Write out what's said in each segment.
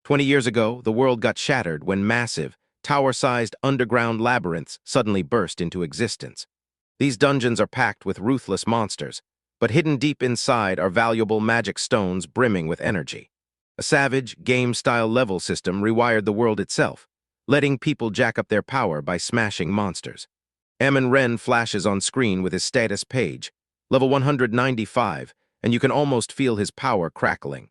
20 years ago, the world got shattered when massive, tower-sized underground labyrinths suddenly burst into existence. These dungeons are packed with ruthless monsters, but hidden deep inside are valuable magic stones brimming with energy. A savage, game-style level system rewired the world itself, letting people jack up their power by smashing monsters. Ren flashes on screen with his status page, level 195, and you can almost feel his power crackling.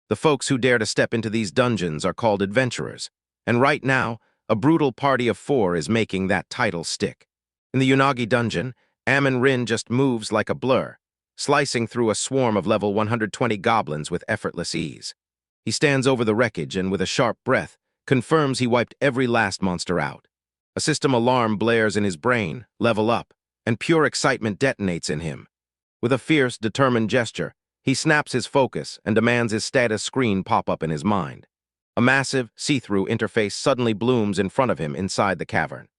The folks who dare to step into these dungeons are called adventurers, and right now, a brutal party of 4 is making that title stick. In the Unagi dungeon, Rin just moves like a blur, slicing through a swarm of level 120 goblins with effortless ease. He stands over the wreckage and, with a sharp breath, confirms he wiped every last monster out. A system alarm blares in his brain, level up, and pure excitement detonates in him. With a fierce, determined gesture, he snaps his focus and demands his status screen pop up in his mind. A massive, see-through interface suddenly blooms in front of him inside the cavern.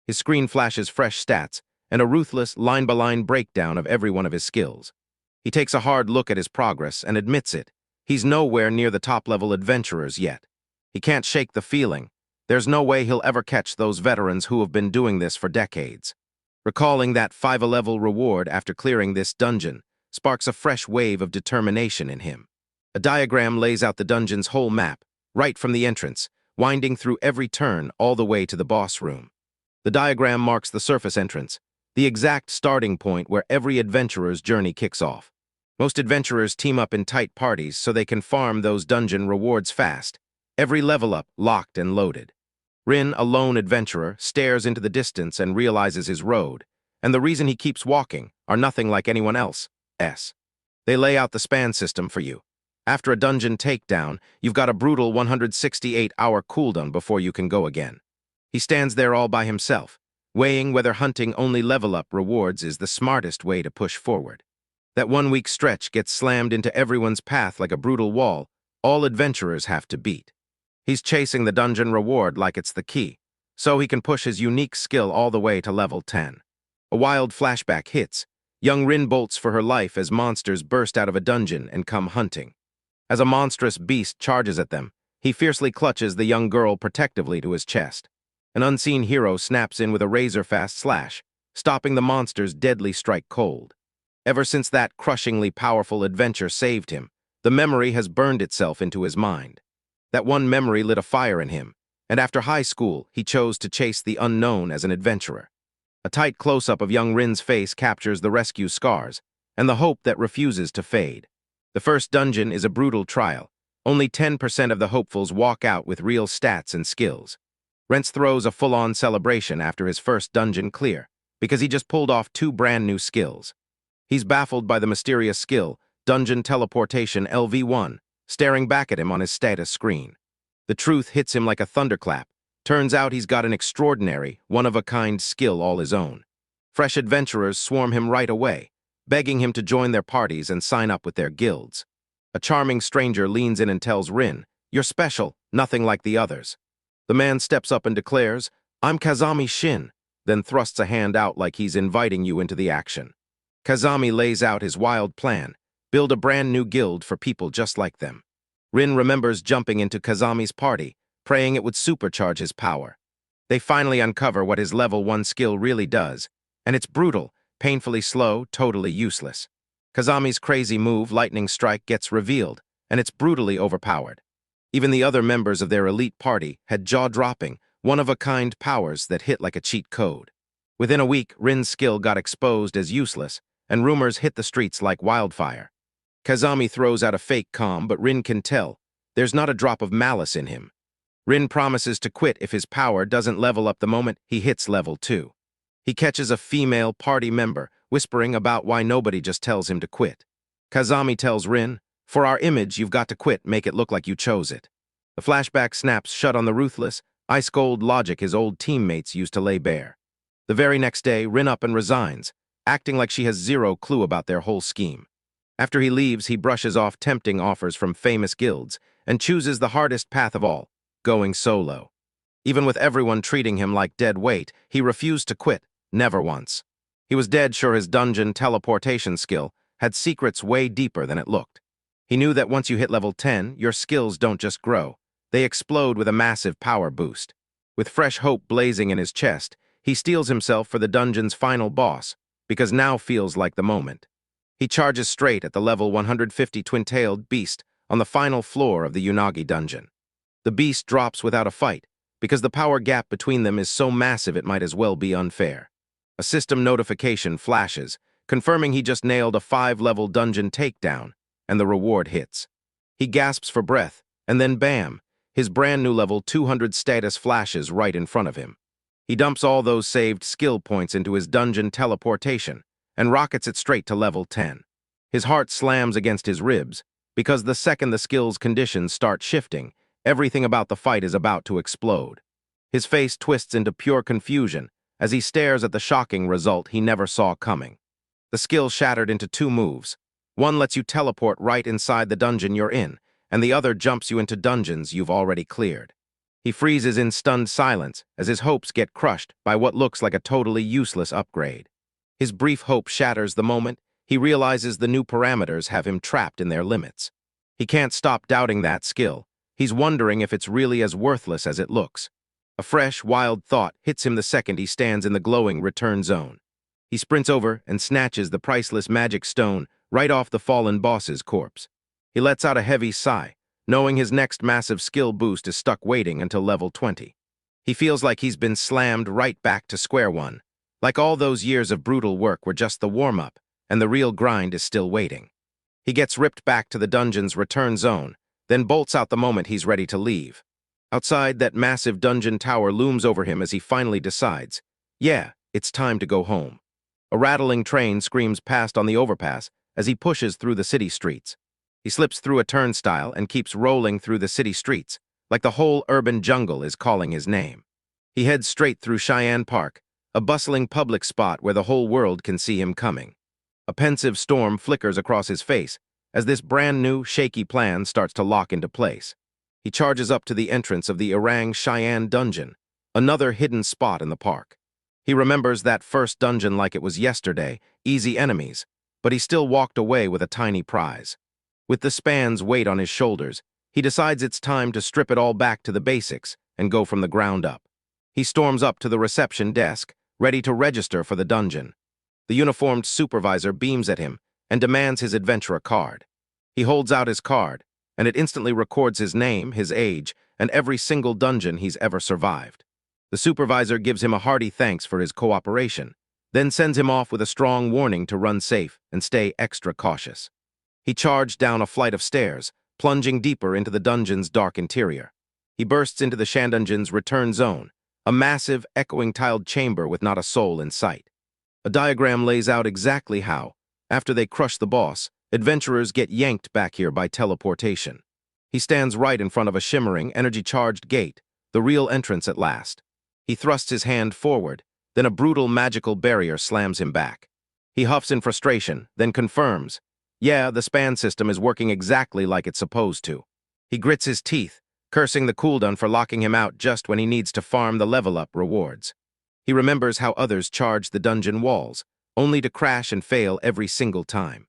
His screen flashes fresh stats and a ruthless, line-by-line breakdown of every one of his skills. He takes a hard look at his progress and admits it. He's nowhere near the top-level adventurers yet. He can't shake the feeling. There's no way he'll ever catch those veterans who have been doing this for decades. Recalling that 5-level reward after clearing this dungeon sparks a fresh wave of determination in him. A diagram lays out the dungeon's whole map, right from the entrance, winding through every turn all the way to the boss room. The diagram marks the surface entrance, the exact starting point where every adventurer's journey kicks off. Most adventurers team up in tight parties so they can farm those dungeon rewards fast, every level up locked and loaded. Rin, a lone adventurer, stares into the distance and realizes his road, and the reason he keeps walking are nothing like anyone else's. They lay out the span system for you. After a dungeon takedown, you've got a brutal 168-hour cooldown before you can go again. He stands there all by himself, weighing whether hunting only level-up rewards is the smartest way to push forward. That 1-week stretch gets slammed into everyone's path like a brutal wall all adventurers have to beat. He's chasing the dungeon reward like it's the key, so he can push his unique skill all the way to level 10. A wild flashback hits. Young Rin bolts for her life as monsters burst out of a dungeon and come hunting. As a monstrous beast charges at them, he fiercely clutches the young girl protectively to his chest. An unseen hero snaps in with a razor-fast slash, stopping the monster's deadly strike cold. Ever since that crushingly powerful adventure saved him, the memory has burned itself into his mind. That one memory lit a fire in him, and after high school, he chose to chase the unknown as an adventurer. A tight close-up of young Rin's face captures the rescue scars and the hope that refuses to fade. The first dungeon is a brutal trial. Only 10% of the hopefuls walk out with real stats and skills. Rentz throws a full-on celebration after his first dungeon clear, because he just pulled off 2 brand-new skills. He's baffled by the mysterious skill, Dungeon Teleportation LV1, staring back at him on his status screen. The truth hits him like a thunderclap. Turns out he's got an extraordinary, one-of-a-kind skill all his own. Fresh adventurers swarm him right away, begging him to join their parties and sign up with their guilds. A charming stranger leans in and tells Rin, "You're special, nothing like the others." The man steps up and declares, "I'm Kazami Shin," then thrusts a hand out like he's inviting you into the action. Kazami lays out his wild plan, build a brand new guild for people just like them. Rin remembers jumping into Kazami's party, praying it would supercharge his power. They finally uncover what his level 1 skill really does, and it's brutal, painfully slow, totally useless. Kazami's crazy move, Lightning Strike, gets revealed, and it's brutally overpowered. Even the other members of their elite party had jaw-dropping, one-of-a-kind powers that hit like a cheat code. Within a week, Rin's skill got exposed as useless, and rumors hit the streets like wildfire. Kazami throws out a fake calm, but Rin can tell there's not a drop of malice in him. Rin promises to quit if his power doesn't level up the moment he hits level 2. He catches a female party member, whispering about why nobody just tells him to quit. Kazami tells Rin, "For our image, you've got to quit, make it look like you chose it." The flashback snaps shut on the ruthless, ice-cold logic his old teammates used to lay bare. The very next day, Rin up and resigns, acting like she has zero clue about their whole scheme. After he leaves, he brushes off tempting offers from famous guilds and chooses the hardest path of all, going solo. Even with everyone treating him like dead weight, he refused to quit, never once. He was dead sure his dungeon teleportation skill had secrets way deeper than it looked. He knew that once you hit level 10, your skills don't just grow, They explode with a massive power boost. With fresh hope blazing in his chest, he steels himself for the dungeon's final boss, because now feels like the moment. He charges straight at the level 150 twin-tailed beast on the final floor of the Unagi dungeon. The beast drops without a fight, because the power gap between them is so massive it might as well be unfair. A system notification flashes, confirming he just nailed a 5-level dungeon takedown, and the reward hits. He gasps for breath, and then bam, his brand new level 200 status flashes right in front of him. He dumps all those saved skill points into his dungeon teleportation, and rockets it straight to level 10. His heart slams against his ribs, because the second the skill's conditions start shifting, everything about the fight is about to explode. His face twists into pure confusion as he stares at the shocking result he never saw coming. The skill shattered into 2 moves. One lets you teleport right inside the dungeon you're in, and the other jumps you into dungeons you've already cleared. He freezes in stunned silence as his hopes get crushed by what looks like a totally useless upgrade. His brief hope shatters the moment he realizes the new parameters have him trapped in their limits. He can't stop doubting that skill. He's wondering if it's really as worthless as it looks. A fresh, wild thought hits him the second he stands in the glowing return zone. He sprints over and snatches the priceless magic stone right off the fallen boss's corpse. He lets out a heavy sigh, knowing his next massive skill boost is stuck waiting until level 20. He feels like he's been slammed right back to square one, like all those years of brutal work were just the warm-up, and the real grind is still waiting. He gets ripped back to the dungeon's return zone, then bolts out the moment he's ready to leave. Outside, that massive dungeon tower looms over him as he finally decides, yeah, it's time to go home. A rattling train screams past on the overpass as he pushes through the city streets. He slips through a turnstile and keeps rolling through the city streets, like the whole urban jungle is calling his name. He heads straight through Cheyenne Park, a bustling public spot where the whole world can see him coming. A pensive storm flickers across his face as this brand new, shaky plan starts to lock into place. He charges up to the entrance of the Orang Cheyenne dungeon, another hidden spot in the park. He remembers that first dungeon like it was yesterday, easy enemies, but he still walked away with a tiny prize. With the span's weight on his shoulders, he decides it's time to strip it all back to the basics and go from the ground up. He storms up to the reception desk, ready to register for the dungeon. The uniformed supervisor beams at him and demands his adventurer card. He holds out his card, and it instantly records his name, his age, and every single dungeon he's ever survived. The supervisor gives him a hearty thanks for his cooperation, then sends him off with a strong warning to run safe and stay extra cautious. He charged down a flight of stairs, plunging deeper into the dungeon's dark interior. He bursts into the Shandungeon's return zone, a massive, echoing tiled chamber with not a soul in sight. A diagram lays out exactly how, after they crush the boss, adventurers get yanked back here by teleportation. He stands right in front of a shimmering, energy-charged gate, the real entrance at last. He thrusts his hand forward, then a brutal magical barrier slams him back. He huffs in frustration, then confirms, yeah, the span system is working exactly like it's supposed to. He grits his teeth, cursing the cooldown for locking him out just when he needs to farm the level-up rewards. He remembers how others charge the dungeon walls, only to crash and fail every single time.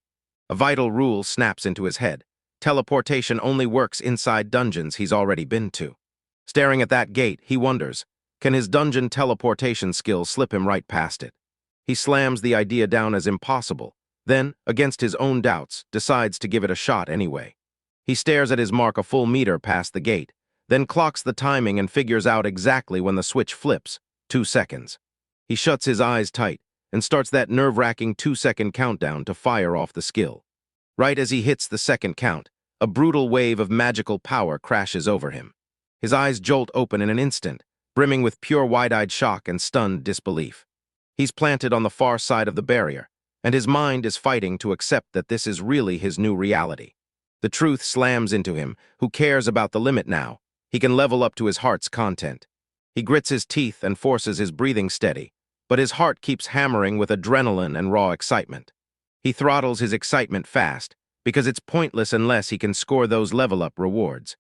A vital rule snaps into his head. Teleportation only works inside dungeons he's already been to. Staring at that gate, he wonders, can his dungeon teleportation skill slip him right past it? He slams the idea down as impossible, then, against his own doubts, decides to give it a shot anyway. He stares at his mark a full meter past the gate, then clocks the timing and figures out exactly when the switch flips, 2 seconds. He shuts his eyes tight and starts that nerve-wracking 2-second countdown to fire off the skill. Right as he hits the second count, a brutal wave of magical power crashes over him. His eyes jolt open in an instant, brimming with pure wide-eyed shock and stunned disbelief. He's planted on the far side of the barrier, and his mind is fighting to accept that this is really his new reality. The truth slams into him. Who cares about the limit now? He can level up to his heart's content. He grits his teeth and forces his breathing steady, but his heart keeps hammering with adrenaline and raw excitement. He throttles his excitement fast, because it's pointless unless he can score those level-up rewards.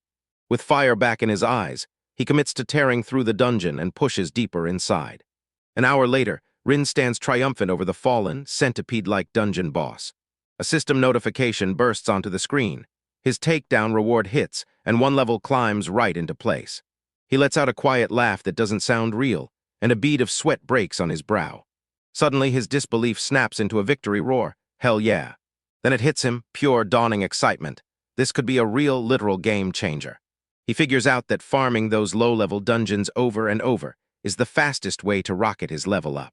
With fire back in his eyes, he commits to tearing through the dungeon and pushes deeper inside. An hour later, Rin stands triumphant over the fallen, centipede-like dungeon boss. A system notification bursts onto the screen. His takedown reward hits, and one level climbs right into place. He lets out a quiet laugh that doesn't sound real, and a bead of sweat breaks on his brow. Suddenly, his disbelief snaps into a victory roar. Hell yeah. Then it hits him, pure dawning excitement. This could be a real, literal game changer. He figures out that farming those low-level dungeons over and over is the fastest way to rocket his level up.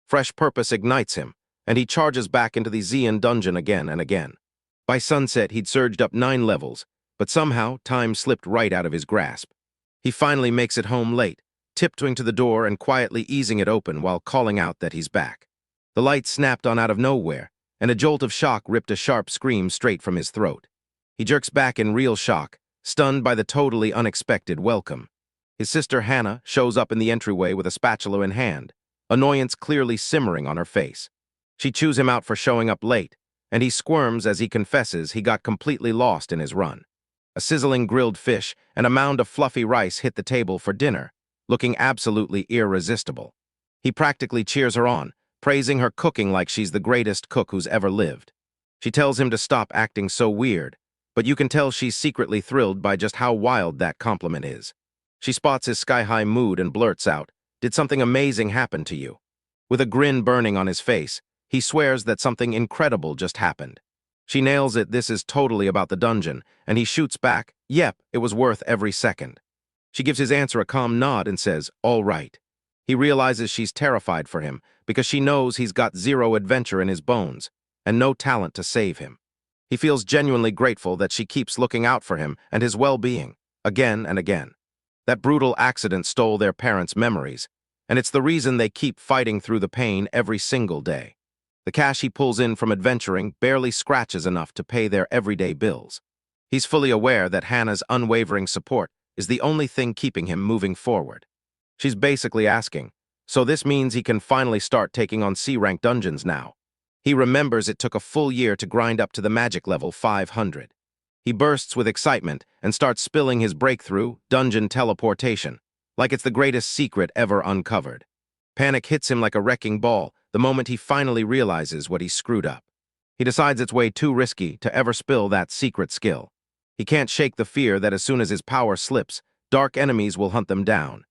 Fresh purpose ignites him, and he charges back into the Xian dungeon again and again. By sunset, he'd surged up 9 levels, but somehow time slipped right out of his grasp. He finally makes it home late, tiptoeing to the door and quietly easing it open while calling out that he's back. The light snapped on out of nowhere, and a jolt of shock ripped a sharp scream straight from his throat. He jerks back in real shock, stunned by the totally unexpected welcome. His sister Hannah shows up in the entryway with a spatula in hand, annoyance clearly simmering on her face. She chews him out for showing up late, and he squirms as he confesses he got completely lost in his run. A sizzling grilled fish and a mound of fluffy rice hit the table for dinner, looking absolutely irresistible. He practically cheers her on, praising her cooking like she's the greatest cook who's ever lived. She tells him to stop acting so weird, but you can tell she's secretly thrilled by just how wild that compliment is. She spots his sky-high mood and blurts out, "Did something amazing happen to you?" With a grin burning on his face, he swears that something incredible just happened. She nails it. This is totally about the dungeon, and he shoots back, "Yep, it was worth every second." She gives his answer a calm nod and says, "All right." He realizes she's terrified for him because she knows he's got zero adventure in his bones and no talent to save him. He feels genuinely grateful that she keeps looking out for him and his well-being, again and again. That brutal accident stole their parents' memories, and it's the reason they keep fighting through the pain every single day. The cash he pulls in from adventuring barely scratches enough to pay their everyday bills. He's fully aware that Hannah's unwavering support is the only thing keeping him moving forward. She's basically asking, so this means he can finally start taking on C-rank dungeons now. He remembers it took a full year to grind up to the magic level 500. He bursts with excitement and starts spilling his breakthrough, dungeon teleportation, like it's the greatest secret ever uncovered. Panic hits him like a wrecking ball the moment he finally realizes what he screwed up. He decides it's way too risky to ever spill that secret skill. He can't shake the fear that as soon as his power slips, dark enemies will hunt them down.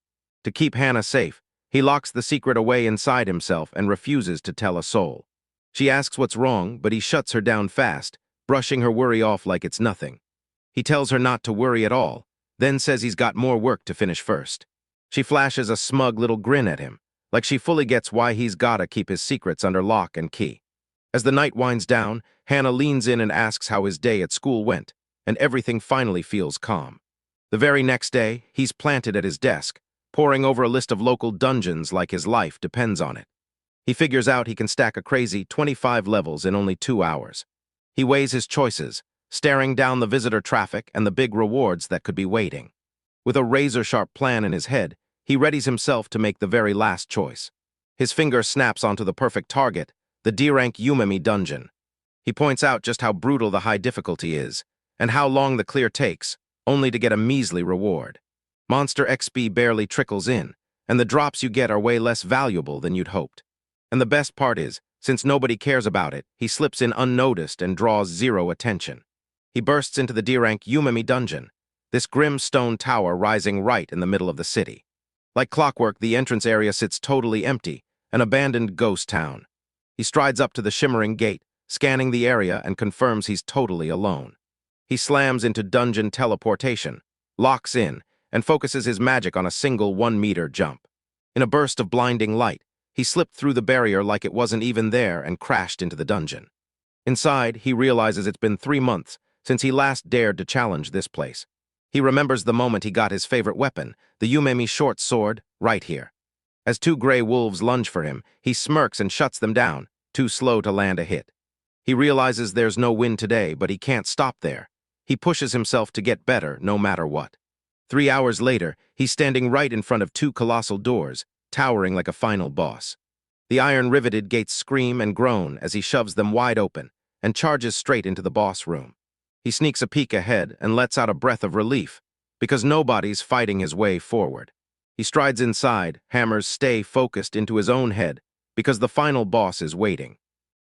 To keep Hannah safe, he locks the secret away inside himself and refuses to tell a soul. She asks what's wrong, but he shuts her down fast, brushing her worry off like it's nothing. He tells her not to worry at all, then says he's got more work to finish first. She flashes a smug little grin at him, like she fully gets why he's gotta keep his secrets under lock and key. As the night winds down, Hannah leans in and asks how his day at school went, and everything finally feels calm. The very next day, he's planted at his desk, poring over a list of local dungeons like his life depends on it. He figures out he can stack a crazy 25 levels in only 2 hours. He weighs his choices, staring down the visitor traffic and the big rewards that could be waiting. With a razor-sharp plan in his head, he readies himself to make the very last choice. His finger snaps onto the perfect target, the D-rank Umemi dungeon. He points out just how brutal the high difficulty is, and how long the clear takes, only to get a measly reward. Monster XP barely trickles in, and the drops you get are way less valuable than you'd hoped. And the best part is, since nobody cares about it, he slips in unnoticed and draws zero attention. He bursts into the D-rank Umemi dungeon, this grim stone tower rising right in the middle of the city. Like clockwork, the entrance area sits totally empty, an abandoned ghost town. He strides up to the shimmering gate, scanning the area and confirms he's totally alone. He slams into dungeon teleportation, locks in, and focuses his magic on a single 1-meter jump. In a burst of blinding light, he slipped through the barrier like it wasn't even there and crashed into the dungeon. Inside, he realizes it's been 3 months since he last dared to challenge this place. He remembers the moment he got his favorite weapon, the Umemi short sword, right here. As 2 gray wolves lunge for him, he smirks and shuts them down, too slow to land a hit. He realizes there's no win today, but he can't stop there. He pushes himself to get better no matter what. 3 hours later, he's standing right in front of 2 colossal doors, towering like a final boss. The iron-riveted gates scream and groan as he shoves them wide open and charges straight into the boss room. He sneaks a peek ahead and lets out a breath of relief, because nobody's fighting his way forward. He strides inside, hammers stay focused into his own head, because the final boss is waiting.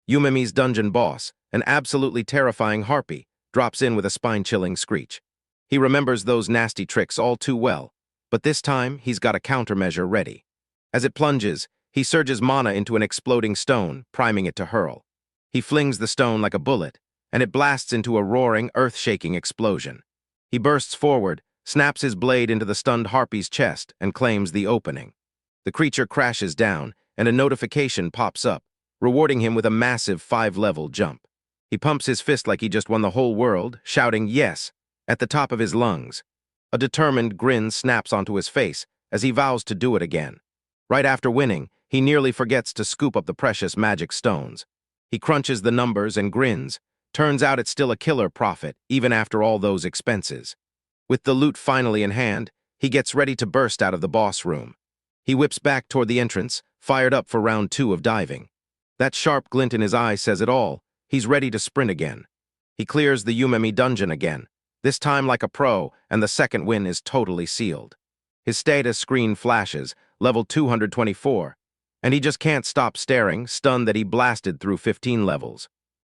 Umemi's dungeon boss, an absolutely terrifying harpy, drops in with a spine-chilling screech. He remembers those nasty tricks all too well, but this time he's got a countermeasure ready. As it plunges, he surges mana into an exploding stone, priming it to hurl. He flings the stone like a bullet, and it blasts into a roaring, earth-shaking explosion. He bursts forward, snaps his blade into the stunned harpy's chest, and claims the opening. The creature crashes down, and a notification pops up, rewarding him with a massive 5-level jump. He pumps his fist like he just won the whole world, shouting "yes" at the top of his lungs. A determined grin snaps onto his face as he vows to do it again. Right after winning, he nearly forgets to scoop up the precious magic stones. He crunches the numbers and grins. Turns out it's still a killer profit, even after all those expenses. With the loot finally in hand, he gets ready to burst out of the boss room. He whips back toward the entrance, fired up for round 2 of diving. That sharp glint in his eye says it all. He's ready to sprint again. He clears the Umemi dungeon again, this time like a pro, and the second win is totally sealed. His status screen flashes, level 224, and he just can't stop staring, stunned that he blasted through 15 levels.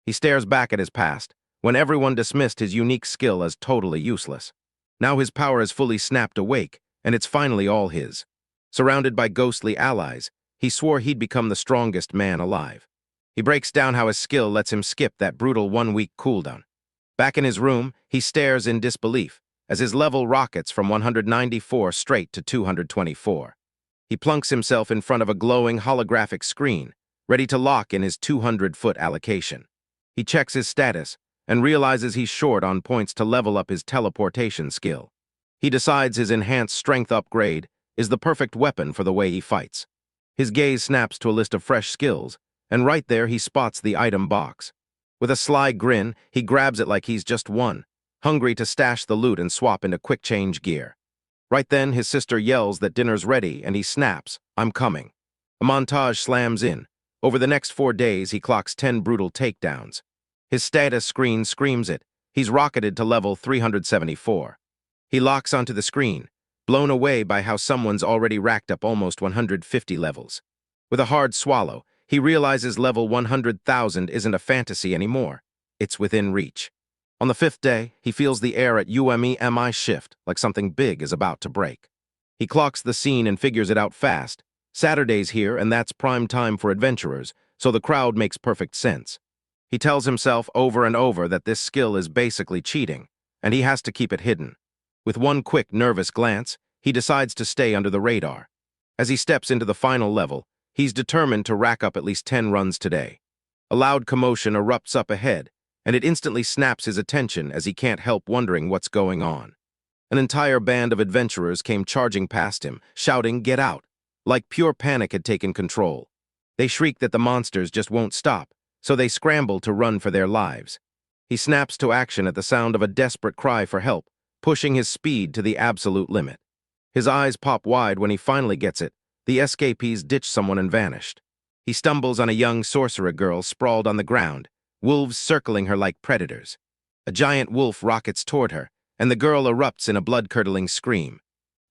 He stares back at his past, when everyone dismissed his unique skill as totally useless. Now his power is fully snapped awake, and it's finally all his. Surrounded by ghostly allies, he swore he'd become the strongest man alive. He breaks down how his skill lets him skip that brutal 1-week cooldown. Back in his room, he stares in disbelief, as his level rockets from 194 straight to 224. He plunks himself in front of a glowing holographic screen, ready to lock in his 200-foot allocation. He checks his status and realizes he's short on points to level up his teleportation skill. He decides his enhanced strength upgrade is the perfect weapon for the way he fights. His gaze snaps to a list of fresh skills, and right there he spots the item box. With a sly grin, he grabs it like he's just won, hungry to stash the loot and swap into quick change gear. Right then, his sister yells that dinner's ready, and he snaps, "I'm coming." A montage slams in. Over the next 4 days, he clocks 10 brutal takedowns. His status screen screams it. He's rocketed to level 374. He locks onto the screen, blown away by how someone's already racked up almost 150 levels. With a hard swallow, he realizes level 100,000 isn't a fantasy anymore. It's within reach. On the 5th day, he feels the air at UMEMI shift, like something big is about to break. He clocks the scene and figures it out fast. Saturday's here, and that's prime time for adventurers, so the crowd makes perfect sense. He tells himself over and over that this skill is basically cheating, and he has to keep it hidden. With one quick, nervous glance, he decides to stay under the radar. As he steps into the final level, he's determined to rack up at least 10 runs today. A loud commotion erupts up ahead, and it instantly snaps his attention as he can't help wondering what's going on. An entire band of adventurers came charging past him, shouting, "Get out!" Like pure panic had taken control. They shriek that the monsters just won't stop, so they scramble to run for their lives. He snaps to action at the sound of a desperate cry for help, pushing his speed to the absolute limit. His eyes pop wide when he finally gets it. The escapees ditched someone and vanished. He stumbles on a young sorcerer girl sprawled on the ground, wolves circling her like predators. A giant wolf rockets toward her, and the girl erupts in a blood-curdling scream.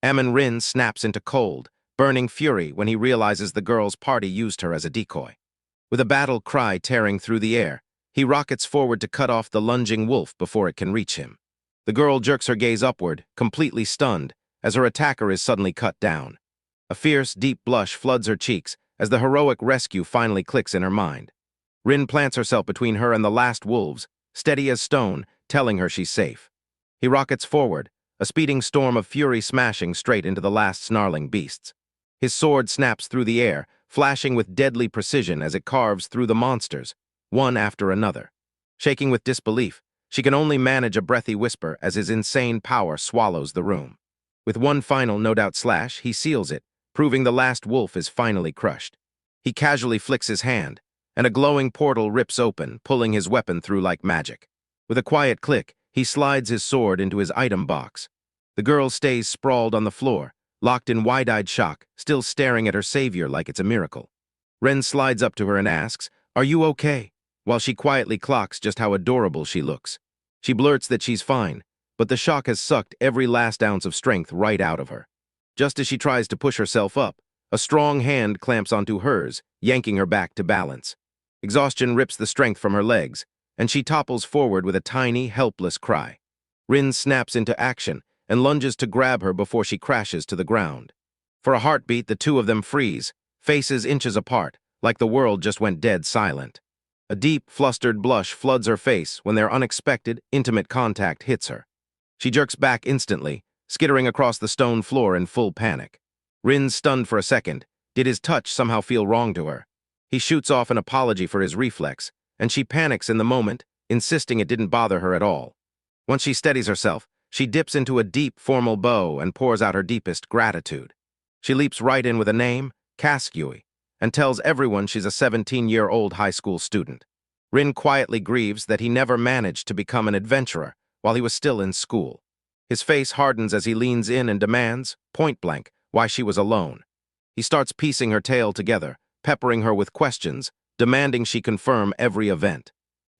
Ammon Rin snaps into cold, burning fury when he realizes the girl's party used her as a decoy. With a battle cry tearing through the air, he rockets forward to cut off the lunging wolf before it can reach him. The girl jerks her gaze upward, completely stunned, as her attacker is suddenly cut down. A fierce, deep blush floods her cheeks as the heroic rescue finally clicks in her mind. Rin plants herself between her and the last wolves, steady as stone, telling her she's safe. He rockets forward, a speeding storm of fury smashing straight into the last snarling beasts. His sword snaps through the air, flashing with deadly precision as it carves through the monsters, one after another. Shaking with disbelief, she can only manage a breathy whisper as his insane power swallows the room. With one final no-doubt slash, he seals it, proving the last wolf is finally crushed. He casually flicks his hand, and a glowing portal rips open, pulling his weapon through like magic. With a quiet click, he slides his sword into his item box. The girl stays sprawled on the floor, locked in wide-eyed shock, still staring at her savior like it's a miracle. Ren slides up to her and asks, "Are you okay?" while she quietly clocks just how adorable she looks. She blurts that she's fine, but the shock has sucked every last ounce of strength right out of her. Just as she tries to push herself up, a strong hand clamps onto hers, yanking her back to balance. Exhaustion rips the strength from her legs, and she topples forward with a tiny, helpless cry. Rin snaps into action and lunges to grab her before she crashes to the ground. For a heartbeat, the two of them freeze, faces inches apart, like the world just went dead silent. A deep, flustered blush floods her face when their unexpected, intimate contact hits her. She jerks back instantly, skittering across the stone floor in full panic. Rin's stunned for a second. Did his touch somehow feel wrong to her? He shoots off an apology for his reflex, and she panics in the moment, insisting it didn't bother her at all. Once she steadies herself, she dips into a deep, formal bow and pours out her deepest gratitude. She leaps right in with a name, Yui, and tells everyone she's a 17-year-old high school student. Rin quietly grieves that he never managed to become an adventurer while he was still in school. His face hardens as he leans in and demands, point-blank, why she was alone. He starts piecing her tale together, peppering her with questions, demanding she confirm every event.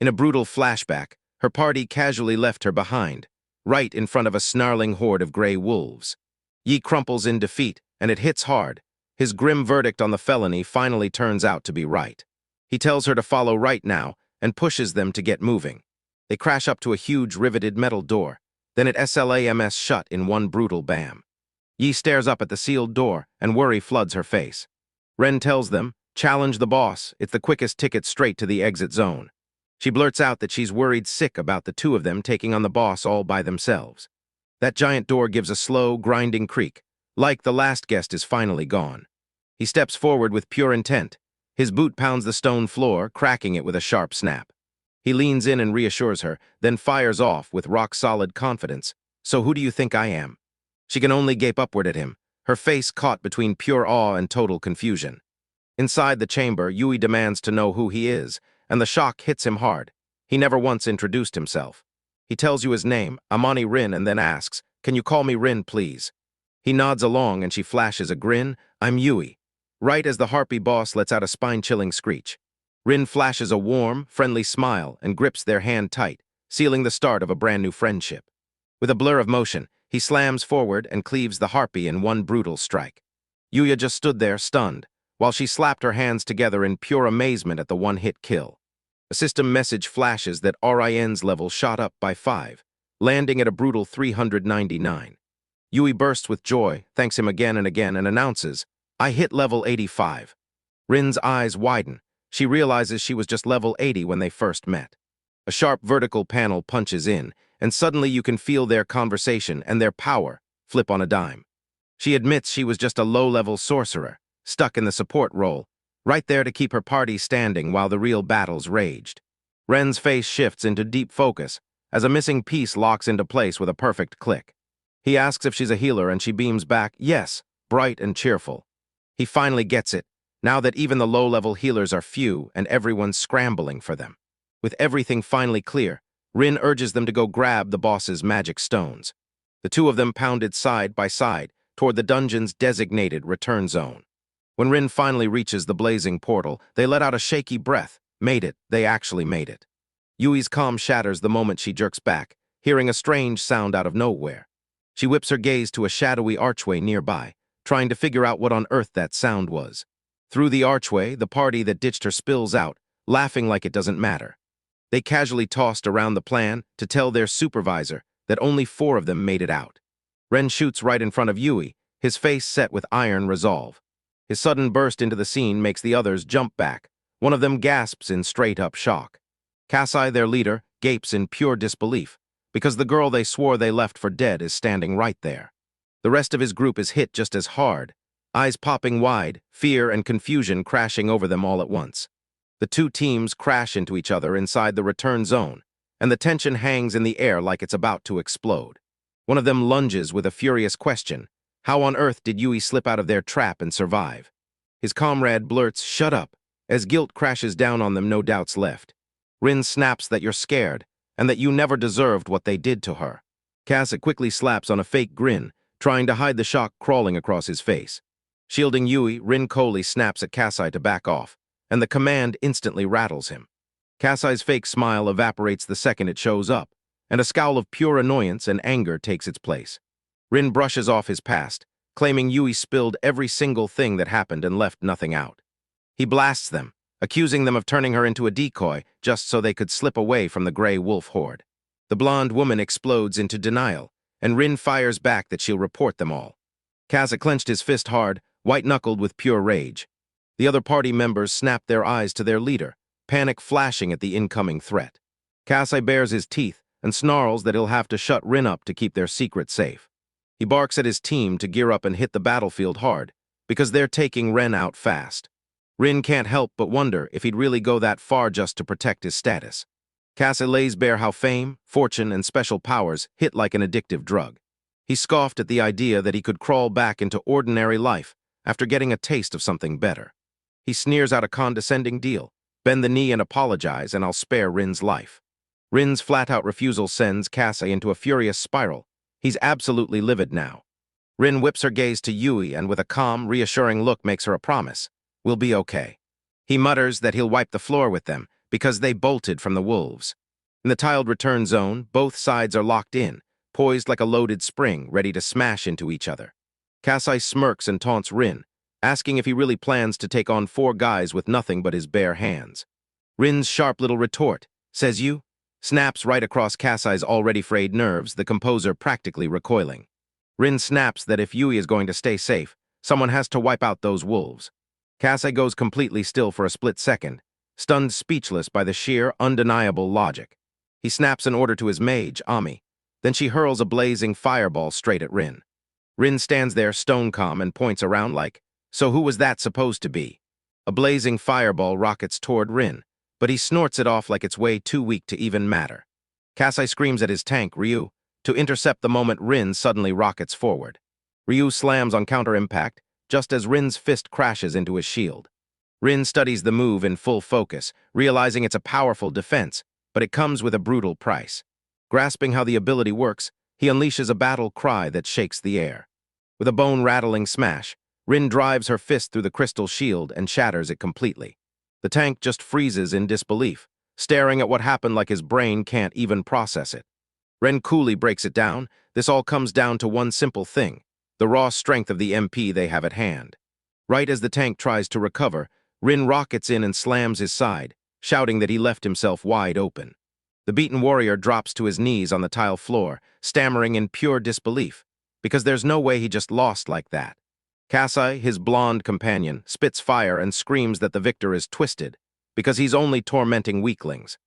In a brutal flashback, her party casually left her behind, right in front of a snarling horde of gray wolves. Yi crumples in defeat, and it hits hard. His grim verdict on the felony finally turns out to be right. He tells her to follow right now and pushes them to get moving. They crash up to a huge riveted metal door, then it slams shut in one brutal bam. Yi stares up at the sealed door, and worry floods her face. Ren tells them, challenge the boss, it's the quickest ticket straight to the exit zone. She blurts out that she's worried sick about the two of them taking on the boss all by themselves. That giant door gives a slow, grinding creak, like the last guest is finally gone. He steps forward with pure intent. His boot pounds the stone floor, cracking it with a sharp snap. He leans in and reassures her, then fires off with rock-solid confidence. So who do you think I am? She can only gape upward at him, her face caught between pure awe and total confusion. Inside the chamber, Yui demands to know who he is, and the shock hits him hard. He never once introduced himself. He tells you his name, Amani Rin, and then asks, can you call me Rin, please? He nods along and she flashes a grin, I'm Yui. Right as the harpy boss lets out a spine-chilling screech. Rin flashes a warm, friendly smile and grips their hand tight, sealing the start of a brand new friendship. With a blur of motion, he slams forward and cleaves the harpy in one brutal strike. Yuya just stood there, stunned, while she slapped her hands together in pure amazement at the one-hit kill. A system message flashes that RIN's level shot up by 5, landing at a brutal 399. Yui bursts with joy, thanks him again and again, and announces, I hit level 85. Rin's eyes widen. She realizes she was just level 80 when they first met. A sharp vertical panel punches in, and suddenly you can feel their conversation and their power flip on a dime. She admits she was just a low-level sorcerer, stuck in the support role, right there to keep her party standing while the real battles raged. Ren's face shifts into deep focus as a missing piece locks into place with a perfect click. He asks if she's a healer and she beams back, yes, bright and cheerful. He finally gets it, now that even the low-level healers are few and everyone's scrambling for them. With everything finally clear, Rin urges them to go grab the boss's magic stones. The two of them pounded side by side toward the dungeon's designated return zone. When Rin finally reaches the blazing portal, they let out a shaky breath. Made it. They actually made it. Yui's calm shatters the moment she jerks back, hearing a strange sound out of nowhere. She whips her gaze to a shadowy archway nearby, trying to figure out what on earth that sound was. Through the archway, the party that ditched her spills out, laughing like it doesn't matter. They casually tossed around the plan to tell their supervisor that only 4 of them made it out. Ren shoots right in front of Yui, his face set with iron resolve. His sudden burst into the scene makes the others jump back. One of them gasps in straight-up shock. Kasai, their leader, gapes in pure disbelief, because the girl they swore they left for dead is standing right there. The rest of his group is hit just as hard, eyes popping wide, fear and confusion crashing over them all at once. The two teams crash into each other inside the return zone, and the tension hangs in the air like it's about to explode. One of them lunges with a furious question. How on earth did Yui slip out of their trap and survive? His comrade blurts, shut up, as guilt crashes down on them, no doubts left. Rin snaps that you're scared, and that you never deserved what they did to her. Kasa quickly slaps on a fake grin, trying to hide the shock crawling across his face. Shielding Yui, Rin coldly snaps at Kasai to back off, and the command instantly rattles him. Kasai's fake smile evaporates the second it shows up, and a scowl of pure annoyance and anger takes its place. Rin brushes off his past, claiming Yui spilled every single thing that happened and left nothing out. He blasts them, accusing them of turning her into a decoy just so they could slip away from the gray wolf horde. The blonde woman explodes into denial, and Rin fires back that she'll report them all. Kasa clenched his fist hard, white-knuckled with pure rage. The other party members snapped their eyes to their leader, panic flashing at the incoming threat. Kasa bares his teeth and snarls that he'll have to shut Rin up to keep their secret safe. He barks at his team to gear up and hit the battlefield hard, because they're taking Ren out fast. Rin can't help but wonder if he'd really go that far just to protect his status. Kasa lays bare how fame, fortune, and special powers hit like an addictive drug. He scoffed at the idea that he could crawl back into ordinary life after getting a taste of something better. He sneers out a condescending deal. Bend the knee and apologize, and I'll spare Rin's life. Rin's flat-out refusal sends Kasa into a furious spiral. He's absolutely livid now. Rin whips her gaze to Yui and with a calm, reassuring look makes her a promise. We'll be okay. He mutters that he'll wipe the floor with them because they bolted from the wolves. In the tiled return zone, both sides are locked in, poised like a loaded spring, ready to smash into each other. Kasai smirks and taunts Rin, asking if he really plans to take on 4 guys with nothing but his bare hands. Rin's sharp little retort, says you, snaps right across Kasai's already frayed nerves, the composer practically recoiling. Rin snaps that if Yui is going to stay safe, someone has to wipe out those wolves. Kasai goes completely still for a split second, stunned speechless by the sheer, undeniable logic. He snaps an order to his mage, Ami. Then she hurls a blazing fireball straight at Rin. Rin stands there stone calm and points around like, so who was that supposed to be? A blazing fireball rockets toward Rin, but he snorts it off like it's way too weak to even matter. Kasai screams at his tank, Ryu, to intercept the moment Rin suddenly rockets forward. Ryu slams on counter-impact, just as Rin's fist crashes into his shield. Rin studies the move in full focus, realizing it's a powerful defense, but it comes with a brutal price. Grasping how the ability works, he unleashes a battle cry that shakes the air. With a bone-rattling smash, Rin drives her fist through the crystal shield and shatters it completely. The tank just freezes in disbelief, staring at what happened like his brain can't even process it. Ren coolly breaks it down. This all comes down to one simple thing, the raw strength of the MP they have at hand. Right as the tank tries to recover, Rin rockets in and slams his side, shouting that he left himself wide open. The beaten warrior drops to his knees on the tile floor, stammering in pure disbelief, because there's no way he just lost like that. Kasai, his blonde companion, spits fire and screams that the victor is twisted, because he's only tormenting weaklings.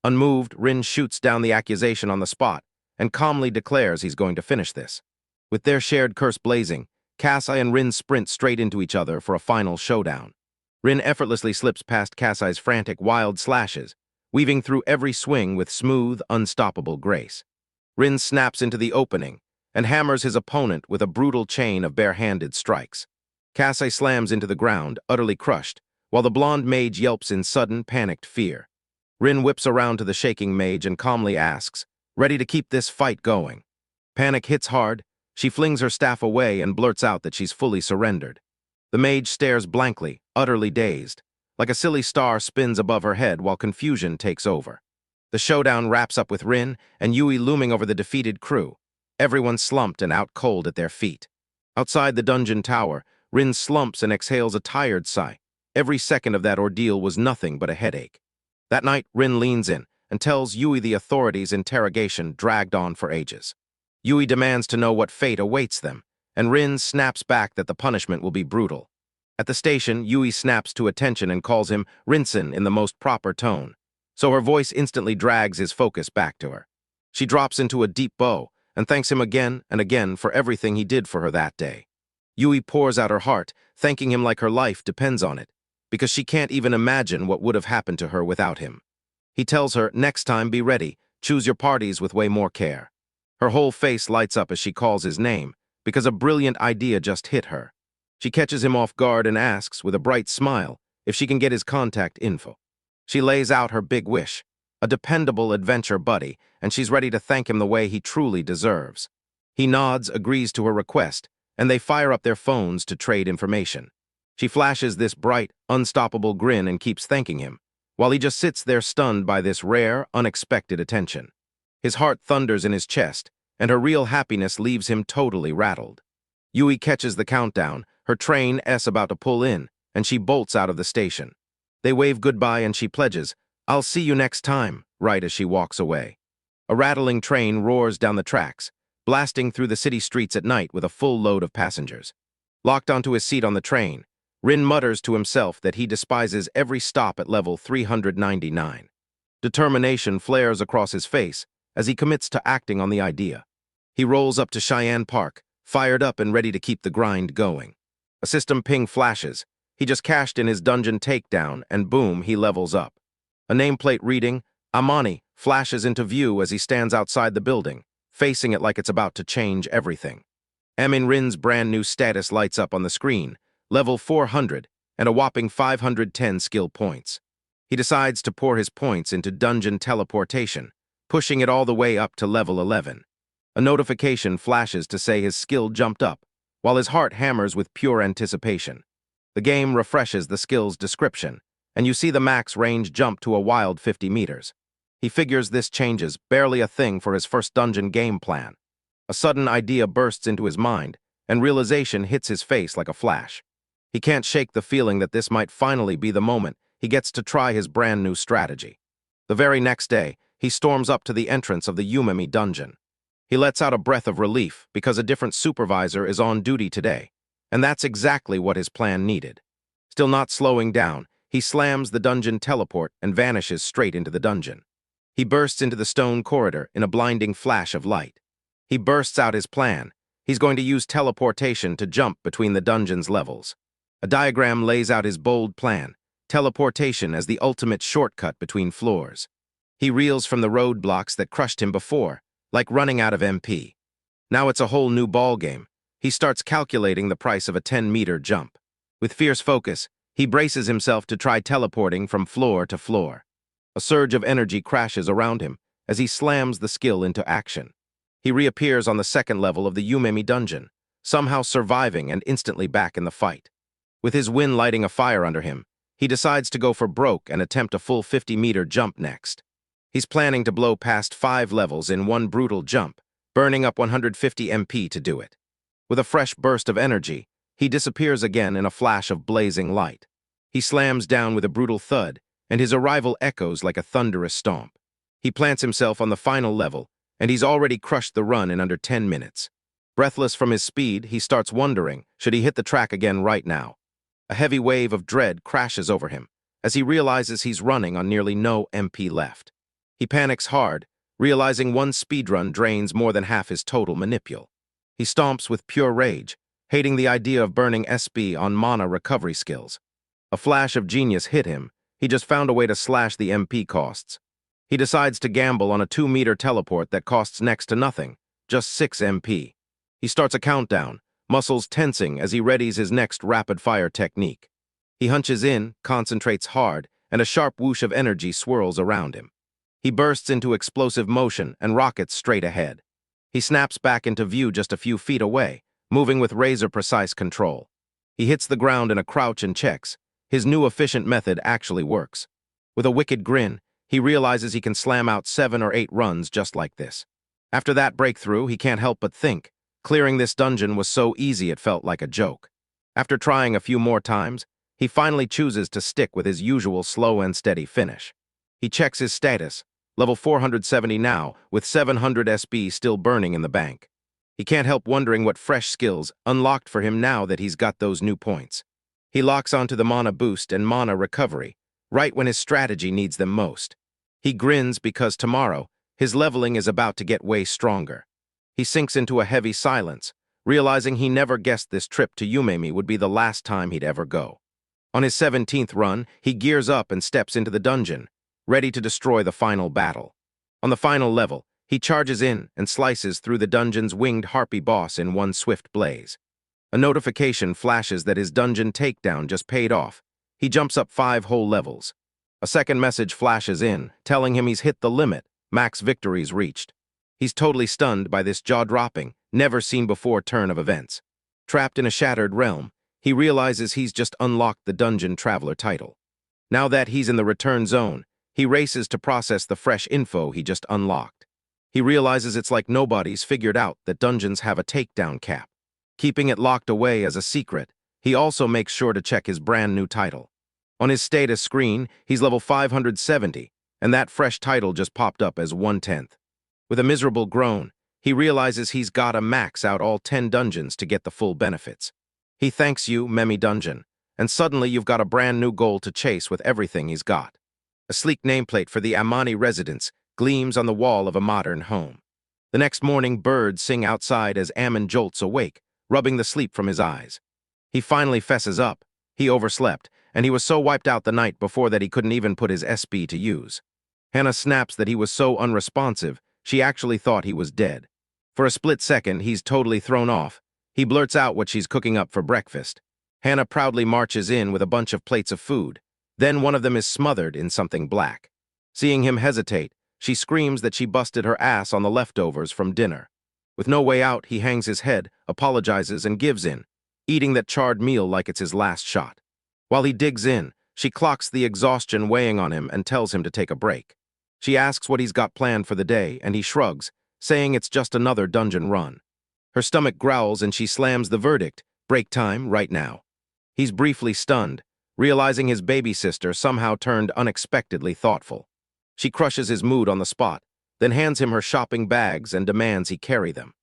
Unmoved, Rin shoots down the accusation on the spot and calmly declares he's going to finish this. With their shared curse blazing, Kasai and Rin sprint straight into each other for a final showdown. Rin effortlessly slips past Kasai's frantic, wild slashes, weaving through every swing with smooth, unstoppable grace. Rin snaps into the opening and hammers his opponent with a brutal chain of bare-handed strikes. Kasai slams into the ground, utterly crushed, while the blonde mage yelps in sudden, panicked fear. Rin whips around to the shaking mage and calmly asks, ready to keep this fight going. Panic hits hard. She flings her staff away and blurts out that she's fully surrendered. The mage stares blankly, utterly dazed, like a silly star spins above her head while confusion takes over. The showdown wraps up with Rin and Yui looming over the defeated crew, everyone slumped and out cold at their feet. Outside the dungeon tower, Rin slumps and exhales a tired sigh. Every second of that ordeal was nothing but a headache. That night, Rin leans in and tells Yui the authorities' interrogation dragged on for ages. Yui demands to know what fate awaits them, and Rin snaps back that the punishment will be brutal. At the station, Yui snaps to attention and calls him Rinsen in the most proper tone, so her voice instantly drags his focus back to her. She drops into a deep bow and thanks him again and again for everything he did for her that day. Yui pours out her heart, thanking him like her life depends on it, because she can't even imagine what would have happened to her without him. He tells her, next time be ready, choose your parties with way more care. Her whole face lights up as she calls his name, because a brilliant idea just hit her. She catches him off guard and asks, with a bright smile, if she can get his contact info. She lays out her big wish, a dependable adventure buddy, and she's ready to thank him the way he truly deserves. He nods, agrees to her request, and they fire up their phones to trade information. She flashes this bright, unstoppable grin and keeps thanking him, while he just sits there stunned by this rare, unexpected attention. His heart thunders in his chest, and her real happiness leaves him totally rattled. Yui catches the countdown, her train S about to pull in, and she bolts out of the station. They wave goodbye and she pledges, "I'll see you next time," right as she walks away. A rattling train roars down the tracks, blasting through the city streets at night with a full load of passengers. Locked onto his seat on the train, Rin mutters to himself that he despises every stop at level 399. Determination flares across his face as he commits to acting on the idea. He rolls up to Cheyenne Park, fired up and ready to keep the grind going. A system ping flashes. He just cashed in his dungeon takedown, and boom, he levels up. A nameplate reading, Amani, flashes into view as he stands outside the building, facing it like it's about to change everything. Amin Rin's brand new status lights up on the screen, level 400, and a whopping 510 skill points. He decides to pour his points into dungeon teleportation, pushing it all the way up to level 11. A notification flashes to say his skill jumped up, while his heart hammers with pure anticipation. The game refreshes the skill's description, and you see the max range jump to a wild 50 meters. He figures this changes barely a thing for his first dungeon game plan. A sudden idea bursts into his mind, and realization hits his face like a flash. He can't shake the feeling that this might finally be the moment he gets to try his brand new strategy. The very next day, he storms up to the entrance of the Umemi dungeon. He lets out a breath of relief because a different supervisor is on duty today, and that's exactly what his plan needed. Still not slowing down, he slams the dungeon teleport and vanishes straight into the dungeon. He bursts into the stone corridor in a blinding flash of light. He bursts out his plan. He's going to use teleportation to jump between the dungeon's levels. A diagram lays out his bold plan, teleportation as the ultimate shortcut between floors. He reels from the roadblocks that crushed him before, like running out of MP. Now it's a whole new ballgame. He starts calculating the price of a 10-meter jump. With fierce focus, he braces himself to try teleporting from floor to floor. A surge of energy crashes around him as he slams the skill into action. He reappears on the second level of the Umemi dungeon, somehow surviving and instantly back in the fight. With his wind lighting a fire under him, he decides to go for broke and attempt a full 50-meter jump next. He's planning to blow past 5 levels in one brutal jump, burning up 150 MP to do it. With a fresh burst of energy, he disappears again in a flash of blazing light. He slams down with a brutal thud, and his arrival echoes like a thunderous stomp. He plants himself on the final level, and he's already crushed the run in under 10 minutes. Breathless from his speed, he starts wondering, should he hit the track again right now? A heavy wave of dread crashes over him, as he realizes he's running on nearly no MP left. He panics hard, realizing one speedrun drains more than half his total manipule. He stomps with pure rage, hating the idea of burning SB on mana recovery skills. A flash of genius hit him. He just found a way to slash the MP costs. He decides to gamble on a 2-meter teleport that costs next to nothing, just 6 MP. He starts a countdown, muscles tensing as he readies his next rapid-fire technique. He hunches in, concentrates hard, and a sharp whoosh of energy swirls around him. He bursts into explosive motion and rockets straight ahead. He snaps back into view just a few feet away, moving with razor-precise control. He hits the ground in a crouch and checks. His new efficient method actually works. With a wicked grin, he realizes he can slam out 7 or 8 runs just like this. After that breakthrough, he can't help but think, clearing this dungeon was so easy it felt like a joke. After trying a few more times, he finally chooses to stick with his usual slow and steady finish. He checks his status, level 470 now, with 700 SB still burning in the bank. He can't help wondering what fresh skills unlocked for him now that he's got those new points. He locks onto the mana boost and mana recovery, right when his strategy needs them most. He grins because tomorrow, his leveling is about to get way stronger. He sinks into a heavy silence, realizing he never guessed this trip to Umemi would be the last time he'd ever go. On his 17th run, he gears up and steps into the dungeon, ready to destroy the final battle. On the final level, he charges in and slices through the dungeon's winged harpy boss in one swift blaze. A notification flashes that his dungeon takedown just paid off. He jumps up 5 whole levels. A second message flashes in, telling him he's hit the limit, max victories reached. He's totally stunned by this jaw-dropping, never-seen-before turn of events. Trapped in a shattered realm, he realizes he's just unlocked the Dungeon Traveler title. Now that he's in the return zone, he races to process the fresh info he just unlocked. He realizes it's like nobody's figured out that dungeons have a takedown cap. Keeping it locked away as a secret, he also makes sure to check his brand new title. On his status screen, he's level 570, and that fresh title just popped up as 1/10. With a miserable groan, he realizes he's gotta max out all 10 dungeons to get the full benefits. He thanks you, Memi Dungeon, and suddenly you've got a brand new goal to chase with everything he's got. A sleek nameplate for the Amani residence gleams on the wall of a modern home. The next morning, birds sing outside as Ammon jolts awake, rubbing the sleep from his eyes. He finally fesses up. He overslept, and he was so wiped out the night before that he couldn't even put his SB to use. Hannah snaps that he was so unresponsive, she actually thought he was dead. For a split second, he's totally thrown off. He blurts out what she's cooking up for breakfast. Hannah proudly marches in with a bunch of plates of food. Then one of them is smothered in something black. Seeing him hesitate, she screams that she busted her ass on the leftovers from dinner. With no way out, he hangs his head, apologizes, and gives in, eating that charred meal like it's his last shot. While he digs in, she clocks the exhaustion weighing on him and tells him to take a break. She asks what he's got planned for the day, and he shrugs, saying it's just another dungeon run. Her stomach growls and she slams the verdict, break time right now. He's briefly stunned, realizing his baby sister somehow turned unexpectedly thoughtful. She crushes his mood on the spot, then hands him her shopping bags and demands he carry them.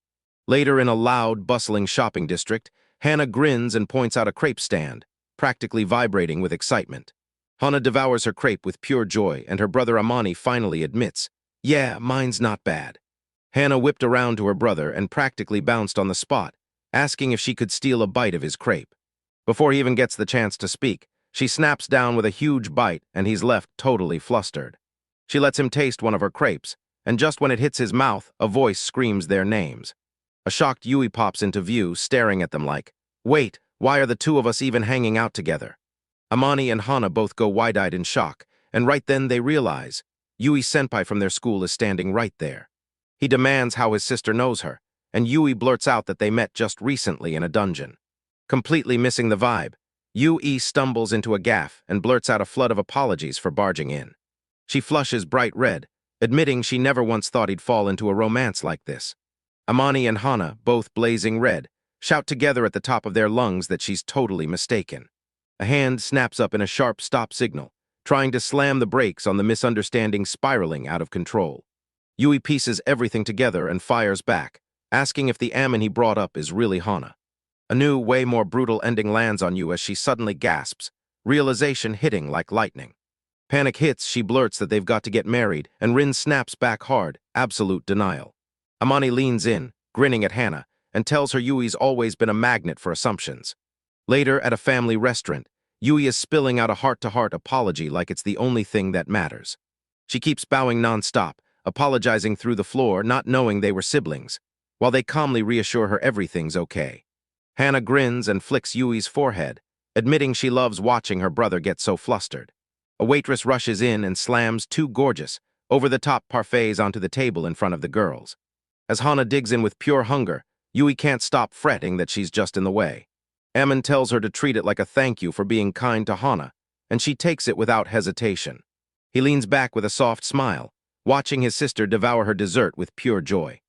Later, in a loud, bustling shopping district, Hannah grins and points out a crepe stand, practically vibrating with excitement. Hannah devours her crepe with pure joy, and her brother Amani finally admits, "Yeah, mine's not bad." Hannah whipped around to her brother and practically bounced on the spot, asking if she could steal a bite of his crepe. Before he even gets the chance to speak, she snaps down with a huge bite, and he's left totally flustered. She lets him taste one of her crepes, and just when it hits his mouth, a voice screams their names. A shocked Yui pops into view, staring at them like, "Wait, why are the two of us even hanging out together?" Amani and Hana both go wide-eyed in shock, and right then they realize Yui senpai from their school is standing right there. He demands how his sister knows her, and Yui blurts out that they met just recently in a dungeon. Completely missing the vibe, Yui stumbles into a gaffe and blurts out a flood of apologies for barging in. She flushes bright red, admitting she never once thought he'd fall into a romance like this. Amani and Hana, both blazing red, shout together at the top of their lungs that she's totally mistaken. A hand snaps up in a sharp stop signal, trying to slam the brakes on the misunderstanding spiraling out of control. Yui pieces everything together and fires back, asking if the Ammon he brought up is really Hana. A new, way more brutal ending lands on you as she suddenly gasps, realization hitting like lightning. Panic hits, she blurts that they've got to get married, and Rin snaps back hard, absolute denial. Amani leans in, grinning at Hannah, and tells her Yui's always been a magnet for assumptions. Later, at a family restaurant, Yui is spilling out a heart-to-heart apology like it's the only thing that matters. She keeps bowing non-stop, apologizing through the floor, not knowing they were siblings, while they calmly reassure her everything's okay. Hannah grins and flicks Yui's forehead, admitting she loves watching her brother get so flustered. A waitress rushes in and slams two gorgeous, over-the-top parfaits onto the table in front of the girls. As Hana digs in with pure hunger, Yui can't stop fretting that she's just in the way. Ammon tells her to treat it like a thank you for being kind to Hana, and she takes it without hesitation. He leans back with a soft smile, watching his sister devour her dessert with pure joy.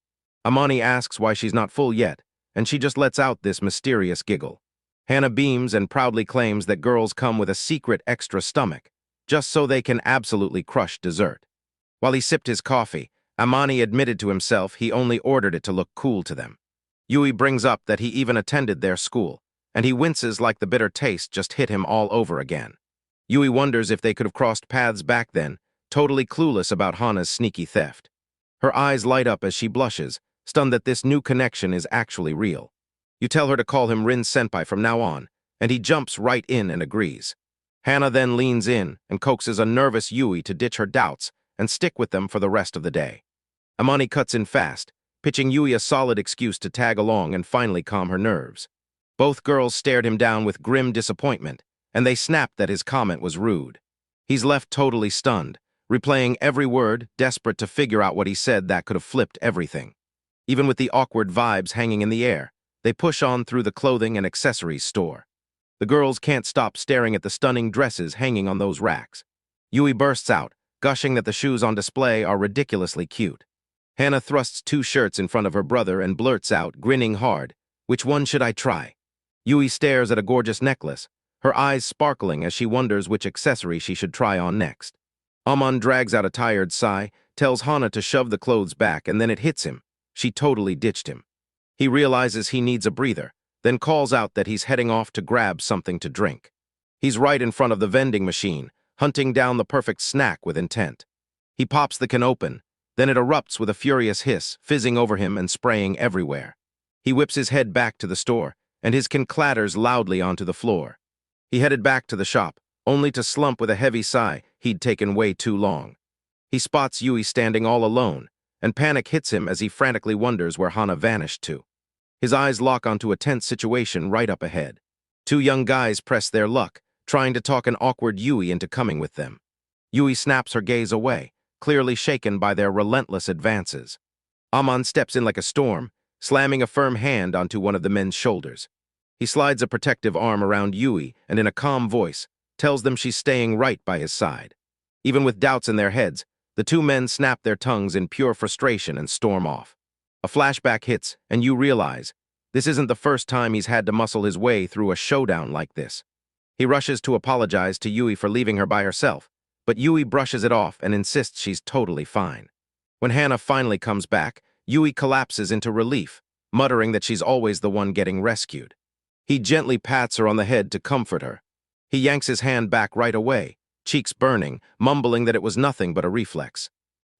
Amani asks why she's not full yet, and she just lets out this mysterious giggle. Hannah beams and proudly claims that girls come with a secret extra stomach, just so they can absolutely crush dessert. While he sipped his coffee, Amani admitted to himself he only ordered it to look cool to them. Yui brings up that he even attended their school, and he winces like the bitter taste just hit him all over again. Yui wonders if they could have crossed paths back then, totally clueless about Hana's sneaky theft. Her eyes light up as she blushes, stunned that this new connection is actually real. You tell her to call him Rin Senpai from now on, and he jumps right in and agrees. Hannah then leans in and coaxes a nervous Yui to ditch her doubts and stick with them for the rest of the day. Amani cuts in fast, pitching Yui a solid excuse to tag along and finally calm her nerves. Both girls stared him down with grim disappointment, and they snapped that his comment was rude. He's left totally stunned, replaying every word, desperate to figure out what he said that could have flipped everything. Even with the awkward vibes hanging in the air, they push on through the clothing and accessories store. The girls can't stop staring at the stunning dresses hanging on those racks. Yui bursts out, gushing that the shoes on display are ridiculously cute. Hannah thrusts two shirts in front of her brother and blurts out, grinning hard, "Which one should I try?" Yui stares at a gorgeous necklace, her eyes sparkling as she wonders which accessory she should try on next. Amon drags out a tired sigh, tells Hana to shove the clothes back, and then it hits him. She totally ditched him. He realizes he needs a breather, then calls out that he's heading off to grab something to drink. He's right in front of the vending machine, hunting down the perfect snack with intent. He pops the can open, then it erupts with a furious hiss, fizzing over him and spraying everywhere. He whips his head back to the store, and his can clatters loudly onto the floor. He headed back to the shop, only to slump with a heavy sigh. He'd taken way too long. He spots Yui standing all alone, and panic hits him as he frantically wonders where Hana vanished to. His eyes lock onto a tense situation right up ahead. Two young guys press their luck, trying to talk an awkward Yui into coming with them. Yui snaps her gaze away, clearly shaken by their relentless advances. Amon steps in like a storm, slamming a firm hand onto one of the men's shoulders. He slides a protective arm around Yui and in a calm voice, tells them she's staying right by his side. Even with doubts in their heads, the two men snap their tongues in pure frustration and storm off. A flashback hits, and you realize this isn't the first time he's had to muscle his way through a showdown like this. He rushes to apologize to Yui for leaving her by herself, but Yui brushes it off and insists she's totally fine. When Hana finally comes back, Yui collapses into relief, muttering that she's always the one getting rescued. He gently pats her on the head to comfort her. He yanks his hand back right away, cheeks burning, mumbling that it was nothing but a reflex.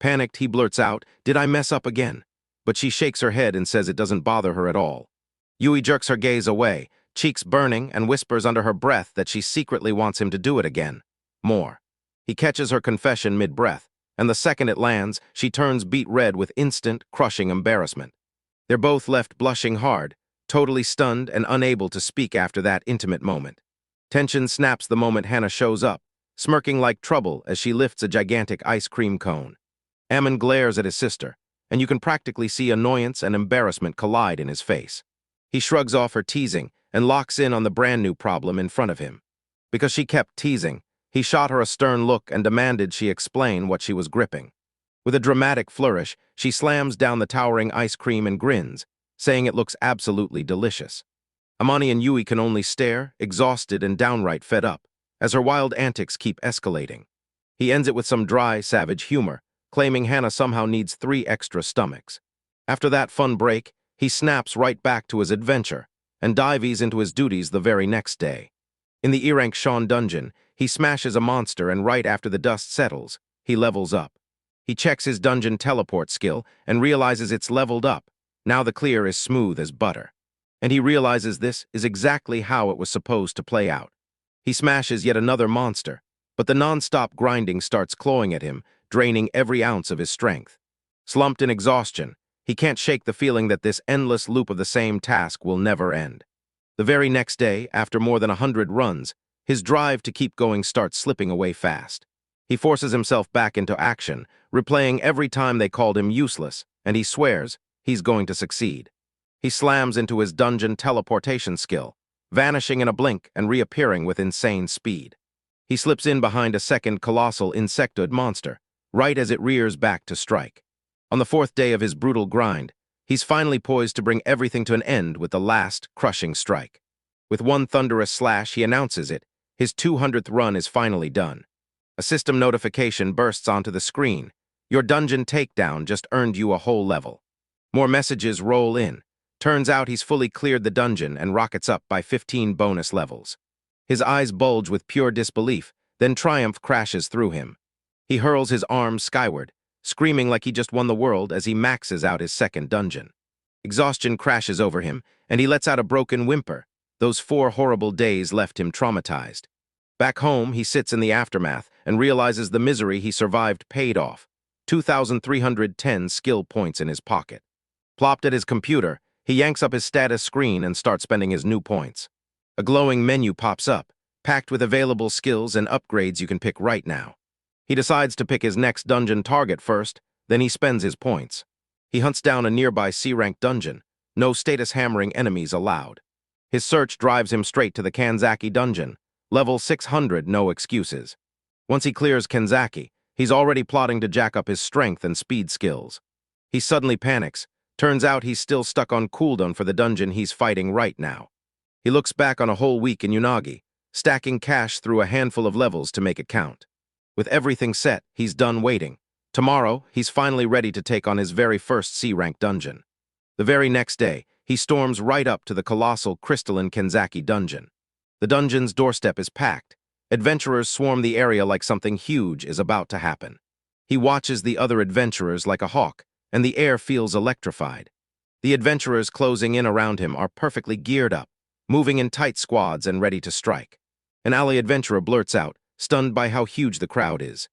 Panicked, he blurts out, "Did I mess up again?" But she shakes her head and says it doesn't bother her at all. Yui jerks her gaze away, cheeks burning, and whispers under her breath that she secretly wants him to do it again. More. He catches her confession mid-breath, and the second it lands, she turns beet red with instant, crushing embarrassment. They're both left blushing hard, totally stunned and unable to speak after that intimate moment. Tension snaps the moment Hana shows up, smirking like trouble as she lifts a gigantic ice cream cone. Amon glares at his sister, and you can practically see annoyance and embarrassment collide in his face. He shrugs off her teasing and locks in on the brand new problem in front of him. Because she kept teasing, he shot her a stern look and demanded she explain what she was gripping. With a dramatic flourish, she slams down the towering ice cream and grins, saying it looks absolutely delicious. Amani and Yui can only stare, exhausted and downright fed up, as her wild antics keep escalating. He ends it with some dry, savage humor, claiming Hana somehow needs 3 extra stomachs. After that fun break, he snaps right back to his adventure, and dives into his duties the very next day. In the E-rank Sean dungeon, he smashes a monster, and right after the dust settles, he levels up. He checks his dungeon teleport skill and realizes it's leveled up. Now the clear is smooth as butter. And he realizes this is exactly how it was supposed to play out. He smashes yet another monster, but the non-stop grinding starts clawing at him, draining every ounce of his strength. Slumped in exhaustion, he can't shake the feeling that this endless loop of the same task will never end. The very next day, after more than 100 runs, his drive to keep going starts slipping away fast. He forces himself back into action, replaying every time they called him useless, and he swears he's going to succeed. He slams into his dungeon teleportation skill, vanishing in a blink and reappearing with insane speed. He slips in behind a second colossal insectoid monster, right as it rears back to strike. On the 4th day of his brutal grind, he's finally poised to bring everything to an end with the last, crushing strike. With one thunderous slash, he announces it. His 200th run is finally done. A system notification bursts onto the screen. Your dungeon takedown just earned you a whole level. More messages roll in. Turns out he's fully cleared the dungeon and rockets up by 15 bonus levels. His eyes bulge with pure disbelief, then triumph crashes through him. He hurls his arms skyward, screaming like he just won the world as he maxes out his second dungeon. Exhaustion crashes over him, and he lets out a broken whimper. Those 4 horrible days left him traumatized. Back home, he sits in the aftermath and realizes the misery he survived paid off. 2,310 skill points in his pocket. Plopped at his computer, he yanks up his status screen and starts spending his new points. A glowing menu pops up, packed with available skills and upgrades you can pick right now. He decides to pick his next dungeon target first, then he spends his points. He hunts down a nearby C-rank dungeon, no status-hammering enemies allowed. His search drives him straight to the Kanzaki dungeon, level 600, no excuses. Once he clears Kanzaki, he's already plotting to jack up his strength and speed skills. He suddenly panics. Turns out he's still stuck on cooldown for the dungeon he's fighting right now. He looks back on a whole week in Unagi, stacking cash through a handful of levels to make it count. With everything set, he's done waiting. Tomorrow, he's finally ready to take on his very first C-rank dungeon. The very next day, he storms right up to the colossal crystalline Kenzaki dungeon. The dungeon's doorstep is packed. Adventurers swarm the area like something huge is about to happen. He watches the other adventurers like a hawk, and the air feels electrified. The adventurers closing in around him are perfectly geared up, moving in tight squads and ready to strike. An ally adventurer blurts out, stunned by how huge the crowd is.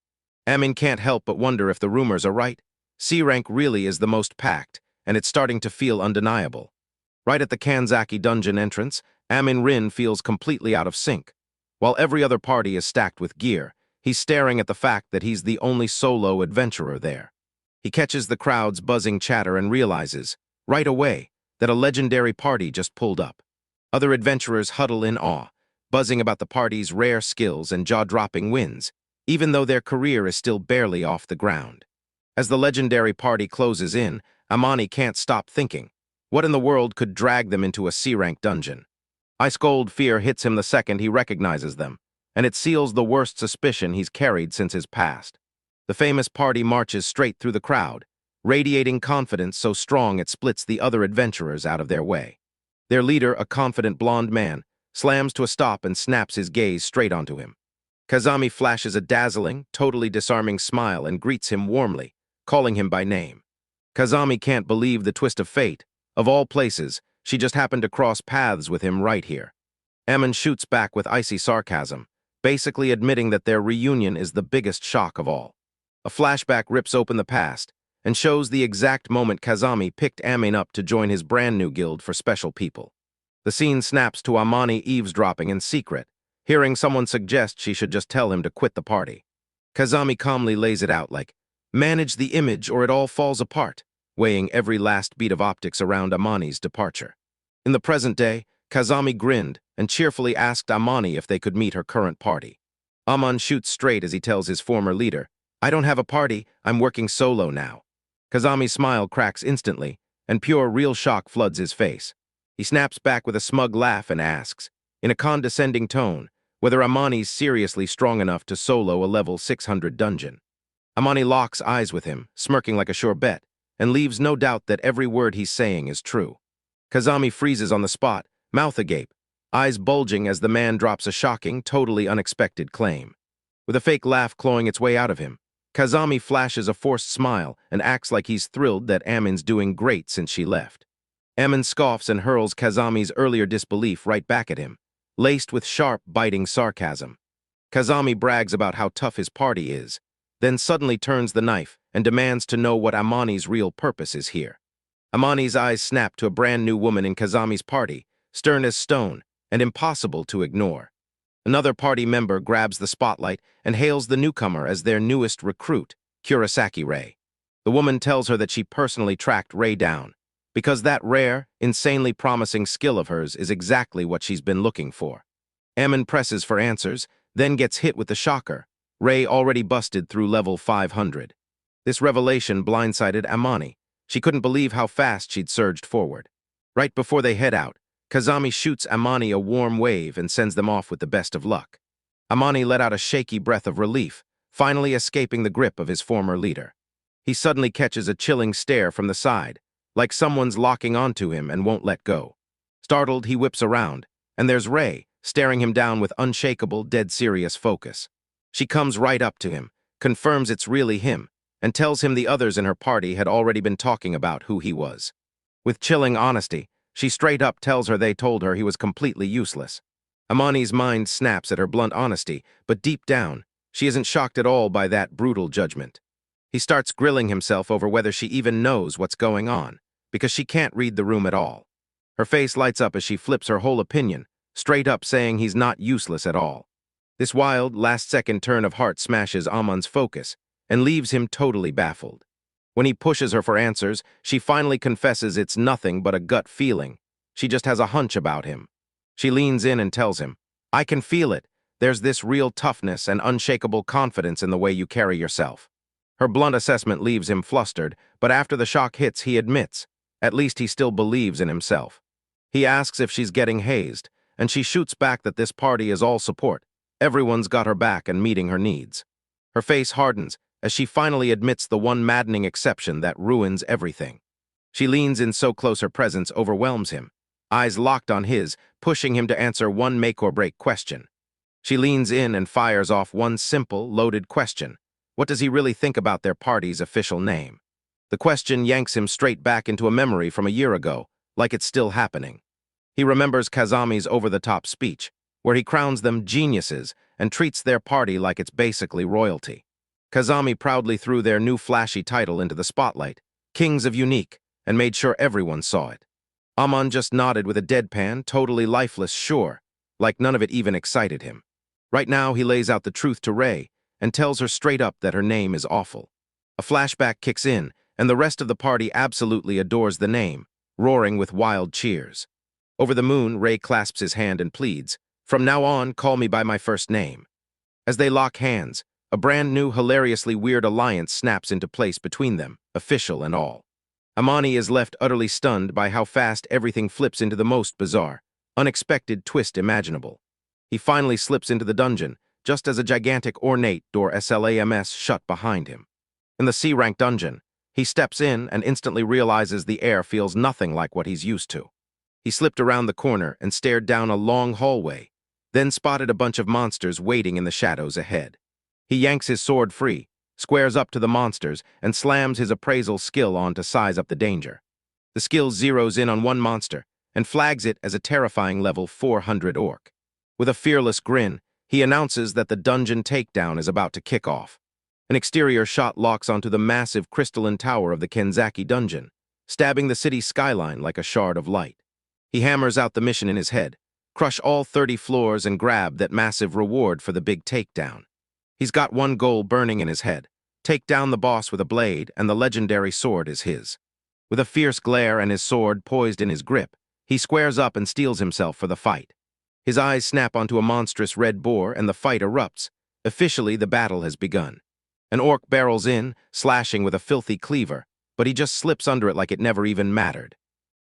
Amin can't help but wonder if the rumors are right. C-rank really is the most packed, and it's starting to feel undeniable. Right at the Kanzaki dungeon entrance, Amin Rin feels completely out of sync. While every other party is stacked with gear, he's staring at the fact that he's the only solo adventurer there. He catches the crowd's buzzing chatter and realizes, right away, that a legendary party just pulled up. Other adventurers huddle in awe, buzzing about the party's rare skills and jaw-dropping wins, even though their career is still barely off the ground. As the legendary party closes in, Amani can't stop thinking, what in the world could drag them into a C-rank dungeon? Ice-cold fear hits him the second he recognizes them, and it seals the worst suspicion he's carried since his past. The famous party marches straight through the crowd, radiating confidence so strong it splits the other adventurers out of their way. Their leader, a confident blonde man, slams to a stop and snaps his gaze straight onto him. Kazami flashes a dazzling, totally disarming smile and greets him warmly, calling him by name. Kazami can't believe the twist of fate. Of all places, she just happened to cross paths with him right here. Amin shoots back with icy sarcasm, basically admitting that their reunion is the biggest shock of all. A flashback rips open the past and shows the exact moment Kazami picked Amin up to join his brand new guild for special people. The scene snaps to Amani eavesdropping in secret, hearing someone suggest she should just tell him to quit the party. Kazami calmly lays it out like, manage the image or it all falls apart, weighing every last beat of optics around Amani's departure. In the present day, Kazami grinned and cheerfully asked Amani if they could meet her current party. Aman shoots straight as he tells his former leader, I don't have a party, I'm working solo now. Kazami's smile cracks instantly, and pure real shock floods his face. He snaps back with a smug laugh and asks, in a condescending tone, whether Amani's seriously strong enough to solo a level 600 dungeon. Amani locks eyes with him, smirking like a sure bet, and leaves no doubt that every word he's saying is true. Kazami freezes on the spot, mouth agape, eyes bulging as the man drops a shocking, totally unexpected claim. With a fake laugh clawing its way out of him, Kazami flashes a forced smile and acts like he's thrilled that Amin's doing great since she left. Amin scoffs and hurls Kazami's earlier disbelief right back at him, laced with sharp, biting sarcasm. Kazami brags about how tough his party is, then suddenly turns the knife and demands to know what Amani's real purpose is here. Amani's eyes snap to a brand new woman in Kazami's party, stern as stone and impossible to ignore. Another party member grabs the spotlight and hails the newcomer as their newest recruit, Kurosaki Ray. The woman tells her that she personally tracked Ray down, because that rare, insanely promising skill of hers is exactly what she's been looking for. Amin presses for answers, then gets hit with the shocker. Ray already busted through level 500. This revelation blindsided Amani. She couldn't believe how fast she'd surged forward. Right before they head out, Kazami shoots Amani a warm wave and sends them off with the best of luck. Amani let out a shaky breath of relief, finally escaping the grip of his former leader. He suddenly catches a chilling stare from the side, like someone's locking onto him and won't let go. Startled, he whips around, and there's Ray, staring him down with unshakable, dead-serious focus. She comes right up to him, confirms it's really him, and tells him the others in her party had already been talking about who he was. With chilling honesty, she straight up tells her they told her he was completely useless. Amani's mind snaps at her blunt honesty, but deep down, she isn't shocked at all by that brutal judgment. He starts grilling himself over whether she even knows what's going on, because she can't read the room at all. Her face lights up as she flips her whole opinion, straight up saying he's not useless at all. This wild, last-second turn of heart smashes Aman's focus and leaves him totally baffled. When he pushes her for answers, she finally confesses it's nothing but a gut feeling. She just has a hunch about him. She leans in and tells him, I can feel it. There's this real toughness and unshakable confidence in the way you carry yourself. Her blunt assessment leaves him flustered, but after the shock hits, he admits, at least he still believes in himself. He asks if she's getting hazed, and she shoots back that this party is all support. Everyone's got her back and meeting her needs. Her face hardens as she finally admits the one maddening exception that ruins everything. She leans in so close her presence overwhelms him, eyes locked on his, pushing him to answer one make-or-break question. She leans in and fires off one simple, loaded question. What does he really think about their party's official name? The question yanks him straight back into a memory from a year ago, like it's still happening. He remembers Kazami's over-the-top speech, where he crowns them geniuses and treats their party like it's basically royalty. Kazami proudly threw their new flashy title into the spotlight, Kings of Unique, and made sure everyone saw it. Amon just nodded with a deadpan, totally lifeless sure, like none of it even excited him. Right now he lays out the truth to Rei and tells her straight up that her name is awful. A flashback kicks in, and the rest of the party absolutely adores the name, roaring with wild cheers. Over the moon, Rei clasps his hand and pleads, "From now on, call me by my first name." As they lock hands, a brand new, hilariously weird alliance snaps into place between them, official and all. Amani is left utterly stunned by how fast everything flips into the most bizarre, unexpected twist imaginable. He finally slips into the dungeon, just as a gigantic ornate door slams shut behind him. In the C-rank dungeon, he steps in and instantly realizes the air feels nothing like what he's used to. He slipped around the corner and stared down a long hallway, then spotted a bunch of monsters waiting in the shadows ahead. He yanks his sword free, squares up to the monsters, and slams his appraisal skill on to size up the danger. The skill zeroes in on one monster and flags it as a terrifying level 400 orc. With a fearless grin, he announces that the dungeon takedown is about to kick off. An exterior shot locks onto the massive crystalline tower of the Kenzaki dungeon, stabbing the city's skyline like a shard of light. He hammers out the mission in his head, crush all 30 floors and grab that massive reward for the big takedown. He's got one goal burning in his head, take down the boss with a blade, and the legendary sword is his. With a fierce glare and his sword poised in his grip, he squares up and steels himself for the fight. His eyes snap onto a monstrous red boar and the fight erupts. Officially, the battle has begun. An orc barrels in, slashing with a filthy cleaver, but he just slips under it like it never even mattered.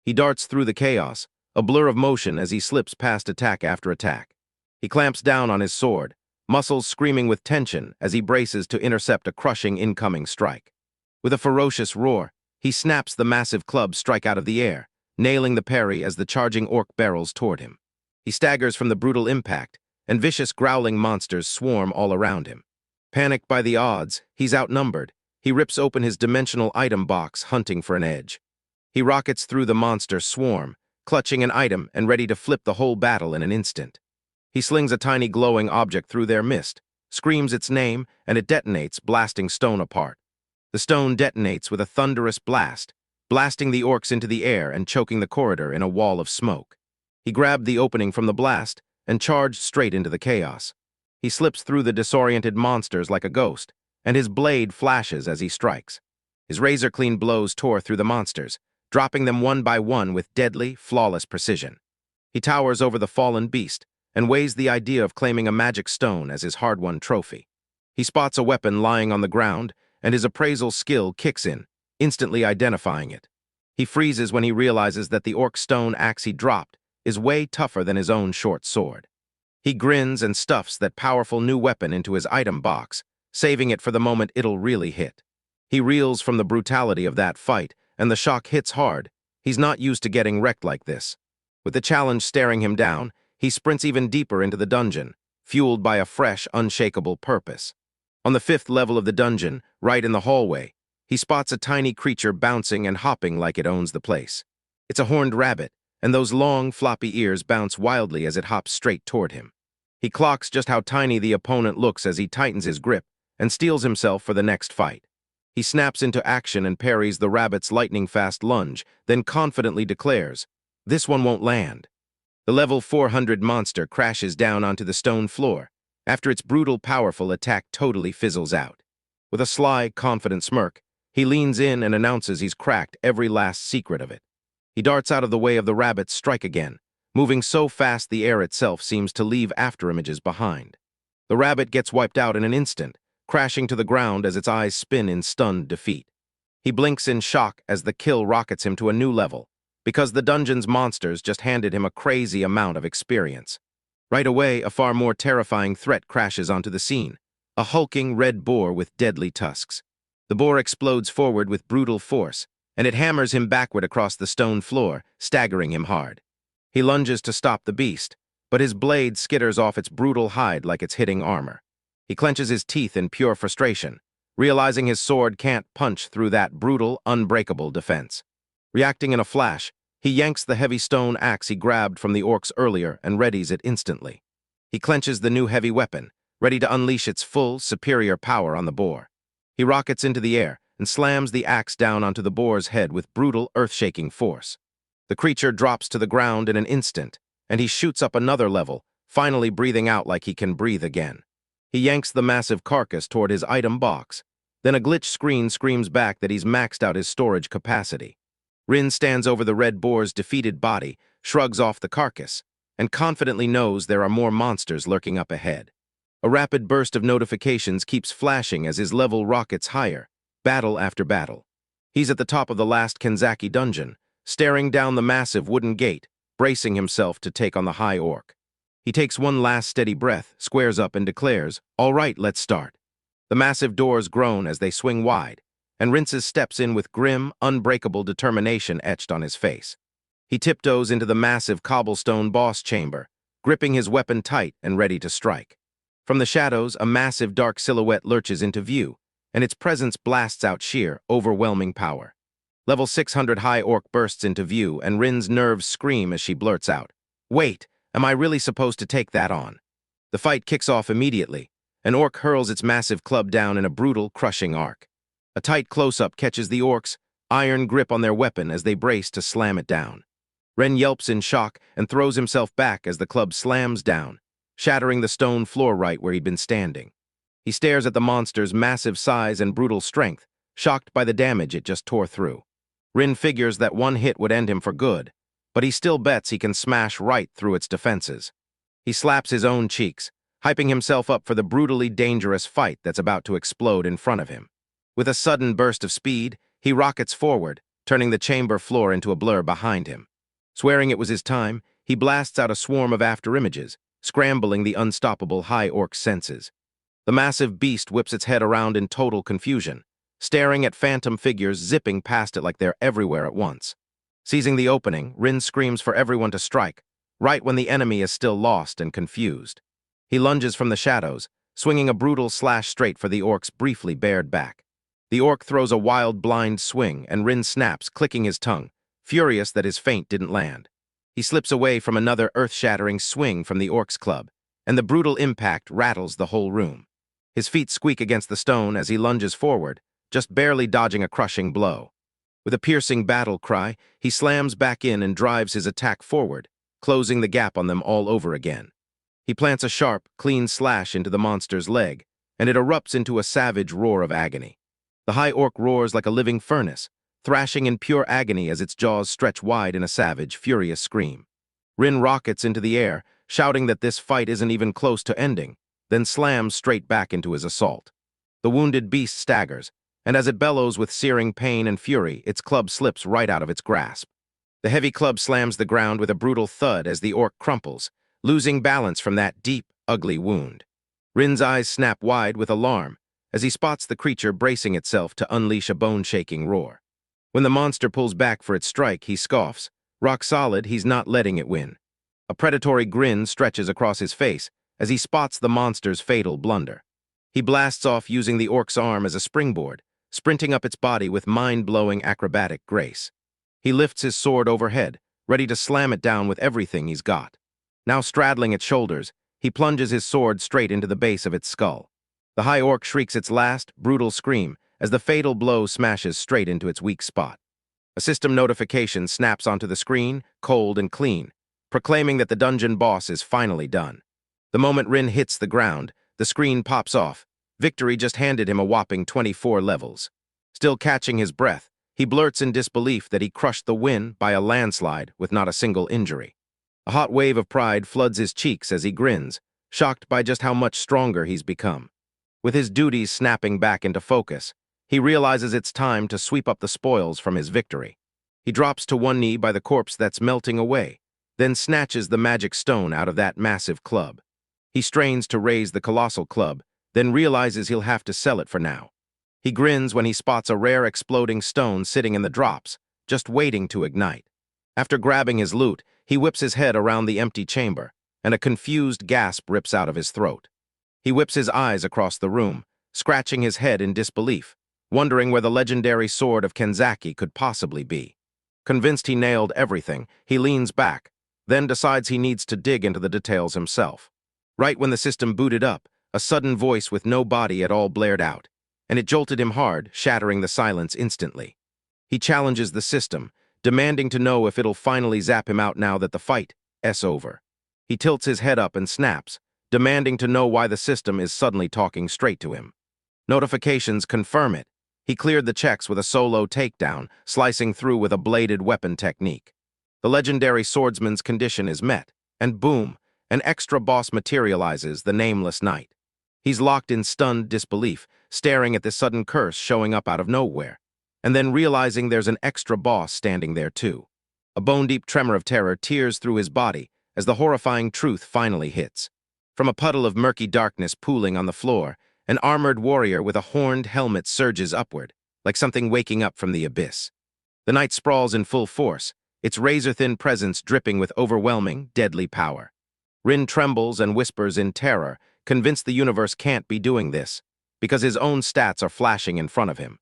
He darts through the chaos, a blur of motion as he slips past attack after attack. He clamps down on his sword, muscles screaming with tension as he braces to intercept a crushing incoming strike. With a ferocious roar, he snaps the massive club strike out of the air, nailing the parry as the charging orc barrels toward him. He staggers from the brutal impact, and vicious growling monsters swarm all around him. Panicked by the odds, he's outnumbered. He rips open his dimensional item box, hunting for an edge. He rockets through the monster swarm, clutching an item and ready to flip the whole battle in an instant. He slings a tiny glowing object through their mist, screams its name, and it detonates, blasting stone apart. The stone detonates with a thunderous blast, blasting the orcs into the air and choking the corridor in a wall of smoke. He grabbed the opening from the blast and charged straight into the chaos. He slips through the disoriented monsters like a ghost, and his blade flashes as he strikes. His razor-clean blows tore through the monsters, dropping them one by one with deadly, flawless precision. He towers over the fallen beast and weighs the idea of claiming a magic stone as his hard-won trophy. He spots a weapon lying on the ground, and his appraisal skill kicks in, instantly identifying it. He freezes when he realizes that the orc stone axe he dropped is way tougher than his own short sword. He grins and stuffs that powerful new weapon into his item box, saving it for the moment it'll really hit. He reels from the brutality of that fight, and the shock hits hard. He's not used to getting wrecked like this. With the challenge staring him down, he sprints even deeper into the dungeon, fueled by a fresh, unshakable purpose. On the 5th level of the dungeon, right in the hallway, he spots a tiny creature bouncing and hopping like it owns the place. It's a horned rabbit, and those long, floppy ears bounce wildly as it hops straight toward him. He clocks just how tiny the opponent looks as he tightens his grip and steels himself for the next fight. He snaps into action and parries the rabbit's lightning-fast lunge, then confidently declares, "This one won't land." The level 400 monster crashes down onto the stone floor, after its brutal, powerful attack totally fizzles out. With a sly, confident smirk, he leans in and announces he's cracked every last secret of it. He darts out of the way of the rabbit's strike again, moving so fast the air itself seems to leave afterimages behind. The rabbit gets wiped out in an instant, crashing to the ground as its eyes spin in stunned defeat. He blinks in shock as the kill rockets him to a new level, because the dungeon's monsters just handed him a crazy amount of experience. Right away, a far more terrifying threat crashes onto the scene, a hulking red boar with deadly tusks. The boar explodes forward with brutal force, and it hammers him backward across the stone floor, staggering him hard. He lunges to stop the beast, but his blade skitters off its brutal hide like it's hitting armor. He clenches his teeth in pure frustration, realizing his sword can't punch through that brutal, unbreakable defense. Reacting in a flash, he yanks the heavy stone axe he grabbed from the orcs earlier and readies it instantly. He clenches the new heavy weapon, ready to unleash its full, superior power on the boar. He rockets into the air and slams the axe down onto the boar's head with brutal, earth-shaking force. The creature drops to the ground in an instant, and he shoots up another level, finally breathing out like he can breathe again. He yanks the massive carcass toward his item box. Then a glitch screen screams back that he's maxed out his storage capacity. Rin stands over the red boar's defeated body, shrugs off the carcass, and confidently knows there are more monsters lurking up ahead. A rapid burst of notifications keeps flashing as his level rockets higher, battle after battle. He's at the top of the last Kanzaki dungeon, staring down the massive wooden gate, bracing himself to take on the high orc. He takes one last steady breath, squares up, and declares, "All right, let's start." The massive doors groan as they swing wide, and Rince's steps in with grim, unbreakable determination etched on his face. He tiptoes into the massive cobblestone boss chamber, gripping his weapon tight and ready to strike. From the shadows, a massive dark silhouette lurches into view, and its presence blasts out sheer, overwhelming power. Level 600 high orc bursts into view, and Rin's nerves scream as she blurts out, "Wait, am I really supposed to take that on?" The fight kicks off immediately. An orc hurls its massive club down in a brutal, crushing arc. A tight close-up catches the orcs' iron grip on their weapon as they brace to slam it down. Ren yelps in shock and throws himself back as the club slams down, shattering the stone floor right where he'd been standing. He stares at the monster's massive size and brutal strength, shocked by the damage it just tore through. Rin figures that one hit would end him for good, but he still bets he can smash right through its defenses. He slaps his own cheeks, hyping himself up for the brutally dangerous fight that's about to explode in front of him. With a sudden burst of speed, he rockets forward, turning the chamber floor into a blur behind him. Swearing it was his time, he blasts out a swarm of afterimages, scrambling the unstoppable high orc's senses. The massive beast whips its head around in total confusion, staring at phantom figures zipping past it like they're everywhere at once. Seizing the opening, Rin screams for everyone to strike, right when the enemy is still lost and confused. He lunges from the shadows, swinging a brutal slash straight for the orc's briefly bared back. The orc throws a wild blind swing, and Rin snaps, clicking his tongue, furious that his feint didn't land. He slips away from another earth-shattering swing from the orc's club, and the brutal impact rattles the whole room. His feet squeak against the stone as he lunges forward, just barely dodging a crushing blow. With a piercing battle cry, he slams back in and drives his attack forward, closing the gap on them all over again. He plants a sharp, clean slash into the monster's leg, and it erupts into a savage roar of agony. The high orc roars like a living furnace, thrashing in pure agony as its jaws stretch wide in a savage, furious scream. Rin rockets into the air, shouting that this fight isn't even close to ending, then slams straight back into his assault. The wounded beast staggers, and as it bellows with searing pain and fury, its club slips right out of its grasp. The heavy club slams the ground with a brutal thud as the orc crumples, losing balance from that deep, ugly wound. Rin's eyes snap wide with alarm as he spots the creature bracing itself to unleash a bone-shaking roar. When the monster pulls back for its strike, he scoffs. Rock solid, he's not letting it win. A predatory grin stretches across his face as he spots the monster's fatal blunder. He blasts off using the orc's arm as a springboard, sprinting up its body with mind-blowing acrobatic grace. He lifts his sword overhead, ready to slam it down with everything he's got. Now straddling its shoulders, he plunges his sword straight into the base of its skull. The high orc shrieks its last, brutal scream as the fatal blow smashes straight into its weak spot. A system notification snaps onto the screen, cold and clean, proclaiming that the dungeon boss is finally done. The moment Rin hits the ground, the screen pops off. Victory just handed him a whopping 24 levels. Still catching his breath, he blurts in disbelief that he crushed the win by a landslide with not a single injury. A hot wave of pride floods his cheeks as he grins, shocked by just how much stronger he's become. With his duties snapping back into focus, he realizes it's time to sweep up the spoils from his victory. He drops to one knee by the corpse that's melting away, then snatches the magic stone out of that massive club. He strains to raise the colossal club, then realizes he'll have to sell it for now. He grins when he spots a rare exploding stone sitting in the drops, just waiting to ignite. After grabbing his loot, he whips his head around the empty chamber, and a confused gasp rips out of his throat. He whips his eyes across the room, scratching his head in disbelief, wondering where the legendary sword of Kenzaki could possibly be. Convinced he nailed everything, he leans back, then decides he needs to dig into the details himself. Right when the system booted up, a sudden voice with no body at all blared out, and it jolted him hard, shattering the silence instantly. He challenges the system, demanding to know if it'll finally zap him out now that the fight's over. He tilts his head up and snaps, demanding to know why the system is suddenly talking straight to him. Notifications confirm it. He cleared the checks with a solo takedown, slicing through with a bladed weapon technique. The legendary swordsman's condition is met, and boom, an extra boss materializes, the nameless knight. He's locked in stunned disbelief, staring at this sudden curse showing up out of nowhere, and then realizing there's an extra boss standing there too. A bone-deep tremor of terror tears through his body as the horrifying truth finally hits. From a puddle of murky darkness pooling on the floor, an armored warrior with a horned helmet surges upward, like something waking up from the abyss. The knight sprawls in full force, its razor-thin presence dripping with overwhelming, deadly power. Rin trembles and whispers in terror, convinced the universe can't be doing this, because his own stats are flashing in front of him.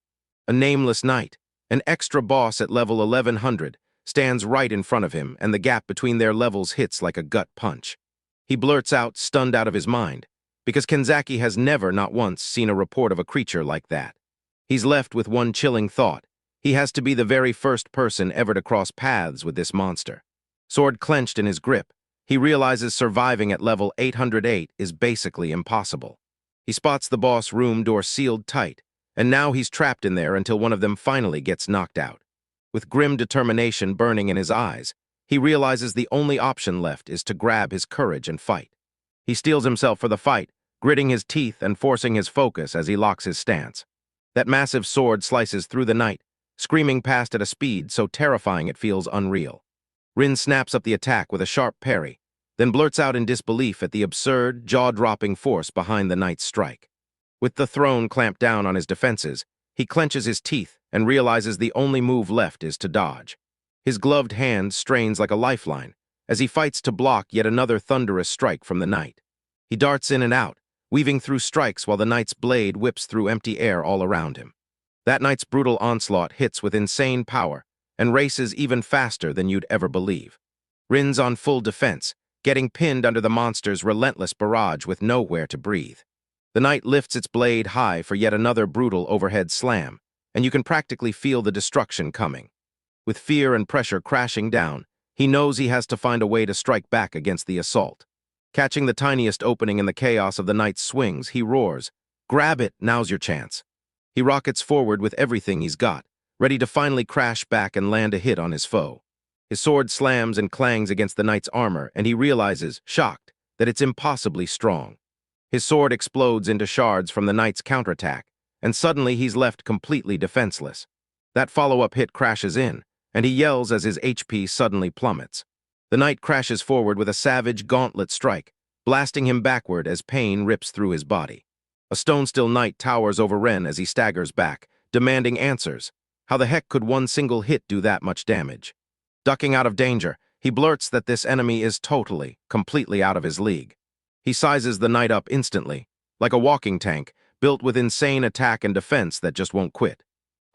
A nameless knight, an extra boss at level 1100, stands right in front of him, and the gap between their levels hits like a gut punch. He blurts out, stunned out of his mind, because Kenzaki has never, not once, seen a report of a creature like that. He's left with one chilling thought. He has to be the very first person ever to cross paths with this monster. Sword clenched in his grip, he realizes surviving at level 808 is basically impossible. He spots the boss room door sealed tight, and now he's trapped in there until one of them finally gets knocked out. With grim determination burning in his eyes, he realizes the only option left is to grab his courage and fight. He steels himself for the fight, gritting his teeth and forcing his focus as he locks his stance. That massive sword slices through the night, screaming past at a speed so terrifying it feels unreal. Rin snaps up the attack with a sharp parry, then blurts out in disbelief at the absurd, jaw-dropping force behind the knight's strike. With the throne clamped down on his defenses, he clenches his teeth and realizes the only move left is to dodge. His gloved hand strains like a lifeline as he fights to block yet another thunderous strike from the knight. He darts in and out, weaving through strikes while the knight's blade whips through empty air all around him. That knight's brutal onslaught hits with insane power and races even faster than you'd ever believe. Rin's on full defense, getting pinned under the monster's relentless barrage with nowhere to breathe. The knight lifts its blade high for yet another brutal overhead slam, and you can practically feel the destruction coming. With fear and pressure crashing down, he knows he has to find a way to strike back against the assault. Catching the tiniest opening in the chaos of the knight's swings, he roars, "Grab it, now's your chance." He rockets forward with everything he's got, ready to finally crash back and land a hit on his foe. His sword slams and clangs against the knight's armor, and he realizes, shocked, that it's impossibly strong. His sword explodes into shards from the knight's counterattack, and suddenly he's left completely defenseless. That follow-up hit crashes in, and he yells as his HP suddenly plummets. The knight crashes forward with a savage gauntlet strike, blasting him backward as pain rips through his body. A stone-still knight towers over Ren as he staggers back, demanding answers. How the heck could one single hit do that much damage? Ducking out of danger, he blurts that this enemy is totally, completely out of his league. He sizes the knight up instantly, like a walking tank, built with insane attack and defense that just won't quit.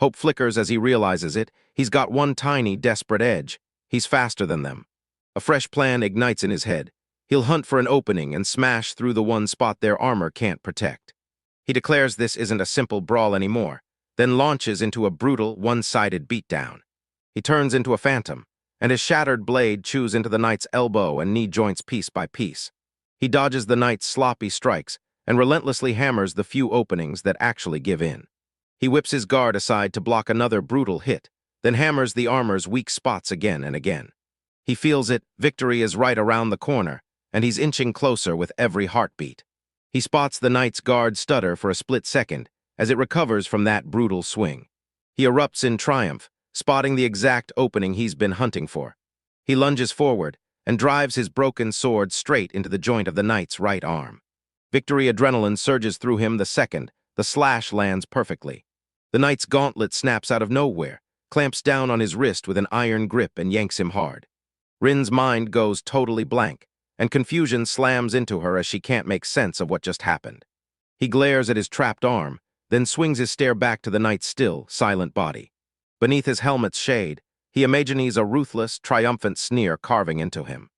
Hope flickers as he realizes it. He's got one tiny, desperate edge. He's faster than them. A fresh plan ignites in his head. He'll hunt for an opening and smash through the one spot their armor can't protect. He declares this isn't a simple brawl anymore, then launches into a brutal, one-sided beatdown. He turns into a phantom, and his shattered blade chews into the knight's elbow and knee joints piece by piece. He dodges the knight's sloppy strikes and relentlessly hammers the few openings that actually give in. He whips his guard aside to block another brutal hit, then hammers the armor's weak spots again and again. He feels it, victory is right around the corner, and he's inching closer with every heartbeat. He spots the knight's guard stutter for a split second as it recovers from that brutal swing. He erupts in triumph, spotting the exact opening he's been hunting for. He lunges forward and drives his broken sword straight into the joint of the knight's right arm. Victory adrenaline surges through him the second the slash lands perfectly. The knight's gauntlet snaps out of nowhere, clamps down on his wrist with an iron grip and yanks him hard. Rin's mind goes totally blank, and confusion slams into her as she can't make sense of what just happened. He glares at his trapped arm, then swings his stare back to the knight's still, silent body. Beneath his helmet's shade, he imagines a ruthless, triumphant sneer carving into him.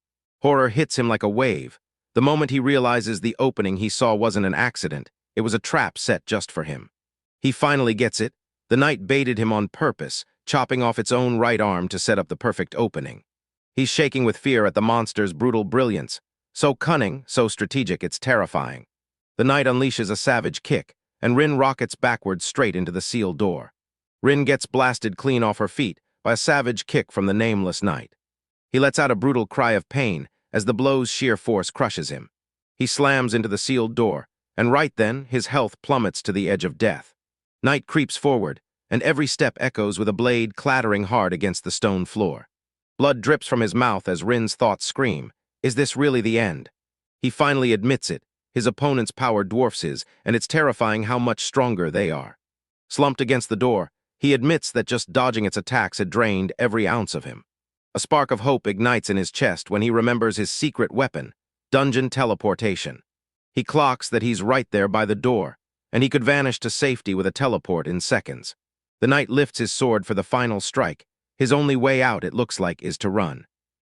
Horror hits him like a wave. The moment he realizes the opening he saw wasn't an accident, it was a trap set just for him. He finally gets it. The knight baited him on purpose, chopping off its own right arm to set up the perfect opening. He's shaking with fear at the monster's brutal brilliance. So cunning, so strategic, it's terrifying. The knight unleashes a savage kick, and Rin rockets backwards straight into the sealed door. Rin gets blasted clean off her feet by a savage kick from the nameless knight. He lets out a brutal cry of pain as the blow's sheer force crushes him. He slams into the sealed door, and right then, his health plummets to the edge of death. Knight creeps forward, and every step echoes with a blade clattering hard against the stone floor. Blood drips from his mouth as Rin's thoughts scream, is this really the end? He finally admits it. His opponent's power dwarfs his, and it's terrifying how much stronger they are. Slumped against the door, he admits that just dodging its attacks had drained every ounce of him. A spark of hope ignites in his chest when he remembers his secret weapon, dungeon teleportation. He clocks that he's right there by the door, and he could vanish to safety with a teleport in seconds. The knight lifts his sword for the final strike. His only way out, it looks like, is to run.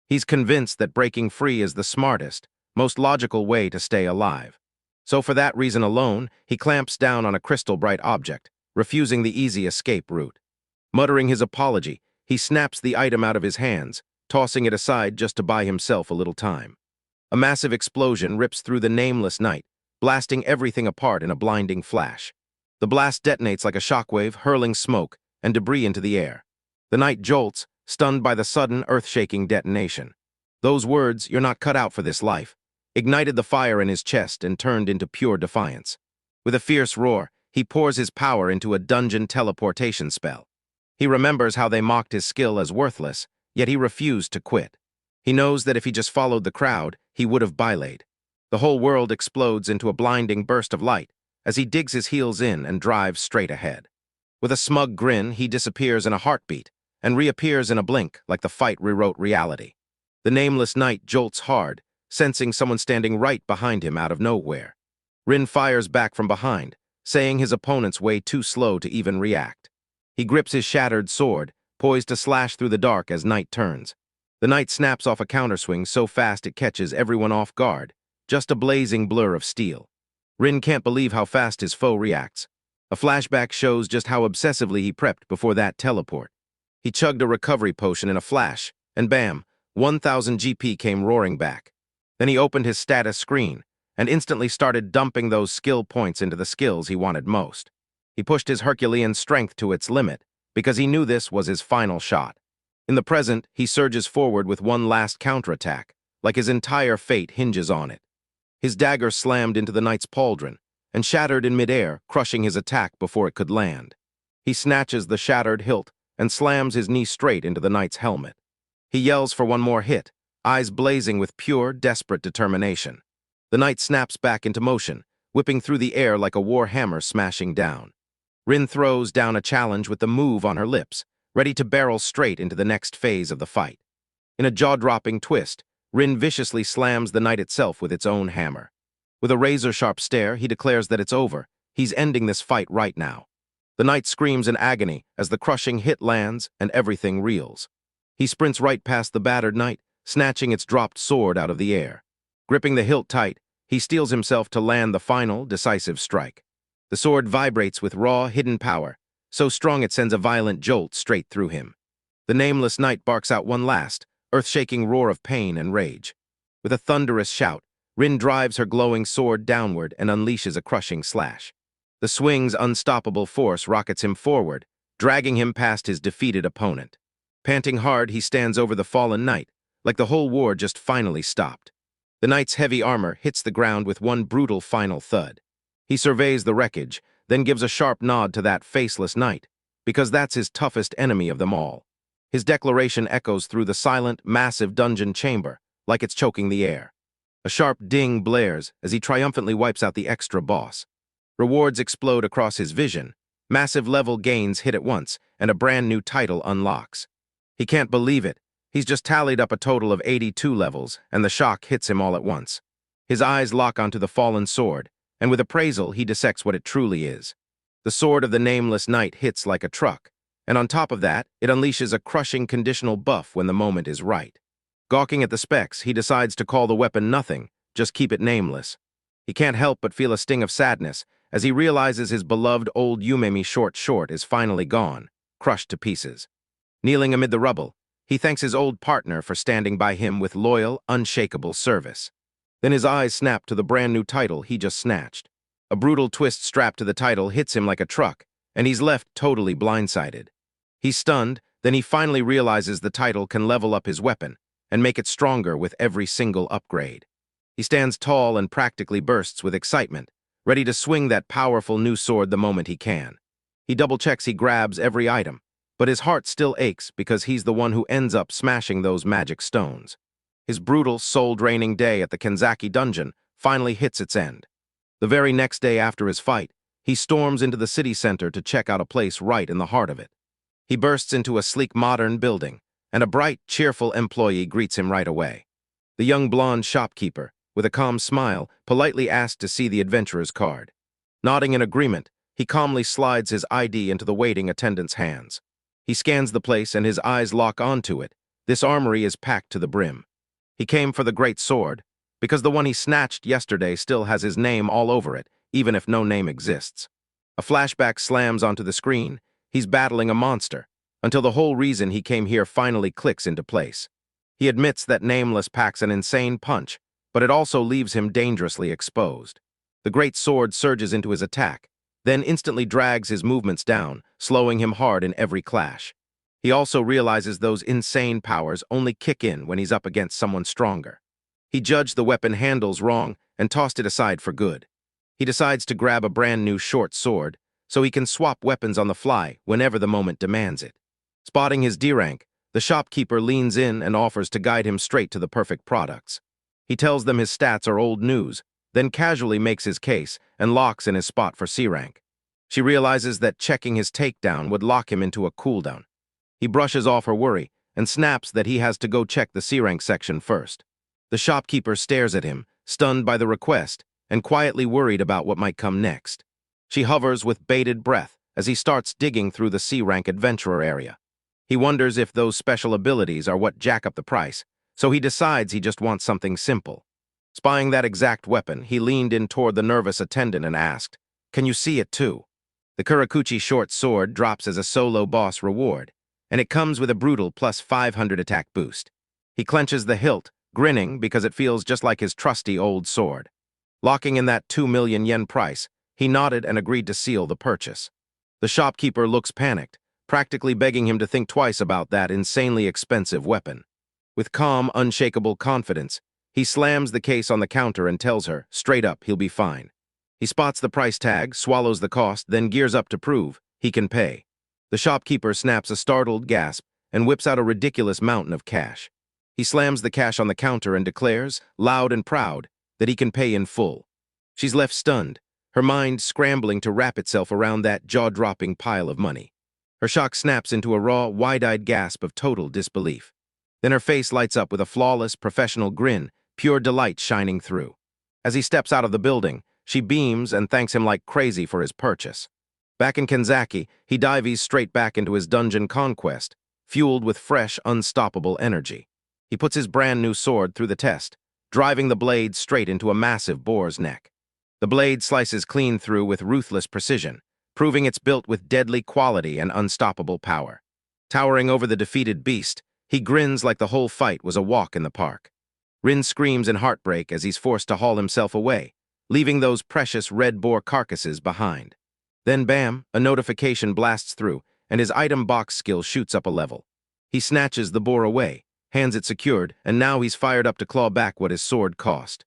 He's convinced that breaking free is the smartest, most logical way to stay alive. So for that reason alone, he clamps down on a crystal-bright object, refusing the easy escape route. Muttering his apology, he snaps the item out of his hands, tossing it aside just to buy himself a little time. A massive explosion rips through the nameless knight, blasting everything apart in a blinding flash. The blast detonates like a shockwave, hurling smoke and debris into the air. The knight jolts, stunned by the sudden, earth-shaking detonation. Those words, "You're not cut out for this life," ignited the fire in his chest and turned into pure defiance. With a fierce roar, he pours his power into a dungeon teleportation spell. He remembers how they mocked his skill as worthless, yet he refused to quit. He knows that if he just followed the crowd, he would have bylaid. The whole world explodes into a blinding burst of light as he digs his heels in and drives straight ahead. With a smug grin, he disappears in a heartbeat and reappears in a blink like the fight rewrote reality. The nameless knight jolts hard, sensing someone standing right behind him out of nowhere. Rin fires back from behind, saying his opponent's way too slow to even react. He grips his shattered sword, poised to slash through the dark as Knight turns. The knight snaps off a counterswing so fast it catches everyone off guard, just a blazing blur of steel. Rin can't believe how fast his foe reacts. A flashback shows just how obsessively he prepped before that teleport. He chugged a recovery potion in a flash, and bam, 1,000 GP came roaring back. Then he opened his status screen, and instantly started dumping those skill points into the skills he wanted most. He pushed his Herculean strength to its limit, because he knew this was his final shot. In the present, he surges forward with one last counterattack, like his entire fate hinges on it. His dagger slammed into the knight's pauldron, and shattered in midair, crushing his attack before it could land. He snatches the shattered hilt, and slams his knee straight into the knight's helmet. He yells for one more hit, eyes blazing with pure, desperate determination. The knight snaps back into motion, whipping through the air like a war hammer smashing down. Rin throws down a challenge with the move on her lips, ready to barrel straight into the next phase of the fight. In a jaw-dropping twist, Rin viciously slams the knight itself with its own hammer. With a razor-sharp stare, he declares that it's over. He's ending this fight right now. The knight screams in agony as the crushing hit lands and everything reels. He sprints right past the battered knight, snatching its dropped sword out of the air. Gripping the hilt tight, he steels himself to land the final, decisive strike. The sword vibrates with raw, hidden power, so strong it sends a violent jolt straight through him. The nameless knight barks out one last, earth-shaking roar of pain and rage. With a thunderous shout, Rin drives her glowing sword downward and unleashes a crushing slash. The swing's unstoppable force rockets him forward, dragging him past his defeated opponent. Panting hard, he stands over the fallen knight, like the whole war just finally stopped. The knight's heavy armor hits the ground with one brutal final thud. He surveys the wreckage, then gives a sharp nod to that faceless knight, because that's his toughest enemy of them all. His declaration echoes through the silent, massive dungeon chamber, like it's choking the air. A sharp ding blares as he triumphantly wipes out the extra boss. Rewards explode across his vision, massive level gains hit at once, and a brand new title unlocks. He can't believe it. He's just tallied up a total of 82 levels, and the shock hits him all at once. His eyes lock onto the fallen sword, and with appraisal he dissects what it truly is. The sword of the nameless knight hits like a truck, and on top of that, it unleashes a crushing conditional buff when the moment is right. Gawking at the specs, he decides to call the weapon nothing, just keep it nameless. He can't help but feel a sting of sadness as he realizes his beloved old Yumemi short is finally gone, crushed to pieces. Kneeling amid the rubble, he thanks his old partner for standing by him with loyal, unshakable service. Then his eyes snap to the brand new title he just snatched. A brutal twist strapped to the title hits him like a truck, and he's left totally blindsided. He's stunned, then he finally realizes the title can level up his weapon and make it stronger with every single upgrade. He stands tall and practically bursts with excitement, ready to swing that powerful new sword the moment he can. He double-checks he grabs every item, but his heart still aches because he's the one who ends up smashing those magic stones. His brutal, soul-draining day at the Kanzaki dungeon finally hits its end. The very next day after his fight, he storms into the city center to check out a place right in the heart of it. He bursts into a sleek modern building, and a bright, cheerful employee greets him right away. The young blonde shopkeeper, with a calm smile, politely asked to see the adventurer's card. Nodding in agreement, he calmly slides his ID into the waiting attendant's hands. He scans the place and his eyes lock onto it. This armory is packed to the brim. He came for the great sword, because the one he snatched yesterday still has his name all over it, even if no name exists. A flashback slams onto the screen. He's battling a monster, until the whole reason he came here finally clicks into place. He admits that Nameless packs an insane punch, but it also leaves him dangerously exposed. The great sword surges into his attack, then instantly drags his movements down, slowing him hard in every clash. He also realizes those insane powers only kick in when he's up against someone stronger. He judged the weapon handles wrong and tossed it aside for good. He decides to grab a brand new short sword, so he can swap weapons on the fly whenever the moment demands it. Spotting his D rank, the shopkeeper leans in and offers to guide him straight to the perfect products. He tells them his stats are old news, then casually makes his case and locks in his spot for C rank. She realizes that checking his takedown would lock him into a cooldown. He brushes off her worry and snaps that he has to go check the C rank section first. The shopkeeper stares at him, stunned by the request, and quietly worried about what might come next. She hovers with bated breath as he starts digging through the C rank adventurer area. He wonders if those special abilities are what jack up the price, so he decides he just wants something simple. Spying that exact weapon, he leaned in toward the nervous attendant and asked, "Can you see it too?" The Kurakuchi short sword drops as a solo boss reward, and it comes with a brutal plus 500 attack boost. He clenches the hilt, grinning because it feels just like his trusty old sword. Locking in that 2 million yen price, he nodded and agreed to seal the purchase. The shopkeeper looks panicked, practically begging him to think twice about that insanely expensive weapon. With calm, unshakable confidence, he slams the case on the counter and tells her, straight up, he'll be fine. He spots the price tag, swallows the cost, then gears up to prove he can pay. The shopkeeper snaps a startled gasp and whips out a ridiculous mountain of cash. He slams the cash on the counter and declares, loud and proud, that he can pay in full. She's left stunned, her mind scrambling to wrap itself around that jaw-dropping pile of money. Her shock snaps into a raw, wide-eyed gasp of total disbelief. Then her face lights up with a flawless, professional grin, pure delight shining through. As he steps out of the building, she beams and thanks him like crazy for his purchase. Back in Kanzaki, he dives straight back into his dungeon conquest, fueled with fresh, unstoppable energy. He puts his brand new sword through the test, driving the blade straight into a massive boar's neck. The blade slices clean through with ruthless precision, proving it's built with deadly quality and unstoppable power. Towering over the defeated beast, he grins like the whole fight was a walk in the park. Rin screams in heartbreak as he's forced to haul himself away, leaving those precious red boar carcasses behind. Then bam, a notification blasts through, and his item box skill shoots up a level. He snatches the boar away, hands it secured, and now he's fired up to claw back what his sword cost.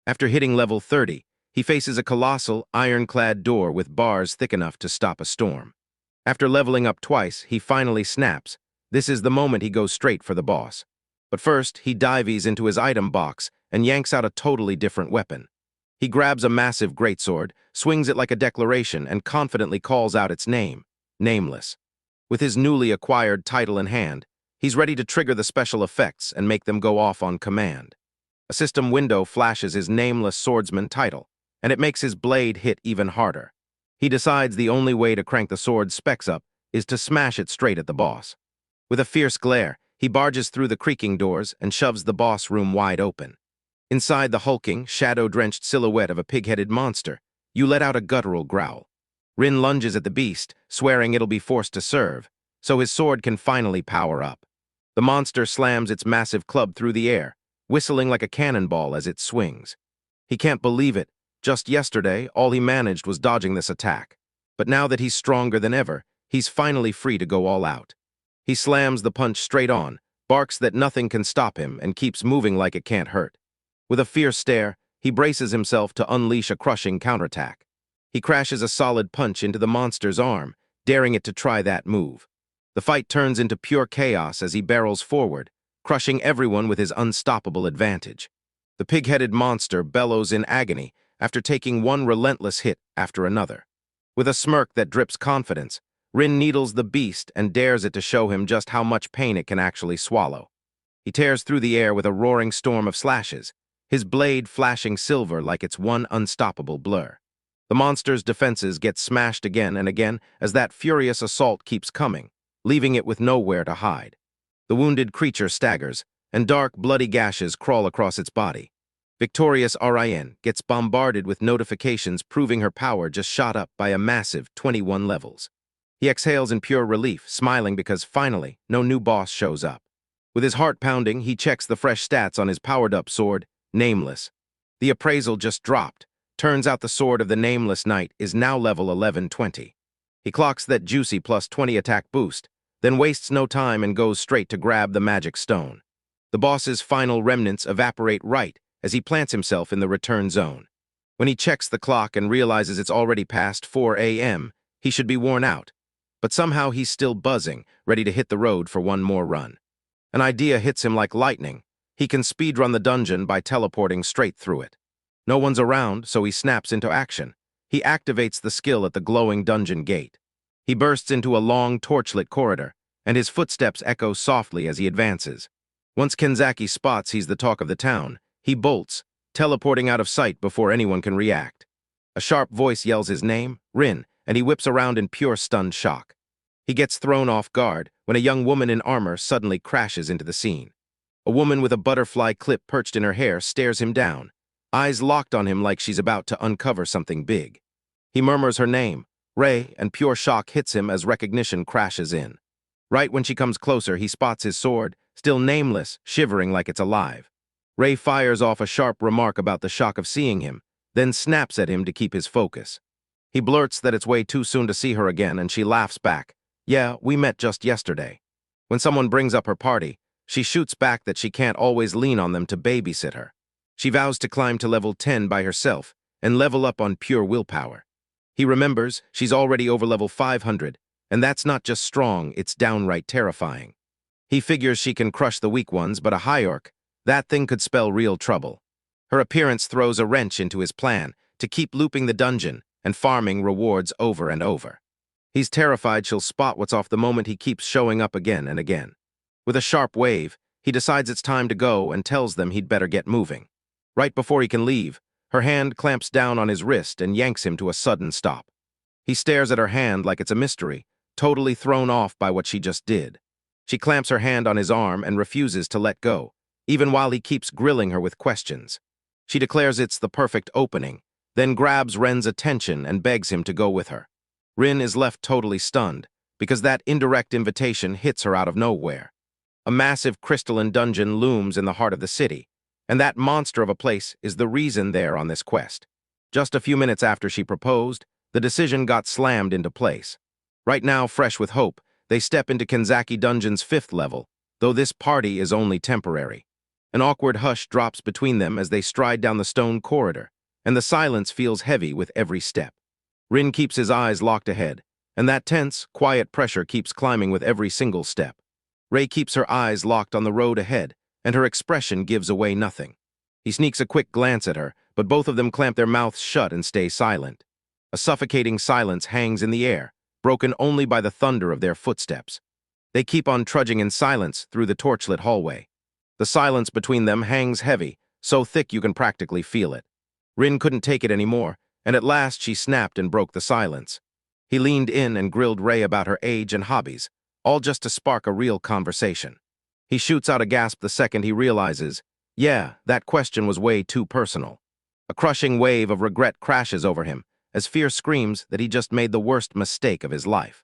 After hitting level 30, he faces a colossal, ironclad door with bars thick enough to stop a storm. After leveling up twice, he finally snaps. This is the moment he goes straight for the boss. But first, he dives into his item box and yanks out a totally different weapon. He grabs a massive greatsword, swings it like a declaration, and confidently calls out its name, Nameless. With his newly acquired title in hand, he's ready to trigger the special effects and make them go off on command. A system window flashes his Nameless Swordsman title, and it makes his blade hit even harder. He decides the only way to crank the sword's specs up is to smash it straight at the boss. With a fierce glare, he barges through the creaking doors and shoves the boss room wide open. Inside the hulking, shadow-drenched silhouette of a pig-headed monster, you let out a guttural growl. Rin lunges at the beast, swearing it'll be forced to serve, so his sword can finally power up. The monster slams its massive club through the air, whistling like a cannonball as it swings. He can't believe it. Just yesterday, all he managed was dodging this attack. But now that he's stronger than ever, he's finally free to go all out. He slams the punch straight on, barks that nothing can stop him, and keeps moving like it can't hurt. With a fierce stare, he braces himself to unleash a crushing counterattack. He crashes a solid punch into the monster's arm, daring it to try that move. The fight turns into pure chaos as he barrels forward, crushing everyone with his unstoppable advantage. The pig-headed monster bellows in agony after taking one relentless hit after another. With a smirk that drips confidence, Rin needles the beast and dares it to show him just how much pain it can actually swallow. He tears through the air with a roaring storm of slashes, his blade flashing silver like it's one unstoppable blur. The monster's defenses get smashed again and again as that furious assault keeps coming, leaving it with nowhere to hide. The wounded creature staggers, and dark, bloody gashes crawl across its body. Victorious Rin gets bombarded with notifications proving her power just shot up by a massive 21 levels. He exhales in pure relief, smiling because finally, no new boss shows up. With his heart pounding, he checks the fresh stats on his powered-up sword, Nameless. The appraisal just dropped. Turns out the sword of the Nameless Knight is now level 1120. He clocks that juicy plus 20 attack boost, then wastes no time and goes straight to grab the magic stone. The boss's final remnants evaporate right as he plants himself in the return zone. When he checks the clock and realizes it's already past 4 a.m., he should be worn out. But somehow he's still buzzing, ready to hit the road for one more run. An idea hits him like lightning. He can speedrun the dungeon by teleporting straight through it. No one's around, so he snaps into action. He activates the skill at the glowing dungeon gate. He bursts into a long, torchlit corridor, and his footsteps echo softly as he advances. Once Kenzaki spots he's the talk of the town, he bolts, teleporting out of sight before anyone can react. A sharp voice yells his name, Rin, and he whips around in pure stunned shock. He gets thrown off guard when a young woman in armor suddenly crashes into the scene. A woman with a butterfly clip perched in her hair stares him down, eyes locked on him like she's about to uncover something big. He murmurs her name, Ray, and pure shock hits him as recognition crashes in. Right when she comes closer, he spots his sword, still nameless, shivering like it's alive. Ray fires off a sharp remark about the shock of seeing him, then snaps at him to keep his focus. He blurts that it's way too soon to see her again, and she laughs back. Yeah, we met just yesterday. When someone brings up her party, she shoots back that she can't always lean on them to babysit her. She vows to climb to level 10 by herself and level up on pure willpower. He remembers she's already over level 500, and that's not just strong, it's downright terrifying. He figures she can crush the weak ones, but a high orc, that thing could spell real trouble. Her appearance throws a wrench into his plan to keep looping the dungeon and farming rewards over and over. He's terrified she'll spot what's off the moment he keeps showing up again and again. With a sharp wave, he decides it's time to go and tells them he'd better get moving. Right before he can leave, her hand clamps down on his wrist and yanks him to a sudden stop. He stares at her hand like it's a mystery, totally thrown off by what she just did. She clamps her hand on his arm and refuses to let go, even while he keeps grilling her with questions. She declares it's the perfect opening, then grabs Ren's attention and begs him to go with her. Rin is left totally stunned, because that indirect invitation hits her out of nowhere. A massive crystalline dungeon looms in the heart of the city, and that monster of a place is the reason they're on this quest. Just a few minutes after she proposed, the decision got slammed into place. Right now, fresh with hope, they step into Kenzaki Dungeon's 5th level, though this party is only temporary. An awkward hush drops between them as they stride down the stone corridor, and the silence feels heavy with every step. Rin keeps his eyes locked ahead, And that tense, quiet pressure keeps climbing with every single step. Ray keeps her eyes locked on the road ahead, and her expression gives away nothing. He sneaks a quick glance at her, but both of them clamp their mouths shut and stay silent. A suffocating silence hangs in the air, broken only by the thunder of their footsteps. They keep on trudging in silence through the torchlit hallway. The silence between them hangs heavy, so thick you can practically feel it. Rin couldn't take it anymore, and at last she snapped and broke the silence. He leaned in and grilled Ray about her age and hobbies, all just to spark a real conversation. He shoots out a gasp the second he realizes, yeah, that question was way too personal. A crushing wave of regret crashes over him, as fear screams that he just made the worst mistake of his life.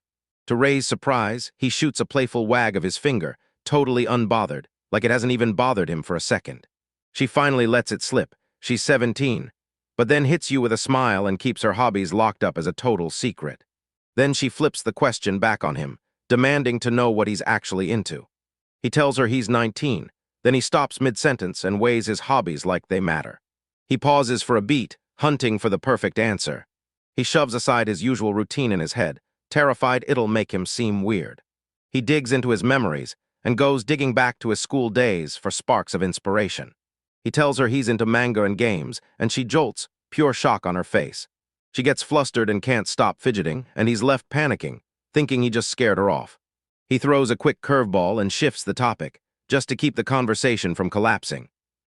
To Ray's surprise, he shoots a playful wag of his finger, totally unbothered, like it hasn't even bothered him for a second. She finally lets it slip. She's 17, but then hits you with a smile and keeps her hobbies locked up as a total secret. Then she flips the question back on him, demanding to know what he's actually into. He tells her he's 19, then he stops mid-sentence and weighs his hobbies like they matter. He pauses for a beat, hunting for the perfect answer. He shoves aside his usual routine in his head, terrified it'll make him seem weird. He digs into his memories and goes digging back to his school days for sparks of inspiration. He tells her he's into manga and games, and she jolts, pure shock on her face. She gets flustered and can't stop fidgeting, and he's left panicking, thinking he just scared her off. He throws a quick curveball and shifts the topic, just to keep the conversation from collapsing.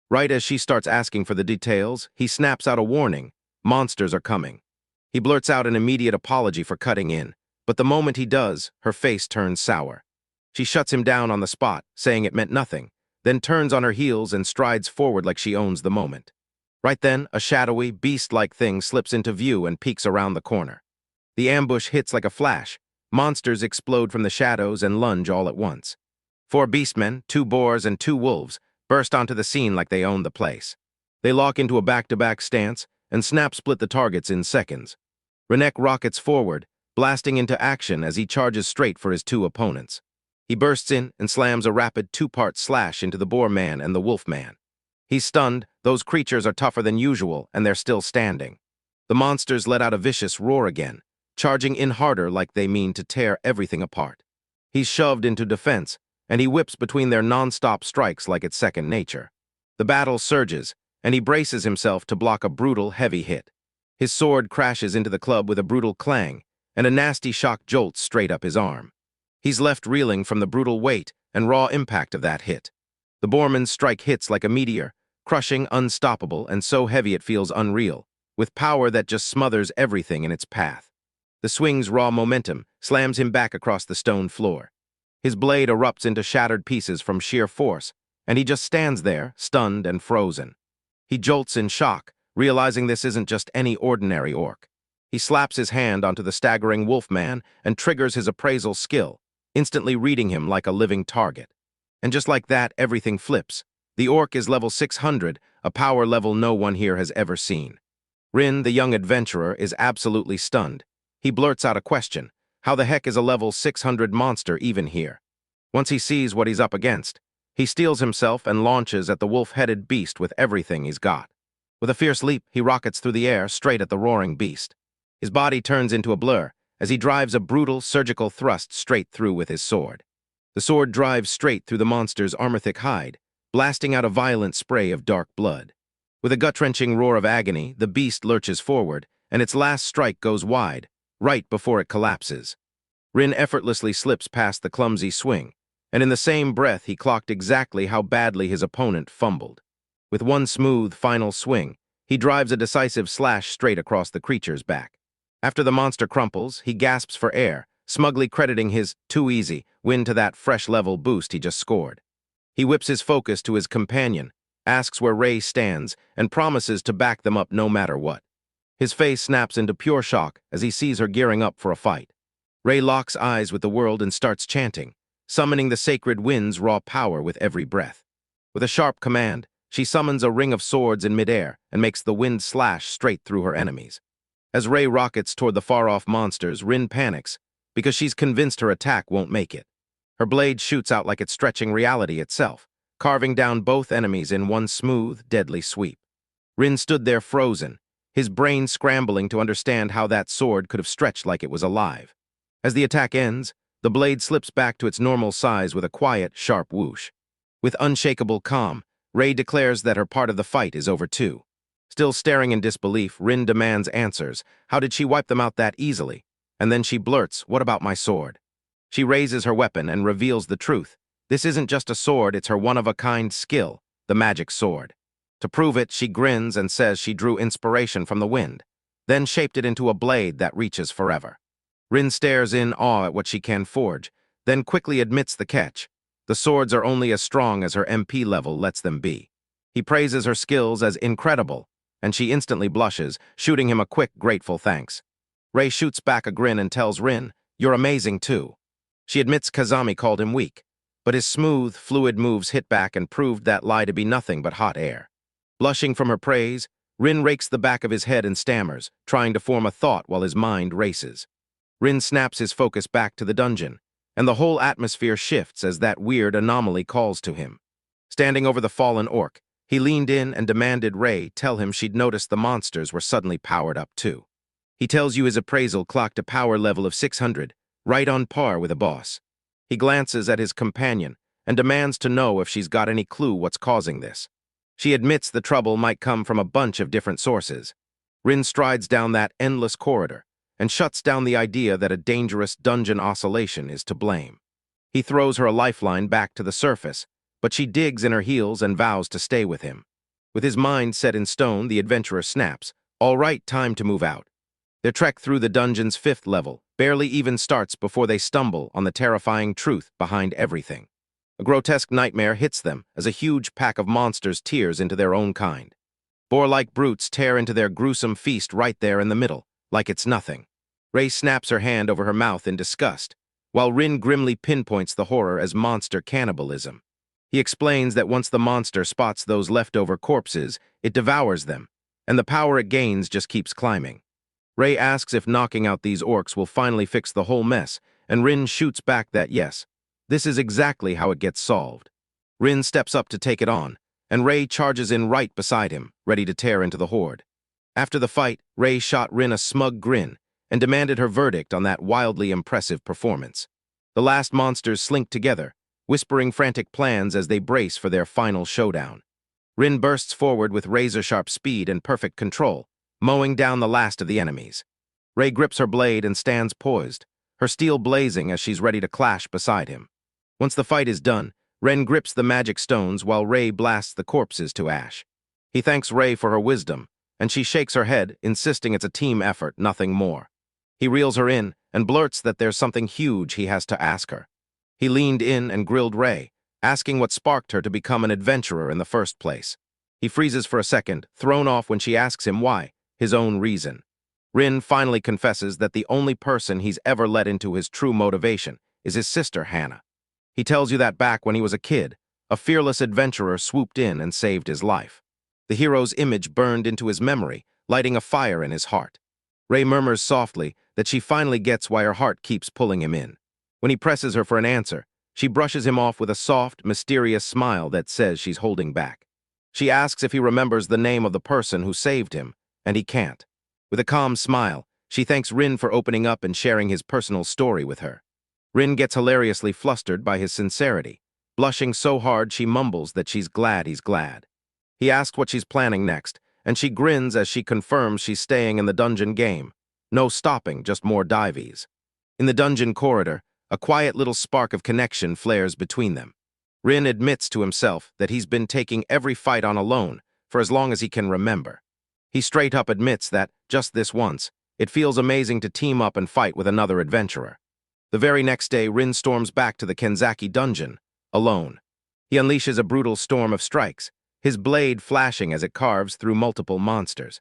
Right as she starts asking for the details, he snaps out a warning: monsters are coming. He blurts out an immediate apology for cutting in, but the moment he does, her face turns sour. She shuts him down on the spot, saying it meant nothing, then turns on her heels and strides forward like she owns the moment. Right then, a shadowy, beast-like thing slips into view and peeks around the corner. The ambush hits like a flash. Monsters explode from the shadows and lunge all at once. 4 beastmen, 2 boars, and 2 wolves burst onto the scene like they owned the place. They lock into a back-to-back stance and snap-split the targets in seconds. Renek rockets forward, blasting into action as he charges straight for his 2 opponents. He bursts in and slams a rapid 2-part slash into the boar man and the wolf man. He's stunned. Those creatures are tougher than usual, and they're still standing. The monsters let out a vicious roar again, charging in harder like they mean to tear everything apart. He's shoved into defense, and he whips between their non-stop strikes like it's second nature. The battle surges, and he braces himself to block a brutal, heavy hit. His sword crashes into the club with a brutal clang, and a nasty shock jolts straight up his arm. He's left reeling from the brutal weight and raw impact of that hit. The boarman's strike hits like a meteor, crushing, unstoppable, and so heavy it feels unreal, with power that just smothers everything in its path. The swing's raw momentum slams him back across the stone floor. His blade erupts into shattered pieces from sheer force, and he just stands there, stunned and frozen. He jolts in shock, realizing this isn't just any ordinary orc. He slaps his hand onto the staggering wolfman and triggers his appraisal skill, instantly reading him like a living target. And just like that, everything flips. The orc is level 600, a power level no one here has ever seen. Rin, the young adventurer, is absolutely stunned. He blurts out a question: how the heck is a level 600 monster even here? Once he sees what he's up against, he steels himself and launches at the wolf-headed beast with everything he's got. With a fierce leap, he rockets through the air straight at the roaring beast. His body turns into a blur as he drives a brutal, surgical thrust straight through with his sword. The sword drives straight through the monster's armor-thick hide, blasting out a violent spray of dark blood. With a gut-wrenching roar of agony, the beast lurches forward, and its last strike goes wide, right before it collapses. Rin effortlessly slips past the clumsy swing, and in the same breath he clocked exactly how badly his opponent fumbled. With one smooth, final swing, he drives a decisive slash straight across the creature's back. After the monster crumples, he gasps for air, smugly crediting his too easy win to that fresh level boost he just scored. He whips his focus to his companion, asks where Ray stands, and promises to back them up no matter what. His face snaps into pure shock as he sees her gearing up for a fight. Ray locks eyes with the world and starts chanting, summoning the sacred wind's raw power with every breath. With a sharp command, she summons a ring of swords in midair and makes the wind slash straight through her enemies. As Ray rockets toward the far-off monsters, Rin panics because she's convinced her attack won't make it. Her blade shoots out like it's stretching reality itself, carving down both enemies in one smooth, deadly sweep. Rin stood there frozen, his brain scrambling to understand how that sword could have stretched like it was alive. As the attack ends, the blade slips back to its normal size with a quiet, sharp whoosh. With unshakable calm, Rei declares that her part of the fight is over too. Still staring in disbelief, Rin demands answers. How did she wipe them out that easily? And then she blurts, "What about my sword?" She raises her weapon and reveals the truth. This isn't just a sword, it's her one-of-a-kind skill, the magic sword. To prove it, she grins and says she drew inspiration from the wind, then shaped it into a blade that reaches forever. Rin stares in awe at what she can forge, then quickly admits the catch. The swords are only as strong as her MP level lets them be. He praises her skills as incredible, and she instantly blushes, shooting him a quick, grateful thanks. Rei shoots back a grin and tells Rin, "You're amazing too." She admits Kazami called him weak, but his smooth, fluid moves hit back and proved that lie to be nothing but hot air. Blushing from her praise, Rin rakes the back of his head and stammers, trying to form a thought while his mind races. Rin snaps his focus back to the dungeon, and the whole atmosphere shifts as that weird anomaly calls to him. Standing over the fallen orc, he leaned in and demanded Rei tell him she'd noticed the monsters were suddenly powered up too. He tells you his appraisal clocked a power level of 600, right on par with a boss. He glances at his companion and demands to know if she's got any clue what's causing this. She admits the trouble might come from a bunch of different sources. Rin strides down that endless corridor and shuts down the idea that a dangerous dungeon oscillation is to blame. He throws her a lifeline back to the surface, but she digs in her heels and vows to stay with him. With his mind set in stone, the adventurer snaps, "All right, time to move out." Their trek through the dungeon's 5th level barely even starts before they stumble on the terrifying truth behind everything. A grotesque nightmare hits them as a huge pack of monsters tears into their own kind. Boar-like brutes tear into their gruesome feast right there in the middle, like it's nothing. Rei snaps her hand over her mouth in disgust, while Rin grimly pinpoints the horror as monster cannibalism. He explains that once the monster spots those leftover corpses, it devours them, and the power it gains just keeps climbing. Rei asks if knocking out these orcs will finally fix the whole mess, and Rin shoots back that yes, this is exactly how it gets solved. Rin steps up to take it on, and Rei charges in right beside him, ready to tear into the horde. After the fight, Rei shot Rin a smug grin and demanded her verdict on that wildly impressive performance. The last monsters slink together, whispering frantic plans as they brace for their final showdown. Rin bursts forward with razor-sharp speed and perfect control, mowing down the last of the enemies. Rei grips her blade and stands poised, her steel blazing as she's ready to clash beside him. Once the fight is done, Ren grips the magic stones while Rei blasts the corpses to ash. He thanks Rei for her wisdom, and she shakes her head, insisting it's a team effort, nothing more. He reels her in and blurts that there's something huge he has to ask her. He leaned in and grilled Rei, asking what sparked her to become an adventurer in the first place. He freezes for a second, thrown off when she asks him why, his own reason. Rin finally confesses that the only person he's ever let into his true motivation is his sister, Hannah. He tells you that back when he was a kid, a fearless adventurer swooped in and saved his life. The hero's image burned into his memory, lighting a fire in his heart. Rei murmurs softly that she finally gets why her heart keeps pulling him in. When he presses her for an answer, she brushes him off with a soft, mysterious smile that says she's holding back. She asks if he remembers the name of the person who saved him, and he can't. With a calm smile, she thanks Rin for opening up and sharing his personal story with her. Rin gets hilariously flustered by his sincerity, blushing so hard she mumbles that she's glad he's glad. He asks what she's planning next, and she grins as she confirms she's staying in the dungeon game. No stopping, just more dives. In the dungeon corridor, a quiet little spark of connection flares between them. Rin admits to himself that he's been taking every fight on alone for as long as he can remember. He straight up admits that, just this once, it feels amazing to team up and fight with another adventurer. The very next day, Rin storms back to the Kenzaki dungeon, alone. He unleashes a brutal storm of strikes, his blade flashing as it carves through multiple monsters.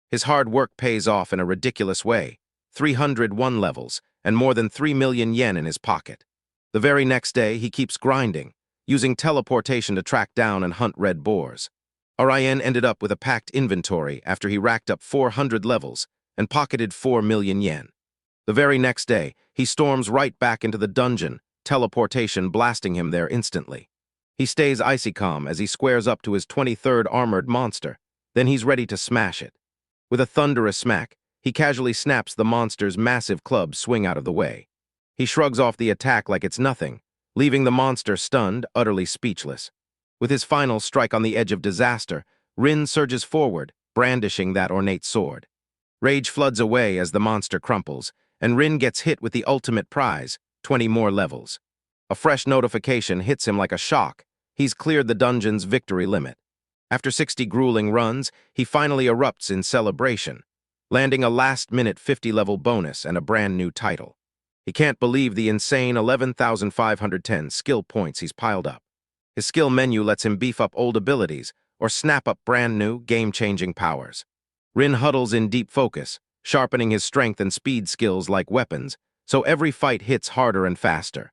His hard work pays off in a ridiculous way, 301 levels, and more than 3 million yen in his pocket. The very next day, he keeps grinding, using teleportation to track down and hunt red boars. Orion ended up with a packed inventory after he racked up 400 levels and pocketed 4 million yen. The very next day, he storms right back into the dungeon, teleportation blasting him there instantly. He stays icy calm as he squares up to his 23rd armored monster, then he's ready to smash it. With a thunderous smack, he casually snaps the monster's massive club swing out of the way. He shrugs off the attack like it's nothing, leaving the monster stunned, utterly speechless. With his final strike on the edge of disaster, Rin surges forward, brandishing that ornate sword. Rage floods away as the monster crumples, and Rin gets hit with the ultimate prize, 20 more levels. A fresh notification hits him like a shock. He's cleared the dungeon's victory limit. After 60 grueling runs, he finally erupts in celebration, landing a last-minute 50-level bonus and a brand-new title. He can't believe the insane 11,510 skill points he's piled up. His skill menu lets him beef up old abilities or snap up brand-new, game-changing powers. Rin huddles in deep focus, sharpening his strength and speed skills like weapons, so every fight hits harder and faster.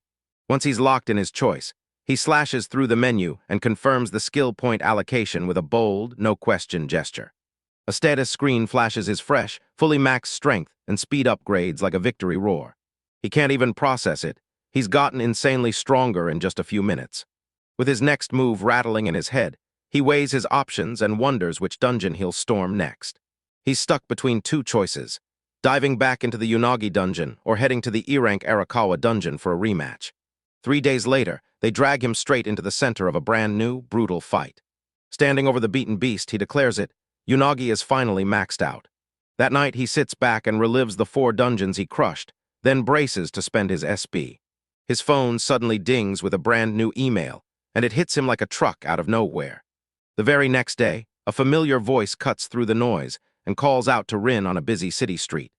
Once he's locked in his choice, he slashes through the menu and confirms the skill point allocation with a bold, no-question gesture. A status screen flashes his fresh, fully maxed strength and speed upgrades like a victory roar. He can't even process it. He's gotten insanely stronger in just a few minutes. With his next move rattling in his head, he weighs his options and wonders which dungeon he'll storm next. He's stuck between two choices, diving back into the Unagi dungeon or heading to the E-rank Arakawa dungeon for a rematch. 3 days later, they drag him straight into the center of a brand-new, brutal fight. Standing over the beaten beast, he declares it, Unagi is finally maxed out. That night, he sits back and relives the 4 dungeons he crushed, then braces to spend his SB. His phone suddenly dings with a brand-new email, and it hits him like a truck out of nowhere. The very next day, a familiar voice cuts through the noise and calls out to Rin on a busy city street.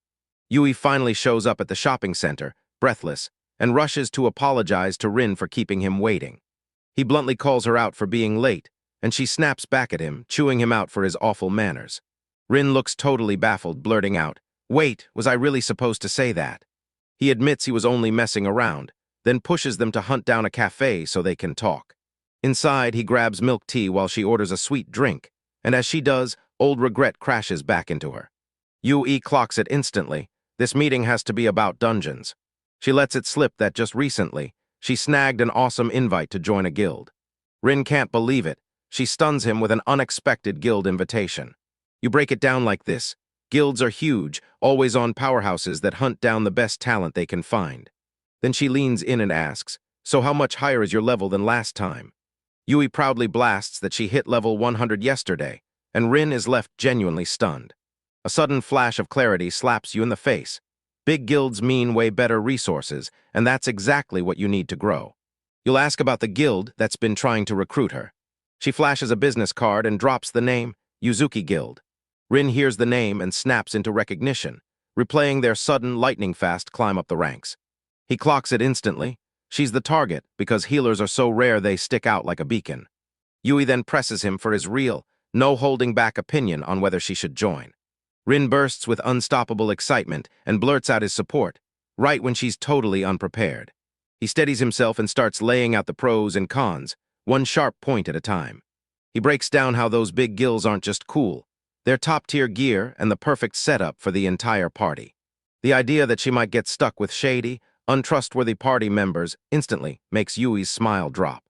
Yui finally shows up at the shopping center, breathless, and rushes to apologize to Rin for keeping him waiting. He bluntly calls her out for being late, and she snaps back at him, chewing him out for his awful manners. Rin looks totally baffled, blurting out, "Wait, was I really supposed to say that?" He admits he was only messing around, then pushes them to hunt down a cafe so they can talk. Inside, he grabs milk tea while she orders a sweet drink, and as she does, old regret crashes back into her. Yui clocks it instantly. This meeting has to be about dungeons. She lets it slip that just recently, she snagged an awesome invite to join a guild. Rin can't believe it. She stuns him with an unexpected guild invitation. You break it down like this. Guilds are huge, always-on powerhouses that hunt down the best talent they can find. Then she leans in and asks, "So how much higher is your level than last time?" Yui proudly blasts that she hit level 100 yesterday, and Rin is left genuinely stunned. A sudden flash of clarity slaps you in the face. Big guilds mean way better resources, and that's exactly what you need to grow. You'll ask about the guild that's been trying to recruit her. She flashes a business card and drops the name, Yuzuki Guild. Rin hears the name and snaps into recognition, replaying their sudden, lightning-fast climb up the ranks. He clocks it instantly. She's the target because healers are so rare they stick out like a beacon. Yui then presses him for his real, no-holding-back opinion on whether she should join. Rin bursts with unstoppable excitement and blurts out his support, right when she's totally unprepared. He steadies himself and starts laying out the pros and cons, one sharp point at a time. He breaks down how those big guilds aren't just cool. They're top-tier gear and the perfect setup for the entire party. The idea that she might get stuck with shady, untrustworthy party members instantly makes Yui's smile drop.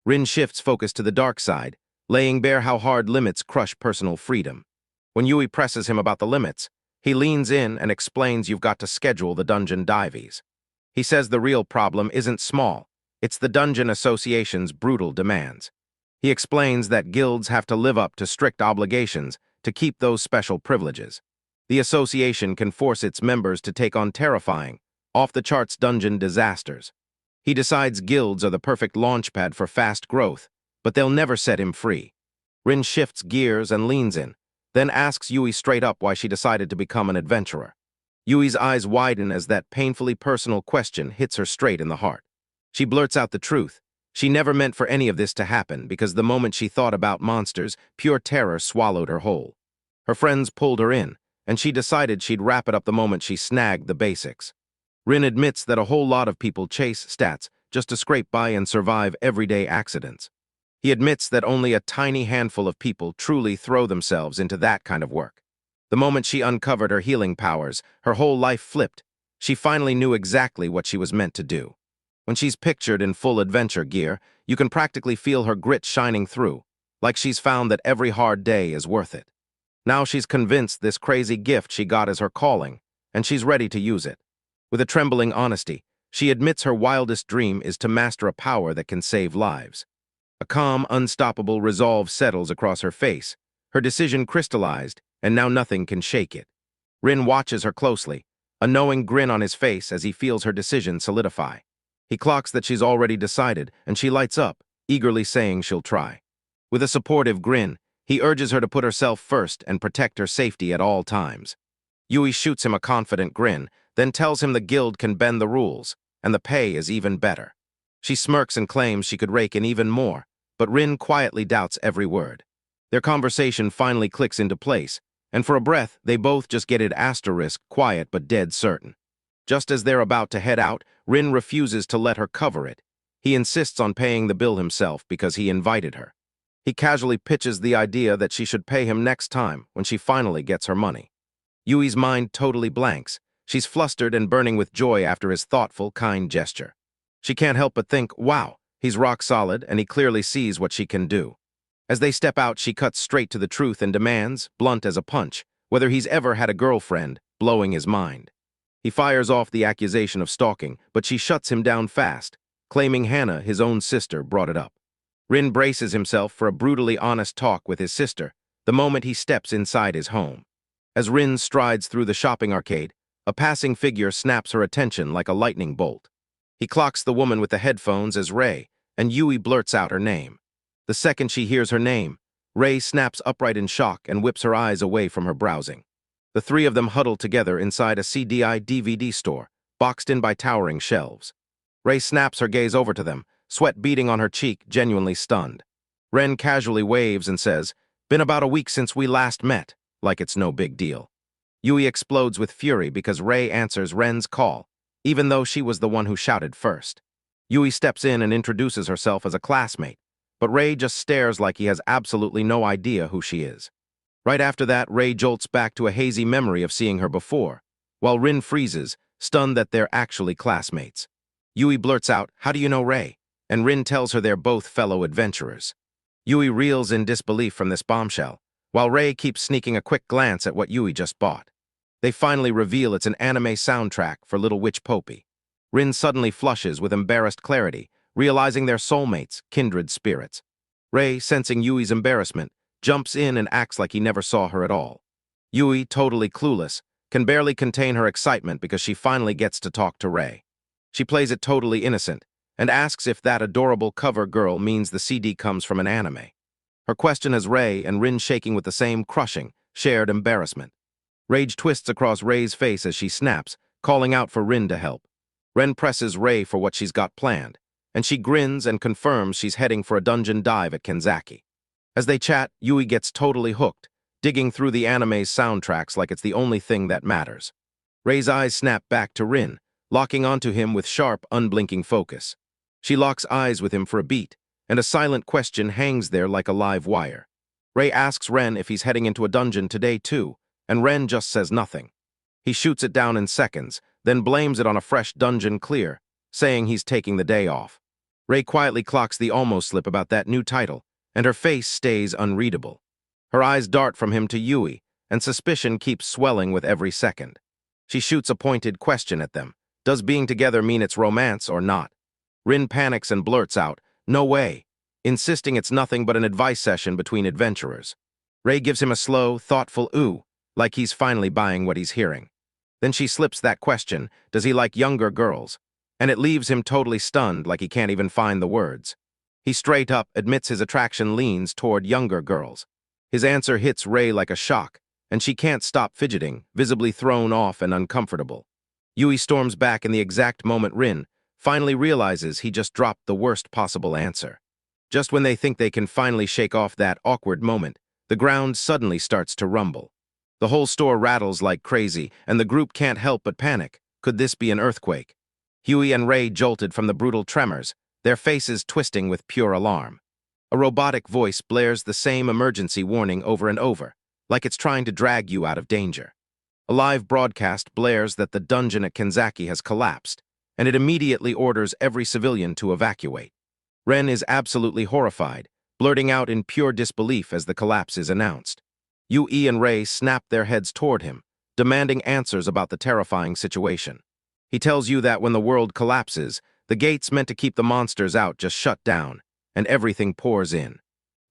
Rin shifts focus to the dark side, laying bare how hard limits crush personal freedom. When Yui presses him about the limits, he leans in and explains you've got to schedule the dungeon divies. He says the real problem isn't small, it's the dungeon association's brutal demands. He explains that guilds have to live up to strict obligations to keep those special privileges. The association can force its members to take on terrifying, off-the-charts dungeon disasters. He decides guilds are the perfect launchpad for fast growth, but they'll never set him free. Rin shifts gears and leans in, then asks Yui straight up why she decided to become an adventurer. Yui's eyes widen as that painfully personal question hits her straight in the heart. She blurts out the truth. She never meant for any of this to happen because the moment she thought about monsters, pure terror swallowed her whole. Her friends pulled her in, and she decided she'd wrap it up the moment she snagged the basics. Rin admits that a whole lot of people chase stats just to scrape by and survive everyday accidents. He admits that only a tiny handful of people truly throw themselves into that kind of work. The moment she uncovered her healing powers, her whole life flipped. She finally knew exactly what she was meant to do. When she's pictured in full adventure gear, you can practically feel her grit shining through, like she's found that every hard day is worth it. Now she's convinced this crazy gift she got is her calling, and she's ready to use it. With a trembling honesty, She admits her wildest dream is to master a power that can save lives. A calm, unstoppable resolve settles across her face, her decision crystallized, and now nothing can shake it. Rin watches her closely, a knowing grin on his face as he feels her decision solidify. He clocks that she's already decided, and she lights up, eagerly saying she'll try. With a supportive grin, he urges her to put herself first and protect her safety at all times. Yui shoots him a confident grin, then tells him the guild can bend the rules, and the pay is even better. She smirks and claims she could rake in even more, but Rin quietly doubts every word. Their conversation finally clicks into place, and for a breath, they both just get it quiet but dead certain. Just as they're about to head out, Rin refuses to let her cover it. He insists on paying the bill himself because he invited her. He casually pitches the idea that she should pay him next time when she finally gets her money. Yui's mind totally blanks. She's flustered and burning with joy after his thoughtful, kind gesture. She can't help but think, wow, he's rock solid and he clearly sees what she can do. As they step out, she cuts straight to the truth and demands, blunt as a punch, whether he's ever had a girlfriend, blowing his mind. He fires off the accusation of stalking, but she shuts him down fast, claiming Hannah, his own sister, brought it up. Rin braces himself for a brutally honest talk with his sister the moment he steps inside his home. As Rin strides through the shopping arcade, a passing figure snaps her attention like a lightning bolt. He clocks the woman with the headphones as Ray, and Yui blurts out her name. The second she hears her name, Ray snaps upright in shock and whips her eyes away from her browsing. The three of them huddle together inside a CDI-DVD store, boxed in by towering shelves. Ray snaps her gaze over to them, sweat beading on her cheek, genuinely stunned. Ren casually waves and says, "Been about a week since we last met," like it's no big deal. Yui explodes with fury because Ray answers Ren's call, even though she was the one who shouted first. Yui steps in and introduces herself as a classmate, but Ray just stares like he has absolutely no idea who she is. Right after that, Ray jolts back to a hazy memory of seeing her before, while Rin freezes, stunned that they're actually classmates. Yui blurts out, "How do you know Ray?" And Rin tells her they're both fellow adventurers. Yui reels in disbelief from this bombshell, while Ray keeps sneaking a quick glance at what Yui just bought. They finally reveal it's an anime soundtrack for Little Witch Poppy. Rin suddenly flushes with embarrassed clarity, realizing they're soulmates, kindred spirits. Ray, sensing Yui's embarrassment, jumps in and acts like he never saw her at all. Yui, totally clueless, can barely contain her excitement because she finally gets to talk to Ray. She plays it totally innocent and asks if that adorable cover girl means the CD comes from an anime. Her question has Ray and Rin shaking with the same crushing, shared embarrassment. Rage twists across Ray's face as she snaps, calling out for Rin to help. Ren presses Ray for what she's got planned, and she grins and confirms she's heading for a dungeon dive at Kenzaki. As they chat, Yui gets totally hooked, digging through the anime's soundtracks like it's the only thing that matters. Ray's eyes snap back to Rin, locking onto him with sharp, unblinking focus. She locks eyes with him for a beat, and a silent question hangs there like a live wire. Ray asks Ren if he's heading into a dungeon today too, and Ren just says nothing. He shoots it down in seconds, then blames it on a fresh dungeon clear, saying he's taking the day off. Ray quietly clocks the almost slip about that new title, and her face stays unreadable. Her eyes dart from him to Yui, and suspicion keeps swelling with every second. She shoots a pointed question at them. Does being together mean it's romance or not? Rin panics and blurts out, "No way," insisting it's nothing but an advice session between adventurers. Ray gives him a slow, thoughtful ooh, like he's finally buying what he's hearing. Then she slips that question, does he like younger girls? And it leaves him totally stunned like he can't even find the words. He straight up admits his attraction leans toward younger girls. His answer hits Ray like a shock, and she can't stop fidgeting, visibly thrown off and uncomfortable. Yui storms back in the exact moment Rin finally realizes he just dropped the worst possible answer. Just when they think they can finally shake off that awkward moment, the ground suddenly starts to rumble. The whole store rattles like crazy, and the group can't help but panic. Could this be an earthquake? Huey and Ray jolted from the brutal tremors, their faces twisting with pure alarm. A robotic voice blares the same emergency warning over and over, like it's trying to drag you out of danger. A live broadcast blares that the dungeon at Kenzaki has collapsed, and it immediately orders every civilian to evacuate. Ren is absolutely horrified, blurting out in pure disbelief as the collapse is announced. Yui and Ray snap their heads toward him, demanding answers about the terrifying situation. He tells you that when the world collapses, the gates meant to keep the monsters out just shut down, and everything pours in.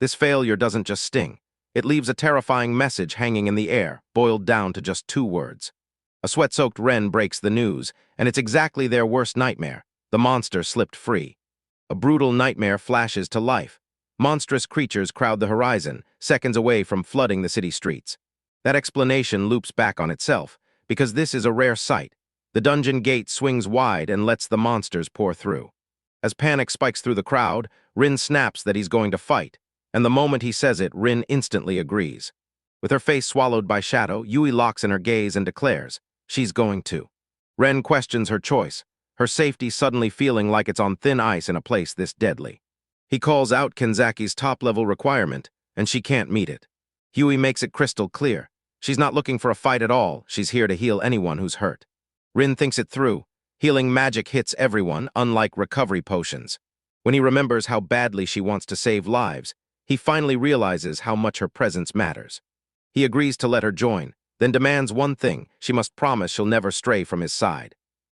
This failure doesn't just sting. It leaves a terrifying message hanging in the air, boiled down to just 2 words. A sweat-soaked Ren breaks the news, and it's exactly their worst nightmare. The monster slipped free. A brutal nightmare flashes to life. Monstrous creatures crowd the horizon, seconds away from flooding the city streets. That explanation loops back on itself, because this is a rare sight. The dungeon gate swings wide and lets the monsters pour through. As panic spikes through the crowd, Rin snaps that he's going to fight, and the moment he says it, Rin instantly agrees. With her face swallowed by shadow, Yui locks in her gaze and declares, she's going to. Ren questions her choice, her safety suddenly feeling like it's on thin ice in a place this deadly. He calls out Kenzaki's top-level requirement, and she can't meet it. Yui makes it crystal clear. She's not looking for a fight at all, she's here to heal anyone who's hurt. Rin thinks it through. Healing magic hits everyone, unlike recovery potions. When he remembers how badly she wants to save lives, he finally realizes how much her presence matters. He agrees to let her join, then demands one thing: she must promise she'll never stray from his side.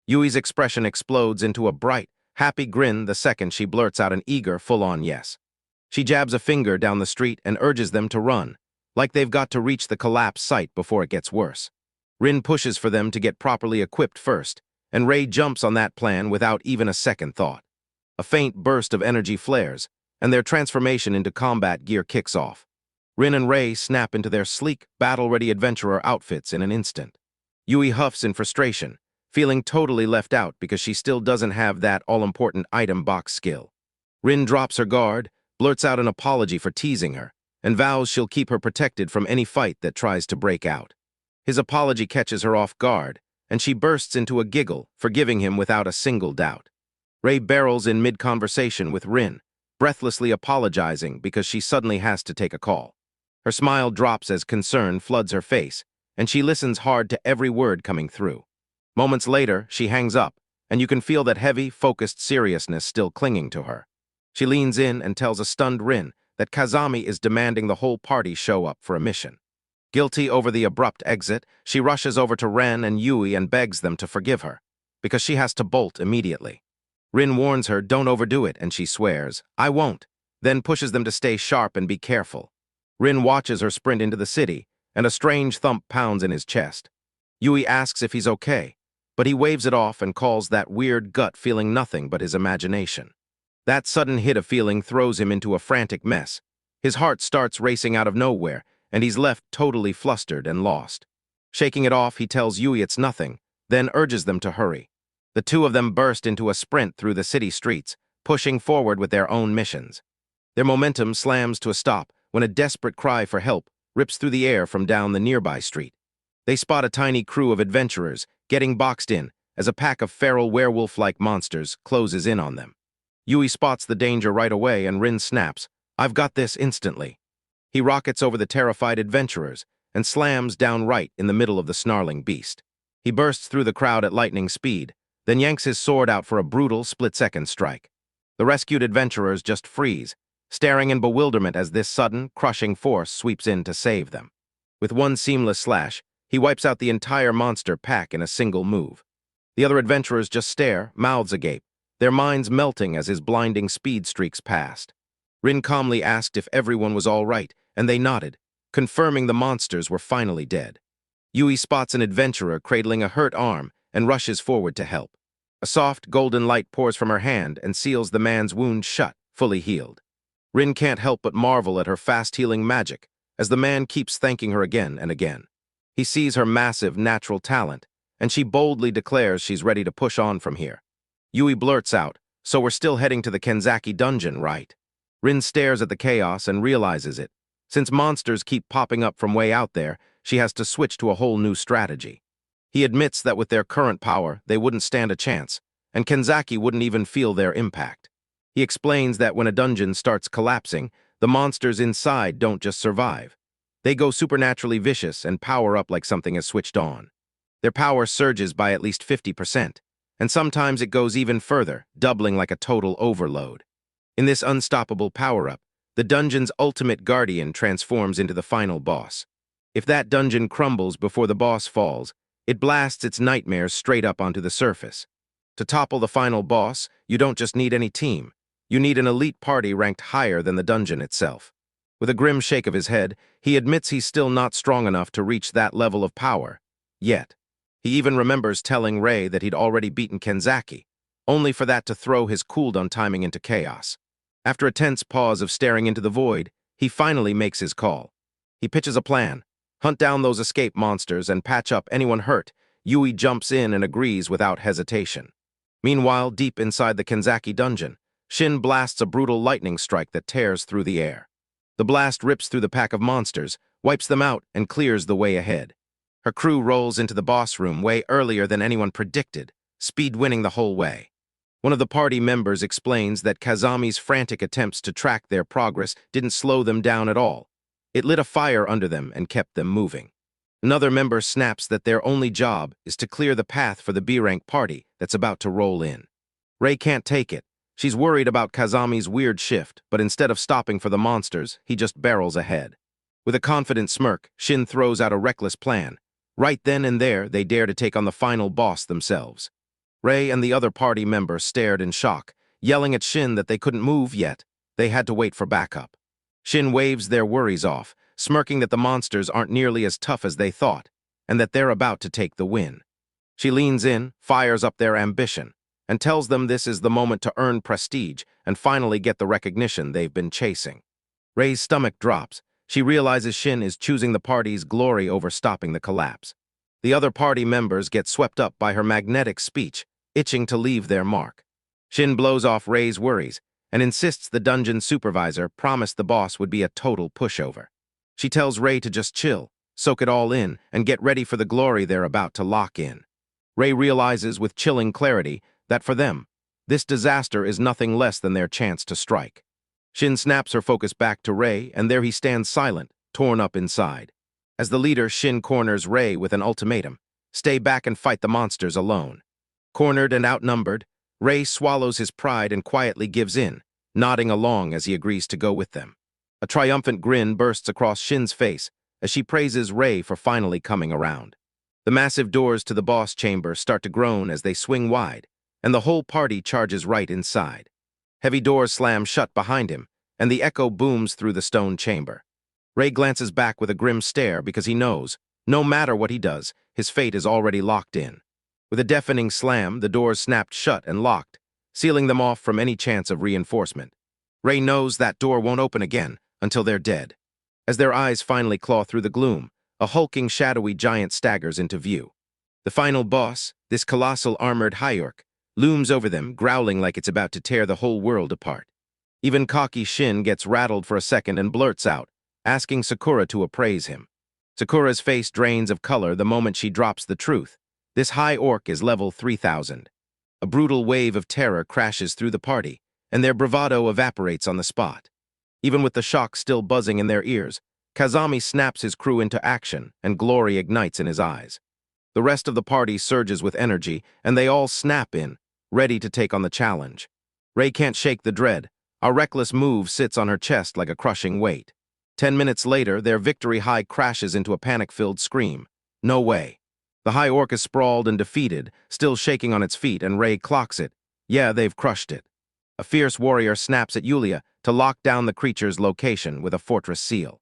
Yui's expression explodes into a bright, happy grin the second she blurts out an eager, full-on yes. She jabs a finger down the street and urges them to run, like they've got to reach the collapse site before it gets worse. Rin pushes for them to get properly equipped first, and Ray jumps on that plan without even a second thought. A faint burst of energy flares, and their transformation into combat gear kicks off. Rin and Ray snap into their sleek, battle-ready adventurer outfits in an instant. Yui huffs in frustration, feeling totally left out because she still doesn't have that all-important item box skill. Rin drops her guard, blurts out an apology for teasing her, and vows she'll keep her protected from any fight that tries to break out. His apology catches her off guard, and she bursts into a giggle, forgiving him without a single doubt. Ray barrels in mid-conversation with Rin, breathlessly apologizing because she suddenly has to take a call. Her smile drops as concern floods her face, and she listens hard to every word coming through. Moments later, she hangs up, and you can feel that heavy, focused seriousness still clinging to her. She leans in and tells a stunned Rin that Kazami is demanding the whole party show up for a mission. Guilty over the abrupt exit, she rushes over to Ren and Yui and begs them to forgive her, because she has to bolt immediately. Rin warns her, don't overdo it, and she swears, I won't, then pushes them to stay sharp and be careful. Rin watches her sprint into the city, and a strange thump pounds in his chest. Yui asks if he's okay, but he waves it off and calls that weird gut feeling nothing but his imagination. That sudden hit of feeling throws him into a frantic mess. His heart starts racing out of nowhere, and he's left totally flustered and lost. Shaking it off, he tells Yui it's nothing, then urges them to hurry. The two of them burst into a sprint through the city streets, pushing forward with their own missions. Their momentum slams to a stop when a desperate cry for help rips through the air from down the nearby street. They spot a tiny crew of adventurers getting boxed in as a pack of feral werewolf-like monsters closes in on them. Yui spots the danger right away and Rin snaps, I've got this instantly. He rockets over the terrified adventurers and slams down right in the middle of the snarling beast. He bursts through the crowd at lightning speed, then yanks his sword out for a brutal split-second strike. The rescued adventurers just freeze, staring in bewilderment as this sudden, crushing force sweeps in to save them. With one seamless slash, he wipes out the entire monster pack in a single move. The other adventurers just stare, mouths agape, their minds melting as his blinding speed streaks past. Rin calmly asked if everyone was all right, and they nodded, confirming the monsters were finally dead. Yui spots an adventurer cradling a hurt arm and rushes forward to help. A soft, golden light pours from her hand and seals the man's wound shut, fully healed. Rin can't help but marvel at her fast-healing magic, as the man keeps thanking her again and again. He sees her massive, natural talent, and she boldly declares she's ready to push on from here. Yui blurts out, so we're still heading to the Kenzaki dungeon, right? Rin stares at the chaos and realizes it. Since monsters keep popping up from way out there, she has to switch to a whole new strategy. He admits that with their current power, they wouldn't stand a chance, and Kenzaki wouldn't even feel their impact. He explains that when a dungeon starts collapsing, the monsters inside don't just survive. They go supernaturally vicious and power up like something has switched on. Their power surges by at least 50%, and sometimes it goes even further, doubling like a total overload. In this unstoppable power-up, the dungeon's ultimate guardian transforms into the final boss. If that dungeon crumbles before the boss falls, It blasts its nightmares straight up onto the surface. To topple the final boss, you don't just need any team. You need an elite party ranked higher than the dungeon itself. With a grim shake of his head, he admits he's still not strong enough to reach that level of power. Yet. He even remembers telling Rei that he'd already beaten Kenzaki, only for that to throw his cooldown timing into chaos. After a tense pause of staring into the void, he finally makes his call. He pitches a plan. Hunt down those escape monsters and patch up anyone hurt. Yui jumps in and agrees without hesitation. Meanwhile, deep inside the Kenzaki dungeon, Shin blasts a brutal lightning strike that tears through the air. The blast rips through the pack of monsters, wipes them out, and clears the way ahead. Her crew rolls into the boss room way earlier than anyone predicted, speed winning the whole way. One of the party members explains that Kazami's frantic attempts to track their progress didn't slow them down at all. It lit a fire under them and kept them moving. Another member snaps that their only job is to clear the path for the B-rank party that's about to roll in. Rei can't take it. She's worried about Kazami's weird shift, but instead of stopping for the monsters, he just barrels ahead. With a confident smirk, Shin throws out a reckless plan. Right then and there, they dare to take on the final boss themselves. Rei and the other party members stared in shock, yelling at Shin that they couldn't move yet. They had to wait for backup. Shin waves their worries off, smirking that the monsters aren't nearly as tough as they thought, and that they're about to take the win. She leans in, fires up their ambition, and tells them this is the moment to earn prestige and finally get the recognition they've been chasing. Rei's stomach drops. She realizes Shin is choosing the party's glory over stopping the collapse. The other party members get swept up by her magnetic speech, itching to leave their mark. Shin blows off Rei's worries and insists the dungeon supervisor promised the boss would be a total pushover. She tells Rei to just chill, soak it all in, and get ready for the glory they're about to lock in. Rei realizes with chilling clarity that for them, this disaster is nothing less than their chance to strike. Shin snaps her focus back to Rei, and there he stands silent, torn up inside. As the leader, Shin corners Rei with an ultimatum: stay back and fight the monsters alone. Cornered and outnumbered, Rei swallows his pride and quietly gives in, nodding along as he agrees to go with them. A triumphant grin bursts across Shin's face as she praises Rei for finally coming around. The massive doors to the boss chamber start to groan as they swing wide, and the whole party charges right inside. Heavy doors slam shut behind him, and the echo booms through the stone chamber. Rei glances back with a grim stare because he knows, no matter what he does, his fate is already locked in. With a deafening slam, the doors snapped shut and locked, sealing them off from any chance of reinforcement. Rei knows that door won't open again until they're dead. As their eyes finally claw through the gloom, a hulking, shadowy giant staggers into view. The final boss, this colossal armored Hyurk, looms over them, growling like it's about to tear the whole world apart. Even cocky Shin gets rattled for a second and blurts out, asking Sakura to appraise him. Sakura's face drains of color the moment she drops the truth. This high orc is level 3000. A brutal wave of terror crashes through the party, and their bravado evaporates on the spot. Even with the shock still buzzing in their ears, Kazami snaps his crew into action, and glory ignites in his eyes. The rest of the party surges with energy, and they all snap in, ready to take on the challenge. Rei can't shake the dread. A reckless move sits on her chest like a crushing weight. 10 minutes later, their victory high crashes into a panic-filled scream. No way. The high orc is sprawled and defeated, still shaking on its feet, and Rei clocks it. Yeah, they've crushed it. A fierce warrior snaps at Yulia to lock down the creature's location with a fortress seal.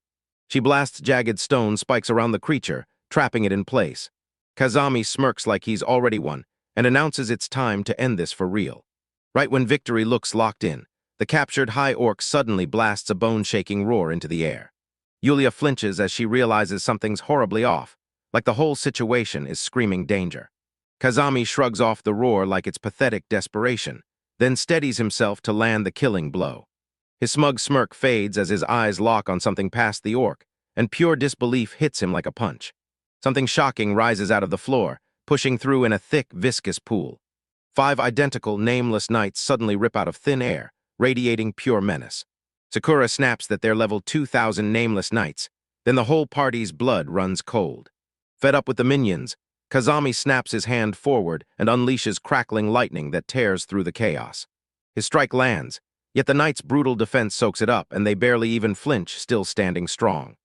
She blasts jagged stone spikes around the creature, trapping it in place. Kazami smirks like he's already won and announces it's time to end this for real. Right when victory looks locked in, the captured high orc suddenly blasts a bone-shaking roar into the air. Yulia flinches as she realizes something's horribly off, like the whole situation is screaming danger. Kazami shrugs off the roar like it's pathetic desperation, then steadies himself to land the killing blow. His smug smirk fades as his eyes lock on something past the orc, and pure disbelief hits him like a punch. Something shocking rises out of the floor, pushing through in a thick, viscous pool. 5 identical, nameless knights suddenly rip out of thin air, radiating pure menace. Sakura snaps that they're level 2000 nameless knights, then the whole party's blood runs cold. Fed up with the minions, Kazami snaps his hand forward and unleashes crackling lightning that tears through the chaos. His strike lands, yet the knights' brutal defense soaks it up and they barely even flinch, still standing strong.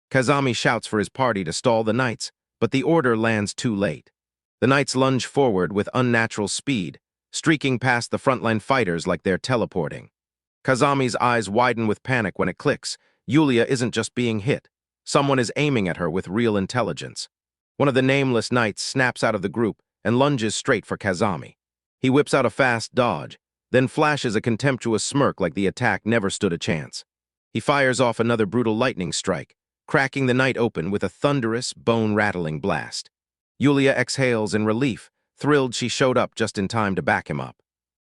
Kazami shouts for his party to stall the knights, but the order lands too late. The knights lunge forward with unnatural speed, streaking past the frontline fighters like they're teleporting. Kazami's eyes widen with panic when it clicks. Yulia isn't just being hit. Someone is aiming at her with real intelligence. One of the nameless knights snaps out of the group and lunges straight for Kazami. He whips out a fast dodge, then flashes a contemptuous smirk like the attack never stood a chance. He fires off another brutal lightning strike, cracking the knight open with a thunderous, bone-rattling blast. Yulia exhales in relief, thrilled she showed up just in time to back him up.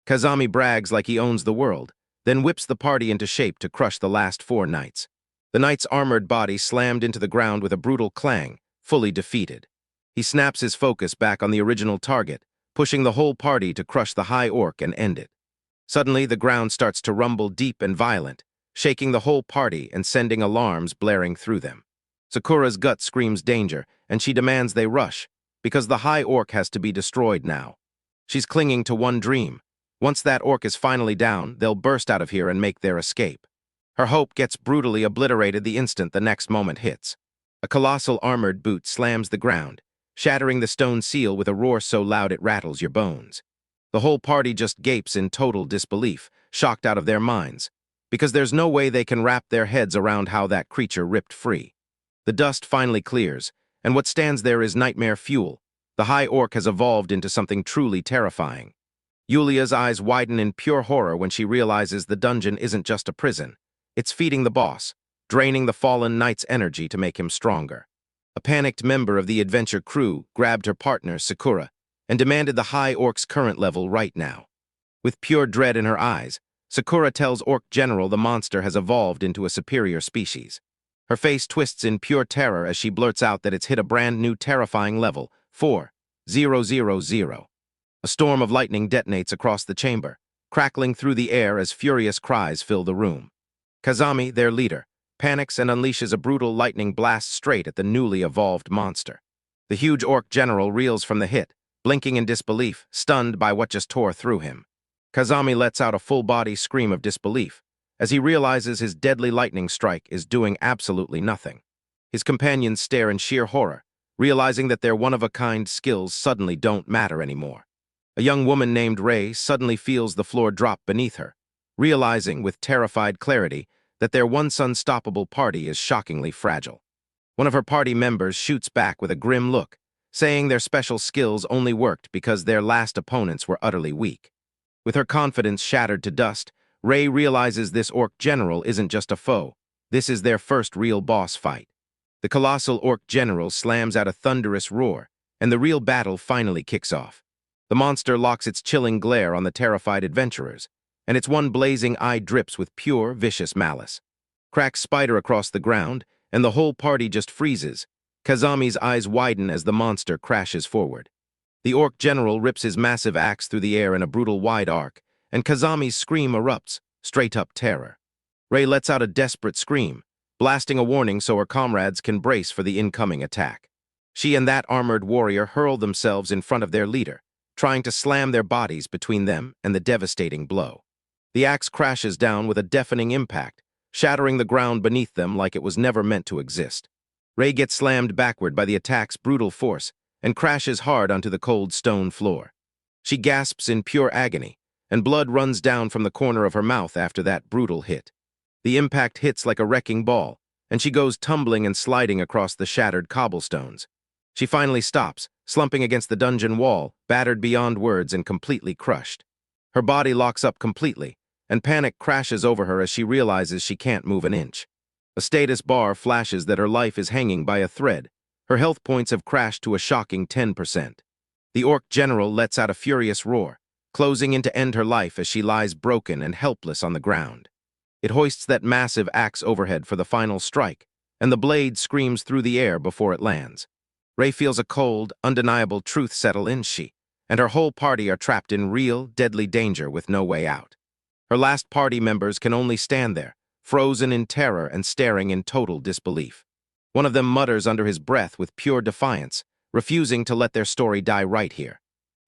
Kazami brags like he owns the world, then whips the party into shape to crush the last 4 knights. The knight's armored body slammed into the ground with a brutal clang, fully defeated. He snaps his focus back on the original target, pushing the whole party to crush the high orc and end it. Suddenly, the ground starts to rumble deep and violent, shaking the whole party and sending alarms blaring through them. Sakura's gut screams danger, and she demands they rush, because the high orc has to be destroyed now. She's clinging to one dream. Once that orc is finally down, they'll burst out of here and make their escape. Her hope gets brutally obliterated the instant the next moment hits. A colossal armored boot slams the ground, shattering the stone seal with a roar so loud it rattles your bones. The whole party just gapes in total disbelief, shocked out of their minds, because there's no way they can wrap their heads around how that creature ripped free. The dust finally clears, and what stands there is nightmare fuel. The high orc has evolved into something truly terrifying. Yulia's eyes widen in pure horror when she realizes the dungeon isn't just a prison. It's feeding the boss, draining the fallen knight's energy to make him stronger. A panicked member of the adventure crew grabbed her partner, Sakura, and demanded the high orc's current level right now. With pure dread in her eyes, Sakura tells Orc General the monster has evolved into a superior species. Her face twists in pure terror as she blurts out that it's hit a brand new terrifying level, 4000. A storm of lightning detonates across the chamber, crackling through the air as furious cries fill the room. Kazami, their leader, panics and unleashes a brutal lightning blast straight at the newly evolved monster. The huge orc general reels from the hit, blinking in disbelief, stunned by what just tore through him. Kazami lets out a full-body scream of disbelief as he realizes his deadly lightning strike is doing absolutely nothing. His companions stare in sheer horror, realizing that their one-of-a-kind skills suddenly don't matter anymore. A young woman named Rei suddenly feels the floor drop beneath her, realizing with terrified clarity that their once unstoppable party is shockingly fragile. One of her party members shoots back with a grim look, saying their special skills only worked because their last opponents were utterly weak. With her confidence shattered to dust, Rei realizes this orc general isn't just a foe. This is their first real boss fight. The colossal orc general slams out a thunderous roar, and the real battle finally kicks off. The monster locks its chilling glare on the terrified adventurers, and its one blazing eye drips with pure, vicious malice. Cracks spider across the ground, and the whole party just freezes. Kazami's eyes widen as the monster crashes forward. The orc general rips his massive axe through the air in a brutal wide arc, and Kazami's scream erupts, straight-up terror. Rei lets out a desperate scream, blasting a warning so her comrades can brace for the incoming attack. She and that armored warrior hurl themselves in front of their leader, trying to slam their bodies between them and the devastating blow. The axe crashes down with a deafening impact, shattering the ground beneath them like it was never meant to exist. Rei gets slammed backward by the attack's brutal force and crashes hard onto the cold stone floor. She gasps in pure agony, and blood runs down from the corner of her mouth after that brutal hit. The impact hits like a wrecking ball, and she goes tumbling and sliding across the shattered cobblestones. She finally stops, slumping against the dungeon wall, battered beyond words and completely crushed. Her body locks up completely, and panic crashes over her as she realizes she can't move an inch. A status bar flashes that her life is hanging by a thread. Her health points have crashed to a shocking 10%. The orc general lets out a furious roar, closing in to end her life as she lies broken and helpless on the ground. It hoists that massive axe overhead for the final strike, and the blade screams through the air before it lands. Rei feels a cold, undeniable truth settle in she, and her whole party are trapped in real, deadly danger with no way out. Her last party members can only stand there, frozen in terror and staring in total disbelief. One of them mutters under his breath with pure defiance, refusing to let their story die right here.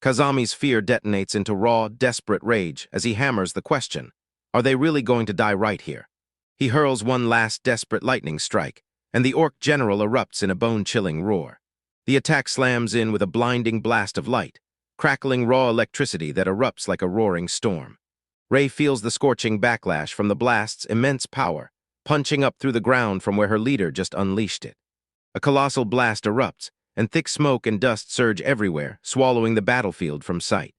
Kazami's fear detonates into raw, desperate rage as he hammers the question, are they really going to die right here? He hurls one last desperate lightning strike, and the orc general erupts in a bone-chilling roar. The attack slams in with a blinding blast of light, crackling raw electricity that erupts like a roaring storm. Rei feels the scorching backlash from the blast's immense power, punching up through the ground from where her leader just unleashed it. A colossal blast erupts, and thick smoke and dust surge everywhere, swallowing the battlefield from sight.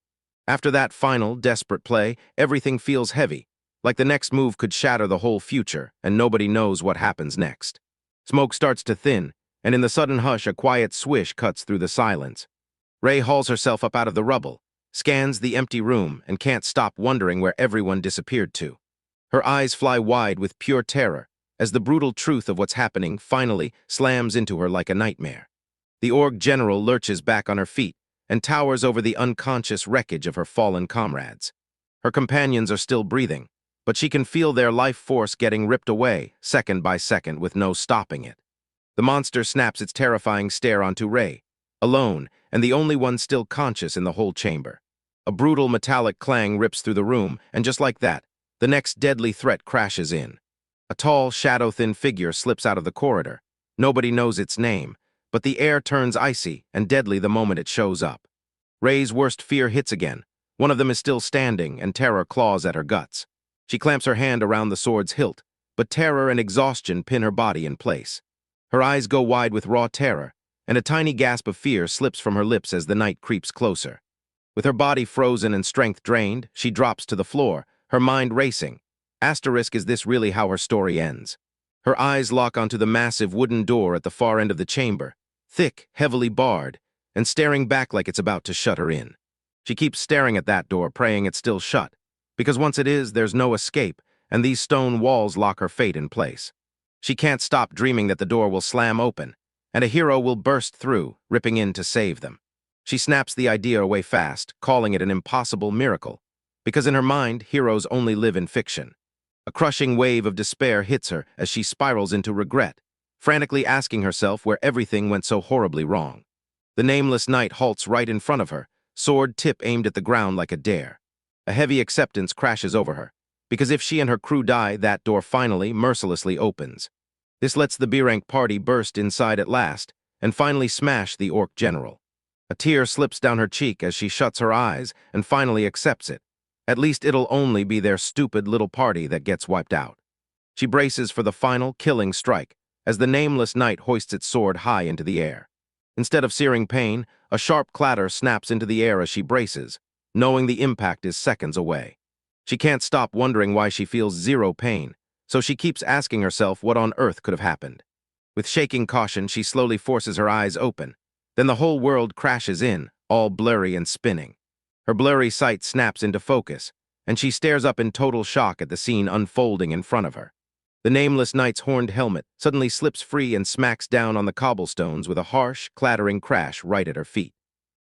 After that final, desperate play, everything feels heavy, like the next move could shatter the whole future, and nobody knows what happens next. Smoke starts to thin, and in the sudden hush, a quiet swish cuts through the silence. Rei hauls herself up out of the rubble, scans the empty room, and can't stop wondering where everyone disappeared to. Her eyes fly wide with pure terror, as the brutal truth of what's happening finally slams into her like a nightmare. The org general lurches back on her feet and towers over the unconscious wreckage of her fallen comrades. Her companions are still breathing, but she can feel their life force getting ripped away, second by second, with no stopping it. The monster snaps its terrifying stare onto Rei, alone, and the only one still conscious in the whole chamber. A brutal metallic clang rips through the room, and just like that, the next deadly threat crashes in. A tall, shadow-thin figure slips out of the corridor. Nobody knows its name, but the air turns icy and deadly the moment it shows up. Rei's worst fear hits again. One of them is still standing, and terror claws at her guts. She clamps her hand around the sword's hilt, but terror and exhaustion pin her body in place. Her eyes go wide with raw terror, and a tiny gasp of fear slips from her lips as the night creeps closer. With her body frozen and strength drained, she drops to the floor, her mind racing. Asterisk, is this really how her story ends? Her eyes lock onto the massive wooden door at the far end of the chamber, thick, heavily barred, and staring back like it's about to shut her in. She keeps staring at that door, praying it's still shut, because once it is, there's no escape, and these stone walls lock her fate in place. She can't stop dreaming that the door will slam open, and a hero will burst through, ripping in to save them. She snaps the idea away fast, calling it an impossible miracle, because in her mind, heroes only live in fiction. A crushing wave of despair hits her as she spirals into regret, frantically asking herself where everything went so horribly wrong. The nameless knight halts right in front of her, sword tip aimed at the ground like a dare. A heavy acceptance crashes over her, because if she and her crew die, that door finally, mercilessly opens. This lets the B-rank party burst inside at last, and finally smash the orc general. A tear slips down her cheek as she shuts her eyes and finally accepts it. At least it'll only be their stupid little party that gets wiped out. She braces for the final, killing strike, as the nameless knight hoists its sword high into the air. Instead of searing pain, a sharp clatter snaps into the air as she braces, knowing the impact is seconds away. She can't stop wondering why she feels zero pain, so she keeps asking herself what on earth could have happened. With shaking caution, she slowly forces her eyes open. Then the whole world crashes in, all blurry and spinning. Her blurry sight snaps into focus, and she stares up in total shock at the scene unfolding in front of her. The nameless knight's horned helmet suddenly slips free and smacks down on the cobblestones with a harsh, clattering crash right at her feet.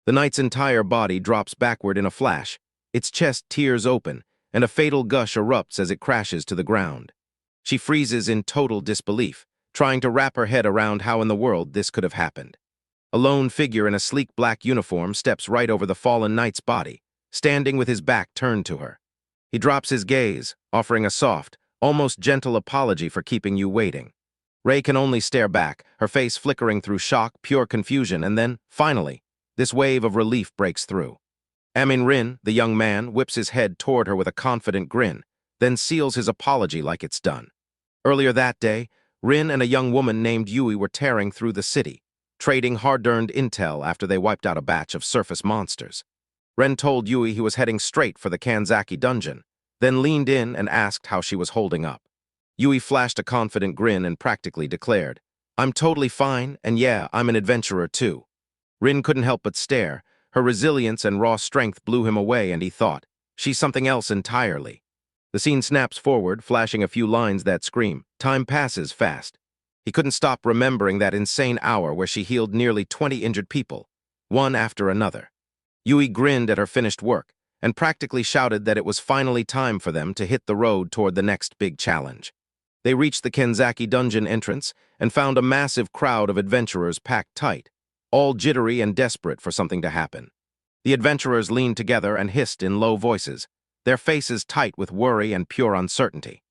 The knight's entire body drops backward in a flash, its chest tears open, and a fatal gush erupts as it crashes to the ground. She freezes in total disbelief, trying to wrap her head around how in the world this could have happened. A lone figure in a sleek black uniform steps right over the fallen knight's body, standing with his back turned to her. He drops his gaze, offering a soft, almost gentle apology for keeping you waiting. Rei can only stare back, her face flickering through shock, pure confusion, and then, finally, this wave of relief breaks through. Rin, the young man, whips his head toward her with a confident grin, then seals his apology like it's done. Earlier that day, Rin and a young woman named Yui were tearing through the city, trading hard-earned intel after they wiped out a batch of surface monsters. Ren told Yui he was heading straight for the Kanzaki dungeon, then leaned in and asked how she was holding up. Yui flashed a confident grin and practically declared, "I'm totally fine, and yeah, I'm an adventurer too." Rin couldn't help but stare. Her resilience and raw strength blew him away, and he thought, she's something else entirely. The scene snaps forward, flashing a few lines that scream, time passes fast. He couldn't stop remembering that insane hour where she healed nearly 20 injured people, one after another. Yui grinned at her finished work and practically shouted that it was finally time for them to hit the road toward the next big challenge. They reached the Kanzaki dungeon entrance and found a massive crowd of adventurers packed tight, all jittery and desperate for something to happen. The adventurers leaned together and hissed in low voices, their faces tight with worry and pure uncertainty.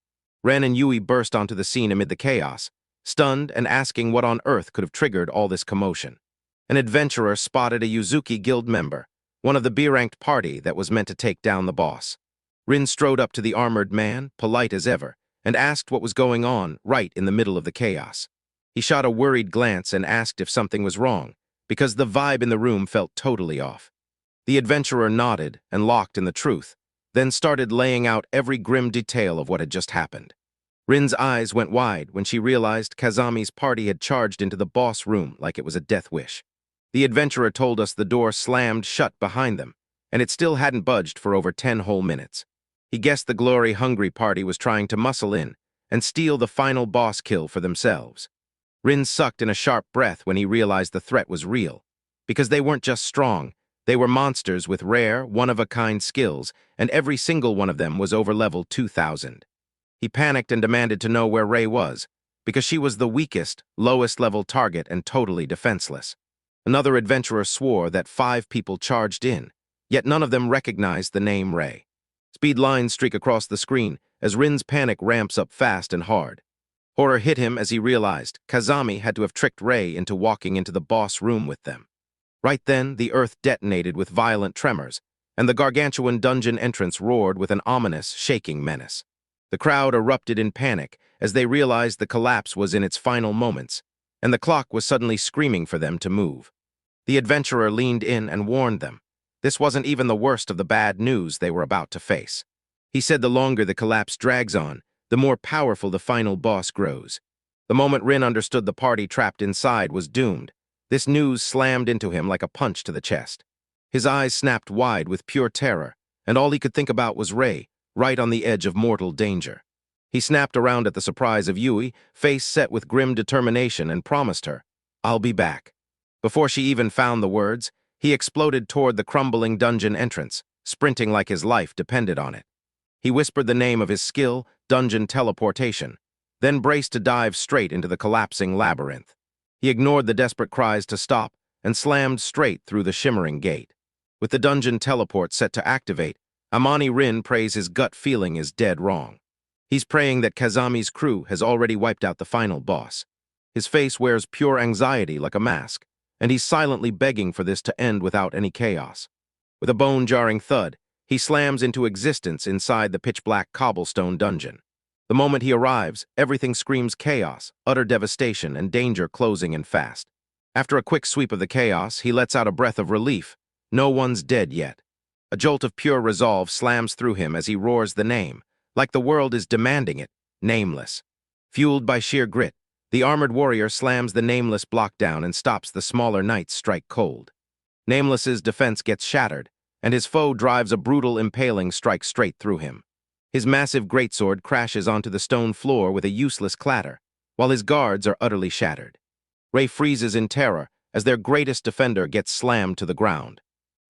Ren and Yui burst onto the scene amid the chaos, stunned and asking what on earth could have triggered all this commotion. an adventurer spotted a Yuzuki Guild member, one of the B-ranked party that was meant to take down the boss. Rin strode up to the armored man, polite as ever, and asked what was going on right in the middle of the chaos. He shot a worried glance and asked if something was wrong, because the vibe in the room felt totally off. The adventurer nodded and locked in the truth, then started laying out every grim detail of what had just happened. Rin's eyes went wide when she realized Kazami's party had charged into the boss room like it was a death wish. The adventurer told us the door slammed shut behind them, and it still hadn't budged for over 10 whole minutes. He guessed the glory-hungry party was trying to muscle in and steal the final boss kill for themselves. Rin sucked in a sharp breath when he realized the threat was real, because they weren't just strong, they were monsters with rare, one-of-a-kind skills, and every single one of them was over level 2,000. He panicked and demanded to know where Rei was, because she was the weakest, lowest-level target and totally defenseless. Another adventurer swore that 5 people charged in, yet none of them recognized the name Rei. Speed lines streak across the screen as Rin's panic ramps up fast and hard. Horror hit him as he realized Kazami had to have tricked Rei into walking into the boss room with them. Right then, the earth detonated with violent tremors, and the gargantuan dungeon entrance roared with an ominous, shaking menace. The crowd erupted in panic as they realized the collapse was in its final moments, and the clock was suddenly screaming for them to move. The adventurer leaned in and warned them. This wasn't even the worst of the bad news they were about to face. He said the longer the collapse drags on, the more powerful the final boss grows. The moment Rin understood the party trapped inside was doomed, this news slammed into him like a punch to the chest. His eyes snapped wide with pure terror, and all he could think about was Rei, right on the edge of mortal danger. He snapped around at the surprise of Yui, face set with grim determination, and promised her, "I'll be back." Before she even found the words, he exploded toward the crumbling dungeon entrance, sprinting like his life depended on it. He whispered the name of his skill, dungeon teleportation, then braced to dive straight into the collapsing labyrinth. He ignored the desperate cries to stop and slammed straight through the shimmering gate. With the dungeon teleport set to activate, Amani Rin prays his gut feeling is dead wrong. He's praying that Kazami's crew has already wiped out the final boss. His face wears pure anxiety like a mask, and he's silently begging for this to end without any chaos. With a bone-jarring thud, he slams into existence inside the pitch-black cobblestone dungeon. The moment he arrives, everything screams chaos, utter devastation, and danger closing in fast. After a quick sweep of the chaos, he lets out a breath of relief. No one's dead yet. A jolt of pure resolve slams through him as he roars the name, like the world is demanding it, Nameless. Fueled by sheer grit, the armored warrior slams the Nameless block down and stops the smaller knights strike cold. Nameless's defense gets shattered, and his foe drives a brutal impaling strike straight through him. His massive greatsword crashes onto the stone floor with a useless clatter, while his guards are utterly shattered. Rei freezes in terror as their greatest defender gets slammed to the ground.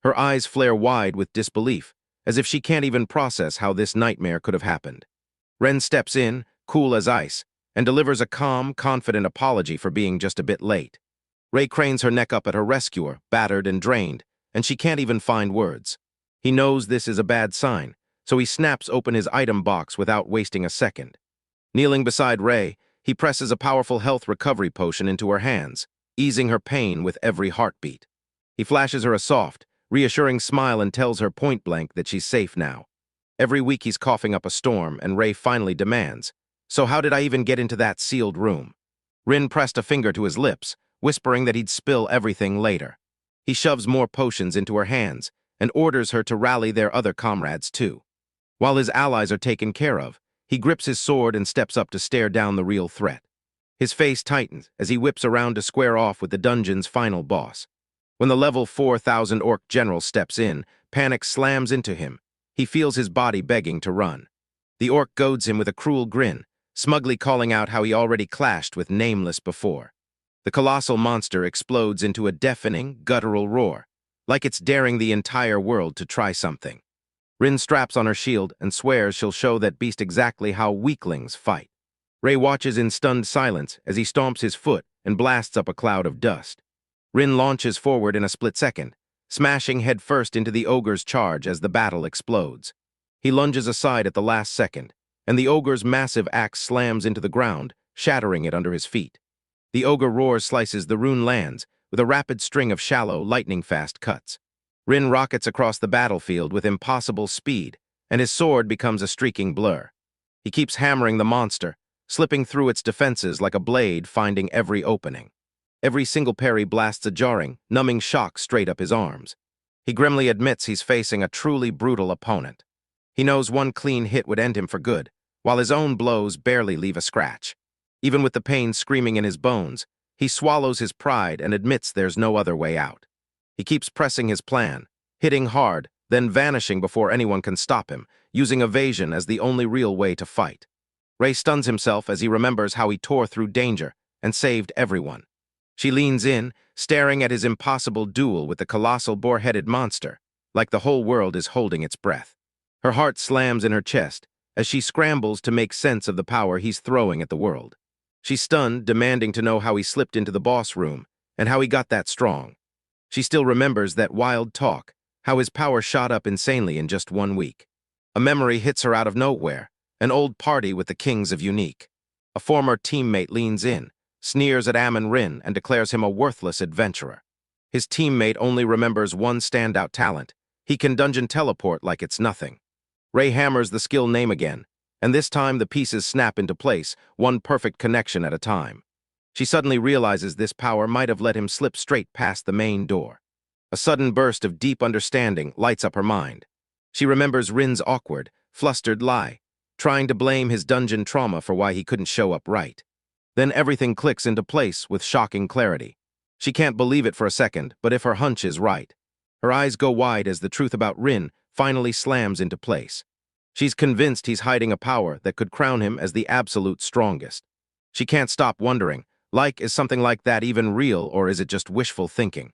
Her eyes flare wide with disbelief, as if she can't even process how this nightmare could have happened. Ren steps in, cool as ice, and delivers a calm, confident apology for being just a bit late. Rei cranes her neck up at her rescuer, battered and drained, and she can't even find words. He knows this is a bad sign, so he snaps open his item box without wasting a second. Kneeling beside Rei, he presses a powerful health recovery potion into her hands, easing her pain with every heartbeat. He flashes her a soft, reassuring smile and tells her point-blank that she's safe now. Every week he's coughing up a storm, and Rei finally demands, "So how did I even get into that sealed room?" Rin pressed a finger to his lips, whispering that he'd spill everything later. He shoves more potions into her hands and orders her to rally their other comrades too. While his allies are taken care of, he grips his sword and steps up to stare down the real threat. His face tightens as he whips around to square off with the dungeon's final boss. When the level 4,000 orc general steps in, panic slams into him. He feels his body begging to run. The orc goads him with a cruel grin, smugly calling out how he already clashed with Nameless before. The colossal monster explodes into a deafening, guttural roar, like it's daring the entire world to try something. Rin straps on her shield and swears she'll show that beast exactly how weaklings fight. Rei watches in stunned silence as he stomps his foot and blasts up a cloud of dust. Rin launches forward in a split second, smashing headfirst into the ogre's charge as the battle explodes. He lunges aside at the last second, and the ogre's massive axe slams into the ground, shattering it under his feet. The ogre roar slices the rune lands, with a rapid string of shallow, lightning-fast cuts. Rin rockets across the battlefield with impossible speed, and his sword becomes a streaking blur. He keeps hammering the monster, slipping through its defenses like a blade finding every opening. Every single parry blasts a jarring, numbing shock straight up his arms. He grimly admits he's facing a truly brutal opponent. He knows one clean hit would end him for good, while his own blows barely leave a scratch. Even with the pain screaming in his bones, he swallows his pride and admits there's no other way out. He keeps pressing his plan, hitting hard, then vanishing before anyone can stop him, using evasion as the only real way to fight. Ray stuns himself as he remembers how he tore through danger and saved everyone. She leans in, staring at his impossible duel with the colossal boar-headed monster, like the whole world is holding its breath. Her heart slams in her chest as she scrambles to make sense of the power he's throwing at the world. She's stunned, demanding to know how he slipped into the boss room and how he got that strong. She still remembers that wild talk, how his power shot up insanely in just 1 week. A memory hits her out of nowhere, an old party with the kings of Unique. A former teammate leans in, sneers at Amon Rin, and declares him a worthless adventurer. His teammate only remembers one standout talent. He can dungeon teleport like it's nothing. Ray hammers the skill name again, and this time the pieces snap into place, one perfect connection at a time. She suddenly realizes this power might have let him slip straight past the main door. A sudden burst of deep understanding lights up her mind. She remembers Rin's awkward, flustered lie, trying to blame his dungeon trauma for why he couldn't show up right. Then everything clicks into place with shocking clarity. She can't believe it for a second, but if her hunch is right. Her eyes go wide as the truth about Rin finally slams into place. She's convinced he's hiding a power that could crown him as the absolute strongest. She can't stop wondering, is something like that even real, or is it just wishful thinking?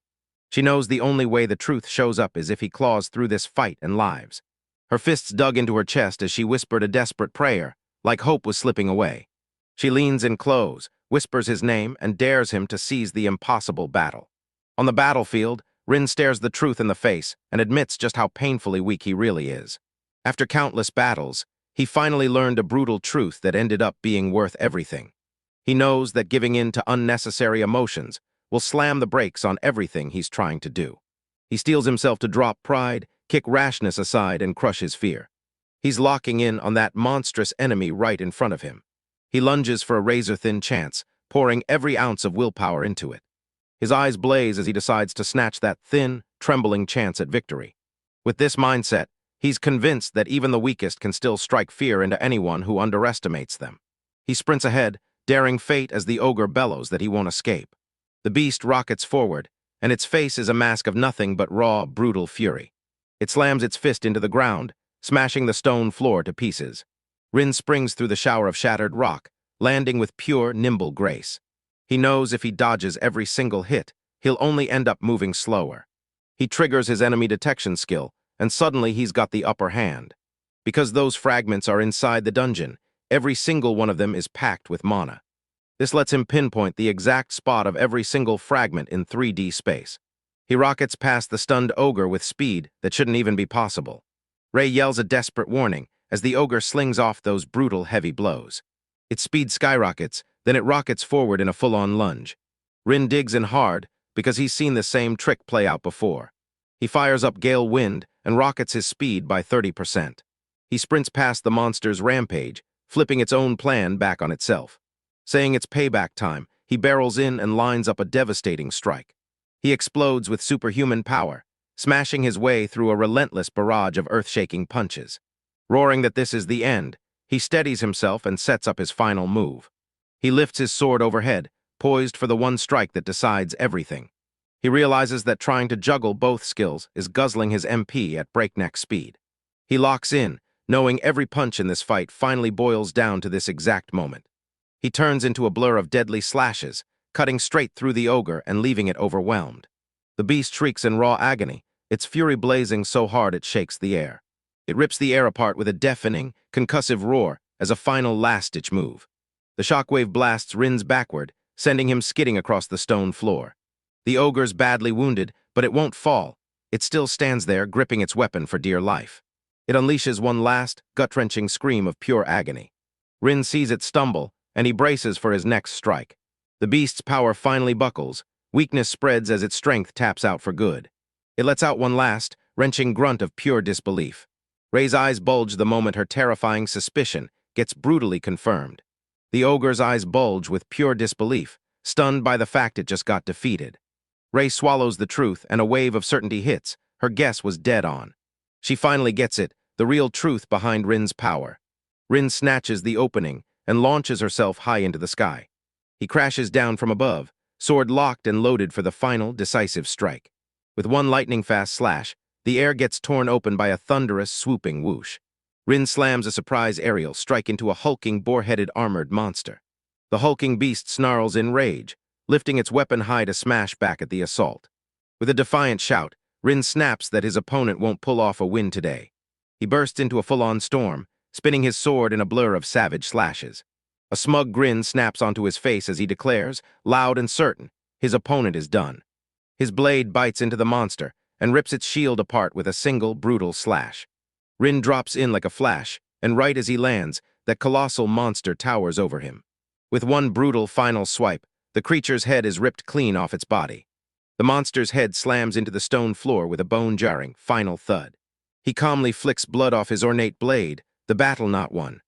She knows the only way the truth shows up is if he claws through this fight and lives. Her fists dug into her chest as she whispered a desperate prayer, like hope was slipping away. She leans in close, whispers his name, and dares him to seize the impossible battle. On the battlefield, Rin stares the truth in the face and admits just how painfully weak he really is. After countless battles, he finally learned a brutal truth that ended up being worth everything. He knows that giving in to unnecessary emotions will slam the brakes on everything he's trying to do. He steels himself to drop pride, kick rashness aside, and crush his fear. He's locking in on that monstrous enemy right in front of him. He lunges for a razor-thin chance, pouring every ounce of willpower into it. His eyes blaze as he decides to snatch that thin, trembling chance at victory. With this mindset, he's convinced that even the weakest can still strike fear into anyone who underestimates them. He sprints ahead, daring fate as the ogre bellows that he won't escape. The beast rockets forward, and its face is a mask of nothing but raw, brutal fury. It slams its fist into the ground, smashing the stone floor to pieces. Rin springs through the shower of shattered rock, landing with pure, nimble grace. He knows if he dodges every single hit, he'll only end up moving slower. He triggers his enemy detection skill, and suddenly he's got the upper hand. Because those fragments are inside the dungeon, every single one of them is packed with mana. This lets him pinpoint the exact spot of every single fragment in 3D space. He rockets past the stunned ogre with speed that shouldn't even be possible. Ray yells a desperate warning as the ogre slings off those brutal, heavy blows. Its speed skyrockets, then it rockets forward in a full-on lunge. Rin digs in hard because he's seen the same trick play out before. He fires up Gale Wind and rockets his speed by 30%. He sprints past the monster's rampage, flipping its own plan back on itself. Saying it's payback time, he barrels in and lines up a devastating strike. He explodes with superhuman power, smashing his way through a relentless barrage of earth-shaking punches. Roaring that this is the end, he steadies himself and sets up his final move. He lifts his sword overhead, poised for the one strike that decides everything. He realizes that trying to juggle both skills is guzzling his MP at breakneck speed. He locks in, knowing every punch in this fight finally boils down to this exact moment. He turns into a blur of deadly slashes, cutting straight through the ogre and leaving it overwhelmed. The beast shrieks in raw agony, its fury blazing so hard it shakes the air. It rips the air apart with a deafening, concussive roar as a final last-ditch move. The shockwave blasts Rin's backward, sending him skidding across the stone floor. The ogre's badly wounded, but it won't fall. It still stands there, gripping its weapon for dear life. It unleashes one last, gut-wrenching scream of pure agony. Rin sees it stumble, and he braces for his next strike. The beast's power finally buckles, Weakness spreads as its strength taps out for good. It lets out one last, wrenching grunt of pure disbelief. Ray's eyes bulge the moment her terrifying suspicion gets brutally confirmed. The ogre's eyes bulge with pure disbelief, stunned by the fact it just got defeated. Ray swallows the truth and a wave of certainty hits. Her guess was dead on. She finally gets it, the real truth behind Rin's power. Rin snatches the opening and launches herself high into the sky. He crashes down from above, sword locked and loaded for the final, decisive strike. With one lightning-fast slash, the air gets torn open by a thunderous, swooping whoosh. Rin slams a surprise aerial strike into a hulking, boar-headed armored monster. The hulking beast snarls in rage, lifting its weapon high to smash back at the assault. With a defiant shout, Rin snaps that his opponent won't pull off a win today. He bursts into a full-on storm, spinning his sword in a blur of savage slashes. A smug grin snaps onto his face as he declares, loud and certain, his opponent is done. His blade bites into the monster and rips its shield apart with a single, brutal slash. Rin drops in like a flash, and right as he lands, that colossal monster towers over him. With one brutal final swipe, the creature's head is ripped clean off its body. The monster's head slams into the stone floor with a bone-jarring, final thud. He calmly flicks blood off his ornate blade, the battle not won.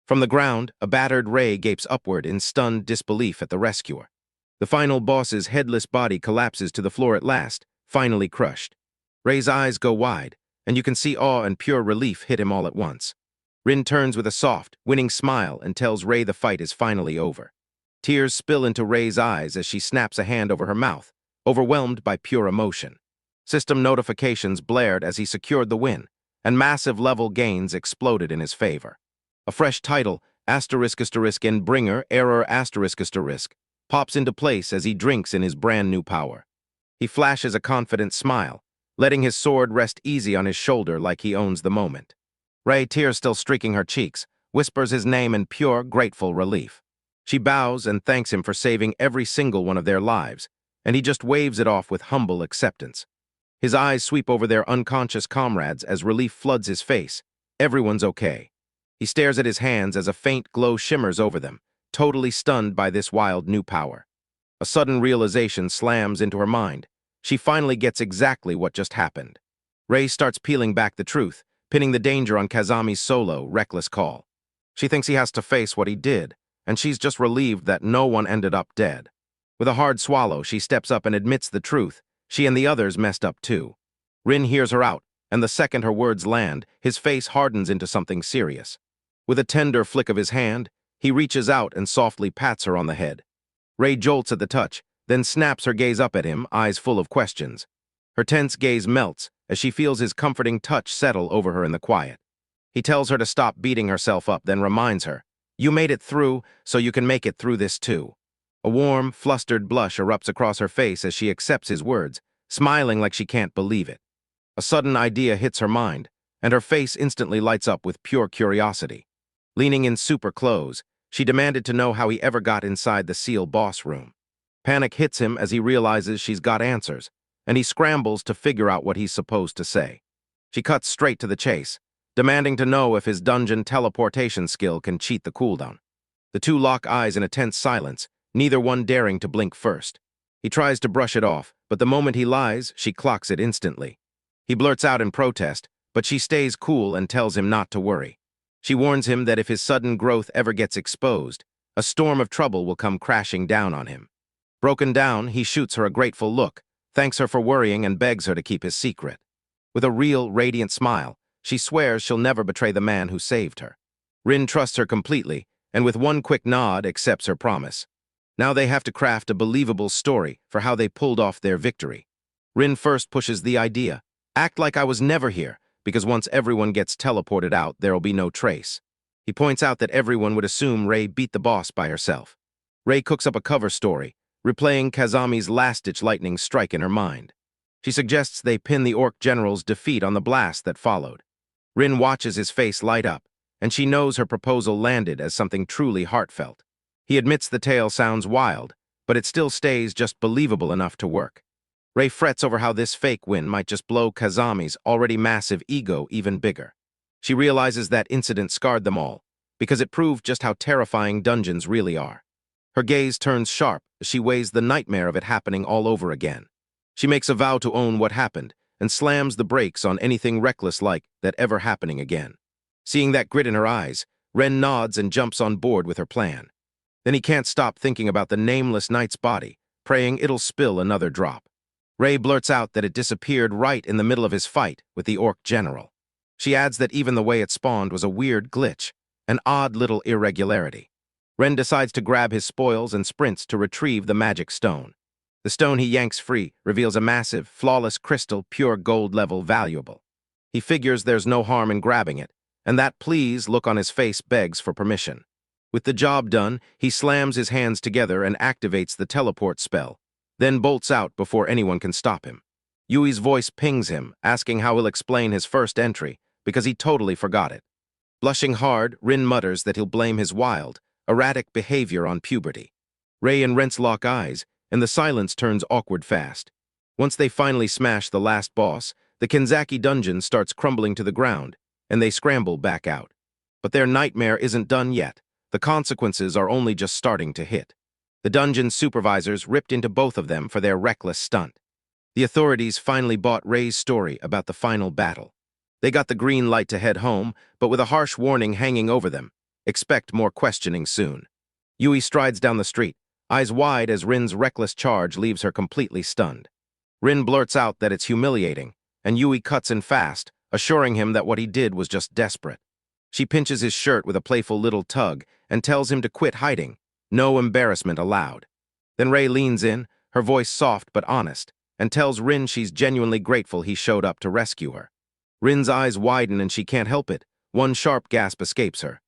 From the ground, a battered Ray gapes upward in stunned disbelief at the rescuer. The final boss's headless body collapses to the floor at last, finally crushed. Ray's eyes go wide, and you can see awe and pure relief hit him all at once. Rin turns with a soft, winning smile and tells Ray the fight is finally over. Tears spill into Ray's eyes as she snaps a hand over her mouth, overwhelmed by pure emotion. System notifications blared as he secured the win, and massive level gains exploded in his favor. A fresh title, **** bringer error ****, pops into place as he drinks in his brand new power. He flashes a confident smile, letting his sword rest easy on his shoulder like he owns the moment. Ray, tears still streaking her cheeks, whispers his name in pure, grateful relief. She bows and thanks him for saving every single one of their lives, and he just waves it off with humble acceptance. His eyes sweep over their unconscious comrades as relief floods his face. Everyone's okay. He stares at his hands as a faint glow shimmers over them, totally stunned by this wild new power. A sudden realization slams into her mind. She finally gets exactly what just happened. Ray starts peeling back the truth, pinning the danger on Kazami's solo, reckless call. She thinks he has to face what he did, and she's just relieved that no one ended up dead. With a hard swallow, she steps up and admits the truth. She and the others messed up too. Rin hears her out, and the second her words land, his face hardens into something serious. With a tender flick of his hand, he reaches out and softly pats her on the head. Ray jolts at the touch, then snaps her gaze up at him, eyes full of questions. Her tense gaze melts as she feels his comforting touch settle over her in the quiet. He tells her to stop beating herself up, then reminds her, "You made it through, so you can make it through this too." A warm, flustered blush erupts across her face as she accepts his words, smiling like she can't believe it. A sudden idea hits her mind, and her face instantly lights up with pure curiosity. Leaning in super close, she demanded to know how he ever got inside the SEAL boss room. Panic hits him as he realizes she's got answers, and he scrambles to figure out what he's supposed to say. She cuts straight to the chase, demanding to know if his dungeon teleportation skill can cheat the cooldown. The two lock eyes in a tense silence, neither one daring to blink first. He tries to brush it off, but the moment he lies, she clocks it instantly. He blurts out in protest, but she stays cool and tells him not to worry. She warns him that if his sudden growth ever gets exposed, a storm of trouble will come crashing down on him. Broken down, he shoots her a grateful look, thanks her for worrying and begs her to keep his secret. With a real, radiant smile, she swears she'll never betray the man who saved her. Rin trusts her completely, and with one quick nod accepts her promise. Now they have to craft a believable story for how they pulled off their victory. Rin first pushes the idea, act like I was never here, because once everyone gets teleported out, there'll be no trace. He points out that everyone would assume Ray beat the boss by herself. Ray cooks up a cover story, replaying Kazami's last-ditch lightning strike in her mind. She suggests they pin the Orc General's defeat on the blast that followed. Rin watches his face light up, and she knows her proposal landed as something truly heartfelt. He admits the tale sounds wild, but it still stays just believable enough to work. Ray frets over how this fake win might just blow Kazami's already massive ego even bigger. She realizes that incident scarred them all, because it proved just how terrifying dungeons really are. Her gaze turns sharp as she weighs the nightmare of it happening all over again. She makes a vow to own what happened and slams the brakes on anything reckless like that ever happening again. Seeing that grit in her eyes, Ren nods and jumps on board with her plan. Then he can't stop thinking about the nameless knight's body, praying it'll spill another drop. Ray blurts out that it disappeared right in the middle of his fight with the orc general. She adds that even the way it spawned was a weird glitch, an odd little irregularity. Ren decides to grab his spoils and sprints to retrieve the magic stone. The stone he yanks free reveals a massive, flawless crystal, pure gold-level valuable. He figures there's no harm in grabbing it, and that please look on his face begs for permission. With the job done, he slams his hands together and activates the teleport spell, then bolts out before anyone can stop him. Yui's voice pings him, asking how he'll explain his first entry, because he totally forgot it. Blushing hard, Rin mutters that he'll blame his wild, erratic behavior on puberty. Ray and Rents lock eyes, and the silence turns awkward fast. Once they finally smash the last boss, the Kenzaki dungeon starts crumbling to the ground, and they scramble back out. But their nightmare isn't done yet. The consequences are only just starting to hit. The dungeon supervisors ripped into both of them for their reckless stunt. The authorities finally bought Ray's story about the final battle. They got the green light to head home, but with a harsh warning hanging over them. Expect more questioning soon. Yui strides down the street, eyes wide as Rin's reckless charge leaves her completely stunned. Rin blurts out that it's humiliating, and Yui cuts in fast, assuring him that what he did was just desperate. She pinches his shirt with a playful little tug and tells him to quit hiding. No embarrassment allowed. Then Ray leans in, her voice soft but honest, and tells Rin she's genuinely grateful he showed up to rescue her. Rin's eyes widen and she can't help it. One sharp gasp escapes her.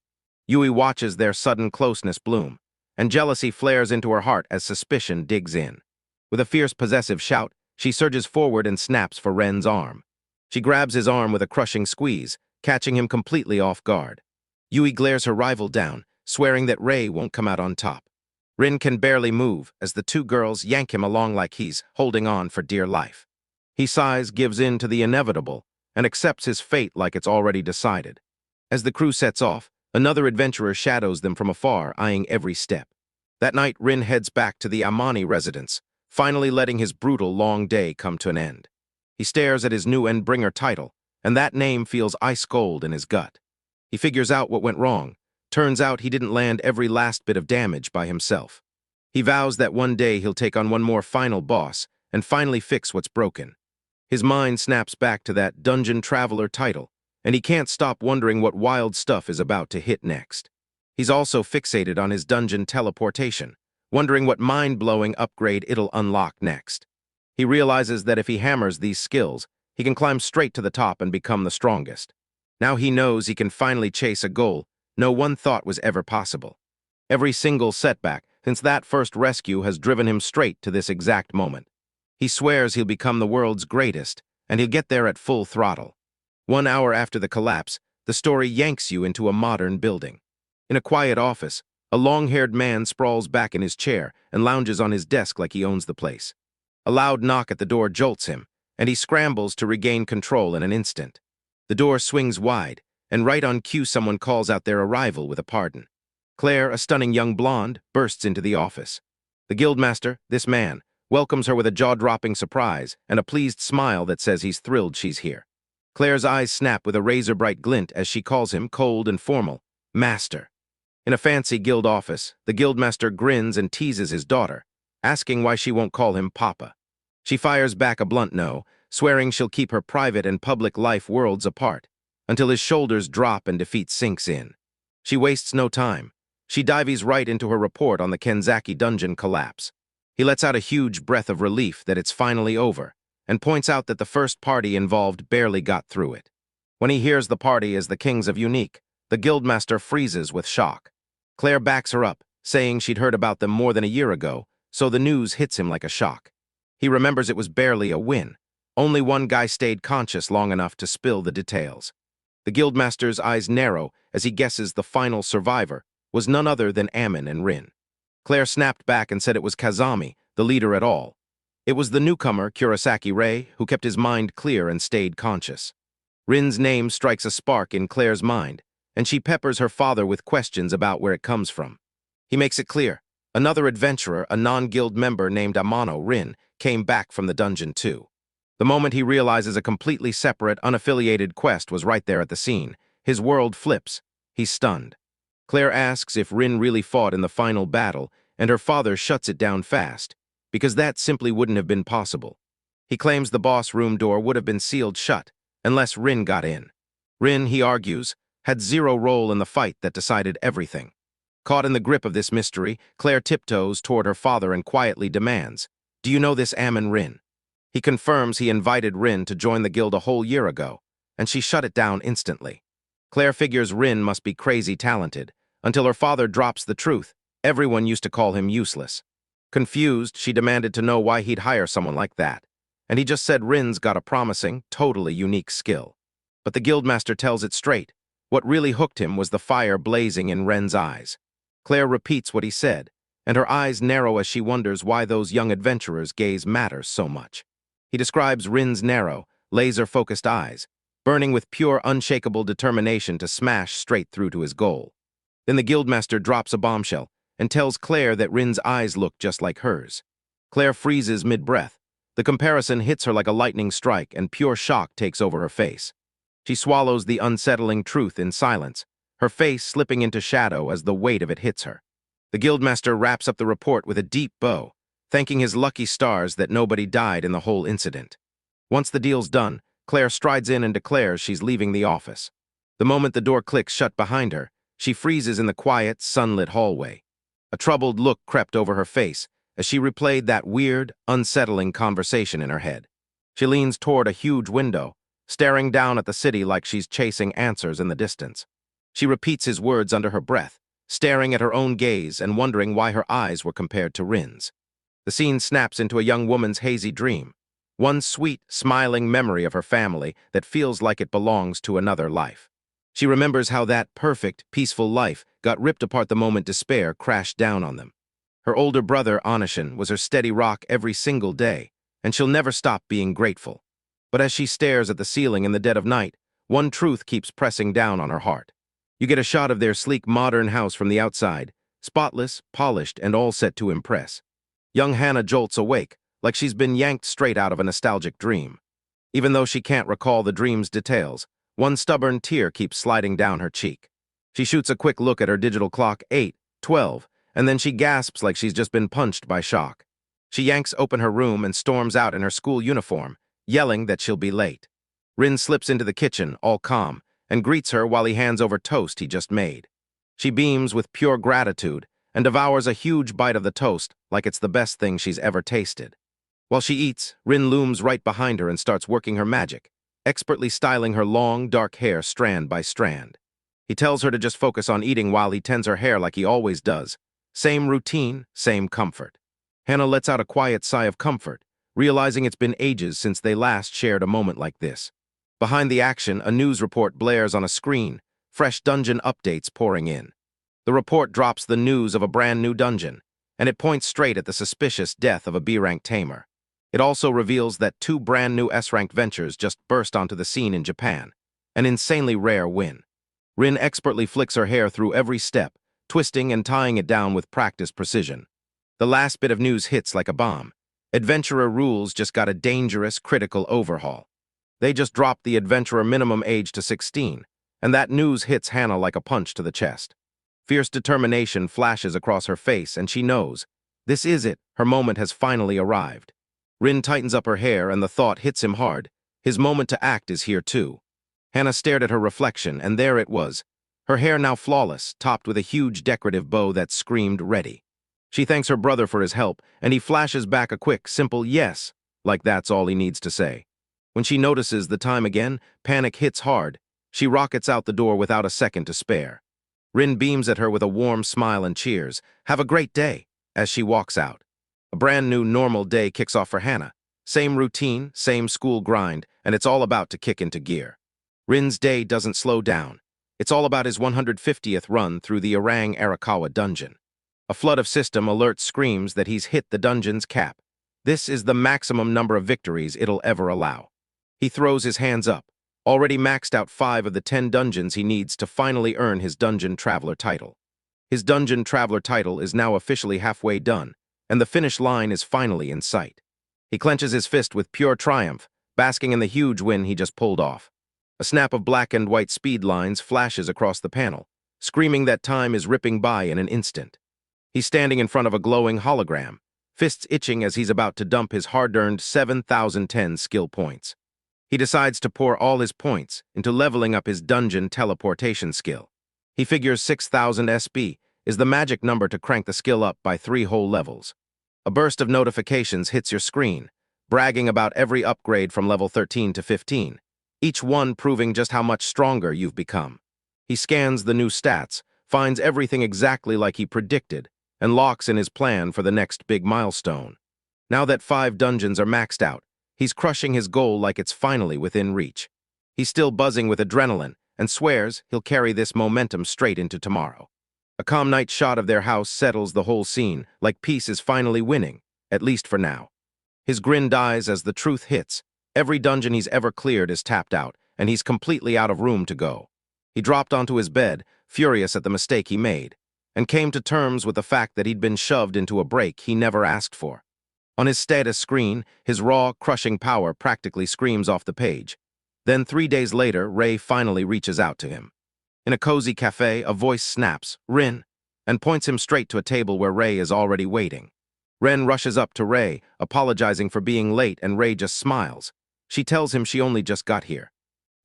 Yui watches their sudden closeness bloom, and jealousy flares into her heart as suspicion digs in. With a fierce possessive shout, she surges forward and snaps for Ren's arm. She grabs his arm with a crushing squeeze, catching him completely off guard. Yui glares her rival down, swearing that Ray won't come out on top. Rin can barely move as the two girls yank him along like he's holding on for dear life. He sighs, gives in to the inevitable, and accepts his fate like it's already decided. As the crew sets off, another adventurer shadows them from afar, eyeing every step. That night, Rin heads back to the Amani residence, finally letting his brutal long day come to an end. He stares at his new Endbringer title, and that name feels ice cold in his gut. He figures out what went wrong. Turns out he didn't land every last bit of damage by himself. He vows that one day he'll take on one more final boss and finally fix what's broken. His mind snaps back to that Dungeon Traveler title, and he can't stop wondering what wild stuff is about to hit next. He's also fixated on his dungeon teleportation, wondering what mind-blowing upgrade it'll unlock next. He realizes that if he hammers these skills, he can climb straight to the top and become the strongest. Now he knows he can finally chase a goal no one thought was ever possible. Every single setback since that first rescue has driven him straight to this exact moment. He swears he'll become the world's greatest, and he'll get there at full throttle. 1 hour after the collapse, the story yanks you into a modern building. In a quiet office, a long-haired man sprawls back in his chair and lounges on his desk like he owns the place. A loud knock at the door jolts him, and he scrambles to regain control in an instant. The door swings wide, and right on cue someone calls out their arrival with a pardon. Claire, a stunning young blonde, bursts into the office. The guildmaster, this man, welcomes her with a jaw-dropping surprise and a pleased smile that says he's thrilled she's here. Claire's eyes snap with a razor-bright glint as she calls him, cold and formal, Master. In a fancy guild office, the guildmaster grins and teases his daughter, asking why she won't call him Papa. She fires back a blunt no, swearing she'll keep her private and public life worlds apart, until his shoulders drop and defeat sinks in. She wastes no time. She dives right into her report on the Kenzaki dungeon collapse. He lets out a huge breath of relief that it's finally over, and points out that the first party involved barely got through it. When he hears the party is the Kings of Unique, the guildmaster freezes with shock. Claire backs her up, saying she'd heard about them more than a year ago, so the news hits him like a shock. He remembers it was barely a win. Only one guy stayed conscious long enough to spill the details. The guildmaster's eyes narrow as he guesses the final survivor was none other than Ammon and Rin. Claire snapped back and said it was Kazami, the leader at all. It was the newcomer, Kurosaki Rei, who kept his mind clear and stayed conscious. Rin's name strikes a spark in Claire's mind, and she peppers her father with questions about where it comes from. He makes it clear, Another adventurer, a non-guild member named Amano Rin, came back from the dungeon too. The moment he realizes a completely separate, unaffiliated quest was right there at the scene, his world flips. He's stunned. Claire asks if Rin really fought in the final battle, and her father shuts it down fast, because that simply wouldn't have been possible. He claims the boss room door would have been sealed shut, unless Rin got in. Rin, he argues, had zero role in the fight that decided everything. Caught in the grip of this mystery, Claire tiptoes toward her father and quietly demands, "Do you know this Ammon Rin?" He confirms he invited Rin to join the guild a whole year ago, and she shut it down instantly. Claire figures Rin must be crazy talented, until her father drops the truth. Everyone used to call him useless. Confused, she demanded to know why he'd hire someone like that, and he just said Rin's got a promising, totally unique skill. But the guildmaster tells it straight. What really hooked him was the fire blazing in Ren's eyes. Claire repeats what he said, and her eyes narrow as she wonders why those young adventurers' gaze matters so much. He describes Rin's narrow, laser-focused eyes, burning with pure, unshakable determination to smash straight through to his goal. Then the guildmaster drops a bombshell and tells Claire that Rin's eyes look just like hers. Claire freezes mid-breath. The comparison hits her like a lightning strike, and pure shock takes over her face. She swallows the unsettling truth in silence, her face slipping into shadow as the weight of it hits her. The guildmaster wraps up the report with a deep bow, thanking his lucky stars that nobody died in the whole incident. Once the deal's done, Claire strides in and declares she's leaving the office. The moment the door clicks shut behind her, she freezes in the quiet, sunlit hallway. A troubled look crept over her face as she replayed that weird, unsettling conversation in her head. She leans toward a huge window, staring down at the city like she's chasing answers in the distance. She repeats his words under her breath, staring at her own gaze and wondering why her eyes were compared to Rin's. The scene snaps into a young woman's hazy dream, one sweet, smiling memory of her family that feels like it belongs to another life. She remembers how that perfect, peaceful life got ripped apart the moment despair crashed down on them. Her older brother, Anishin, was her steady rock every single day, and she'll never stop being grateful. But as she stares at the ceiling in the dead of night, one truth keeps pressing down on her heart. You get a shot of their sleek, modern house from the outside, spotless, polished, and all set to impress. Young Hannah jolts awake, like she's been yanked straight out of a nostalgic dream. Even though she can't recall the dream's details, one stubborn tear keeps sliding down her cheek. She shoots a quick look at her digital clock, 8:12, and then she gasps like she's just been punched by shock. She yanks open her room and storms out in her school uniform, yelling that she'll be late. Rin slips into the kitchen, all calm, and greets her while he hands over toast he just made. She beams with pure gratitude and devours a huge bite of the toast like it's the best thing she's ever tasted. While she eats, Rin looms right behind her and starts working her magic, expertly styling her long, dark hair strand by strand. He tells her to just focus on eating while he tends her hair like he always does. Same routine, same comfort. Hannah lets out a quiet sigh of comfort, realizing it's been ages since they last shared a moment like this. Behind the action, a news report blares on a screen, fresh dungeon updates pouring in. The report drops the news of a brand new dungeon, and it points straight at the suspicious death of a B-rank tamer. It also reveals that 2 brand new S-ranked ventures just burst onto the scene in Japan, an insanely rare win. Rin expertly flicks her hair through every step, twisting and tying it down with practiced precision. The last bit of news hits like a bomb. Adventurer rules just got a dangerous, critical overhaul. They just dropped the adventurer minimum age to 16, and that news hits Hannah like a punch to the chest. Fierce determination flashes across her face, and she knows. This is it, her moment has finally arrived. Rin tightens up her hair, and the thought hits him hard. His moment to act is here too. Hannah stared at her reflection, and there it was. Her hair now flawless, topped with a huge decorative bow that screamed ready. She thanks her brother for his help, and he flashes back a quick, simple yes, like that's all he needs to say. When she notices the time again, panic hits hard. She rockets out the door without a second to spare. Rin beams at her with a warm smile and cheers. Have a great day, as she walks out. A brand new normal day kicks off for Hannah. Same routine, same school grind, and it's all about to kick into gear. Rin's day doesn't slow down. It's all about his 150th run through the Orang Arakawa dungeon. A flood of system alerts screams that he's hit the dungeon's cap. This is the maximum number of victories it'll ever allow. He throws his hands up, already maxed out 5 of the 10 dungeons he needs to finally earn his dungeon traveler title. His Dungeon Traveler title is now officially halfway done, and the finish line is finally in sight. He clenches his fist with pure triumph, basking in the huge win he just pulled off. A snap of black and white speed lines flashes across the panel, screaming that time is ripping by in an instant. He's standing in front of a glowing hologram, fists itching as he's about to dump his hard-earned 7,010 skill points. He decides to pour all his points into leveling up his dungeon teleportation skill. He figures 6,000 SB is the magic number to crank the skill up by 3 whole levels. A burst of notifications hits your screen, bragging about every upgrade from level 13 to 15, each one proving just how much stronger you've become. He scans the new stats, finds everything exactly like he predicted, and locks in his plan for the next big milestone. Now that 5 dungeons are maxed out, he's crushing his goal like it's finally within reach. He's still buzzing with adrenaline and swears he'll carry this momentum straight into tomorrow. A calm night shot of their house settles the whole scene, like peace is finally winning, at least for now. His grin dies as the truth hits. Every dungeon he's ever cleared is tapped out, and he's completely out of room to go. He dropped onto his bed, furious at the mistake he made, and came to terms with the fact that he'd been shoved into a break he never asked for. On his status screen, his raw, crushing power practically screams off the page. Then 3 days later, Ray finally reaches out to him. In a cozy cafe, a voice snaps, "Rin," and points him straight to a table where Ray is already waiting. Ren rushes up to Ray, apologizing for being late, and Ray just smiles. She tells him she only just got here.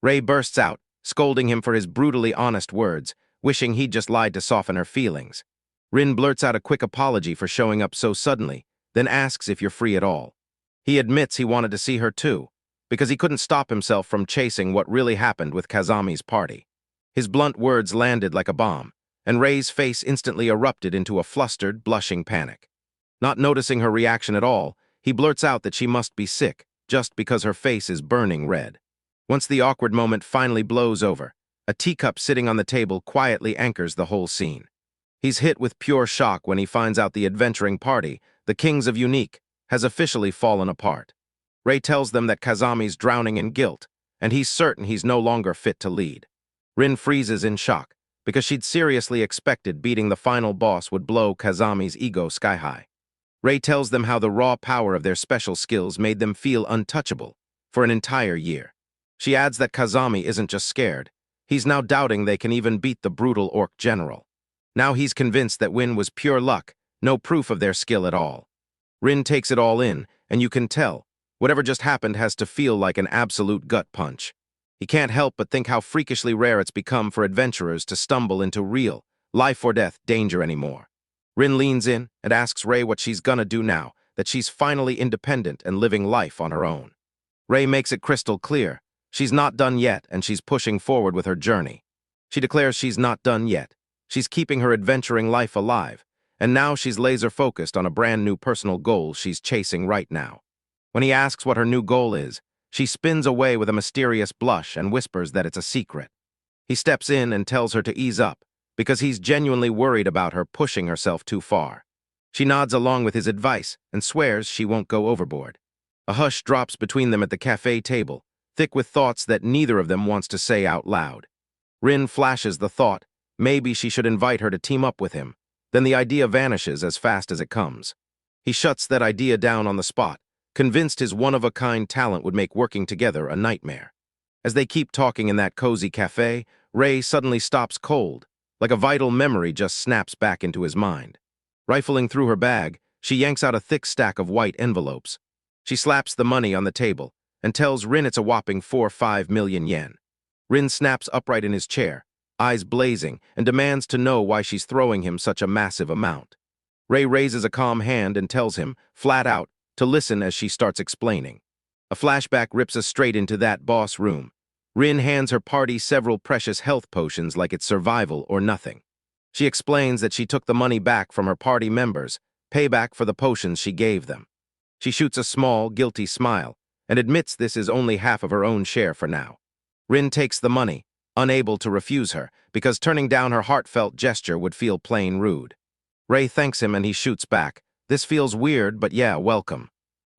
Ray bursts out, scolding him for his brutally honest words, wishing he'd just lied to soften her feelings. Rin blurts out a quick apology for showing up so suddenly, then asks if you're free at all. He admits he wanted to see her too, because he couldn't stop himself from chasing what really happened with Kazami's party. His blunt words landed like a bomb, and Ray's face instantly erupted into a flustered, blushing panic. Not noticing her reaction at all, he blurts out that she must be sick, just because her face is burning red. Once the awkward moment finally blows over, a teacup sitting on the table quietly anchors the whole scene. He's hit with pure shock when he finds out the adventuring party, the Kings of Unique, has officially fallen apart. Ray tells them that Kazami's drowning in guilt, and he's certain he's no longer fit to lead. Rin freezes in shock, because she'd seriously expected beating the final boss would blow Kazami's ego sky-high. Ray tells them how the raw power of their special skills made them feel untouchable for an entire year. She adds that Kazami isn't just scared, he's now doubting they can even beat the brutal orc general. Now he's convinced that win was pure luck, no proof of their skill at all. Rin takes it all in, and you can tell, whatever just happened has to feel like an absolute gut punch. He can't help but think how freakishly rare it's become for adventurers to stumble into real, life-or-death danger anymore. Rin leans in and asks Ray what she's gonna do now, that she's finally independent and living life on her own. Ray makes it crystal clear. She's not done yet, and she's pushing forward with her journey. She declares she's not done yet. She's keeping her adventuring life alive, and now she's laser-focused on a brand new personal goal she's chasing right now. When he asks what her new goal is, she spins away with a mysterious blush and whispers that it's a secret. He steps in and tells her to ease up, because he's genuinely worried about her pushing herself too far. She nods along with his advice and swears she won't go overboard. A hush drops between them at the cafe table, thick with thoughts that neither of them wants to say out loud. Rin flashes the thought, maybe she should invite her to team up with him, then the idea vanishes as fast as it comes. He shuts that idea down on the spot, convinced his one-of-a-kind talent would make working together a nightmare. As they keep talking in that cozy cafe, Ray suddenly stops cold, like a vital memory just snaps back into his mind. Rifling through her bag, she yanks out a thick stack of white envelopes. She slaps the money on the table and tells Rin it's a whopping 4-5 million yen. Rin snaps upright in his chair, eyes blazing, and demands to know why she's throwing him such a massive amount. Ray raises a calm hand and tells him, flat out, to listen as she starts explaining. A flashback rips us straight into that boss room. Rin hands her party several precious health potions like it's survival or nothing. She explains that she took the money back from her party members, payback for the potions she gave them. She shoots a small, guilty smile, and admits this is only half of her own share for now. Rin takes the money, unable to refuse her, because turning down her heartfelt gesture would feel plain rude. Ray thanks him and he shoots back. This feels weird, but yeah, welcome.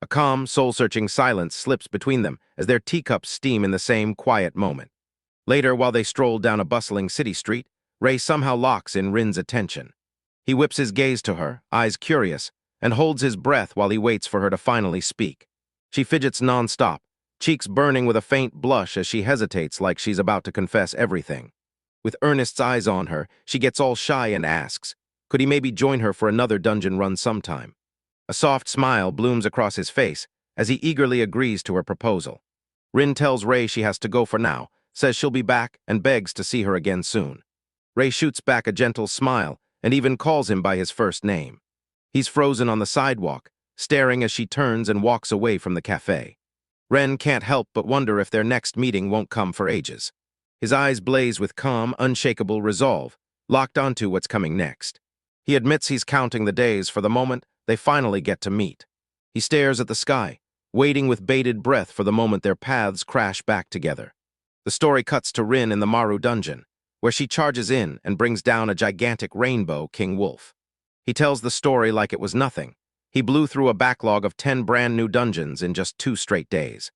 A calm, soul-searching silence slips between them as their teacups steam in the same quiet moment. Later, while they stroll down a bustling city street, Ray somehow locks in Rin's attention. He whips his gaze to her, eyes curious, and holds his breath while he waits for her to finally speak. She fidgets nonstop, cheeks burning with a faint blush as she hesitates like she's about to confess everything. With Ernest's eyes on her, she gets all shy and asks, could he maybe join her for another dungeon run sometime? A soft smile blooms across his face as he eagerly agrees to her proposal. Rin tells Ray she has to go for now, says she'll be back, and begs to see her again soon. Ray shoots back a gentle smile and even calls him by his first name. He's frozen on the sidewalk, staring as she turns and walks away from the cafe. Ren can't help but wonder if their next meeting won't come for ages. His eyes blaze with calm, unshakable resolve, locked onto what's coming next. He admits he's counting the days for the moment they finally get to meet. He stares at the sky, waiting with bated breath for the moment their paths crash back together. The story cuts to Rin in the Maru dungeon, where she charges in and brings down a gigantic rainbow king wolf. He tells the story like it was nothing. He blew through a backlog of 10 brand new dungeons in just 2 straight days.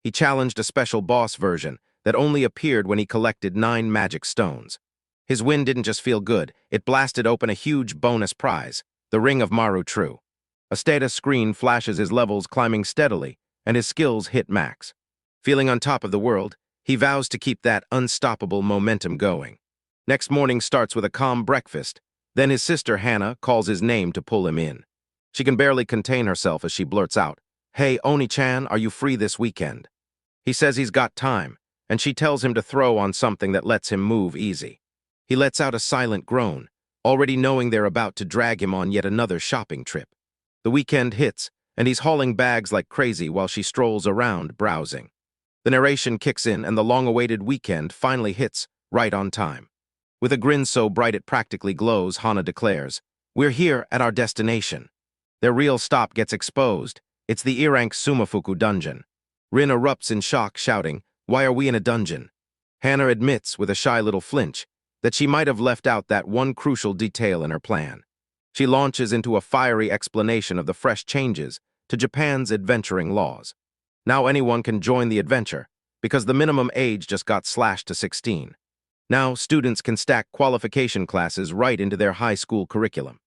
He challenged a special boss version that only appeared when he collected 9 magic stones. His win didn't just feel good, it blasted open a huge bonus prize, the Ring of Maru True. A status screen flashes his levels climbing steadily, and his skills hit max. Feeling on top of the world, he vows to keep that unstoppable momentum going. Next morning starts with a calm breakfast, then his sister Hannah calls his name to pull him in. She can barely contain herself as she blurts out, "Hey, Oni-chan, are you free this weekend?" He says he's got time, and she tells him to throw on something that lets him move easy. He lets out a silent groan, already knowing they're about to drag him on yet another shopping trip. The weekend hits, and he's hauling bags like crazy while she strolls around, browsing. The narration kicks in, and the long-awaited weekend finally hits, right on time. With a grin so bright it practically glows, Hana declares, "We're here at our destination." Their real stop gets exposed. It's the Irank Sumafuku dungeon. Rin erupts in shock, shouting, "Why are we in a dungeon?" Hana admits, with a shy little flinch, that she might have left out that one crucial detail in her plan. She launches into a fiery explanation of the fresh changes to Japan's adventuring laws. Now anyone can join the adventure, because the minimum age just got slashed to 16. Now students can stack qualification classes right into their high school curriculum.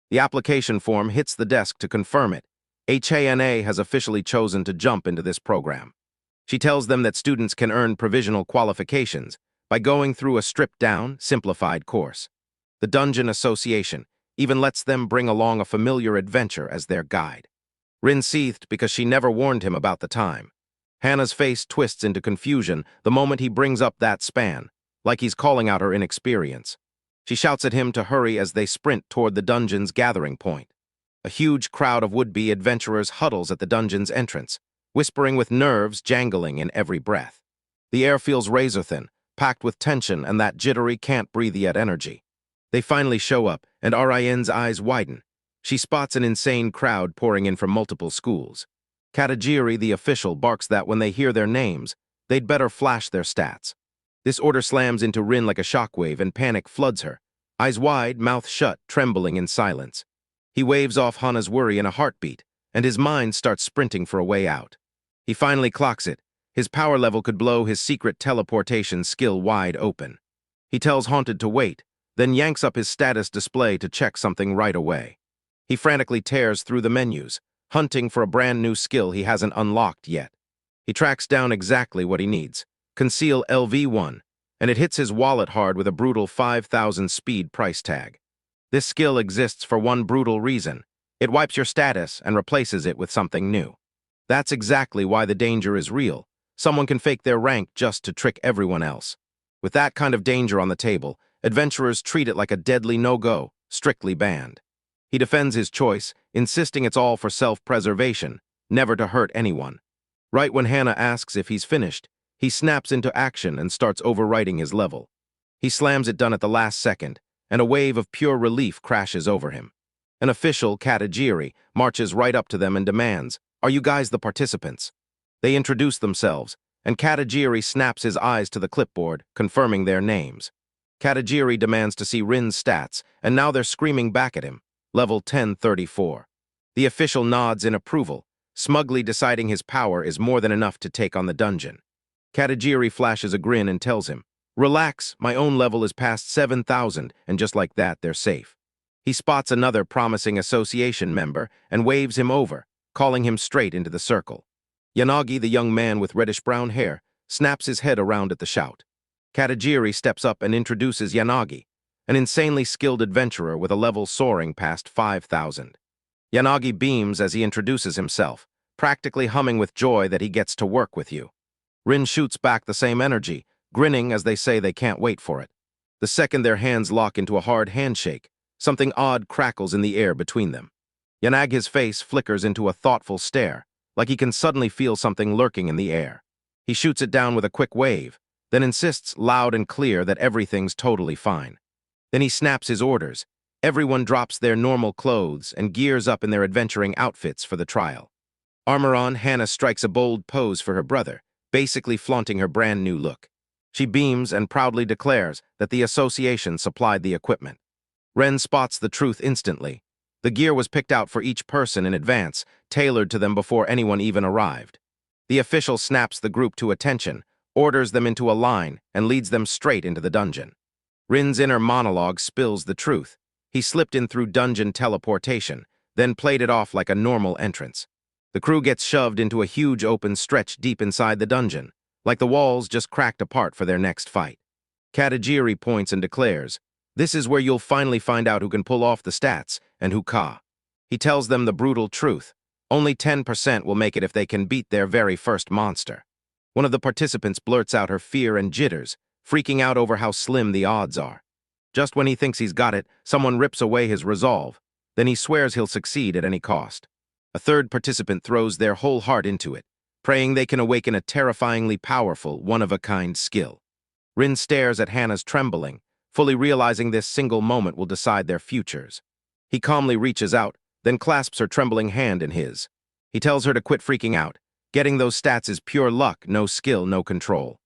The application form hits the desk to confirm it. HANA has officially chosen to jump into this program. She tells them that students can earn provisional qualifications by going through a stripped-down, simplified course. The Dungeon Association even lets them bring along a familiar adventure as their guide. Rin seethed because she never warned him about the time. Hannah's face twists into confusion the moment he brings up that span, like he's calling out her inexperience. She shouts at him to hurry as they sprint toward the dungeon's gathering point. A huge crowd of would-be adventurers huddles at the dungeon's entrance, whispering with nerves jangling in every breath. The air feels razor-thin, packed with tension and that jittery can't-breathe-yet energy. They finally show up, and Rin's eyes widen. She spots an insane crowd pouring in from multiple schools. Katajiri, the official, barks that when they hear their names, they'd better flash their stats. This order slams into Rin like a shockwave, and panic floods her, eyes wide, mouth shut, trembling in silence. He waves off Hana's worry in a heartbeat, and his mind starts sprinting for a way out. He finally clocks it. His power level could blow his secret teleportation skill wide open. He tells Haunted to wait, then yanks up his status display to check something right away. He frantically tears through the menus, hunting for a brand new skill he hasn't unlocked yet. He tracks down exactly what he needs, Conceal LV1, and it hits his wallet hard with a brutal 5,000 speed price tag. This skill exists for one brutal reason. It wipes your status and replaces it with something new. That's exactly why the danger is real. Someone can fake their rank just to trick everyone else. With that kind of danger on the table, adventurers treat it like a deadly no-go, strictly banned. He defends his choice, insisting it's all for self-preservation, never to hurt anyone. Right when Hannah asks if he's finished, he snaps into action and starts overwriting his level. He slams it done at the last second, and a wave of pure relief crashes over him. An official, Katajiri, marches right up to them and demands, "Are you guys the participants?" They introduce themselves, and Katajiri snaps his eyes to the clipboard, confirming their names. Katajiri demands to see Rin's stats, and now they're screaming back at him, level 1034. The official nods in approval, smugly deciding his power is more than enough to take on the dungeon. Katajiri flashes a grin and tells him, Relax, my own level is past 7,000, and just like that, they're safe. He spots another promising association member and waves him over, calling him straight into the circle. Yanagi, the young man with reddish-brown hair, snaps his head around at the shout. Katajiri steps up and introduces Yanagi, an insanely skilled adventurer with a level soaring past 5,000. Yanagi beams as he introduces himself, practically humming with joy that he gets to work with you. Rin shoots back the same energy, grinning as they say they can't wait for it. The second their hands lock into a hard handshake, something odd crackles in the air between them. Yanagi's face flickers into a thoughtful stare, like he can suddenly feel something lurking in the air. He shoots it down with a quick wave, then insists loud and clear that everything's totally fine. Then he snaps his orders. Everyone drops their normal clothes and gears up in their adventuring outfits for the trial. Armor on, Hannah strikes a bold pose for her brother, basically flaunting her brand new look. She beams and proudly declares that the association supplied the equipment. Ren spots the truth instantly. The gear was picked out for each person in advance, tailored to them before anyone even arrived. The official snaps the group to attention, orders them into a line, and leads them straight into the dungeon. Rin's inner monologue spills the truth. He slipped in through dungeon teleportation, then played it off like a normal entrance. The crew gets shoved into a huge open stretch deep inside the dungeon, like the walls just cracked apart for their next fight. Katajiri points and declares, "This is where you'll finally find out who can pull off the stats and who can't." He tells them the brutal truth. Only 10% will make it if they can beat their very first monster. One of the participants blurts out her fear and jitters, freaking out over how slim the odds are. Just when he thinks he's got it, someone rips away his resolve. Then he swears he'll succeed at any cost. A third participant throws their whole heart into it, praying they can awaken a terrifyingly powerful, one-of-a-kind skill. Rin stares at Hannah's trembling, fully realizing this single moment will decide their futures. He calmly reaches out, then clasps her trembling hand in his. He tells her to quit freaking out. Getting those stats is pure luck, no skill, no control.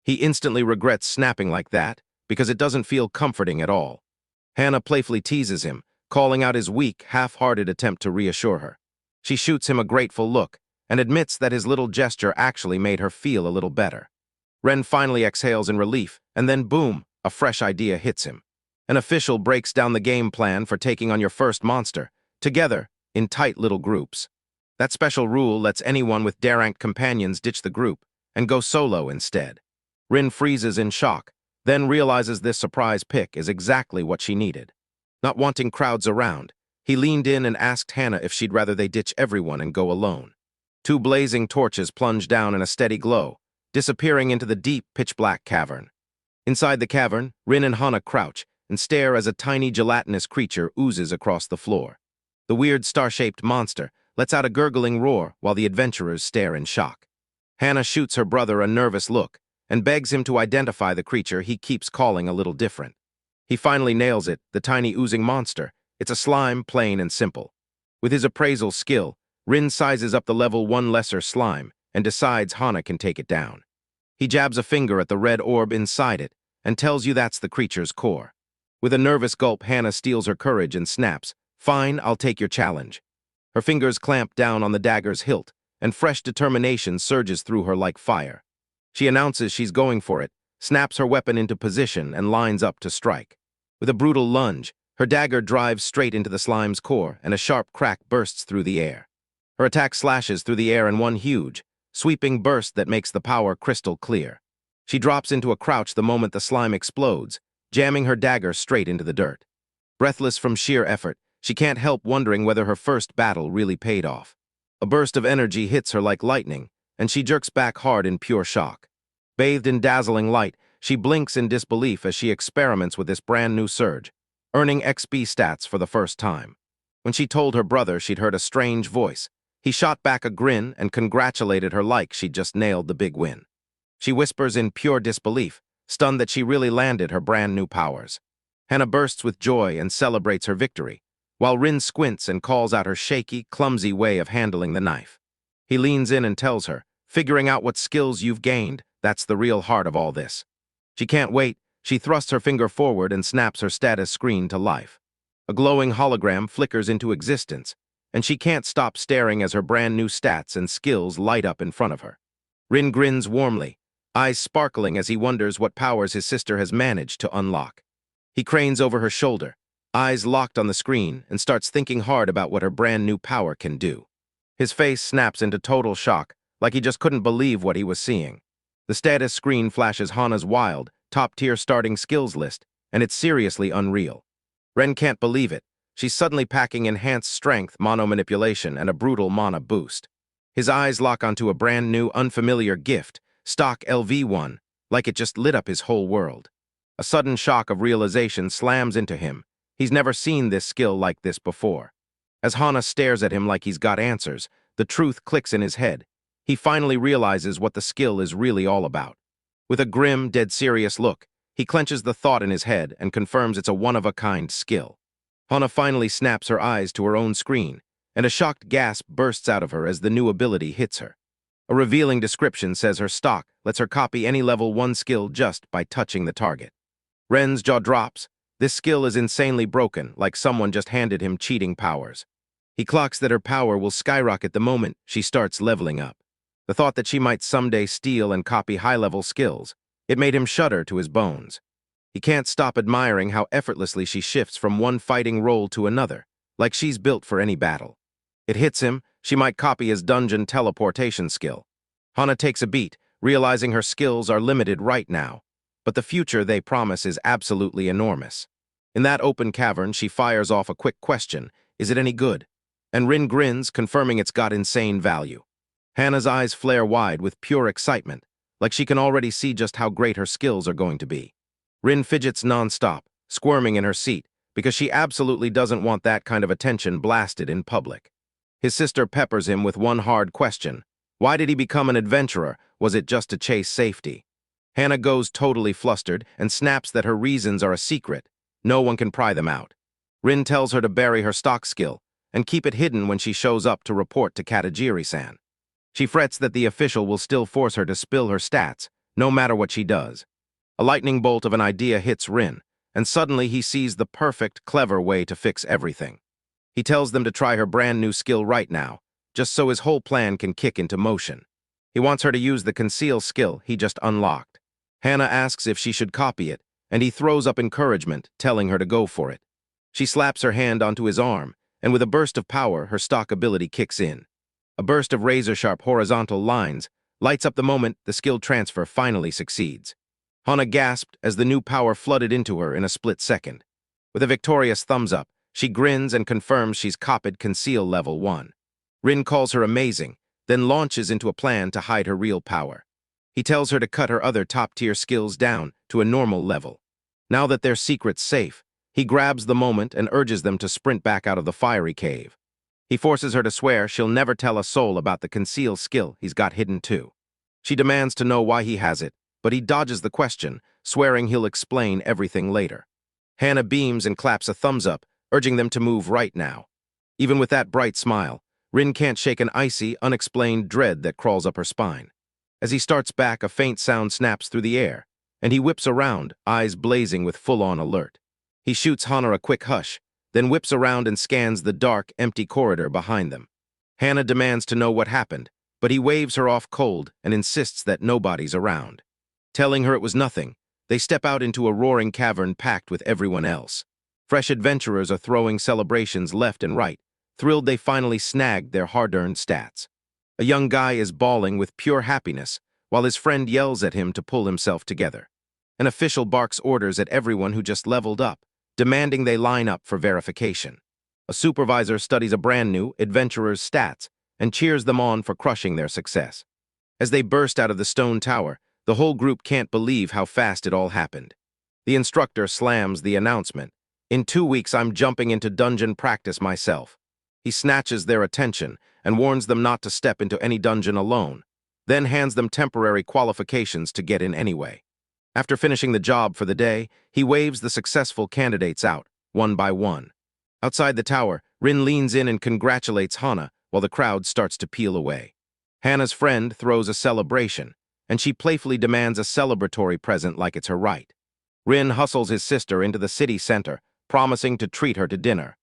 He instantly regrets snapping like that, because it doesn't feel comforting at all. Hannah playfully teases him, calling out his weak, half-hearted attempt to reassure her. She shoots him a grateful look, and admits that his little gesture actually made her feel a little better. Ren finally exhales in relief, and then boom, a fresh idea hits him. An official breaks down the game plan for taking on your first monster, together, in tight little groups. That special rule lets anyone with deranged companions ditch the group and go solo instead. Rin freezes in shock, then realizes this surprise pick is exactly what she needed. Not wanting crowds around, he leaned in and asked Hannah if she'd rather they ditch everyone and go alone. Two blazing torches plunge down in a steady glow, disappearing into the deep, pitch-black cavern. Inside the cavern, Rin and Hannah crouch and stare as a tiny gelatinous creature oozes across the floor. The weird star-shaped monster lets out a gurgling roar while the adventurers stare in shock. Hannah shoots her brother a nervous look and begs him to identify the creature he keeps calling a little different. He finally nails it, the tiny oozing monster. It's a slime, plain and simple. With his appraisal skill, Rin sizes up the level 1 lesser slime and decides Hannah can take it down. He jabs a finger at the red orb inside it and tells you that's the creature's core. With a nervous gulp, Hannah steals her courage and snaps, "Fine, I'll take your challenge." Her fingers clamp down on the dagger's hilt, and fresh determination surges through her like fire. She announces she's going for it, snaps her weapon into position, and lines up to strike. With a brutal lunge, her dagger drives straight into the slime's core, and a sharp crack bursts through the air. Her attack slashes through the air in one huge, sweeping burst that makes the power crystal clear. She drops into a crouch the moment the slime explodes, jamming her dagger straight into the dirt. Breathless from sheer effort, she can't help wondering whether her first battle really paid off. A burst of energy hits her like lightning, and she jerks back hard in pure shock. Bathed in dazzling light, she blinks in disbelief as she experiments with this brand new surge, earning XP stats for the first time. When she told her brother she'd heard a strange voice, he shot back a grin and congratulated her like she'd just nailed the big win. She whispers in pure disbelief, stunned that she really landed her brand new powers. Hannah bursts with joy and celebrates her victory, while Rin squints and calls out her shaky, clumsy way of handling the knife. He leans in and tells her, "Figuring out what skills you've gained, that's the real heart of all this." She can't wait. She thrusts her finger forward and snaps her status screen to life. A glowing hologram flickers into existence, and she can't stop staring as her brand new stats and skills light up in front of her. Rin grins warmly, eyes sparkling as he wonders what powers his sister has managed to unlock. He cranes over her shoulder, eyes locked on the screen, and starts thinking hard about what her brand new power can do. His face snaps into total shock, like he just couldn't believe what he was seeing. The status screen flashes Hana's wild, top-tier starting skills list, and it's seriously unreal. Ren can't believe it. She's suddenly packing enhanced strength, mono manipulation, and a brutal mana boost. His eyes lock onto a brand new, unfamiliar gift, stock LV1, like it just lit up his whole world. A sudden shock of realization slams into him. He's never seen this skill like this before. As Hana stares at him like he's got answers, the truth clicks in his head. He finally realizes what the skill is really all about. With a grim, dead-serious look, he clenches the thought in his head and confirms it's a one-of-a-kind skill. Hana finally snaps her eyes to her own screen, and a shocked gasp bursts out of her as the new ability hits her. A revealing description says her stock lets her copy any level 1 skill just by touching the target. Ren's jaw drops. This skill is insanely broken, like someone just handed him cheating powers. He clocks that her power will skyrocket the moment she starts leveling up. The thought that she might someday steal and copy high-level skills, it made him shudder to his bones. He can't stop admiring how effortlessly she shifts from one fighting role to another, like she's built for any battle. It hits him, she might copy his dungeon teleportation skill. Hana takes a beat, realizing her skills are limited right now, but the future they promise is absolutely enormous. In that open cavern, she fires off a quick question, is it any good? And Rin grins, confirming it's got insane value. Hana's eyes flare wide with pure excitement, like she can already see just how great her skills are going to be. Rin fidgets non-stop, squirming in her seat, because she absolutely doesn't want that kind of attention blasted in public. His sister peppers him with one hard question. Why did he become an adventurer? Was it just to chase safety? Hana goes totally flustered and snaps that her reasons are a secret. No one can pry them out. Rin tells her to bury her stock skill and keep it hidden when she shows up to report to Katajiri-san. She frets that the official will still force her to spill her stats, no matter what she does. A lightning bolt of an idea hits Rin, and suddenly he sees the perfect, clever way to fix everything. He tells them to try her brand new skill right now, just so his whole plan can kick into motion. He wants her to use the conceal skill he just unlocked. Hana asks if she should copy it, and he throws up encouragement, telling her to go for it. She slaps her hand onto his arm, and with a burst of power, her stock ability kicks in. A burst of razor-sharp horizontal lines lights up the moment the skill transfer finally succeeds. Hana gasped as the new power flooded into her in a split second. With a victorious thumbs up, she grins and confirms she's copied Conceal Level 1. Rin calls her amazing, then launches into a plan to hide her real power. He tells her to cut her other top-tier skills down to a normal level. Now that their secret's safe, he grabs the moment and urges them to sprint back out of the fiery cave. He forces her to swear she'll never tell a soul about the conceal skill he's got hidden too. She demands to know why he has it, but he dodges the question, swearing he'll explain everything later. Hana beams and claps a thumbs up, urging them to move right now. Even with that bright smile, Rin can't shake an icy, unexplained dread that crawls up her spine. As he starts back, a faint sound snaps through the air, and he whips around, eyes blazing with full-on alert. He shoots Hana a quick hush, then whips around and scans the dark, empty corridor behind them. Hana demands to know what happened, but he waves her off cold and insists that nobody's around. Telling her it was nothing, they step out into a roaring cavern packed with everyone else. Fresh adventurers are throwing celebrations left and right, thrilled they finally snagged their hard-earned stats. A young guy is bawling with pure happiness, while his friend yells at him to pull himself together. An official barks orders at everyone who just leveled up, demanding they line up for verification. A supervisor studies a brand new adventurer's stats and cheers them on for crushing their success. As they burst out of the stone tower, the whole group can't believe how fast it all happened. The instructor slams the announcement. In 2 weeks, I'm jumping into dungeon practice myself. He snatches their attention and warns them not to step into any dungeon alone, then hands them temporary qualifications to get in anyway. After finishing the job for the day, he waves the successful candidates out, one by one. Outside the tower, Rin leans in and congratulates Hana while the crowd starts to peel away. Hana's friend throws a celebration, and she playfully demands a celebratory present like it's her right. Rin hustles his sister into the city center, promising to treat her to dinner.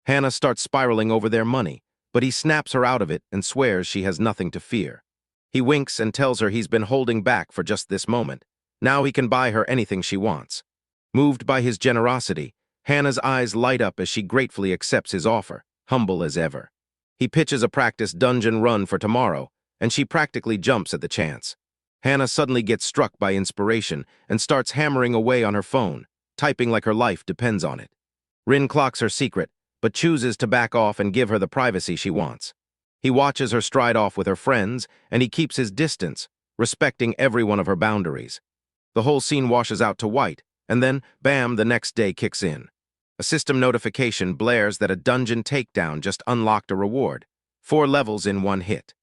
Hana starts spiraling over their money, but he snaps her out of it and swears she has nothing to fear. He winks and tells her he's been holding back for just this moment. Now he can buy her anything she wants. Moved by his generosity, Hannah's eyes light up as she gratefully accepts his offer, humble as ever. He pitches a practice dungeon run for tomorrow, and she practically jumps at the chance. Hannah suddenly gets struck by inspiration and starts hammering away on her phone, typing like her life depends on it. Rin clocks her secret, but chooses to back off and give her the privacy she wants. He watches her stride off with her friends, and he keeps his distance, respecting every one of her boundaries. The whole scene washes out to white, and then, bam, the next day kicks in. A system notification blares that a dungeon takedown just unlocked a reward, 4 levels in one hit.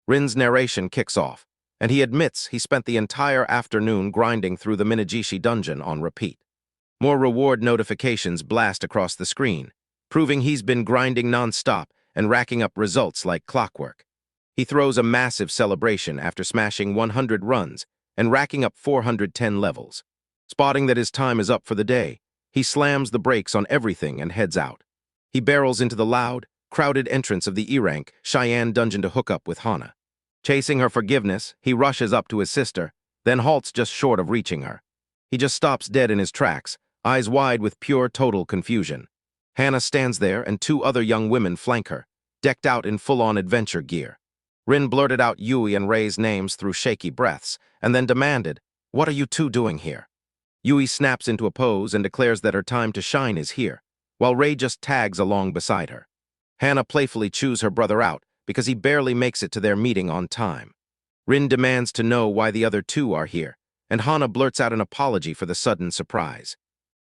Rin's narration kicks off, and he admits he spent the entire afternoon grinding through the Minajishi dungeon on repeat. More reward notifications blast across the screen, proving he's been grinding non-stop and racking up results like clockwork. He throws a massive celebration after smashing 100 runs and racking up 410 levels. Spotting that his time is up for the day, he slams the brakes on everything and heads out. He barrels into the loud, crowded entrance of the E-rank Cheyenne dungeon to hook up with Hana. Chasing her forgiveness, he rushes up to his sister, then halts just short of reaching her. He just stops dead in his tracks, eyes wide with pure total confusion. Hannah stands there and 2 other young women flank her, decked out in full-on adventure gear. Rin blurted out Yui and Rei's names through shaky breaths, and then demanded, "What are you 2 doing here?" Yui snaps into a pose and declares that her time to shine is here, while Rei just tags along beside her. Hannah playfully chews her brother out because he barely makes it to their meeting on time. Rin demands to know why the other 2 are here, and Hana blurts out an apology for the sudden surprise.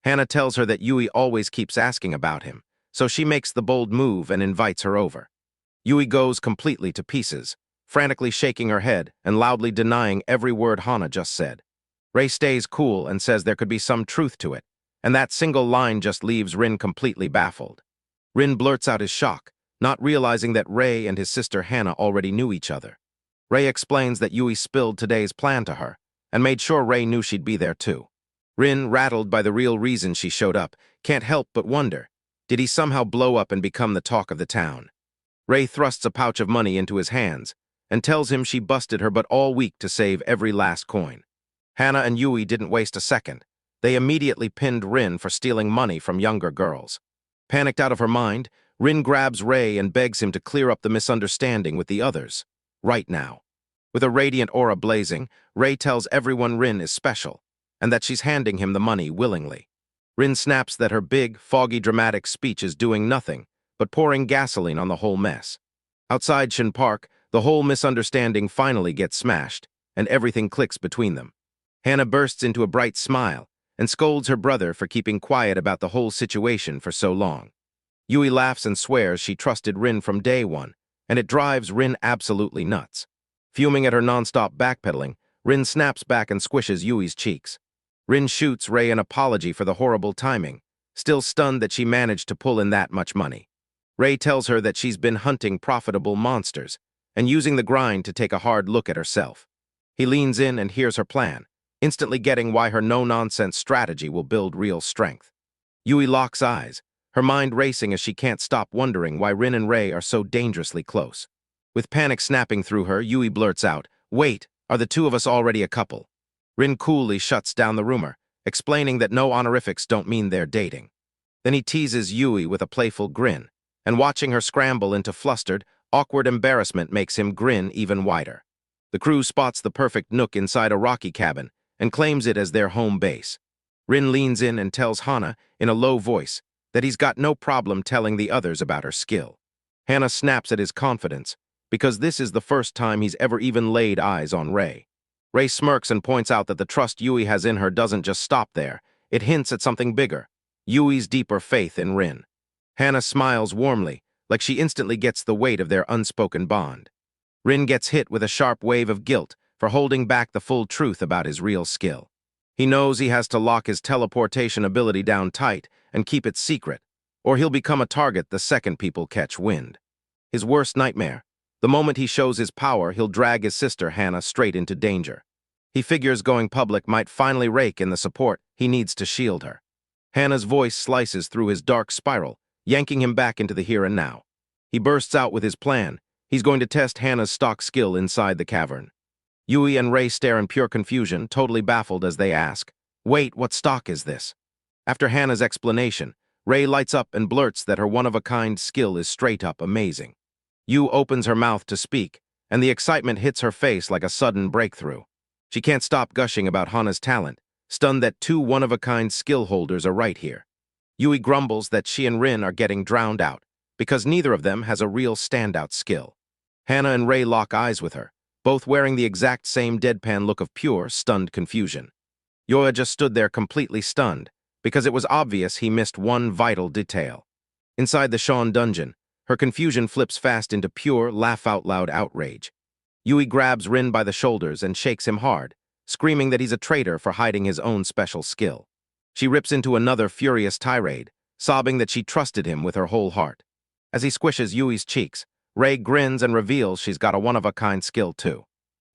Hannah tells her that Yui always keeps asking about him, so she makes the bold move and invites her over. Yui goes completely to pieces, frantically shaking her head and loudly denying every word Hana just said. Rei stays cool and says there could be some truth to it, and that single line just leaves Rin completely baffled. Rin blurts out his shock, not realizing that Rei and his sister Hannah already knew each other. Rei explains that Yui spilled today's plan to her, and made sure Rei knew she'd be there too. Rin, rattled by the real reason she showed up, can't help but wonder, did he somehow blow up and become the talk of the town? Rei thrusts a pouch of money into his hands, and tells him she busted her butt all week to save every last coin. Hannah and Yui didn't waste a second. They immediately pinned Rin for stealing money from younger girls. Panicked out of her mind, Rin grabs Rei and begs him to clear up the misunderstanding with the others, right now. With a radiant aura blazing, Rei tells everyone Rin is special, and that she's handing him the money willingly. Rin snaps that her big, foggy, dramatic speech is doing nothing but pouring gasoline on the whole mess. Outside Shin Park, the whole misunderstanding finally gets smashed, and everything clicks between them. Hannah bursts into a bright smile and scolds her brother for keeping quiet about the whole situation for so long. Yui laughs and swears she trusted Rin from day one, and it drives Rin absolutely nuts. Fuming at her non-stop backpedaling, Rin snaps back and squishes Yui's cheeks. Rin shoots Rei an apology for the horrible timing, still stunned that she managed to pull in that much money. Rei tells her that she's been hunting profitable monsters and using the grind to take a hard look at herself. He leans in and hears her plan, instantly getting why her no-nonsense strategy will build real strength. Yui locks eyes, her mind racing as she can't stop wondering why Rin and Rei are so dangerously close. With panic snapping through her, Yui blurts out, "Wait, are the 2 of us already a couple?" Rin coolly shuts down the rumor, explaining that no honorifics don't mean they're dating. Then he teases Yui with a playful grin, and watching her scramble into flustered, awkward embarrassment makes him grin even wider. The crew spots the perfect nook inside a rocky cabin and claims it as their home base. Rin leans in and tells Hana, in a low voice, that he's got no problem telling the others about her skill. Hannah snaps at his confidence, because this is the first time he's ever even laid eyes on Rei. Rei smirks and points out that the trust Yui has in her doesn't just stop there, it hints at something bigger, Yui's deeper faith in Rin. Hannah smiles warmly, like she instantly gets the weight of their unspoken bond. Rin gets hit with a sharp wave of guilt for holding back the full truth about his real skill. He knows he has to lock his teleportation ability down tight and keep it secret, or he'll become a target the second people catch wind. His worst nightmare, the moment he shows his power, he'll drag his sister Hannah straight into danger. He figures going public might finally rake in the support he needs to shield her. Hannah's voice slices through his dark spiral, yanking him back into the here and now. He bursts out with his plan. He's going to test Hannah's stock skill inside the cavern. Yui and Ray stare in pure confusion, totally baffled as they ask, "Wait, what stock is this?" After Hannah's explanation, Ray lights up and blurts that her one-of-a-kind skill is straight-up amazing. Yu opens her mouth to speak, and the excitement hits her face like a sudden breakthrough. She can't stop gushing about Hana's talent, stunned that two one-of-a-kind skill holders are right here. Yui grumbles that she and Rin are getting drowned out, because neither of them has a real standout skill. Hannah and Ray lock eyes with her, both wearing the exact same deadpan look of pure, stunned confusion. Yoya just stood there completely stunned, because it was obvious he missed one vital detail. Inside the Sean dungeon, her confusion flips fast into pure, laugh-out-loud outrage. Yui grabs Rin by the shoulders and shakes him hard, screaming that he's a traitor for hiding his own special skill. She rips into another furious tirade, sobbing that she trusted him with her whole heart. As he squishes Yui's cheeks, Ray grins and reveals she's got a one-of-a-kind skill too.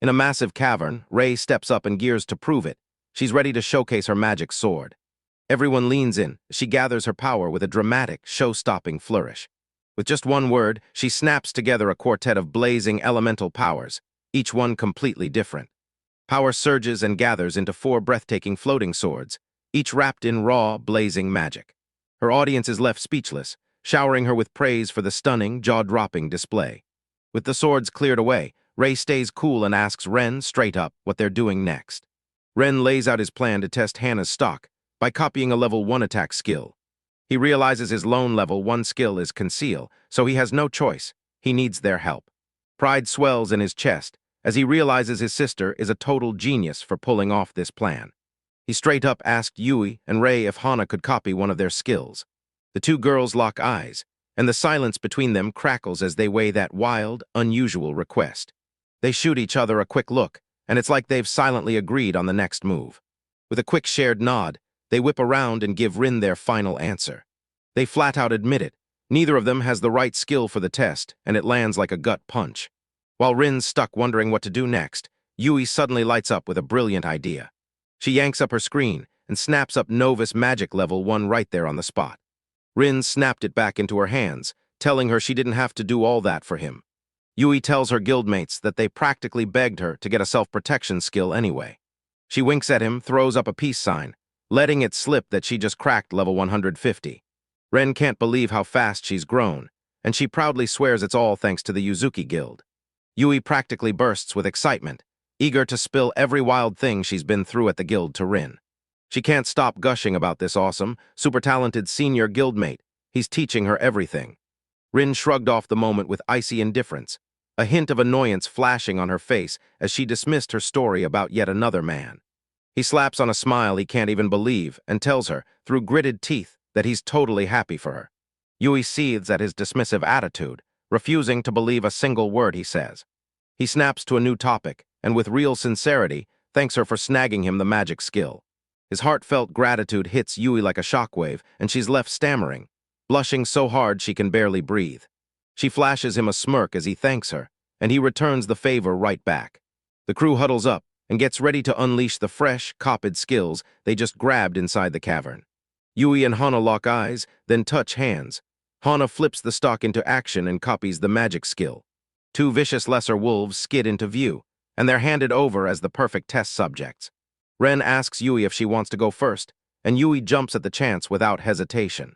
In a massive cavern, Ray steps up and gears to prove it. She's ready to showcase her magic sword. Everyone leans in. She gathers her power with a dramatic, show-stopping flourish. With just one word, she snaps together a quartet of blazing elemental powers, each one completely different. Power surges and gathers into 4 breathtaking floating swords, each wrapped in raw, blazing magic. Her audience is left speechless, showering her with praise for the stunning, jaw-dropping display. With the swords cleared away, Ray stays cool and asks Ren straight up what they're doing next. Ren lays out his plan to test Hannah's stock by copying a level 1 attack skill. He realizes his lone level 1 skill is Conceal, so he has no choice. He needs their help. Pride swells in his chest as he realizes his sister is a total genius for pulling off this plan. He straight up asked Yui and Ray if Hana could copy one of their skills. The two girls lock eyes, and the silence between them crackles as they weigh that wild, unusual request. They shoot each other a quick look, and it's like they've silently agreed on the next move. With a quick shared nod, they whip around and give Rin their final answer. They flat out admit it. Neither of them has the right skill for the test, and it lands like a gut punch. While Rin's stuck wondering what to do next, Yui suddenly lights up with a brilliant idea. She yanks up her screen and snaps up Novus Magic Level 1 right there on the spot. Rin snapped it back into her hands, telling her she didn't have to do all that for him. Yui tells her guildmates that they practically begged her to get a self-protection skill anyway. She winks at him, throws up a peace sign, letting it slip that she just cracked level 150. Ren can't believe how fast she's grown, and she proudly swears it's all thanks to the Yuzuki Guild. Yui practically bursts with excitement, eager to spill every wild thing she's been through at the guild to Rin. She can't stop gushing about this awesome, super talented senior guildmate. He's teaching her everything. Rin shrugged off the moment with icy indifference, a hint of annoyance flashing on her face as she dismissed her story about yet another man. He slaps on a smile he can't even believe and tells her, through gritted teeth, that he's totally happy for her. Yui seethes at his dismissive attitude, refusing to believe a single word he says. He snaps to a new topic, and with real sincerity, thanks her for snagging him the magic skill. His heartfelt gratitude hits Yui like a shockwave, and she's left stammering, blushing so hard she can barely breathe. She flashes him a smirk as he thanks her, and he returns the favor right back. The crew huddles up and gets ready to unleash the fresh, copied skills they just grabbed inside the cavern. Yui and Hana lock eyes, then touch hands. Hana flips the stock into action and copies the magic skill. 2 vicious lesser wolves skid into view, and they're handed over as the perfect test subjects. Ren asks Yui if she wants to go first, and Yui jumps at the chance without hesitation.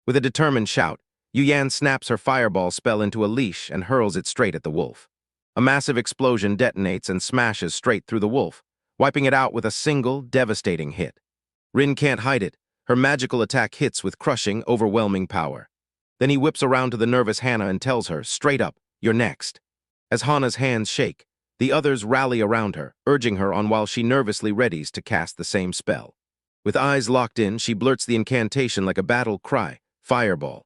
With a determined shout, Yuyan snaps her fireball spell into a leash and hurls it straight at the wolf. A massive explosion detonates and smashes straight through the wolf, wiping it out with a single, devastating hit. Rin can't hide it. Her magical attack hits with crushing, overwhelming power. Then he whips around to the nervous Hana and tells her, straight up, "You're next." As Hana's hands shake, the others rally around her, urging her on while she nervously readies to cast the same spell. With eyes locked in, she blurts the incantation like a battle cry, "Fireball."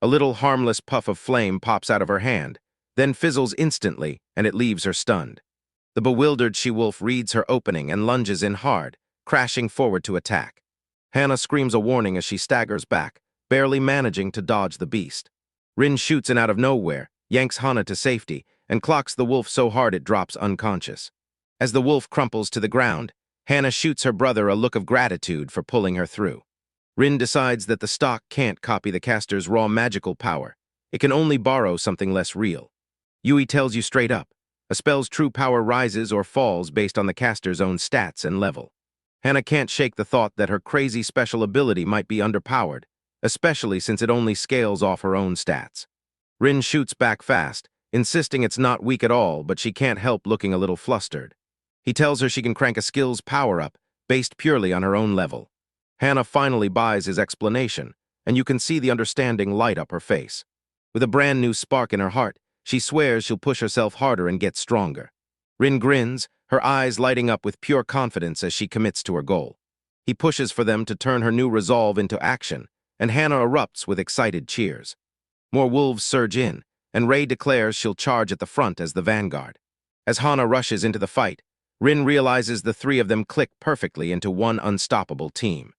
A little harmless puff of flame pops out of her hand, then fizzles instantly, and it leaves her stunned. The bewildered she-wolf reads her opening and lunges in hard, crashing forward to attack. Hana screams a warning as she staggers back, barely managing to dodge the beast. Rin shoots in out of nowhere, yanks Hana to safety, and clocks the wolf so hard it drops unconscious. As the wolf crumples to the ground, Hana shoots her brother a look of gratitude for pulling her through. Rin decides that the stock can't copy the caster's raw magical power. It can only borrow something less real. Yui tells you straight up, A spell's true power rises or falls based on the caster's own stats and level. Hana can't shake the thought that her crazy special ability might be underpowered, especially since it only scales off her own stats. Rin shoots back fast, insisting it's not weak at all, but she can't help looking a little flustered. He tells her she can crank a skill's power-up, based purely on her own level. Hana finally buys his explanation, and you can see the understanding light up her face. With a brand new spark in her heart, she swears she'll push herself harder and get stronger. Rin grins, her eyes lighting up with pure confidence as she commits to her goal. He pushes for them to turn her new resolve into action, and Hana erupts with excited cheers. More wolves surge in, and Rei declares she'll charge at the front as the vanguard. As Hana rushes into the fight, Rin realizes the three of them click perfectly into one unstoppable team.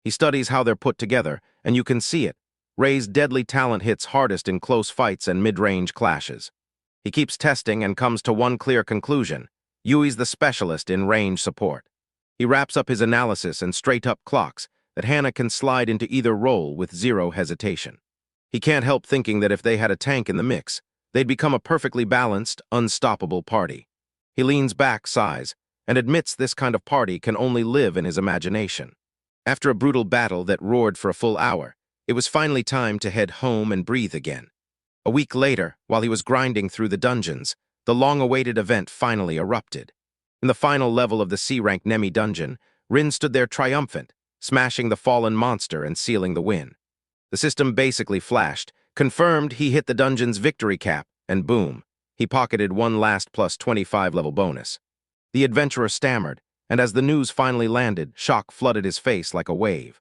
He studies how they're put together, and you can see it. Rei's deadly talent hits hardest in close fights and mid-range clashes. He keeps testing and comes to one clear conclusion. Yui's the specialist in range support. He wraps up his analysis and straight-up clocks that Hana can slide into either role with zero hesitation. He can't help thinking that if they had a tank in the mix, they'd become a perfectly balanced, unstoppable party. He leans back, sighs, and admits this kind of party can only live in his imagination. After a brutal battle that roared for a full hour, it was finally time to head home and breathe again. A week later, while he was grinding through the dungeons, the long-awaited event finally erupted. In the final level of the C-rank Nemi dungeon, Rin stood there triumphant, smashing the fallen monster and sealing the win. The system basically flashed, confirmed he hit the dungeon's victory cap, and boom, he pocketed one last plus 25 level bonus. The adventurer stammered, and as the news finally landed, shock flooded his face like a wave.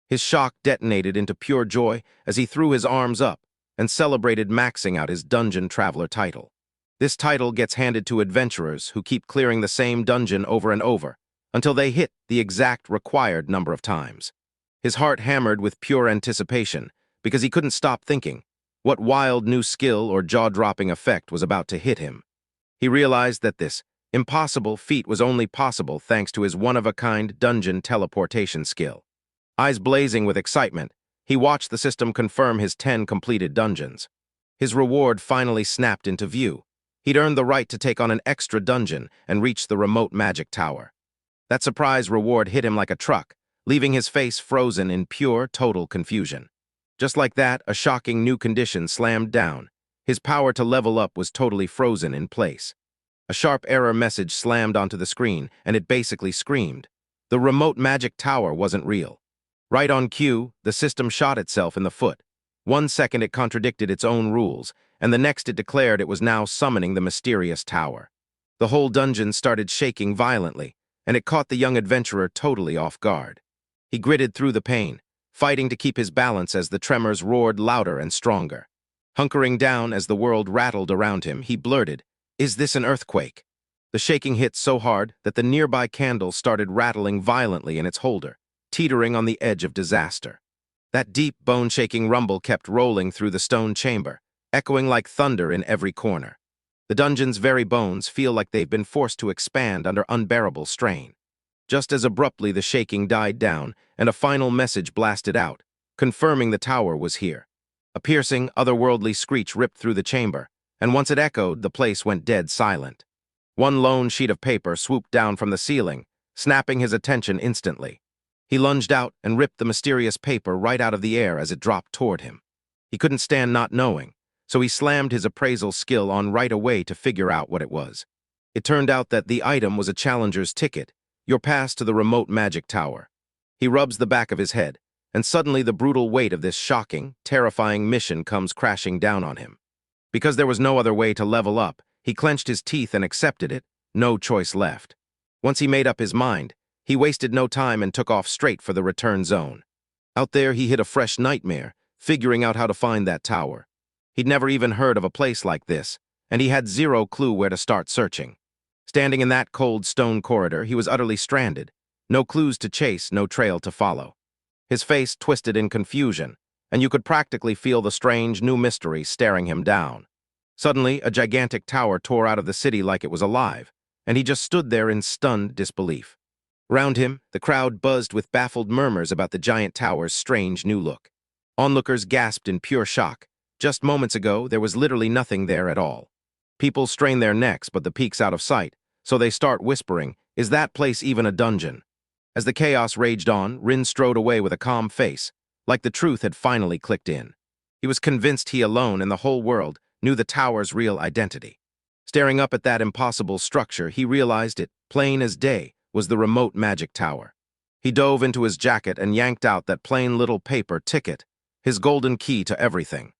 His shock detonated into pure joy as he threw his arms up and celebrated maxing out his Dungeon Traveler title. This title gets handed to adventurers who keep clearing the same dungeon over and over until they hit the exact required number of times. His heart hammered with pure anticipation because he couldn't stop thinking what wild new skill or jaw-dropping effect was about to hit him. He realized that this impossible feat was only possible thanks to his one-of-a-kind dungeon teleportation skill. Eyes blazing with excitement, he watched the system confirm his 10 completed dungeons. His reward finally snapped into view. He'd earned the right to take on an extra dungeon and reach the remote magic tower. That surprise reward hit him like a truck, leaving his face frozen in pure, total confusion. Just like that, a shocking new condition slammed down. His power to level up was totally frozen in place. A sharp error message slammed onto the screen, and it basically screamed. The remote magic tower wasn't real. Right on cue, the system shot itself in the foot. 1 second it contradicted its own rules, and the next it declared it was now summoning the mysterious tower. The whole dungeon started shaking violently, and it caught the young adventurer totally off guard. He gritted through the pain, fighting to keep his balance as the tremors roared louder and stronger. Hunkering down as the world rattled around him, he blurted, "Is this an earthquake?" The shaking hit so hard that the nearby candle started rattling violently in its holder, teetering on the edge of disaster. That deep, bone-shaking rumble kept rolling through the stone chamber, echoing like thunder in every corner. The dungeon's very bones feel like they've been forced to expand under unbearable strain. Just as abruptly the shaking died down, and a final message blasted out, confirming the tower was here. A piercing, otherworldly screech ripped through the chamber, and once it echoed, the place went dead silent. One lone sheet of paper swooped down from the ceiling, snapping his attention instantly. He lunged out and ripped the mysterious paper right out of the air as it dropped toward him. He couldn't stand not knowing, so he slammed his appraisal skill on right away to figure out what it was. It turned out that the item was a challenger's ticket, your pass to the remote magic tower. He rubs the back of his head, and suddenly the brutal weight of this shocking, terrifying mission comes crashing down on him. Because there was no other way to level up, he clenched his teeth and accepted it, no choice left. Once he made up his mind, he wasted no time and took off straight for the return zone. Out there, he hit a fresh nightmare, figuring out how to find that tower. He'd never even heard of a place like this, and he had zero clue where to start searching. Standing in that cold stone corridor, he was utterly stranded. No clues to chase, no trail to follow. His face twisted in confusion, and you could practically feel the strange new mystery staring him down. Suddenly, a gigantic tower tore out of the city like it was alive, and he just stood there in stunned disbelief. Round him, the crowd buzzed with baffled murmurs about the giant tower's strange new look. Onlookers gasped in pure shock. Just moments ago, there was literally nothing there at all. People strain their necks, but the peak's out of sight, so they start whispering, "Is that place even a dungeon?" As the chaos raged on, Rin strode away with a calm face, like the truth had finally clicked in. He was convinced he alone in the whole world knew the tower's real identity. Staring up at that impossible structure, he realized it, plain as day, was the remote magic tower. He dove into his jacket and yanked out that plain little paper ticket, his golden key to everything.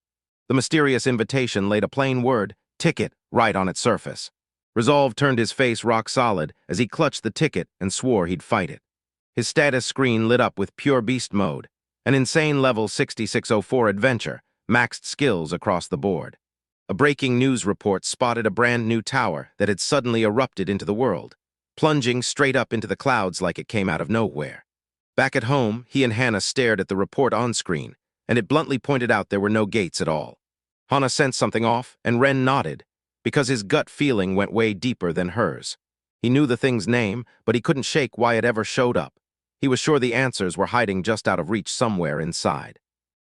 The mysterious invitation laid a plain word, "ticket," right on its surface. Resolve turned his face rock solid as he clutched the ticket and swore he'd fight it. His status screen lit up with pure beast mode, an insane level 6604 adventure, maxed skills across the board. A breaking news report spotted a brand new tower that had suddenly erupted into the world, plunging straight up into the clouds like it came out of nowhere. Back at home, he and Hannah stared at the report on screen, and it bluntly pointed out there were no gates at all. Hannah sensed something off, and Ren nodded, because his gut feeling went way deeper than hers. He knew the thing's name, but he couldn't shake why it ever showed up. He was sure the answers were hiding just out of reach somewhere inside.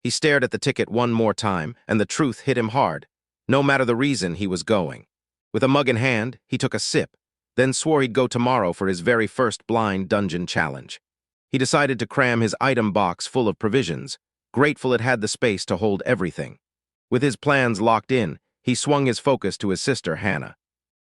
He stared at the ticket one more time, and the truth hit him hard, no matter the reason he was going. With a mug in hand, he took a sip, then swore he'd go tomorrow for his very first blind dungeon challenge. He decided to cram his item box full of provisions, grateful it had the space to hold everything. With his plans locked in, he swung his focus to his sister, Hannah.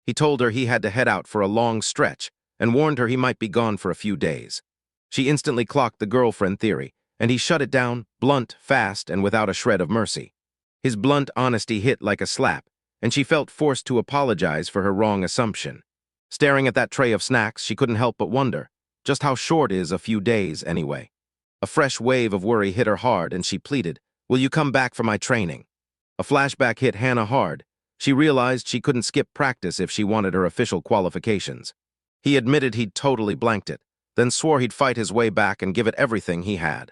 He told her he had to head out for a long stretch and warned her he might be gone for a few days. She instantly clocked the girlfriend theory, and he shut it down, blunt, fast, and without a shred of mercy. His blunt honesty hit like a slap, and she felt forced to apologize for her wrong assumption. Staring at that tray of snacks, she couldn't help but wonder, just how short is a few days anyway? A fresh wave of worry hit her hard, and she pleaded, "Will you come back for my training?" A flashback hit Hannah hard. She realized she couldn't skip practice if she wanted her official qualifications. He admitted he'd totally blanked it, then swore he'd fight his way back and give it everything he had.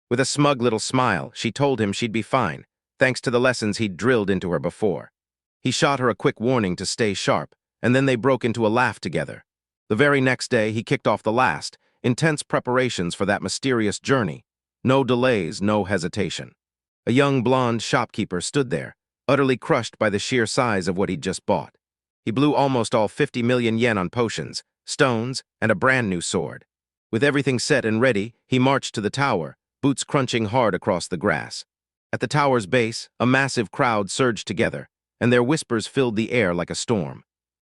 With a smug little smile, she told him she'd be fine, thanks to the lessons he'd drilled into her before. He shot her a quick warning to stay sharp, and then they broke into a laugh together. The very next day, he kicked off the last, intense preparations for that mysterious journey. No delays, no hesitation. A young blonde shopkeeper stood there, utterly crushed by the sheer size of what he'd just bought. He blew almost all 50 million yen on potions, stones, and a brand new sword. With everything set and ready, he marched to the tower, boots crunching hard across the grass. At the tower's base, a massive crowd surged together, and their whispers filled the air like a storm.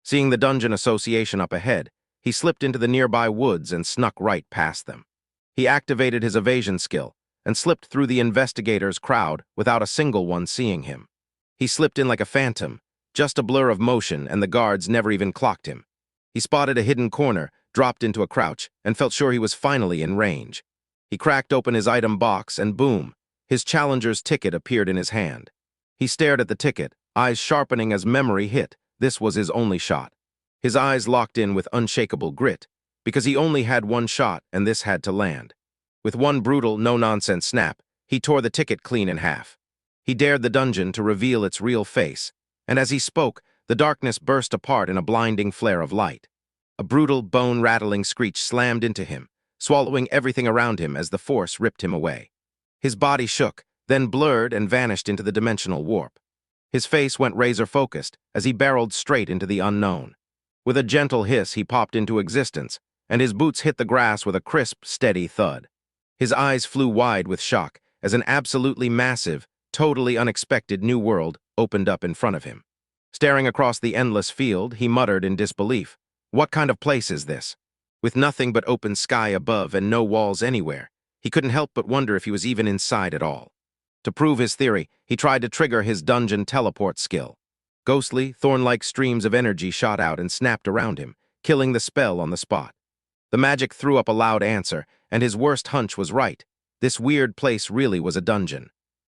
Seeing the Dungeon Association up ahead, he slipped into the nearby woods and snuck right past them. He activated his evasion skill and slipped through the investigators' crowd without a single one seeing him. He slipped in like a phantom, just a blur of motion, and the guards never even clocked him. He spotted a hidden corner, dropped into a crouch, and felt sure he was finally in range. He cracked open his item box, and boom, his challenger's ticket appeared in his hand. He stared at the ticket, eyes sharpening as memory hit. This was his only shot. His eyes locked in with unshakable grit, because he only had one shot and this had to land. With one brutal, no-nonsense snap, he tore the ticket clean in half. He dared the dungeon to reveal its real face, and as he spoke, the darkness burst apart in a blinding flare of light. A brutal, bone-rattling screech slammed into him, swallowing everything around him as the force ripped him away. His body shook, then blurred and vanished into the dimensional warp. His face went razor-focused as he barreled straight into the unknown. With a gentle hiss, he popped into existence, and his boots hit the grass with a crisp, steady thud. His eyes flew wide with shock as an absolutely massive, totally unexpected new world opened up in front of him. Staring across the endless field, he muttered in disbelief, "What kind of place is this?" With nothing but open sky above and no walls anywhere, he couldn't help but wonder if he was even inside at all. To prove his theory, he tried to trigger his dungeon teleport skill. Ghostly, thorn-like streams of energy shot out and snapped around him, killing the spell on the spot. The magic threw up a loud answer, and his worst hunch was right. This weird place really was a dungeon.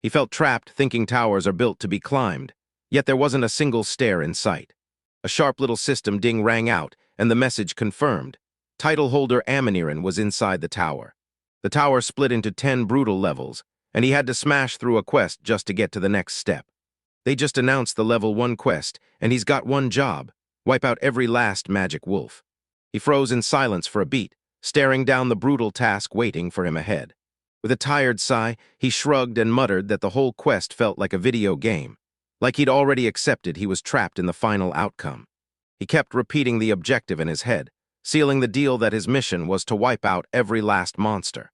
He felt trapped, thinking towers are built to be climbed, yet there wasn't a single stair in sight. A sharp little system ding rang out, and the message confirmed. Title holder Amaniren was inside the tower. The tower split into 10 brutal levels, and he had to smash through a quest just to get to the next step. They just announced the level 1 quest, and he's got one job: wipe out every last magic wolf. He froze in silence for a beat, staring down the brutal task waiting for him ahead. With a tired sigh, he shrugged and muttered that the whole quest felt like a video game. Like he'd already accepted he was trapped in the final outcome. He kept repeating the objective in his head, sealing the deal that his mission was to wipe out every last monster.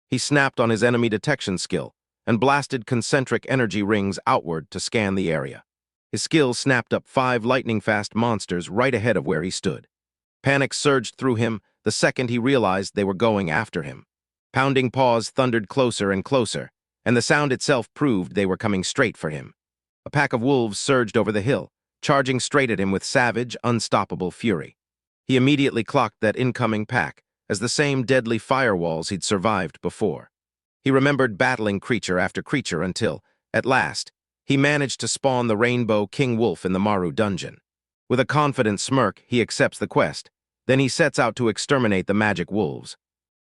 He snapped on his enemy detection skill and blasted concentric energy rings outward to scan the area. His skill snapped up 5 lightning-fast monsters right ahead of where he stood. Panic surged through him the second he realized they were going after him. Pounding paws thundered closer and closer, and the sound itself proved they were coming straight for him. A pack of wolves surged over the hill, charging straight at him with savage, unstoppable fury. He immediately clocked that incoming pack as the same deadly firewalls he'd survived before. He remembered battling creature after creature until, at last, he managed to spawn the Rainbow King Wolf in the Maru dungeon. With a confident smirk, he accepts the quest. Then he sets out to exterminate the magic wolves.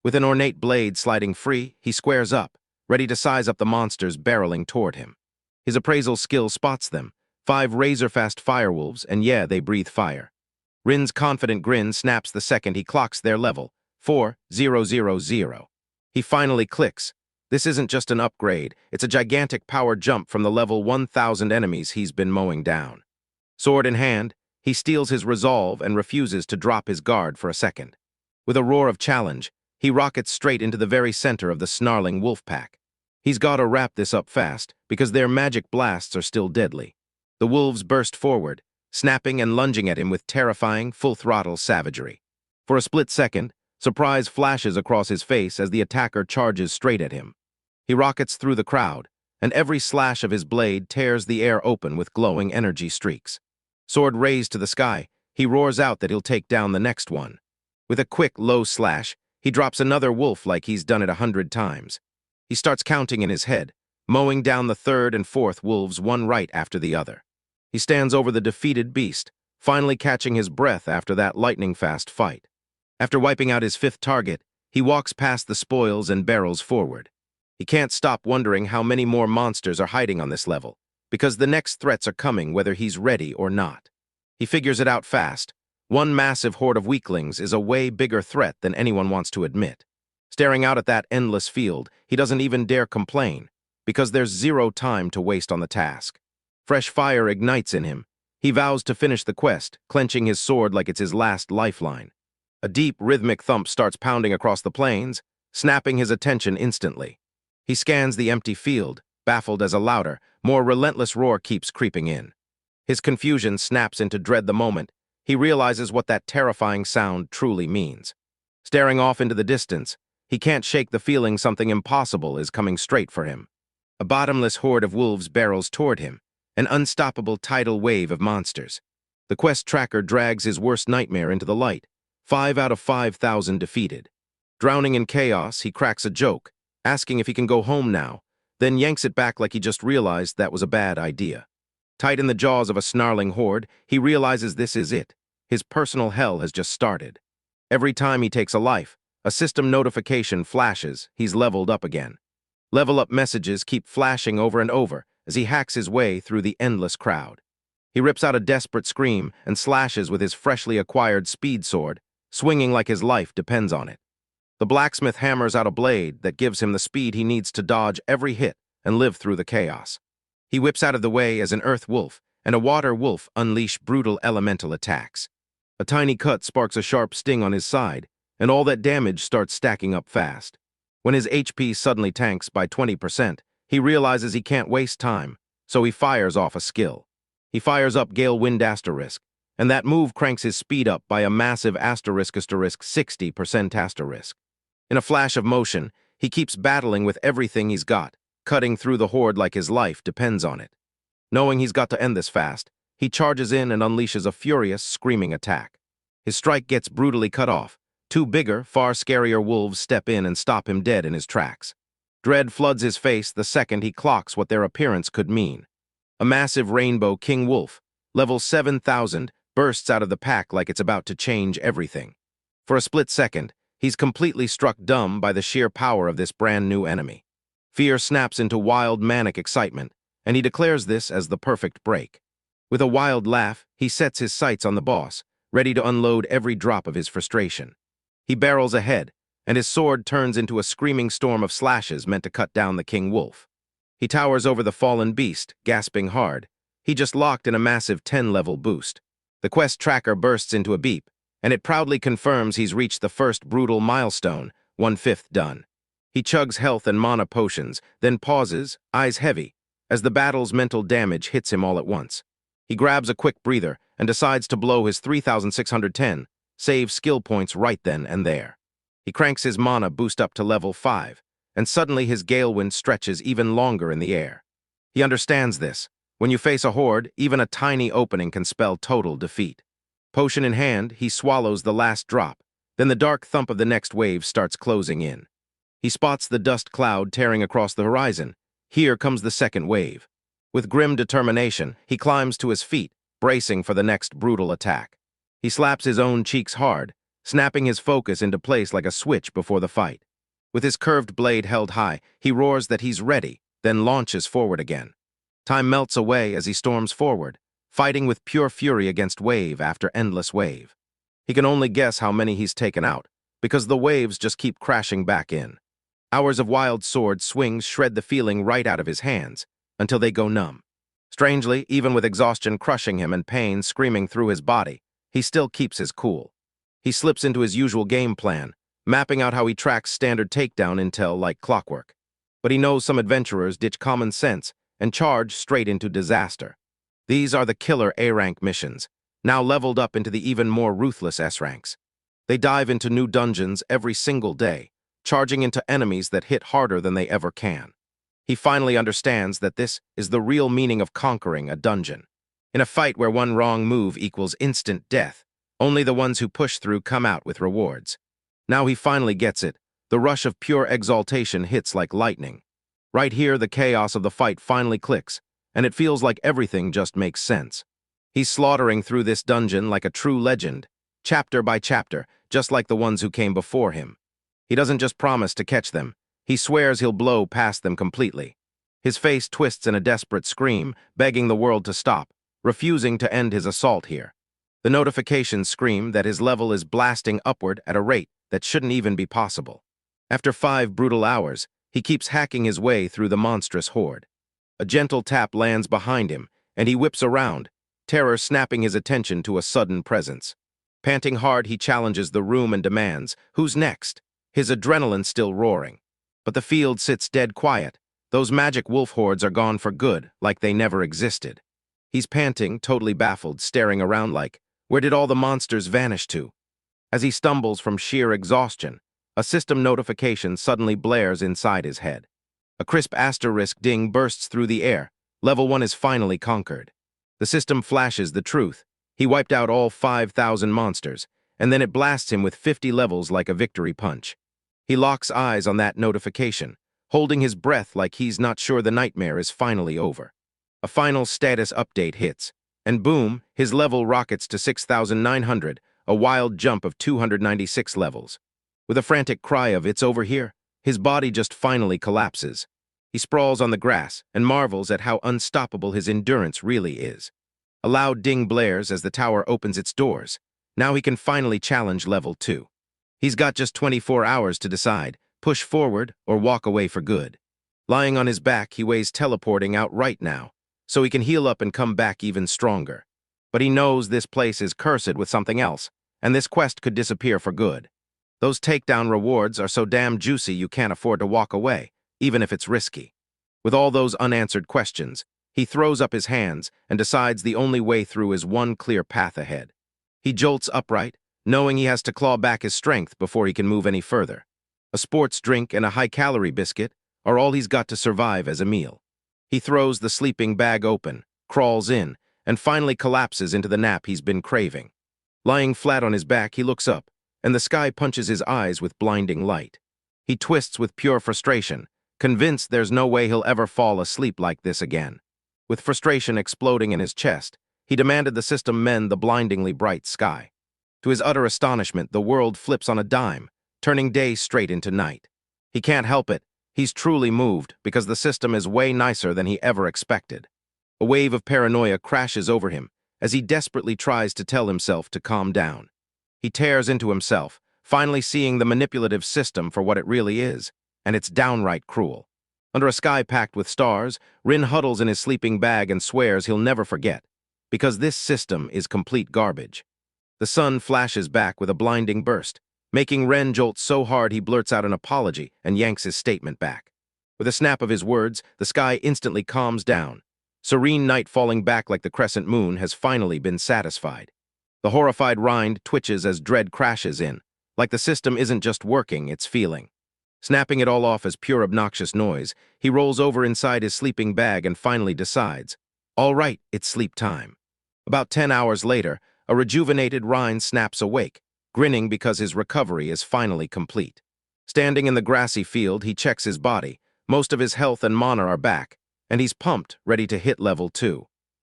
With an ornate blade sliding free, he squares up, ready to size up the monsters barreling toward him. His appraisal skill spots them, 5 razor-fast firewolves, and yeah, they breathe fire. Rin's confident grin snaps the second he clocks their level, 4000. He finally clicks. This isn't just an upgrade, it's a gigantic power jump from the level 1000 enemies he's been mowing down. Sword in hand, he steals his resolve and refuses to drop his guard for a second. With a roar of challenge, he rockets straight into the very center of the snarling wolf pack. He's gotta wrap this up fast, because their magic blasts are still deadly. The wolves burst forward, snapping and lunging at him with terrifying, full-throttle savagery. For a split second, surprise flashes across his face as the attacker charges straight at him. He rockets through the crowd, and every slash of his blade tears the air open with glowing energy streaks. Sword raised to the sky, he roars out that he'll take down the next one. With a quick, low slash, he drops another wolf like he's done it 100 times. He starts counting in his head, mowing down the 3rd and 4th wolves one right after the other. He stands over the defeated beast, finally catching his breath after that lightning-fast fight. After wiping out his 5th target, he walks past the spoils and barrels forward. He can't stop wondering how many more monsters are hiding on this level, because the next threats are coming whether he's ready or not. He figures it out fast. One massive horde of weaklings is a way bigger threat than anyone wants to admit. Staring out at that endless field, he doesn't even dare complain, because there's 0 time to waste on the task. Fresh fire ignites in him. He vows to finish the quest, clenching his sword like it's his last lifeline. A deep, rhythmic thump starts pounding across the plains, snapping his attention instantly. He scans the empty field, baffled as a louder, more relentless roar keeps creeping in. His confusion snaps into dread the moment he realizes what that terrifying sound truly means. Staring off into the distance, he can't shake the feeling something impossible is coming straight for him. A bottomless horde of wolves barrels toward him, an unstoppable tidal wave of monsters. The quest tracker drags his worst nightmare into the light, 5 out of 5,000 defeated. Drowning in chaos, he cracks a joke, asking if he can go home now, then yanks it back like he just realized that was a bad idea. Tight in the jaws of a snarling horde, he realizes this is it. His personal hell has just started. Every time he takes a life, a system notification flashes he's leveled up again. Level up messages keep flashing over and over as he hacks his way through the endless crowd. He rips out a desperate scream and slashes with his freshly acquired speed sword, swinging like his life depends on it. The blacksmith hammers out a blade that gives him the speed he needs to dodge every hit and live through the chaos. He whips out of the way as an earth wolf and a water wolf unleash brutal elemental attacks. A tiny cut sparks a sharp sting on his side, and all that damage starts stacking up fast. When his HP suddenly tanks by 20%, he realizes he can't waste time, so he fires off a skill. He fires up Gale Wind Asterisk, and that move cranks his speed up by a massive asterisk 60% asterisk. In a flash of motion, he keeps battling with everything he's got, cutting through the horde like his life depends on it. Knowing he's got to end this fast, he charges in and unleashes a furious, screaming attack. His strike gets brutally cut off. 2 bigger, far scarier wolves step in and stop him dead in his tracks. Dread floods his face the second he clocks what their appearance could mean. A massive Rainbow King Wolf, level 7,000, bursts out of the pack like it's about to change everything. For a split second, he's completely struck dumb by the sheer power of this brand new enemy. Fear snaps into wild, manic excitement, and he declares this as the perfect break. With a wild laugh, he sets his sights on the boss, ready to unload every drop of his frustration. He barrels ahead, and his sword turns into a screaming storm of slashes meant to cut down the King Wolf. He towers over the fallen beast, gasping hard. He just locked in a massive 10-level boost. The quest tracker bursts into a beep, and it proudly confirms he's reached the first brutal milestone, 1/5 done. He chugs health and mana potions, then pauses, eyes heavy, as the battle's mental damage hits him all at once. He grabs a quick breather and decides to blow his 3,610, save skill points right then and there. He cranks his mana boost up to level 5, and suddenly his gale wind stretches even longer in the air. He understands this. When you face a horde, even a tiny opening can spell total defeat. Potion in hand, he swallows the last drop. Then the dark thump of the next wave starts closing in. He spots the dust cloud tearing across the horizon. Here comes the second wave. With grim determination, he climbs to his feet, bracing for the next brutal attack. He slaps his own cheeks hard, snapping his focus into place like a switch before the fight. With his curved blade held high, he roars that he's ready, then launches forward again. Time melts away as he storms forward, fighting with pure fury against wave after endless wave. He can only guess how many he's taken out, because the waves just keep crashing back in. Hours of wild sword swings shred the feeling right out of his hands, until they go numb. Strangely, even with exhaustion crushing him and pain screaming through his body, he still keeps his cool. He slips into his usual game plan, mapping out how he tracks standard takedown intel like clockwork. But he knows some adventurers ditch common sense and charge straight into disaster. These are the killer A-rank missions, now leveled up into the even more ruthless S-ranks. They dive into new dungeons every single day, charging into enemies that hit harder than they ever can. He finally understands that this is the real meaning of conquering a dungeon. In a fight where one wrong move equals instant death, only the ones who push through come out with rewards. Now he finally gets it. The rush of pure exaltation hits like lightning. Right here, the chaos of the fight finally clicks, and it feels like everything just makes sense. He's slaughtering through this dungeon like a true legend, chapter by chapter, just like the ones who came before him. He doesn't just promise to catch them, he swears he'll blow past them completely. His face twists in a desperate scream, begging the world to stop, refusing to end his assault here. The notifications scream that his level is blasting upward at a rate that shouldn't even be possible. After 5 brutal hours, he keeps hacking his way through the monstrous horde. A gentle tap lands behind him, and he whips around, terror snapping his attention to a sudden presence. Panting hard, he challenges the room and demands, "Who's next?" His adrenaline still roaring. But the field sits dead quiet. Those magic wolf hordes are gone for good, like they never existed. He's panting, totally baffled, staring around like, where did all the monsters vanish to? As he stumbles from sheer exhaustion, a system notification suddenly blares inside his head. A crisp asterisk ding bursts through the air. Level 1 is finally conquered. The system flashes the truth. He wiped out all 5,000 monsters, and then it blasts him with 50 levels like a victory punch. He locks eyes on that notification, holding his breath like he's not sure the nightmare is finally over. A final status update hits, and boom, his level rockets to 6,900, a wild jump of 296 levels. With a frantic cry of "It's over here," his body just finally collapses. He sprawls on the grass and marvels at how unstoppable his endurance really is. A loud ding blares as the tower opens its doors. Now he can finally challenge level 2. He's got just 24 hours to decide, push forward or walk away for good. Lying on his back, he weighs teleporting out right now, so he can heal up and come back even stronger. But he knows this place is cursed with something else, and this quest could disappear for good. Those takedown rewards are so damn juicy you can't afford to walk away, even if it's risky. With all those unanswered questions, he throws up his hands and decides the only way through is one clear path ahead. He jolts upright, knowing he has to claw back his strength before he can move any further. A sports drink and a high-calorie biscuit are all he's got to survive as a meal. He throws the sleeping bag open, crawls in, and finally collapses into the nap he's been craving. Lying flat on his back, he looks up, and the sky punches his eyes with blinding light. He twists with pure frustration, convinced there's no way he'll ever fall asleep like this again. With frustration exploding in his chest, he demanded the system mend the blindingly bright sky. To his utter astonishment, the world flips on a dime, turning day straight into night. He can't help it. He's truly moved because the system is way nicer than he ever expected. A wave of paranoia crashes over him as he desperately tries to tell himself to calm down. He tears into himself, finally seeing the manipulative system for what it really is, and it's downright cruel. Under a sky packed with stars, Rin huddles in his sleeping bag and swears he'll never forget, because this system is complete garbage. The sun flashes back with a blinding burst, making Ren jolt so hard he blurts out an apology and yanks his statement back. With a snap of his words, the sky instantly calms down. Serene night falling back like the crescent moon has finally been satisfied. The horrified Rind twitches as dread crashes in, like the system isn't just working, it's feeling. Snapping it all off as pure obnoxious noise, he rolls over inside his sleeping bag and finally decides, all right, it's sleep time. About 10 hours later, a rejuvenated Rind snaps awake, grinning because his recovery is finally complete. Standing in the grassy field, he checks his body. Most of his health and mana are back, and he's pumped, ready to hit level 2.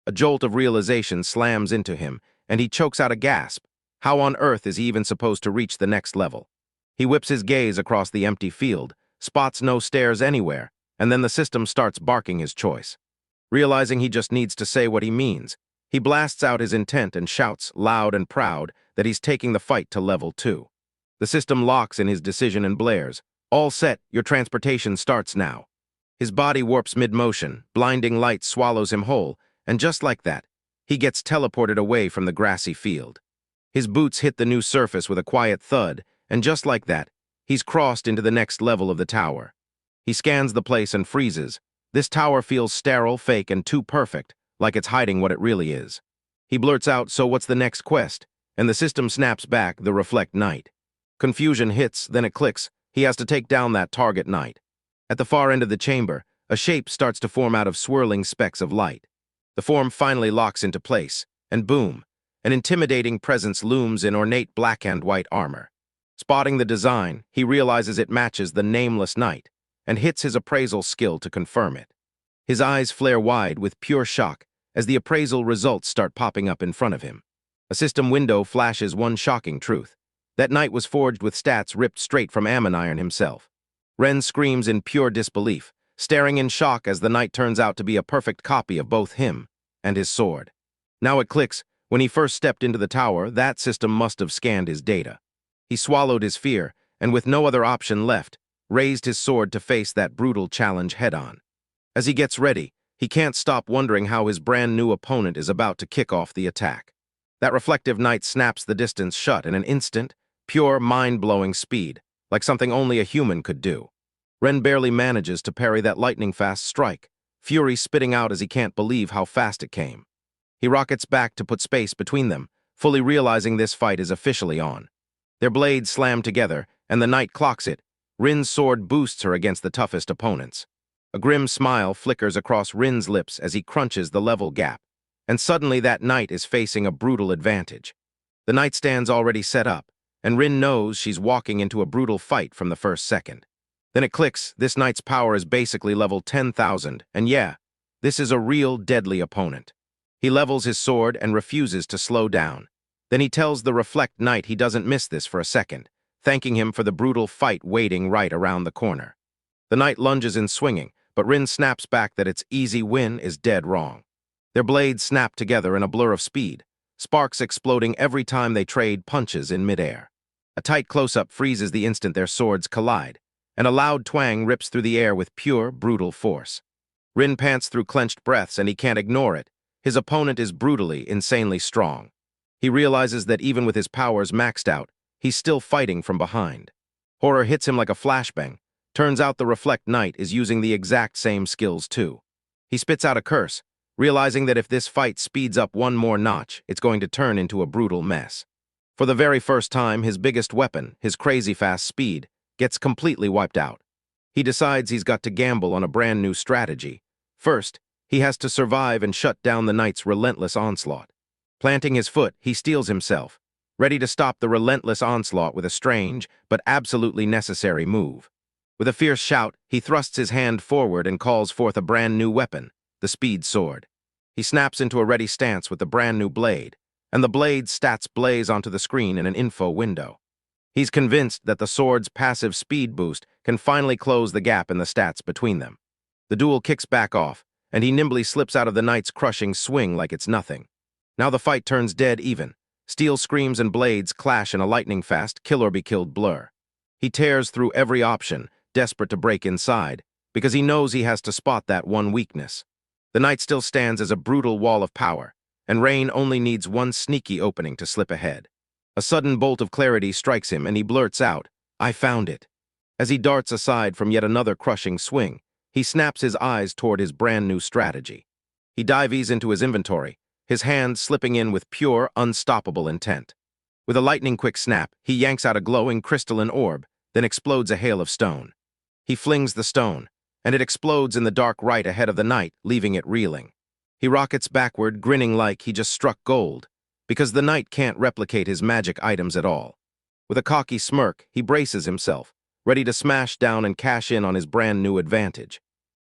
A jolt of realization slams into him, and he chokes out a gasp. How on earth is he even supposed to reach the next level? He whips his gaze across the empty field, spots no stairs anywhere, and then the system starts barking his choice. Realizing he just needs to say what he means, he blasts out his intent and shouts, loud and proud, that he's taking the fight to level 2. The system locks in his decision and blares, all set, your transportation starts now. His body warps mid-motion, blinding light swallows him whole, and just like that, he gets teleported away from the grassy field. His boots hit the new surface with a quiet thud, and just like that, he's crossed into the next level of the tower. He scans the place and freezes. This tower feels sterile, fake, and too perfect, like it's hiding what it really is. He blurts out, so what's the next quest? And the system snaps back, the reflect knight. Confusion hits, then it clicks. He has to take down that target knight. At the far end of the chamber, a shape starts to form out of swirling specks of light. The form finally locks into place, and boom, an intimidating presence looms in ornate black and white armor. Spotting the design, he realizes it matches the nameless knight, and hits his appraisal skill to confirm it. His eyes flare wide with pure shock as the appraisal results start popping up in front of him. A system window flashes one shocking truth. That knight was forged with stats ripped straight from Ammon himself. Ren screams in pure disbelief, staring in shock as the knight turns out to be a perfect copy of both him and his sword. Now it clicks. When he first stepped into the tower, that system must have scanned his data. He swallowed his fear, and with no other option left, raised his sword to face that brutal challenge head-on. As he gets ready, he can't stop wondering how his brand-new opponent is about to kick off the attack. That reflective knight snaps the distance shut in an instant, pure, mind-blowing speed, like something only a human could do. Ren barely manages to parry that lightning-fast strike, fury spitting out as he can't believe how fast it came. He rockets back to put space between them, fully realizing this fight is officially on. Their blades slam together, and the knight clocks it. Rin's sword boosts her against the toughest opponents. A grim smile flickers across Rin's lips as he crunches the level gap, and suddenly that knight is facing a brutal advantage. The nightstand's already set up, and Rin knows she's walking into a brutal fight from the first second. Then it clicks, this knight's power is basically level 10,000, and yeah, this is a real deadly opponent. He levels his sword and refuses to slow down. Then he tells the Reflect Knight he doesn't miss this for a second, thanking him for the brutal fight waiting right around the corner. The knight lunges in swinging, but Rin snaps back that its easy win is dead wrong. Their blades snap together in a blur of speed, sparks exploding every time they trade punches in midair. A tight close-up freezes the instant their swords collide, and a loud twang rips through the air with pure, brutal force. Rin pants through clenched breaths and he can't ignore it. His opponent is brutally, insanely strong. He realizes that even with his powers maxed out, he's still fighting from behind. Horror hits him like a flashbang. Turns out the Reflect Knight is using the exact same skills too. He spits out a curse, realizing that if this fight speeds up one more notch, it's going to turn into a brutal mess. For the very first time, his biggest weapon, his crazy fast speed, gets completely wiped out. He decides he's got to gamble on a brand new strategy. First, he has to survive and shut down the knight's relentless onslaught. Planting his foot, he steels himself, ready to stop the relentless onslaught with a strange, but absolutely necessary move. With a fierce shout, he thrusts his hand forward and calls forth a brand new weapon, the speed sword. He snaps into a ready stance with the brand new blade, and the blade's stats blaze onto the screen in an info window. He's convinced that the sword's passive speed boost can finally close the gap in the stats between them. The duel kicks back off, and he nimbly slips out of the knight's crushing swing like it's nothing. Now the fight turns dead even. Steel screams and blades clash in a lightning-fast, kill-or-be-killed blur. He tears through every option, desperate to break inside, because he knows he has to spot that one weakness. The knight still stands as a brutal wall of power, and Rain only needs one sneaky opening to slip ahead. A sudden bolt of clarity strikes him, and he blurts out, "I found it." As he darts aside from yet another crushing swing, he snaps his eyes toward his brand-new strategy. He dives into his inventory, his hand slipping in with pure, unstoppable intent. With a lightning-quick snap, he yanks out a glowing crystalline orb, then explodes a hail of stone. He flings the stone, and it explodes in the dark right ahead of the knight, leaving it reeling. He rockets backward, grinning like he just struck gold, because the knight can't replicate his magic items at all. With a cocky smirk, he braces himself, ready to smash down and cash in on his brand-new advantage.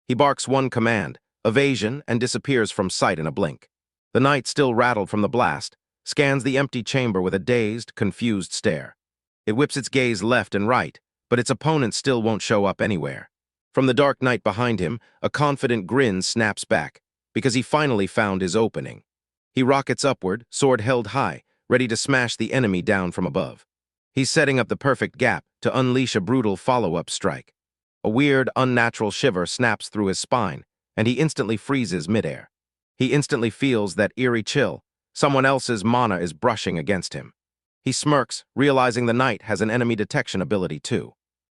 He barks one command, evasion, and disappears from sight in a blink. The knight, still rattled from the blast, scans the empty chamber with a dazed, confused stare. It whips its gaze left and right, but its opponent still won't show up anywhere. From the dark night behind him, a confident grin snaps back, because he finally found his opening. He rockets upward, sword held high, ready to smash the enemy down from above. He's setting up the perfect gap to unleash a brutal follow-up strike. A weird, unnatural shiver snaps through his spine, and he instantly freezes midair. He instantly feels that eerie chill. Someone else's mana is brushing against him. He smirks, realizing the knight has an enemy detection ability too.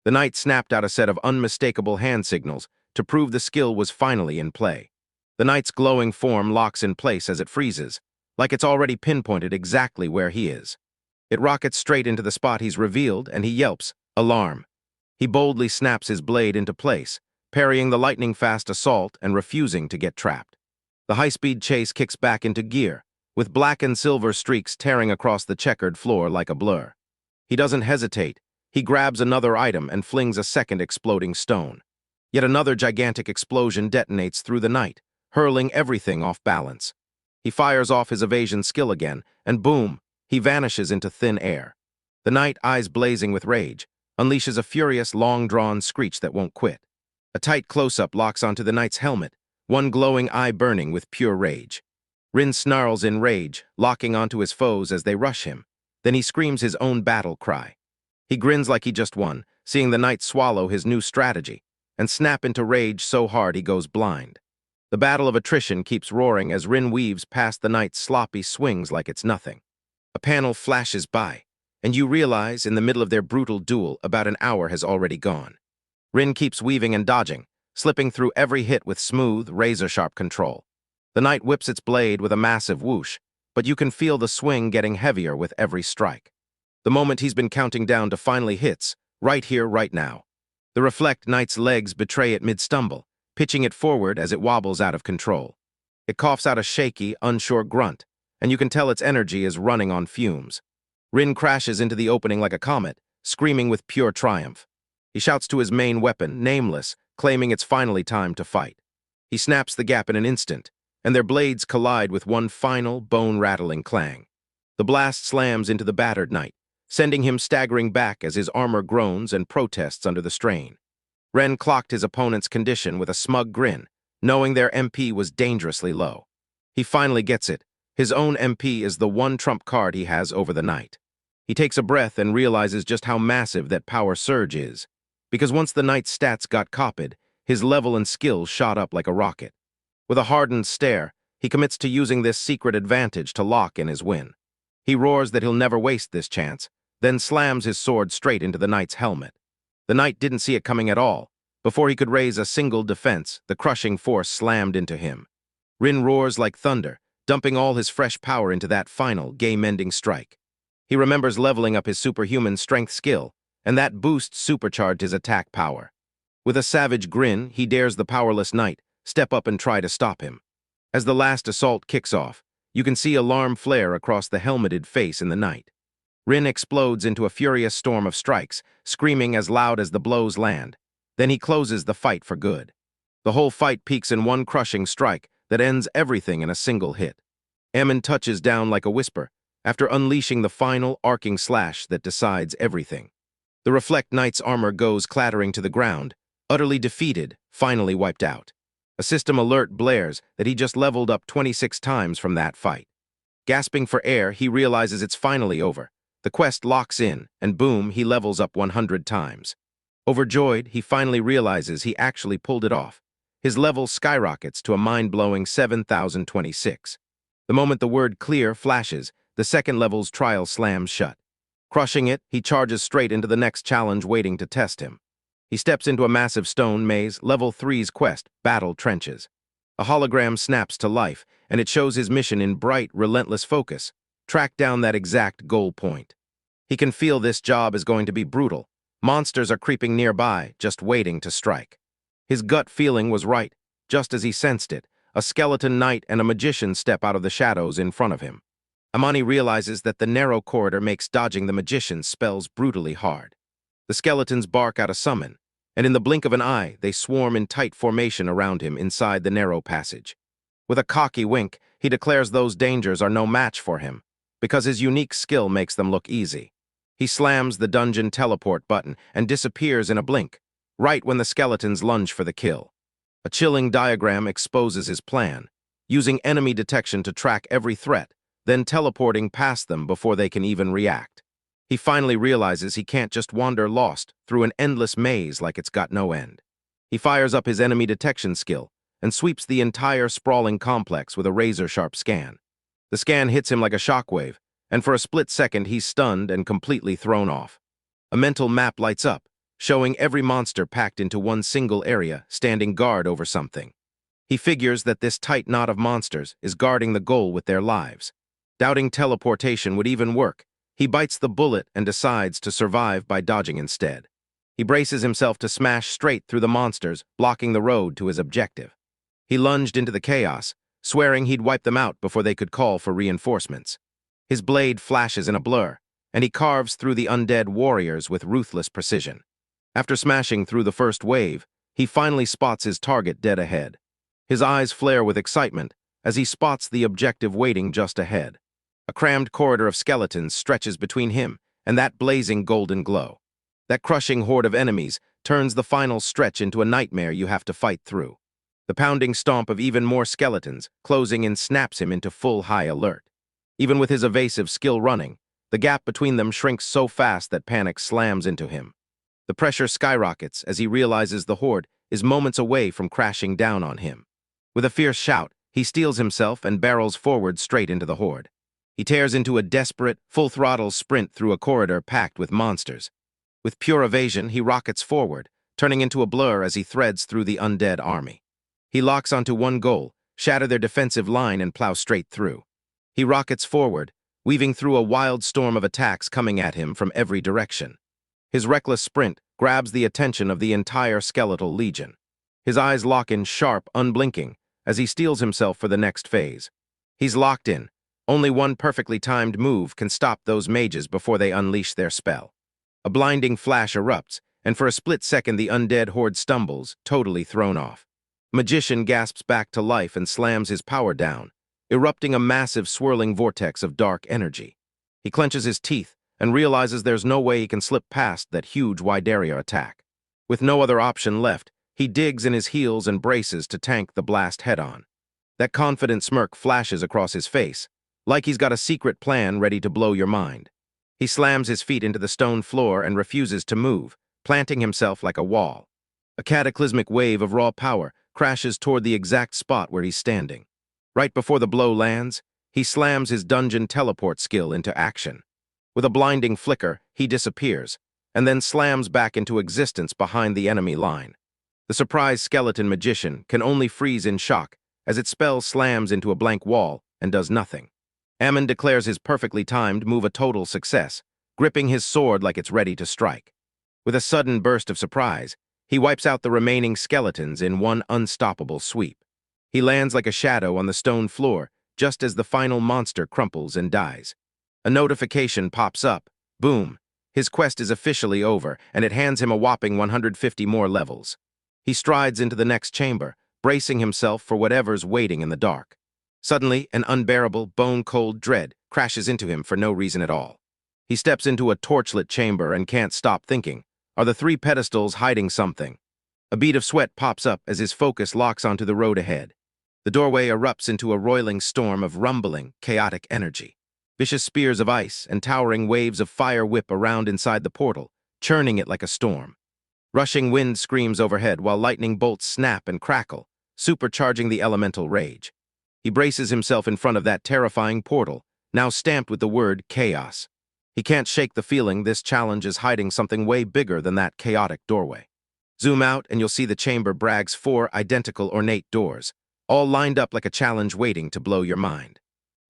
The knight snapped out a set of unmistakable hand signals to prove the skill was finally in play. The knight's glowing form locks in place as it freezes, like it's already pinpointed exactly where he is. It rockets straight into the spot he's revealed, and he yelps, "Alarm." He boldly snaps his blade into place, parrying the lightning-fast assault and refusing to get trapped. The high-speed chase kicks back into gear, with black and silver streaks tearing across the checkered floor like a blur. He doesn't hesitate. He grabs another item and flings a second exploding stone. Yet another gigantic explosion detonates through the night, hurling everything off balance. He fires off his evasion skill again, and boom, he vanishes into thin air. The knight, eyes blazing with rage, unleashes a furious, long-drawn screech that won't quit. A tight close-up locks onto the knight's helmet, one glowing eye burning with pure rage. Rin snarls in rage, locking onto his foes as they rush him. Then he screams his own battle cry. He grins like he just won, seeing the knight swallow his new strategy, and snap into rage so hard he goes blind. The battle of attrition keeps roaring as Rin weaves past the knight's sloppy swings like it's nothing. A panel flashes by, and you realize in the middle of their brutal duel about an hour has already gone. Rin keeps weaving and dodging, slipping through every hit with smooth, razor-sharp control. The knight whips its blade with a massive whoosh, but you can feel the swing getting heavier with every strike. The moment he's been counting down to finally hits, right here, right now. The Reflect Knight's legs betray it mid-stumble, pitching it forward as it wobbles out of control. It coughs out a shaky, unsure grunt, and you can tell its energy is running on fumes. Rin crashes into the opening like a comet, screaming with pure triumph. He shouts to his main weapon, Nameless, claiming it's finally time to fight. He snaps the gap in an instant, and their blades collide with one final, bone-rattling clang. The blast slams into the battered knight, sending him staggering back as his armor groans and protests under the strain. Ren clocked his opponent's condition with a smug grin, knowing their MP was dangerously low. He finally gets it. His own MP is the one trump card he has over the knight. He takes a breath and realizes just how massive that power surge is, because once the knight's stats got copied, his level and skill shot up like a rocket. With a hardened stare, he commits to using this secret advantage to lock in his win. He roars that he'll never waste this chance, then slams his sword straight into the knight's helmet. The knight didn't see it coming at all. Before he could raise a single defense, the crushing force slammed into him. Rin roars like thunder, dumping all his fresh power into that final, game-ending strike. He remembers leveling up his superhuman strength skill, and that boost supercharged his attack power. With a savage grin, he dares the powerless knight step up and try to stop him. As the last assault kicks off, you can see alarm flare across the helmeted face in the night. Rin explodes into a furious storm of strikes, screaming as loud as the blows land. Then he closes the fight for good. The whole fight peaks in one crushing strike that ends everything in a single hit. Ammon touches down like a whisper, after unleashing the final, arcing slash that decides everything. The Reflect Knight's armor goes clattering to the ground, utterly defeated, finally wiped out. A system alert blares that he just leveled up 26 times from that fight. Gasping for air, he realizes it's finally over. The quest locks in, and boom, he levels up 100 times. Overjoyed, he finally realizes he actually pulled it off. His level skyrockets to a mind-blowing 7,026. The moment the word clear flashes, the second level's trial slams shut. Crushing it, he charges straight into the next challenge waiting to test him. He steps into a massive stone maze, level 3's quest, Battle Trenches. A hologram snaps to life, and it shows his mission in bright, relentless focus. Track down that exact goal point. He can feel this job is going to be brutal. Monsters are creeping nearby, just waiting to strike. His gut feeling was right. Just as he sensed it, a skeleton knight and a magician step out of the shadows in front of him. Amani realizes that the narrow corridor makes dodging the magician's spells brutally hard. The skeletons bark out a summon, and in the blink of an eye, they swarm in tight formation around him inside the narrow passage. With a cocky wink, he declares those dangers are no match for him, because his unique skill makes them look easy. He slams the dungeon teleport button and disappears in a blink, right when the skeletons lunge for the kill. A chilling diagram exposes his plan, using enemy detection to track every threat, then teleporting past them before they can even react. He finally realizes he can't just wander lost through an endless maze like it's got no end. He fires up his enemy detection skill and sweeps the entire sprawling complex with a razor-sharp scan. The scan hits him like a shockwave, and for a split second he's stunned and completely thrown off. A mental map lights up, showing every monster packed into one single area, standing guard over something. He figures that this tight knot of monsters is guarding the goal with their lives. Doubting teleportation would even work, he bites the bullet and decides to survive by dodging instead. He braces himself to smash straight through the monsters, blocking the road to his objective. He lunged into the chaos, swearing he'd wipe them out before they could call for reinforcements. His blade flashes in a blur, and he carves through the undead warriors with ruthless precision. After smashing through the first wave, he finally spots his target dead ahead. His eyes flare with excitement as he spots the objective waiting just ahead. A crammed corridor of skeletons stretches between him and that blazing golden glow. That crushing horde of enemies turns the final stretch into a nightmare you have to fight through. The pounding stomp of even more skeletons closing in snaps him into full high alert. Even with his evasive skill running, the gap between them shrinks so fast that panic slams into him. The pressure skyrockets as he realizes the horde is moments away from crashing down on him. With a fierce shout, he steels himself and barrels forward straight into the horde. He tears into a desperate, full-throttle sprint through a corridor packed with monsters. With pure evasion, he rockets forward, turning into a blur as he threads through the undead army. He locks onto one goal, shatter their defensive line and plow straight through. He rockets forward, weaving through a wild storm of attacks coming at him from every direction. His reckless sprint grabs the attention of the entire skeletal legion. His eyes lock in sharp, unblinking, as he steels himself for the next phase. He's locked in. Only one perfectly timed move can stop those mages before they unleash their spell. A blinding flash erupts, and for a split second the undead horde stumbles, totally thrown off. Magician gasps back to life and slams his power down, erupting a massive swirling vortex of dark energy. He clenches his teeth and realizes there's no way he can slip past that huge Yandere attack. With no other option left, he digs in his heels and braces to tank the blast head-on. That confident smirk flashes across his face, like he's got a secret plan ready to blow your mind. He slams his feet into the stone floor and refuses to move, planting himself like a wall. A cataclysmic wave of raw power crashes toward the exact spot where he's standing. Right before the blow lands, he slams his dungeon teleport skill into action. With a blinding flicker, he disappears, and then slams back into existence behind the enemy line. The surprised skeleton magician can only freeze in shock as its spell slams into a blank wall and does nothing. Ammon declares his perfectly timed move a total success, gripping his sword like it's ready to strike. With a sudden burst of surprise, he wipes out the remaining skeletons in one unstoppable sweep. He lands like a shadow on the stone floor just as the final monster crumples and dies. A notification pops up. Boom. His quest is officially over, and it hands him a whopping 150 more levels. He strides into the next chamber, bracing himself for whatever's waiting in the dark. Suddenly, an unbearable, bone-cold dread crashes into him for no reason at all. He steps into a torchlit chamber and can't stop thinking, are the three pedestals hiding something? A bead of sweat pops up as his focus locks onto the road ahead. The doorway erupts into a roiling storm of rumbling, chaotic energy. Vicious spears of ice and towering waves of fire whip around inside the portal, churning it like a storm. Rushing wind screams overhead while lightning bolts snap and crackle, supercharging the elemental rage. He braces himself in front of that terrifying portal, now stamped with the word chaos. He can't shake the feeling this challenge is hiding something way bigger than that chaotic doorway. Zoom out and you'll see the chamber brags 4 identical ornate doors, all lined up like a challenge waiting to blow your mind.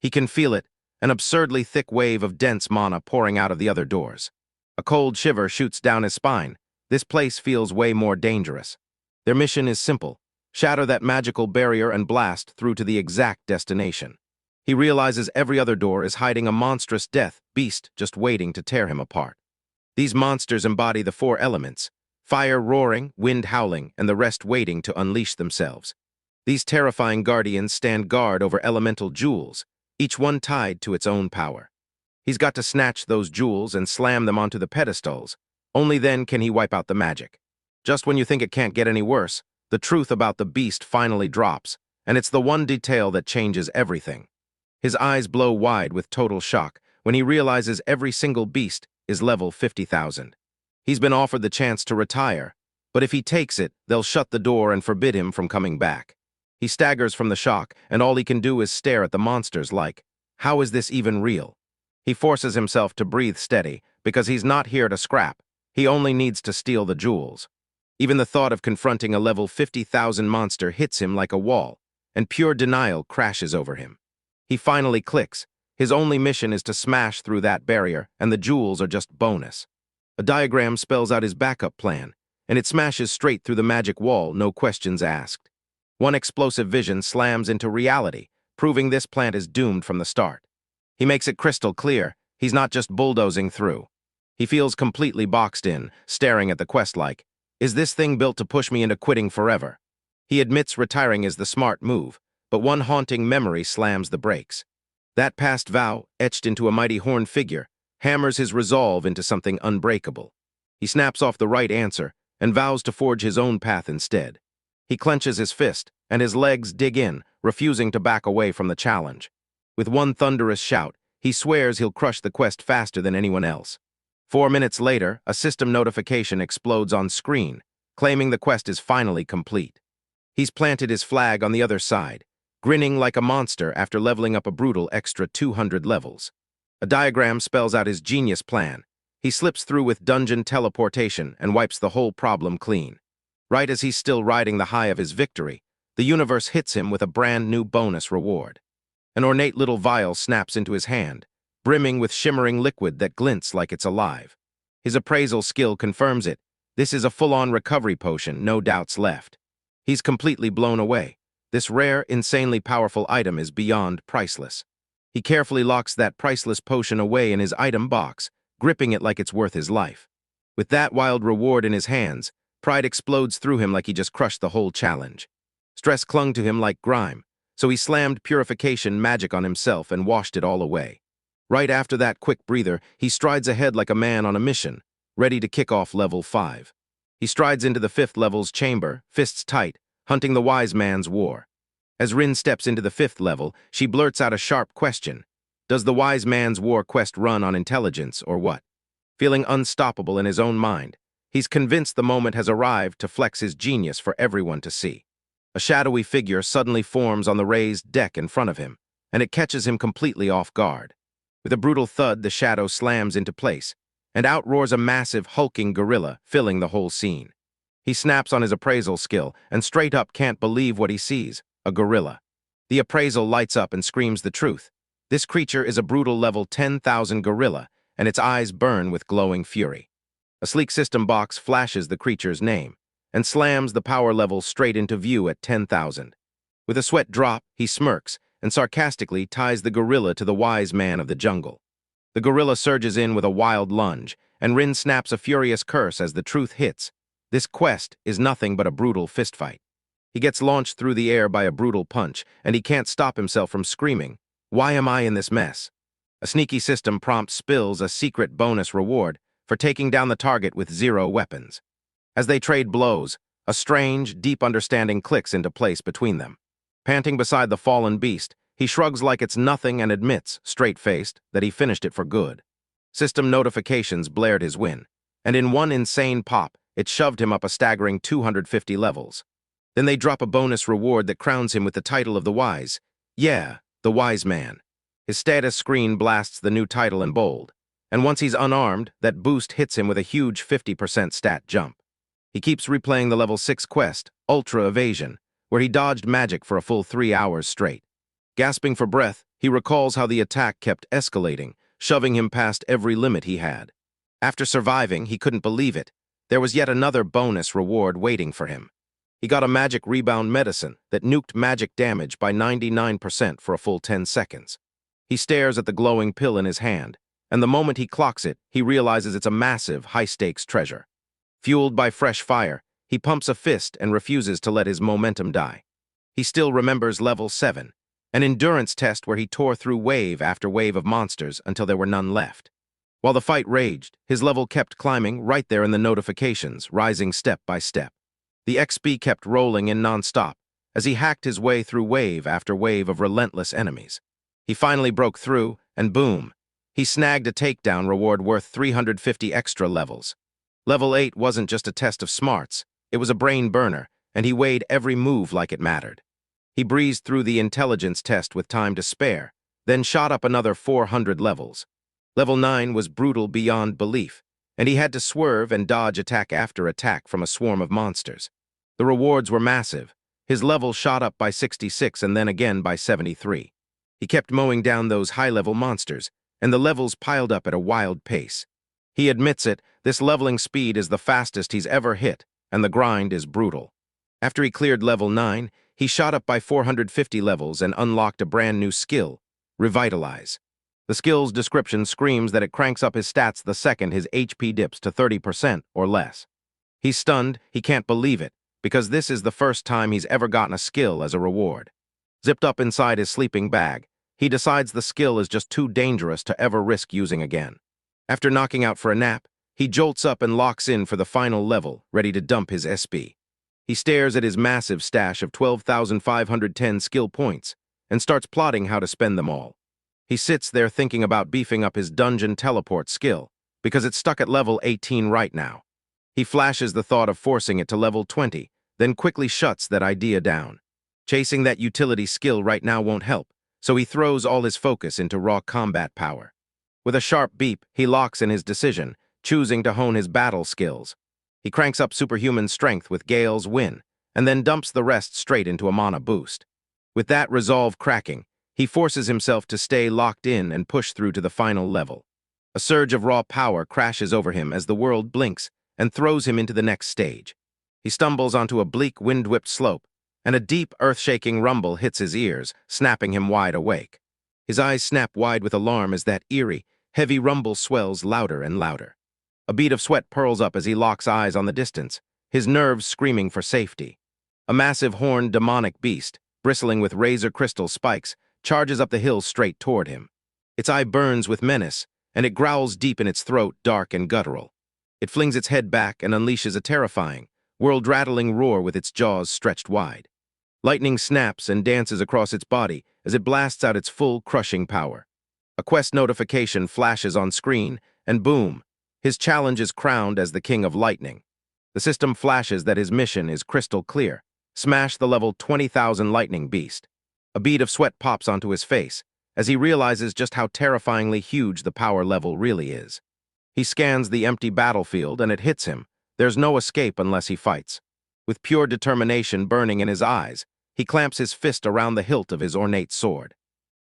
He can feel it, an absurdly thick wave of dense mana pouring out of the other doors. A cold shiver shoots down his spine. This place feels way more dangerous. Their mission is simple: shatter that magical barrier and blast through to the exact destination. He realizes every other door is hiding a monstrous death beast just waiting to tear him apart. These monsters embody the 4 elements: fire roaring, wind howling, and the rest waiting to unleash themselves. These terrifying guardians stand guard over elemental jewels, each one tied to its own power. He's got to snatch those jewels and slam them onto the pedestals. Only then can he wipe out the magic. Just when you think it can't get any worse, the truth about the beast finally drops, and it's the one detail that changes everything. His eyes blow wide with total shock when he realizes every single beast is level 50,000. He's been offered the chance to retire, but if he takes it, they'll shut the door and forbid him from coming back. He staggers from the shock, and all he can do is stare at the monsters like, how is this even real? He forces himself to breathe steady, because he's not here to scrap. He only needs to steal the jewels. Even the thought of confronting a level 50,000 monster hits him like a wall, and pure denial crashes over him. He finally clicks. His only mission is to smash through that barrier, and the jewels are just bonus. A diagram spells out his backup plan, and it smashes straight through the magic wall, no questions asked. One explosive vision slams into reality, proving this plant is doomed from the start. He makes it crystal clear, he's not just bulldozing through. He feels completely boxed in, staring at the quest like, is this thing built to push me into quitting forever? He admits retiring is the smart move, but one haunting memory slams the brakes. That past vow, etched into a mighty horned figure, hammers his resolve into something unbreakable. He snaps off the right answer and vows to forge his own path instead. He clenches his fist, and his legs dig in, refusing to back away from the challenge. With one thunderous shout, he swears he'll crush the quest faster than anyone else. 4 minutes later, a system notification explodes on screen, claiming the quest is finally complete. He's planted his flag on the other side, grinning like a monster after leveling up a brutal extra 200 levels. A diagram spells out his genius plan. He slips through with dungeon teleportation and wipes the whole problem clean. Right as he's still riding the high of his victory, the universe hits him with a brand new bonus reward. An ornate little vial snaps into his hand, brimming with shimmering liquid that glints like it's alive. His appraisal skill confirms it. This is a full-on recovery potion, no doubts left. He's completely blown away. This rare, insanely powerful item is beyond priceless. He carefully locks that priceless potion away in his item box, gripping it like it's worth his life. With that wild reward in his hands, pride explodes through him like he just crushed the whole challenge. Stress clung to him like grime, so he slammed purification magic on himself and washed it all away. Right after that quick breather, he strides ahead like a man on a mission, ready to kick off level 5. He strides into the 5th level's chamber, fists tight, hunting the wise man's war. As Rin steps into the 5th level, she blurts out a sharp question. Does the wise man's war quest run on intelligence or what? Feeling unstoppable in his own mind, he's convinced the moment has arrived to flex his genius for everyone to see. A shadowy figure suddenly forms on the raised deck in front of him, and it catches him completely off guard. With a brutal thud, the shadow slams into place, and out roars a massive, hulking gorilla, filling the whole scene. He snaps on his appraisal skill, and straight up can't believe what he sees, a gorilla. The appraisal lights up and screams the truth. This creature is a brutal level 10,000 gorilla, and its eyes burn with glowing fury. A sleek system box flashes the creature's name, and slams the power level straight into view at 10,000. With a sweat drop, he smirks, and sarcastically ties the gorilla to the wise man of the jungle. The gorilla surges in with a wild lunge, and Rin snaps a furious curse as the truth hits. This quest is nothing but a brutal fistfight. He gets launched through the air by a brutal punch, and he can't stop himself from screaming, "Why am I in this mess?" A sneaky system prompt spills a secret bonus reward for taking down the target with 0 weapons. As they trade blows, a strange, deep understanding clicks into place between them. Panting beside the fallen beast, he shrugs like it's nothing and admits, straight-faced, that he finished it for good. System notifications blared his win, and in one insane pop, It shoved him up a staggering 250 levels. Then they drop a bonus reward that crowns him with the title of the Wise. Yeah, the Wise Man. His status screen blasts the new title in bold. And once he's unarmed, that boost hits him with a huge 50% stat jump. He keeps replaying the level 6 quest, Ultra Evasion, where he dodged magic for a full 3 hours straight. Gasping for breath, he recalls how the attack kept escalating, shoving him past every limit he had. After surviving, he couldn't believe it. There was yet another bonus reward waiting for him. He got a magic rebound medicine that nuked magic damage by 99% for a full 10 seconds. He stares at the glowing pill in his hand, and the moment he clocks it, he realizes it's a massive, high-stakes treasure. Fueled by fresh fire, he pumps a fist and refuses to let his momentum die. He still remembers level 7, an endurance test where he tore through wave after wave of monsters until there were none left. While the fight raged, his level kept climbing right there in the notifications, rising step by step. The XP kept rolling in non-stop as he hacked his way through wave after wave of relentless enemies. He finally broke through, and boom, he snagged a takedown reward worth 350 extra levels. Level 8 wasn't just a test of smarts, it was a brain burner, and he weighed every move like it mattered. He breezed through the intelligence test with time to spare, then shot up another 400 levels. Level 9 was brutal beyond belief, and he had to swerve and dodge attack after attack from a swarm of monsters. The rewards were massive. His level shot up by 66 and then again by 73. He kept mowing down those high-level monsters, and the levels piled up at a wild pace. He admits it, this leveling speed is the fastest he's ever hit, and the grind is brutal. After he cleared level 9, he shot up by 450 levels and unlocked a brand new skill, Revitalize. The skill's description screams that it cranks up his stats the second his HP dips to 30% or less. He's stunned, he can't believe it, because this is the first time he's ever gotten a skill as a reward. Zipped up inside his sleeping bag, he decides the skill is just too dangerous to ever risk using again. After knocking out for a nap, he jolts up and locks in for the final level, ready to dump his SP. He stares at his massive stash of 12,510 skill points and starts plotting how to spend them all. He sits there thinking about beefing up his dungeon teleport skill, because it's stuck at level 18 right now. He flashes the thought of forcing it to level 20, then quickly shuts that idea down. Chasing that utility skill right now won't help, so he throws all his focus into raw combat power. With a sharp beep, he locks in his decision, choosing to hone his battle skills. He cranks up superhuman strength with Gale's Win, and then dumps the rest straight into a mana boost. With that resolve cracking, he forces himself to stay locked in and push through to the final level. A surge of raw power crashes over him as the world blinks and throws him into the next stage. He stumbles onto a bleak, wind-whipped slope, and a deep, earth-shaking rumble hits his ears, snapping him wide awake. His eyes snap wide with alarm as that eerie, heavy rumble swells louder and louder. A bead of sweat purls up as he locks eyes on the distance, his nerves screaming for safety. A massive horned demonic beast, bristling with razor crystal spikes, charges up the hill straight toward him. Its eye burns with menace, and it growls deep in its throat, dark and guttural. It flings its head back and unleashes a terrifying, world-rattling roar with its jaws stretched wide. Lightning snaps and dances across its body as it blasts out its full, crushing power. A quest notification flashes on screen, and boom, his challenge is crowned as the King of Lightning. The system flashes that his mission is crystal clear: smash the level 20,000 lightning beast. A bead of sweat pops onto his face as he realizes just how terrifyingly huge the power level really is. He scans the empty battlefield and it hits him. There's no escape unless he fights. With pure determination burning in his eyes, he clamps his fist around the hilt of his ornate sword.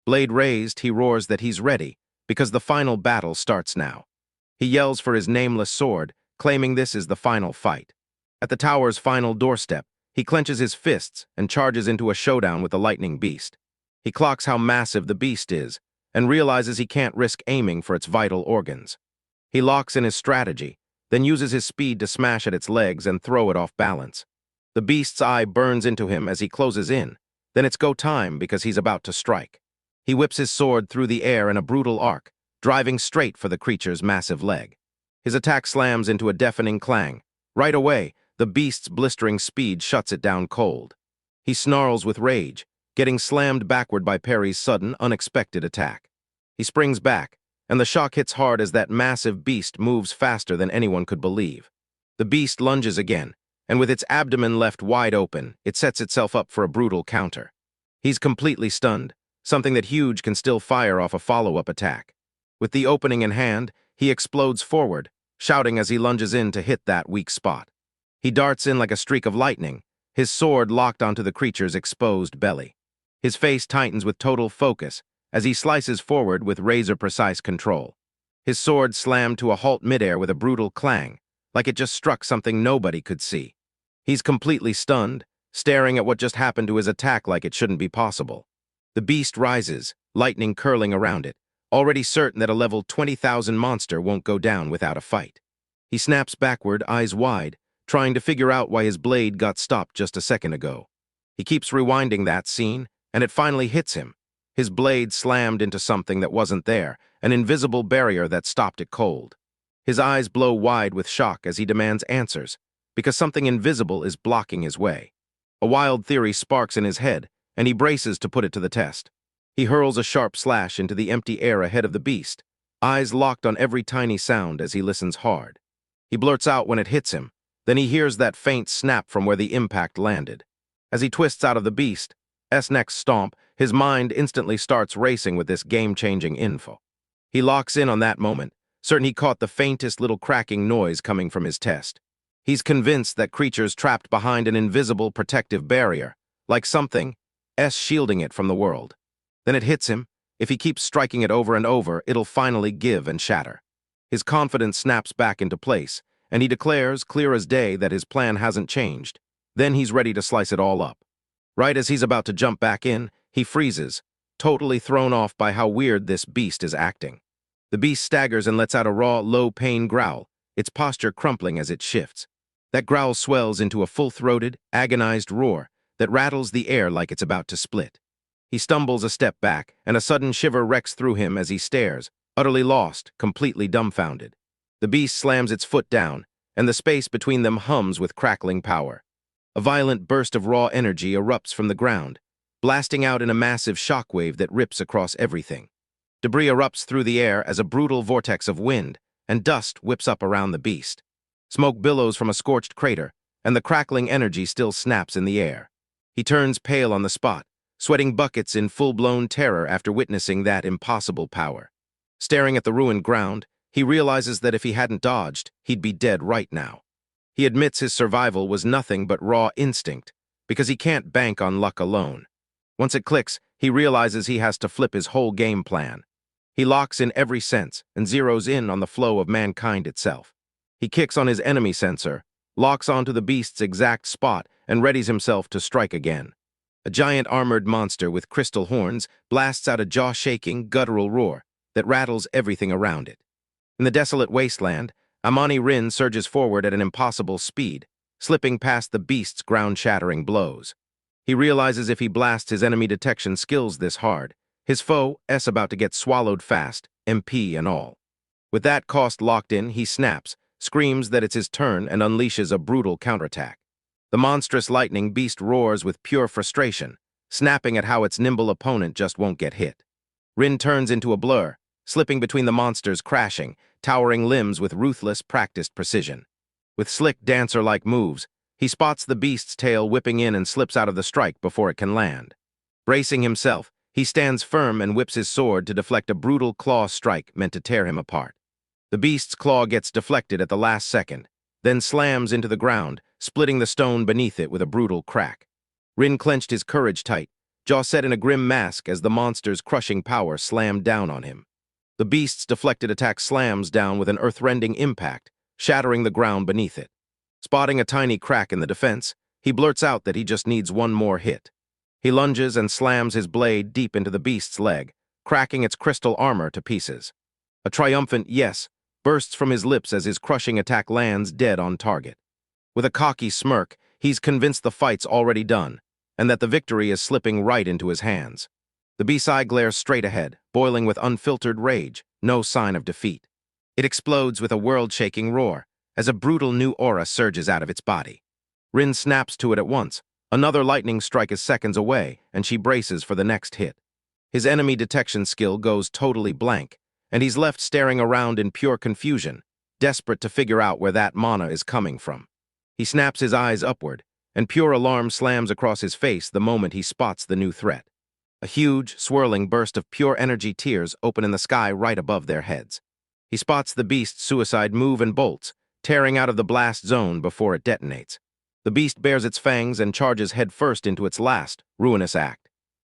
Blade raised, he roars that he's ready, because the final battle starts now. He yells for his nameless sword, claiming this is the final fight. At the tower's final doorstep, he clenches his fists and charges into a showdown with the lightning beast. He clocks how massive the beast is, and realizes he can't risk aiming for its vital organs. He locks in his strategy, then uses his speed to smash at its legs and throw it off balance. The beast's eye burns into him as he closes in, then it's go time because he's about to strike. He whips his sword through the air in a brutal arc, driving straight for the creature's massive leg. His attack slams into a deafening clang. Right away, the beast's blistering speed shuts it down cold. He snarls with rage, getting slammed backward by Perry's sudden, unexpected attack. He springs back, and the shock hits hard as that massive beast moves faster than anyone could believe. The beast lunges again, and with its abdomen left wide open, it sets itself up for a brutal counter. He's completely stunned, something that huge can still fire off a follow-up attack. With the opening in hand, he explodes forward, shouting as he lunges in to hit that weak spot. He darts in like a streak of lightning, his sword locked onto the creature's exposed belly. His face tightens with total focus as he slices forward with razor-precise control. His sword slammed to a halt midair with a brutal clang, like it just struck something nobody could see. He's completely stunned, staring at what just happened to his attack like it shouldn't be possible. The beast rises, lightning curling around it, already certain that a level 20,000 monster won't go down without a fight. He snaps backward, eyes wide, trying to figure out why his blade got stopped just a second ago. He keeps rewinding that scene, and it finally hits him. His blade slammed into something that wasn't there, an invisible barrier that stopped it cold. His eyes blow wide with shock as he demands answers, because something invisible is blocking his way. A wild theory sparks in his head, and he braces to put it to the test. He hurls a sharp slash into the empty air ahead of the beast, eyes locked on every tiny sound as he listens hard. He blurts out when it hits him, then he hears that faint snap from where the impact landed. As he twists out of the beast's next stomp, his mind instantly starts racing with this game-changing info. He locks in on that moment, certain he caught the faintest little cracking noise coming from his test. He's convinced that creature's trapped behind an invisible protective barrier, like something shielding it from the world. Then it hits him. If he keeps striking it over and over, it'll finally give and shatter. His confidence snaps back into place, and he declares, clear as day, that his plan hasn't changed. Then he's ready to slice it all up. Right as he's about to jump back in, he freezes, totally thrown off by how weird this beast is acting. The beast staggers and lets out a raw, low-pain growl, its posture crumpling as it shifts. That growl swells into a full-throated, agonized roar that rattles the air like it's about to split. He stumbles a step back, and a sudden shiver wrecks through him as he stares, utterly lost, completely dumbfounded. The beast slams its foot down, and the space between them hums with crackling power. A violent burst of raw energy erupts from the ground, blasting out in a massive shockwave that rips across everything. Debris erupts through the air as a brutal vortex of wind, and dust whips up around the beast. Smoke billows from a scorched crater, and the crackling energy still snaps in the air. He turns pale on the spot, sweating buckets in full-blown terror after witnessing that impossible power. Staring at the ruined ground, he realizes that if he hadn't dodged, he'd be dead right now. He admits his survival was nothing but raw instinct, because he can't bank on luck alone. Once it clicks, he realizes he has to flip his whole game plan. He locks in every sense and zeroes in on the flow of mankind itself. He kicks on his enemy sensor, locks onto the beast's exact spot, and readies himself to strike again. A giant armored monster with crystal horns blasts out a jaw-shaking, guttural roar that rattles everything around it. In the desolate wasteland, Amani Rin surges forward at an impossible speed, slipping past the beast's ground-shattering blows. He realizes if he blasts his enemy detection skills this hard, his foe's about to get swallowed fast, MP and all. With that cost locked in, he snaps, screams that it's his turn, and unleashes a brutal counterattack. The monstrous lightning beast roars with pure frustration, snapping at how its nimble opponent just won't get hit. Rin turns into a blur, slipping between the monster's crashing, towering limbs with ruthless, practiced precision. With slick, dancer-like moves, he spots the beast's tail whipping in and slips out of the strike before it can land. Bracing himself, he stands firm and whips his sword to deflect a brutal claw strike meant to tear him apart. The beast's claw gets deflected at the last second, then slams into the ground, splitting the stone beneath it with a brutal crack. Rin clenched his courage tight, jaw set in a grim mask as the monster's crushing power slammed down on him. The beast's deflected attack slams down with an earth-rending impact, shattering the ground beneath it. Spotting a tiny crack in the defense, he blurts out that he just needs one more hit. He lunges and slams his blade deep into the beast's leg, cracking its crystal armor to pieces. A triumphant yes bursts from his lips as his crushing attack lands dead on target. With a cocky smirk, he's convinced the fight's already done, and that the victory is slipping right into his hands. The beast's eye glares straight ahead, boiling with unfiltered rage, no sign of defeat. It explodes with a world-shaking roar, as a brutal new aura surges out of its body. Rin snaps to it at once. Another lightning strike is seconds away, and she braces for the next hit. His enemy detection skill goes totally blank, and he's left staring around in pure confusion, desperate to figure out where that mana is coming from. He snaps his eyes upward, and pure alarm slams across his face the moment he spots the new threat. A huge, swirling burst of pure energy tears open in the sky right above their heads. He spots the beast's suicide move and bolts, tearing out of the blast zone before it detonates. The beast bares its fangs and charges headfirst into its last, ruinous act.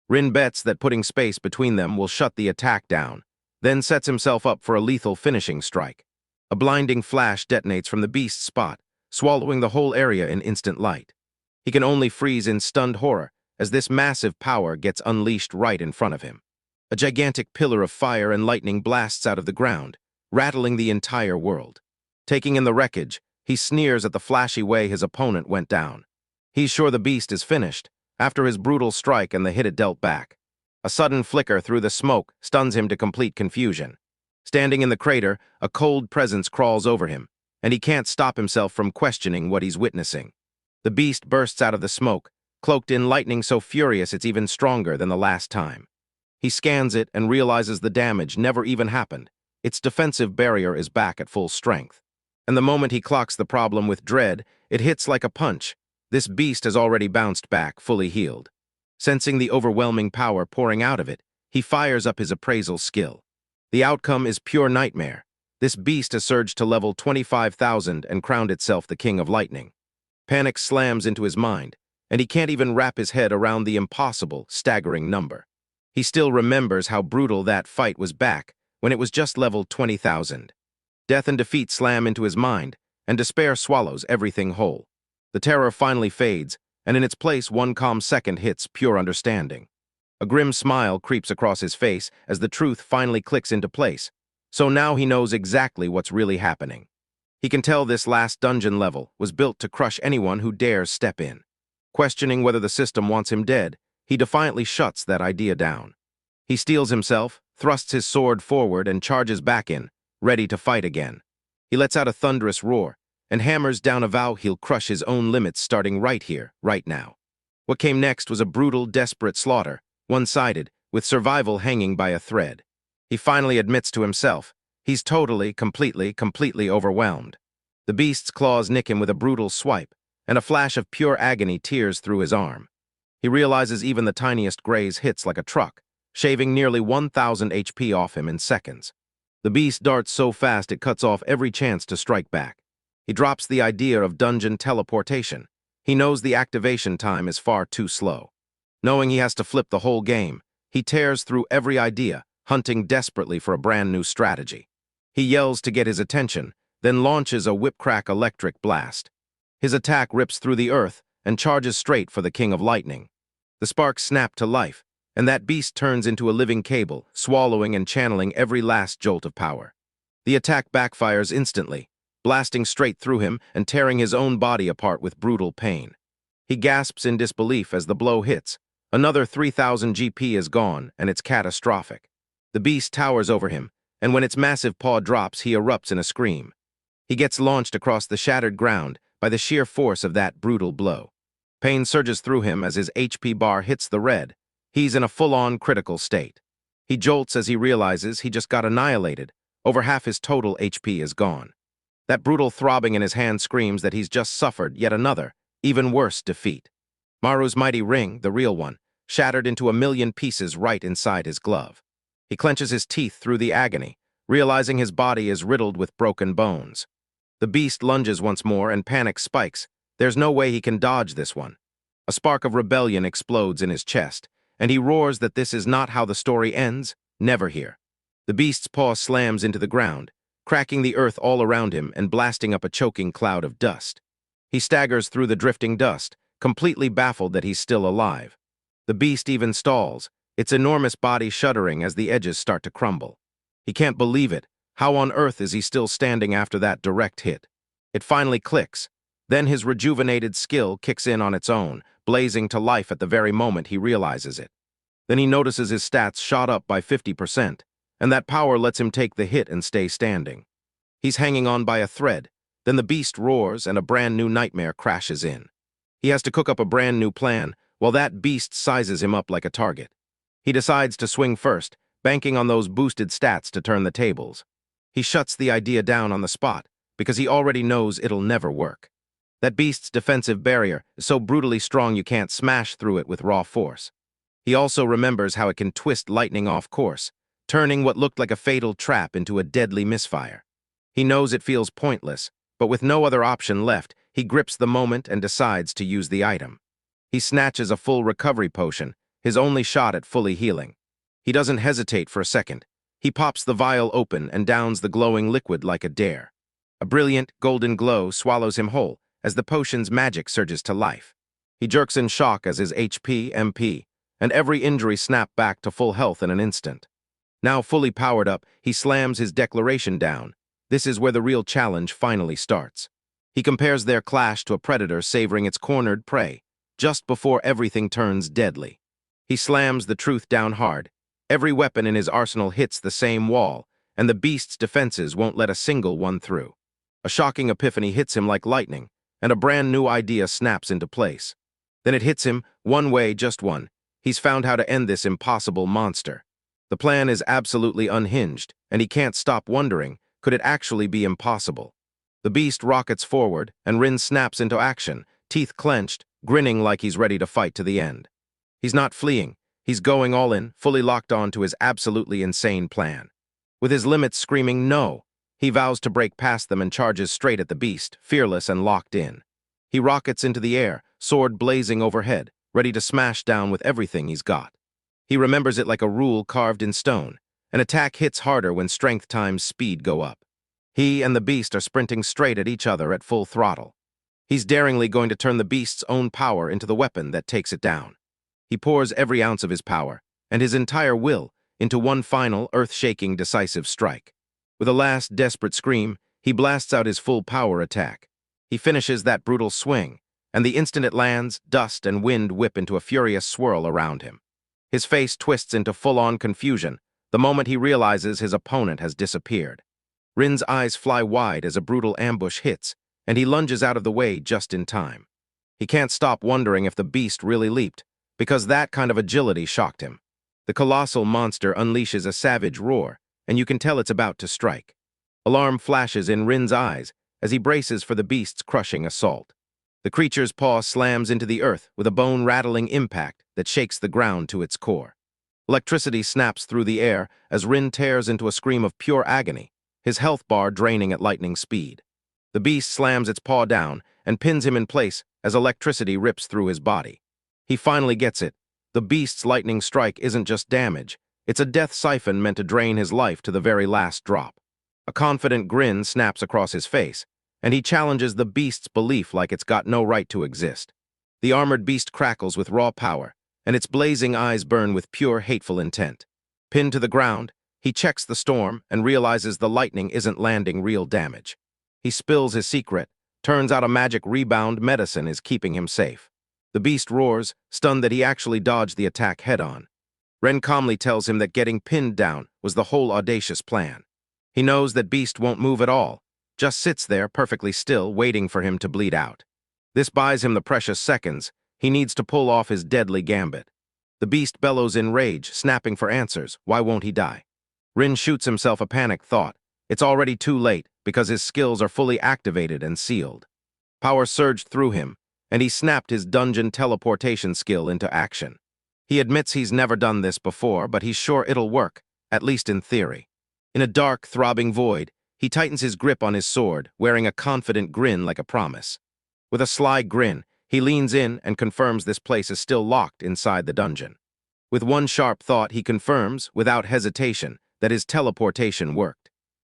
Rin bets that putting space between them will shut the attack down, then sets himself up for a lethal finishing strike. A blinding flash detonates from the beast's spot, swallowing the whole area in instant light. He can only freeze in stunned horror as this massive power gets unleashed right in front of him. A gigantic pillar of fire and lightning blasts out of the ground, rattling the entire world. Taking in the wreckage, he sneers at the flashy way his opponent went down. He's sure the beast is finished, after his brutal strike and the hit it dealt back. A sudden flicker through the smoke stuns him to complete confusion. Standing in the crater, a cold presence crawls over him, and he can't stop himself from questioning what he's witnessing. The beast bursts out of the smoke, cloaked in lightning so furious it's even stronger than the last time. He scans it and realizes the damage never even happened. Its defensive barrier is back at full strength. And the moment he clocks the problem with dread, it hits like a punch. This beast has already bounced back, fully healed. Sensing the overwhelming power pouring out of it, he fires up his appraisal skill. The outcome is pure nightmare. This beast has surged to level 25,000 and crowned itself the King of Lightning. Panic slams into his mind, and he can't even wrap his head around the impossible, staggering number. He still remembers how brutal that fight was back when it was just level 20,000. Death and defeat slam into his mind, and despair swallows everything whole. The terror finally fades, and in its place one calm second hits pure understanding. A grim smile creeps across his face as the truth finally clicks into place, so now he knows exactly what's really happening. He can tell this last dungeon level was built to crush anyone who dares step in. Questioning whether the system wants him dead, he defiantly shuts that idea down. He steels himself, thrusts his sword forward, and charges back in, ready to fight again. He lets out a thunderous roar, and hammers down a vow he'll crush his own limits starting right here, right now. What came next was a brutal, desperate slaughter, one-sided, with survival hanging by a thread. He finally admits to himself, he's totally, completely overwhelmed. The beast's claws nick him with a brutal swipe, and a flash of pure agony tears through his arm. He realizes even the tiniest graze hits like a truck, shaving nearly 1,000 HP off him in seconds. The beast darts so fast it cuts off every chance to strike back. He drops the idea of dungeon teleportation. He knows the activation time is far too slow. Knowing he has to flip the whole game, he tears through every idea, hunting desperately for a brand new strategy. He yells to get his attention, then launches a whip-crack electric blast. His attack rips through the earth and charges straight for the King of Lightning. The sparks snap to life, and that beast turns into a living cable, swallowing and channeling every last jolt of power. The attack backfires instantly, blasting straight through him and tearing his own body apart with brutal pain. He gasps in disbelief as the blow hits. Another 3,000 GP is gone, and it's catastrophic. The beast towers over him, and when its massive paw drops, he erupts in a scream. He gets launched across the shattered ground by the sheer force of that brutal blow. Pain surges through him as his HP bar hits the red. He's in a full-on critical state. He jolts as he realizes he just got annihilated. Over half his total HP is gone. That brutal throbbing in his hand screams that he's just suffered yet another, even worse defeat. Maru's mighty ring, the real one, shattered into a million pieces right inside his glove. He clenches his teeth through the agony, realizing his body is riddled with broken bones. The beast lunges once more and panic spikes. There's no way he can dodge this one. A spark of rebellion explodes in his chest, and he roars that this is not how the story ends, never here. The beast's paw slams into the ground, cracking the earth all around him and blasting up a choking cloud of dust. He staggers through the drifting dust, completely baffled that he's still alive. The beast even stalls, its enormous body shuddering as the edges start to crumble. He can't believe it. How on earth is he still standing after that direct hit? It finally clicks. Then his rejuvenated skill kicks in on its own, blazing to life at the very moment he realizes it. Then he notices his stats shot up by 50%, and that power lets him take the hit and stay standing. He's hanging on by a thread. Then the beast roars and a brand new nightmare crashes in. He has to cook up a brand new plan while that beast sizes him up like a target. He decides to swing first, banking on those boosted stats to turn the tables. He shuts the idea down on the spot, because he already knows it'll never work. That beast's defensive barrier is so brutally strong you can't smash through it with raw force. He also remembers how it can twist lightning off course, turning what looked like a fatal trap into a deadly misfire. He knows it feels pointless, but with no other option left, he grips the moment and decides to use the item. He snatches a full recovery potion, his only shot at fully healing. He doesn't hesitate for a second. He pops the vial open and downs the glowing liquid like a dare. A brilliant, golden glow swallows him whole as the potion's magic surges to life. He jerks in shock as his HP, MP, and every injury snap back to full health in an instant. Now fully powered up, he slams his declaration down. This is where the real challenge finally starts. He compares their clash to a predator savoring its cornered prey, just before everything turns deadly. He slams the truth down hard. Every weapon in his arsenal hits the same wall, and the beast's defenses won't let a single one through. A shocking epiphany hits him like lightning, and a brand new idea snaps into place. Then it hits him, one way, just one. He's found how to end this impossible monster. The plan is absolutely unhinged, and he can't stop wondering, could it actually be impossible? The beast rockets forward, and Rin snaps into action, teeth clenched, grinning like he's ready to fight to the end. He's not fleeing. He's going all in, fully locked on to his absolutely insane plan. With his limits screaming no, he vows to break past them and charges straight at the beast, fearless and locked in. He rockets into the air, sword blazing overhead, ready to smash down with everything he's got. He remembers it like a rule carved in stone. An attack hits harder when strength times speed go up. He and the beast are sprinting straight at each other at full throttle. He's daringly going to turn the beast's own power into the weapon that takes it down. He pours every ounce of his power, and his entire will, into one final, earth-shaking, decisive strike. With a last desperate scream, he blasts out his full power attack. He finishes that brutal swing, and the instant it lands, dust and wind whip into a furious swirl around him. His face twists into full-on confusion the moment he realizes his opponent has disappeared. Rin's eyes fly wide as a brutal ambush hits, and he lunges out of the way just in time. He can't stop wondering if the beast really leaped, because that kind of agility shocked him. The colossal monster unleashes a savage roar, and you can tell it's about to strike. Alarm flashes in Rin's eyes as he braces for the beast's crushing assault. The creature's paw slams into the earth with a bone-rattling impact that shakes the ground to its core. Electricity snaps through the air as Rin tears into a scream of pure agony, his health bar draining at lightning speed. The beast slams its paw down and pins him in place as electricity rips through his body. He finally gets it. The beast's lightning strike isn't just damage. It's a death siphon meant to drain his life to the very last drop. A confident grin snaps across his face, and he challenges the beast's belief like it's got no right to exist. The armored beast crackles with raw power, and its blazing eyes burn with pure, hateful intent. Pinned to the ground, he checks the storm and realizes the lightning isn't landing real damage. He spills his secret. Turns out a magic rebound medicine is keeping him safe. The beast roars, stunned that he actually dodged the attack head-on. Ren calmly tells him that getting pinned down was the whole audacious plan. He knows that beast won't move at all, just sits there perfectly still, waiting for him to bleed out. This buys him the precious seconds he needs to pull off his deadly gambit. The beast bellows in rage, snapping for answers. Why won't he die? Rin shoots himself a panicked thought. It's already too late, because his skills are fully activated and sealed. Power surged through him, and he snapped his dungeon teleportation skill into action. He admits he's never done this before, but he's sure it'll work, at least in theory. In a dark, throbbing void, he tightens his grip on his sword, wearing a confident grin like a promise. With a sly grin, he leans in and confirms this place is still locked inside the dungeon. With one sharp thought, he confirms, without hesitation, that his teleportation worked.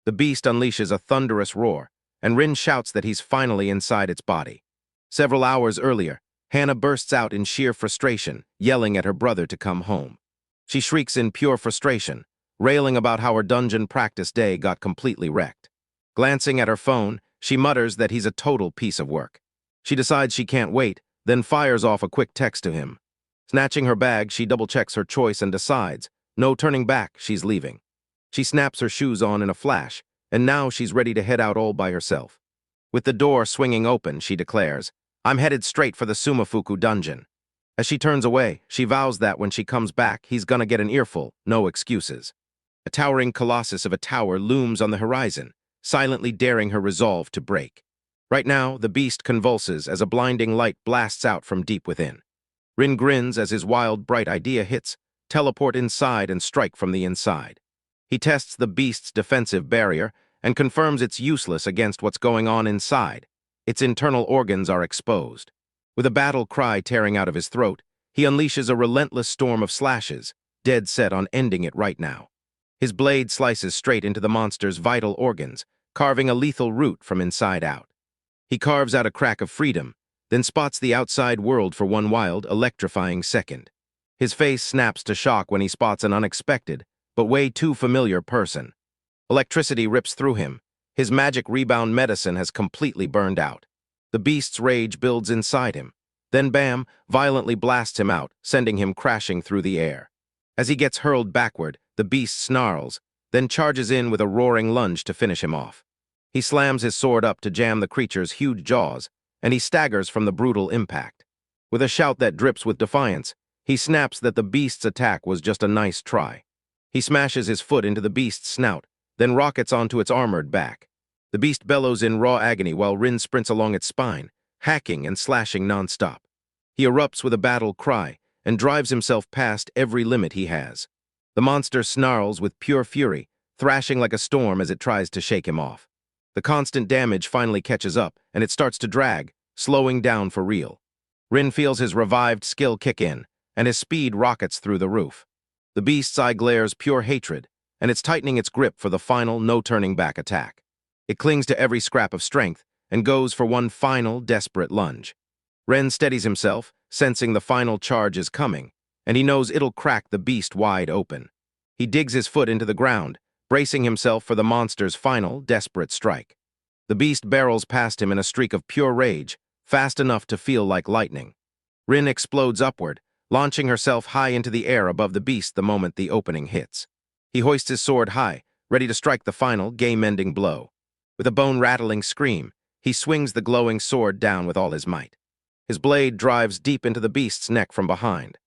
The beast unleashes a thunderous roar, and Rin shouts that he's finally inside its body. Several hours earlier, Hannah bursts out in sheer frustration, yelling at her brother to come home. She shrieks in pure frustration, railing about how her dungeon practice day got completely wrecked. Glancing at her phone, she mutters that he's a total piece of work. She decides she can't wait, then fires off a quick text to him. Snatching her bag, she double-checks her choice and decides, no turning back, she's leaving. She snaps her shoes on in a flash, and now she's ready to head out all by herself. With the door swinging open, she declares, I'm headed straight for the Sumafuku dungeon. As she turns away, she vows that when she comes back, he's gonna get an earful, no excuses. A towering colossus of a tower looms on the horizon, silently daring her resolve to break. Right now, the beast convulses as a blinding light blasts out from deep within. Rin grins as his wild, bright idea hits, teleport inside and strike from the inside. He tests the beast's defensive barrier and confirms it's useless against what's going on inside. Its internal organs are exposed. With a battle cry tearing out of his throat, he unleashes a relentless storm of slashes, dead set on ending it right now. His blade slices straight into the monster's vital organs, carving a lethal root from inside out. He carves out a crack of freedom, then spots the outside world for one wild, electrifying second. His face snaps to shock when he spots an unexpected, but way too familiar person. Electricity rips through him. His magic rebound medicine has completely burned out. The beast's rage builds inside him. Then bam, violently blasts him out, sending him crashing through the air. As he gets hurled backward, the beast snarls, then charges in with a roaring lunge to finish him off. He slams his sword up to jam the creature's huge jaws, and he staggers from the brutal impact. With a shout that drips with defiance, he snaps that the beast's attack was just a nice try. He smashes his foot into the beast's snout, then rockets onto its armored back. The beast bellows in raw agony while Rin sprints along its spine, hacking and slashing non-stop. He erupts with a battle cry and drives himself past every limit he has. The monster snarls with pure fury, thrashing like a storm as it tries to shake him off. The constant damage finally catches up, and it starts to drag, slowing down for real. Rin feels his revived skill kick in, and his speed rockets through the roof. The beast's eye glares pure hatred, and it's tightening its grip for the final, no-turning-back attack. It clings to every scrap of strength and goes for one final, desperate lunge. Ren steadies himself, sensing the final charge is coming, and he knows it'll crack the beast wide open. He digs his foot into the ground, bracing himself for the monster's final, desperate strike. The beast barrels past him in a streak of pure rage, fast enough to feel like lightning. Rin explodes upward, launching herself high into the air above the beast the moment the opening hits. He hoists his sword high, ready to strike the final, game-ending blow. With a bone-rattling scream, he swings the glowing sword down with all his might. His blade drives deep into the beast's neck from behind.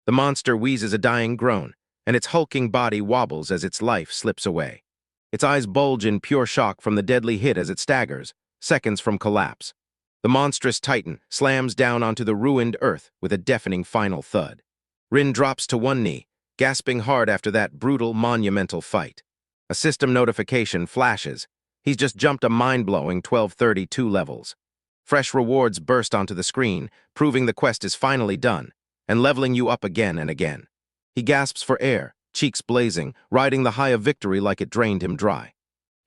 The monster wheezes a dying groan, and its hulking body wobbles as its life slips away. Its eyes bulge in pure shock from the deadly hit as it staggers, seconds from collapse. The monstrous titan slams down onto the ruined earth with a deafening final thud. Rin drops to one knee, gasping hard after that brutal, monumental fight. A system notification flashes. He's just jumped a mind-blowing 1232 levels. Fresh rewards burst onto the screen, proving the quest is finally done, and leveling you up again and again. He gasps for air, cheeks blazing, riding the high of victory like it drained him dry.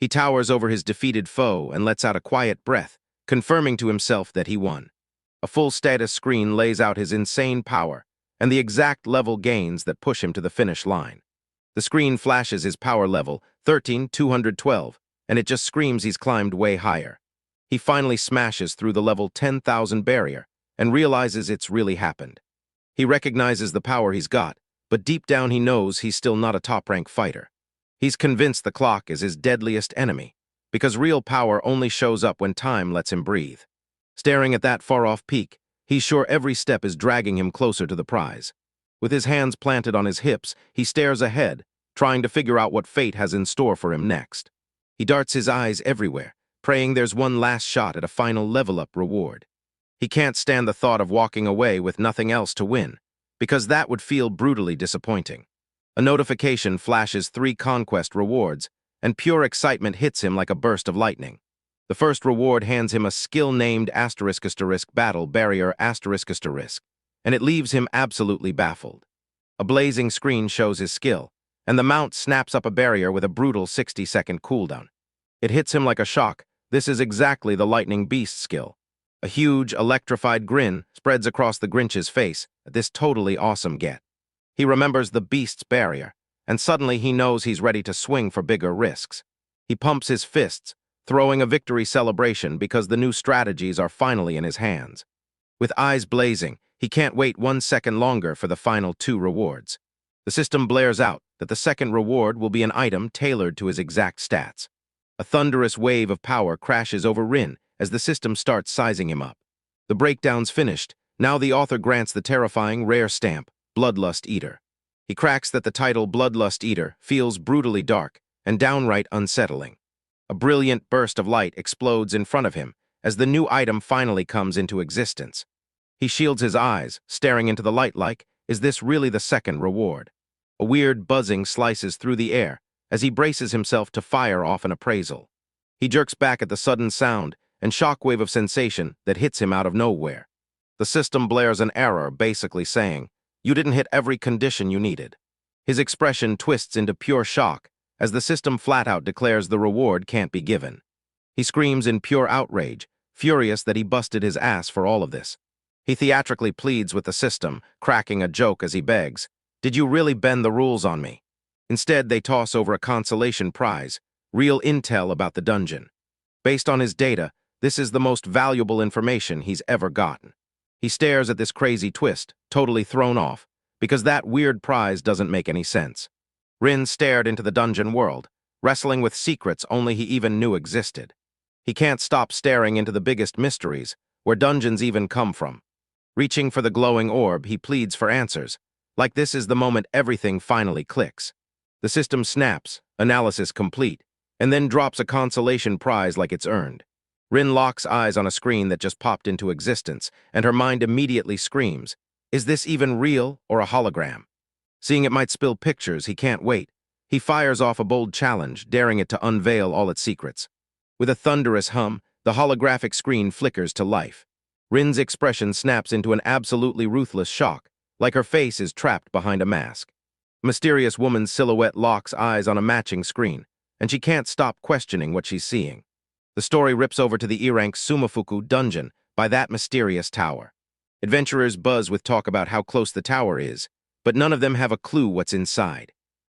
He towers over his defeated foe and lets out a quiet breath, confirming to himself that he won. A full status screen lays out his insane power and the exact level gains that push him to the finish line. The screen flashes his power level, 13,212, and it just screams he's climbed way higher. He finally smashes through the level 10,000 barrier and realizes it's really happened. He recognizes the power he's got, but deep down he knows he's still not a top-rank fighter. He's convinced the clock is his deadliest enemy, because real power only shows up when time lets him breathe. Staring at that far-off peak, he's sure every step is dragging him closer to the prize. With his hands planted on his hips, he stares ahead, trying to figure out what fate has in store for him next. He darts his eyes everywhere, praying there's one last shot at a final level-up reward. He can't stand the thought of walking away with nothing else to win, because that would feel brutally disappointing. A notification flashes 3 conquest rewards, and pure excitement hits him like a burst of lightning. The first reward hands him a skill named *** battle barrier ***, and it leaves him absolutely baffled. A blazing screen shows his skill, and the mount snaps up a barrier with a brutal 60-second cooldown. It hits him like a shock. This is exactly the lightning beast skill. A huge, electrified grin spreads across the Grinch's face at this totally awesome get. He remembers the beast's barrier, and suddenly he knows he's ready to swing for bigger risks. He pumps his fists, throwing a victory celebration because the new strategies are finally in his hands. With eyes blazing, he can't wait 1 second longer for the final 2 rewards. The system blares out that the second reward will be an item tailored to his exact stats. A thunderous wave of power crashes over Rin as the system starts sizing him up. The breakdown's finished. Now the author grants the terrifying rare stamp, Bloodlust Eater. He cracks that the title Bloodlust Eater feels brutally dark and downright unsettling. A brilliant burst of light explodes in front of him as the new item finally comes into existence. He shields his eyes, staring into the light like, is this really the second reward? A weird buzzing slices through the air as he braces himself to fire off an appraisal. He jerks back at the sudden sound and shockwave of sensation that hits him out of nowhere. The system blares an error, basically saying, "You didn't hit every condition you needed." His expression twists into pure shock as the system flat out declares the reward can't be given. He screams in pure outrage, furious that he busted his ass for all of this. He theatrically pleads with the system, cracking a joke as he begs, "Did you really bend the rules on me?" Instead, they toss over a consolation prize, real intel about the dungeon. Based on his data, this is the most valuable information he's ever gotten. He stares at this crazy twist, totally thrown off, because that weird prize doesn't make any sense. Rin stared into the dungeon world, wrestling with secrets only he even knew existed. He can't stop staring into the biggest mysteries, where dungeons even come from. Reaching for the glowing orb, he pleads for answers, like this is the moment everything finally clicks. The system snaps, analysis complete, and then drops a consolation prize like it's earned. Rin locks eyes on a screen that just popped into existence, and her mind immediately screams, "Is this even real or a hologram?" Seeing it might spill pictures, he can't wait. He fires off a bold challenge, daring it to unveil all its secrets. With a thunderous hum, the holographic screen flickers to life. Rin's expression snaps into an absolutely ruthless shock, like her face is trapped behind a mask. A mysterious woman's silhouette locks eyes on a matching screen, and she can't stop questioning what she's seeing. The story rips over to the E-rank Sumafuku dungeon by that mysterious tower. Adventurers buzz with talk about how close the tower is, but none of them have a clue what's inside.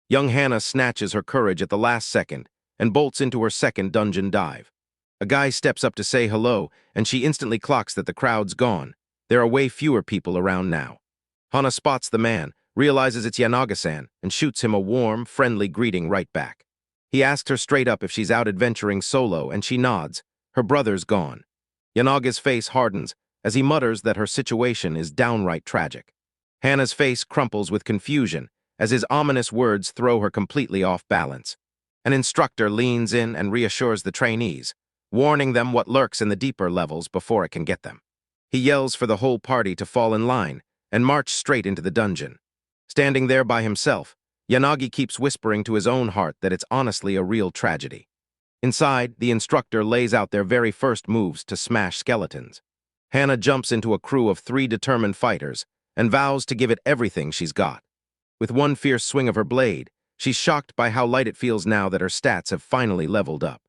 Young Hannah snatches her courage at the last second and bolts into her second dungeon dive. A guy steps up to say hello, and she instantly clocks that the crowd's gone. There are way fewer people around now. Hana spots the man, realizes it's Yanagi-san, and shoots him a warm, friendly greeting right back. He asks her straight up if she's out adventuring solo, and she nods. Her brother's gone. Yanagi's face hardens as he mutters that her situation is downright tragic. Hannah's face crumples with confusion as his ominous words throw her completely off balance. An instructor leans in and reassures the trainees, warning them what lurks in the deeper levels before it can get them. He yells for the whole party to fall in line and march straight into the dungeon. Standing there by himself, Yanagi keeps whispering to his own heart that it's honestly a real tragedy. Inside, the instructor lays out their very first moves to smash skeletons. Hannah jumps into a crew of 3 determined fighters and vows to give it everything she's got. With one fierce swing of her blade, she's shocked by how light it feels now that her stats have finally leveled up.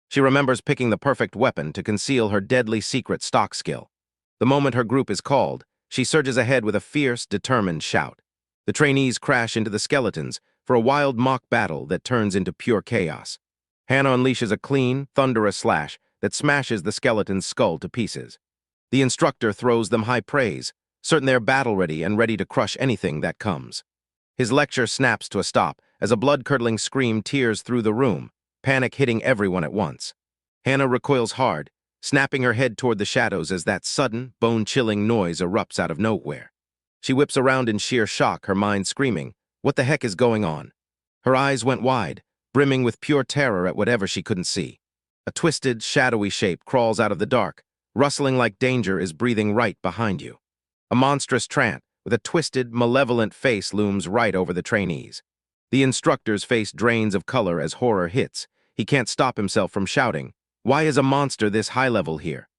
She remembers picking the perfect weapon to conceal her deadly secret stock skill. The moment her group is called, she surges ahead with a fierce, determined shout. The trainees crash into the skeletons for a wild mock battle that turns into pure chaos. Hannah unleashes a clean, thunderous slash that smashes the skeleton's skull to pieces. The instructor throws them high praise, certain they're battle-ready and ready to crush anything that comes. His lecture snaps to a stop as a blood-curdling scream tears through the room, panic hitting everyone at once. Hannah recoils hard, snapping her head toward the shadows as that sudden, bone-chilling noise erupts out of nowhere. She whips around in sheer shock, her mind screaming, "What the heck is going on?" Her eyes went wide, brimming with pure terror at whatever she couldn't see. A twisted, shadowy shape crawls out of the dark, rustling like danger is breathing right behind you. A monstrous trant with a twisted, malevolent face looms right over the trainees. The instructor's face drains of color as horror hits. He can't stop himself from shouting, "Why is a monster this high level here?"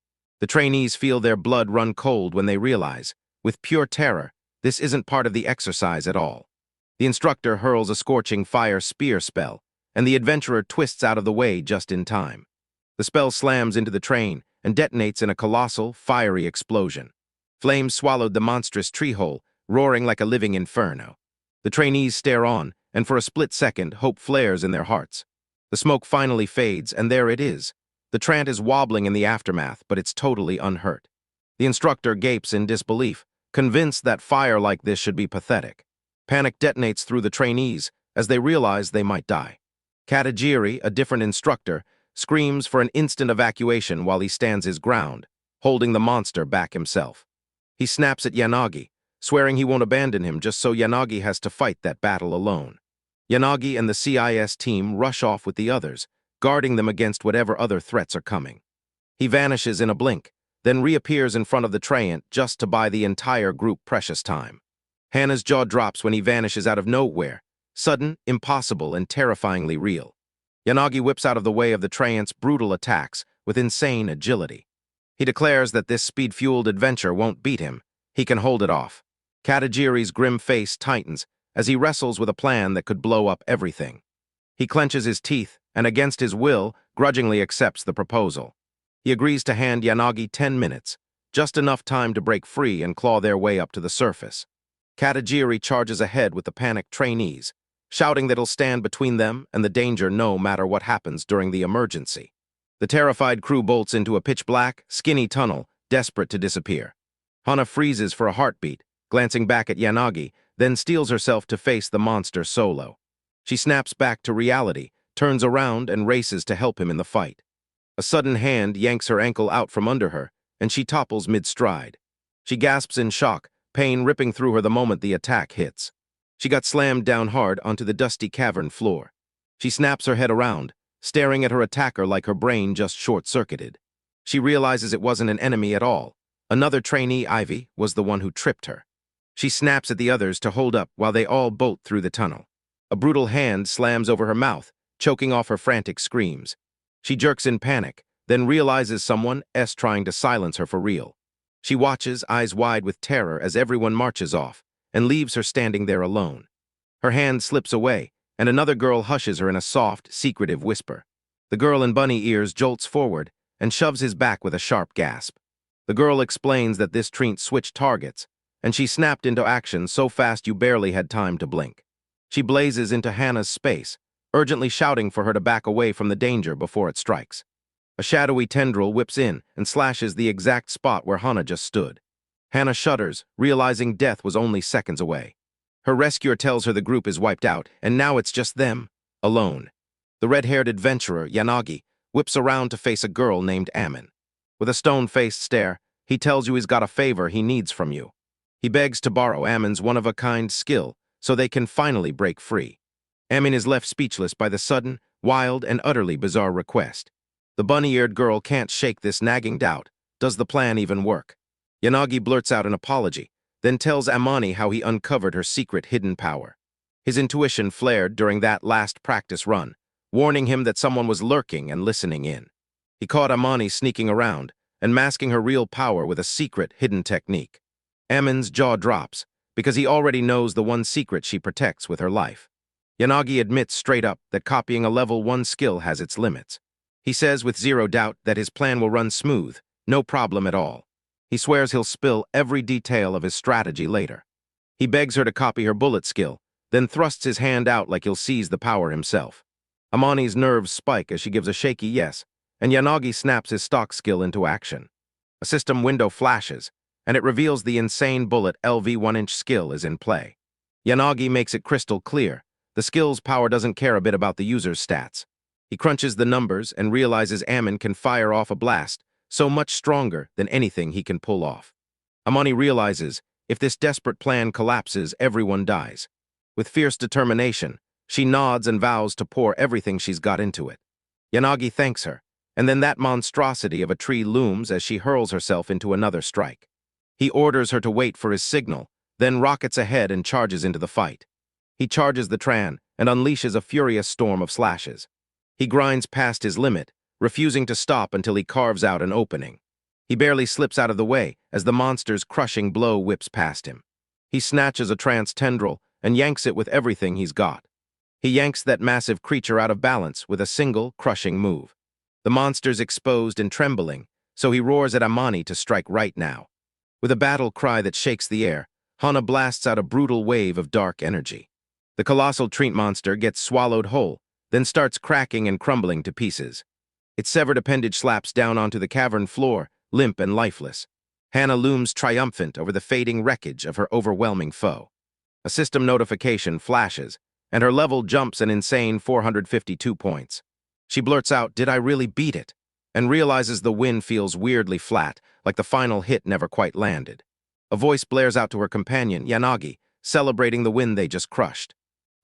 The trainees feel their blood run cold when they realize, with pure terror, this isn't part of the exercise at all. The instructor hurls a scorching fire spear spell, and the adventurer twists out of the way just in time. The spell slams into the train and detonates in a colossal, fiery explosion. Flames swallowed the monstrous tree hole, roaring like a living inferno. The trainees stare on, and for a split second, hope flares in their hearts. The smoke finally fades, and there it is. The trant is wobbling in the aftermath, but it's totally unhurt. The instructor gapes in disbelief, convinced that fire like this should be pathetic. Panic detonates through the trainees as they realize they might die. Katajiri, a different instructor, screams for an instant evacuation while he stands his ground, holding the monster back himself. He snaps at Yanagi, swearing he won't abandon him just so Yanagi has to fight that battle alone. Yanagi and the CIS team rush off with the others, guarding them against whatever other threats are coming. He vanishes in a blink, then reappears in front of the Treant just to buy the entire group precious time. Hana's jaw drops when he vanishes out of nowhere, sudden, impossible, and terrifyingly real. Yanagi whips out of the way of the Treant's brutal attacks with insane agility. He declares that this speed-fueled adventure won't beat him. He can hold it off. Katajiri's grim face tightens as he wrestles with a plan that could blow up everything. He clenches his teeth and, against his will, grudgingly accepts the proposal. He agrees to hand Yanagi 10 minutes, just enough time to break free and claw their way up to the surface. Katajiri charges ahead with the panicked trainees, shouting that he'll stand between them and the danger no matter what happens during the emergency. The terrified crew bolts into a pitch-black, skinny tunnel, desperate to disappear. Hana freezes for a heartbeat, glancing back at Yanagi, then steels herself to face the monster solo. She snaps back to reality, turns around, and races to help him in the fight. A sudden hand yanks her ankle out from under her, and she topples mid-stride. She gasps in shock, pain ripping through her the moment the attack hits. She got slammed down hard onto the dusty cavern floor. She snaps her head around, staring at her attacker like her brain just short-circuited. She realizes it wasn't an enemy at all. Another trainee, Ivy, was the one who tripped her. She snaps at the others to hold up while they all bolt through the tunnel. A brutal hand slams over her mouth, choking off her frantic screams. She jerks in panic, then realizes someone is trying to silence her for real. She watches, eyes wide with terror, as everyone marches off, and leaves her standing there alone. Her hand slips away, and another girl hushes her in a soft, secretive whisper. The girl in bunny ears jolts forward and shoves his back with a sharp gasp. The girl explains that this treant switched targets, and she snapped into action so fast you barely had time to blink. She blazes into Hana's space, urgently shouting for her to back away from the danger before it strikes. A shadowy tendril whips in and slashes the exact spot where Hana just stood. Hana shudders, realizing death was only seconds away. Her rescuer tells her the group is wiped out, and now it's just them, alone. The red-haired adventurer, Yanagi, whips around to face a girl named Amin. With a stone-faced stare, he tells you he's got a favor he needs from you. He begs to borrow Amin's one-of-a-kind skill so they can finally break free. Amin is left speechless by the sudden, wild, and utterly bizarre request. The bunny-eared girl can't shake this nagging doubt. Does the plan even work? Yanagi blurts out an apology, then tells Amani how he uncovered her secret hidden power. His intuition flared during that last practice run, warning him that someone was lurking and listening in. He caught Amani sneaking around and masking her real power with a secret hidden technique. Amin's jaw drops, because he already knows the one secret she protects with her life. Yanagi admits straight up that copying a level 1 skill has its limits. He says with zero doubt that his plan will run smooth, no problem at all. He swears he'll spill every detail of his strategy later. He begs her to copy her bullet skill, then thrusts his hand out like he'll seize the power himself. Amani's nerves spike as she gives a shaky yes, and Yanagi snaps his stock skill into action. A system window flashes, and it reveals the insane bullet LV 1-inch skill is in play. Yanagi makes it crystal clear. The skill's power doesn't care a bit about the user's stats. He crunches the numbers and realizes Amin can fire off a blast so much stronger than anything he can pull off. Amani realizes if this desperate plan collapses, everyone dies. With fierce determination, she nods and vows to pour everything she's got into it. Yanagi thanks her, and then that monstrosity of a tree looms as she hurls herself into another strike. He orders her to wait for his signal, then rockets ahead and charges into the fight. He charges the Tran and unleashes a furious storm of slashes. He grinds past his limit, refusing to stop until he carves out an opening. He barely slips out of the way as the monster's crushing blow whips past him. He snatches a Tran's tendril and yanks it with everything he's got. He yanks that massive creature out of balance with a single, crushing move. The monster's exposed and trembling, so he roars at Amani to strike right now. With a battle cry that shakes the air, Hana blasts out a brutal wave of dark energy. The colossal treant monster gets swallowed whole, then starts cracking and crumbling to pieces. Its severed appendage slaps down onto the cavern floor, limp and lifeless. Hana looms triumphant over the fading wreckage of her overwhelming foe. A system notification flashes, and her level jumps an insane 452 points. She blurts out, "Did I really beat it?" and realizes the win feels weirdly flat, like the final hit never quite landed. A voice blares out to her companion, Yanagi, celebrating the win they just crushed.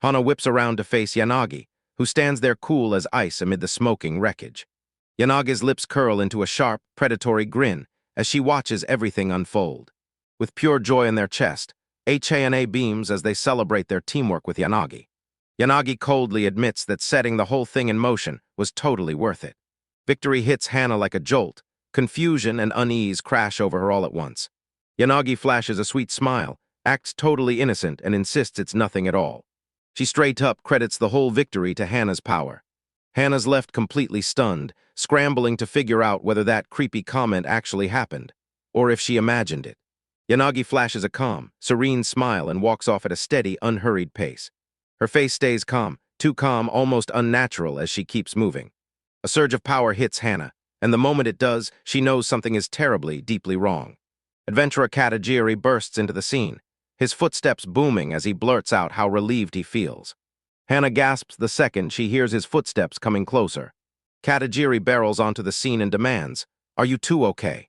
Hana whips around to face Yanagi, who stands there cool as ice amid the smoking wreckage. Yanagi's lips curl into a sharp, predatory grin as she watches everything unfold. With pure joy in their chest, HANA beams as they celebrate their teamwork with Yanagi. Yanagi coldly admits that setting the whole thing in motion was totally worth it. Victory hits Hana like a jolt. Confusion and unease crash over her all at once. Yanagi flashes a sweet smile, acts totally innocent, and insists it's nothing at all. She straight up credits the whole victory to Hana's power. Hana's left completely stunned, scrambling to figure out whether that creepy comment actually happened, or if she imagined it. Yanagi flashes a calm, serene smile and walks off at a steady, unhurried pace. Her face stays calm, too calm, almost unnatural as she keeps moving. A surge of power hits Hana, and the moment it does, she knows something is terribly, deeply wrong. Adventurer Katajiri bursts into the scene, his footsteps booming as he blurts out how relieved he feels. Hana gasps the second she hears his footsteps coming closer. Katajiri barrels onto the scene and demands, "Are you two okay?"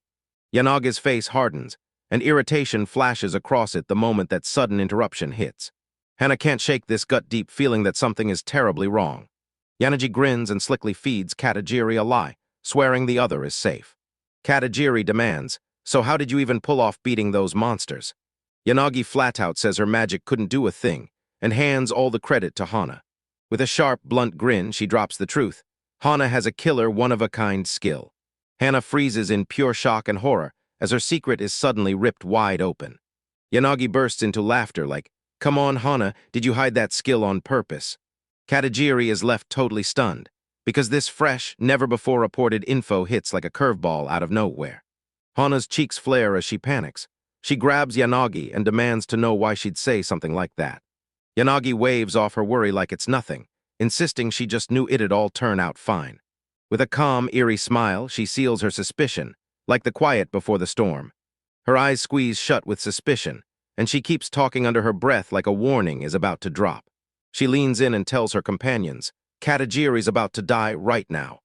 Yanagi's face hardens, and irritation flashes across it the moment that sudden interruption hits. Hana can't shake this gut-deep feeling that something is terribly wrong. Yanagi grins and slickly feeds Katajiri a lie, swearing the other is safe. Katajiri demands, "So how did you even pull off beating those monsters?" Yanagi flat-out says her magic couldn't do a thing, and hands all the credit to Hana. With a sharp, blunt grin, she drops the truth. Hana has a killer, one-of-a-kind skill. Hana freezes in pure shock and horror as her secret is suddenly ripped wide open. Yanagi bursts into laughter like, "Come on, Hana, did you hide that skill on purpose?" Katajiri is left totally stunned, because this fresh, never-before-reported info hits like a curveball out of nowhere. Hana's cheeks flare as she panics. She grabs Yanagi and demands to know why she'd say something like that. Yanagi waves off her worry like it's nothing, insisting she just knew it'd all turn out fine. With a calm, eerie smile, she seals her suspicion, like the quiet before the storm. Her eyes squeeze shut with suspicion, and she keeps talking under her breath like a warning is about to drop. She leans in and tells her companions, "Katajiri's about to die right now."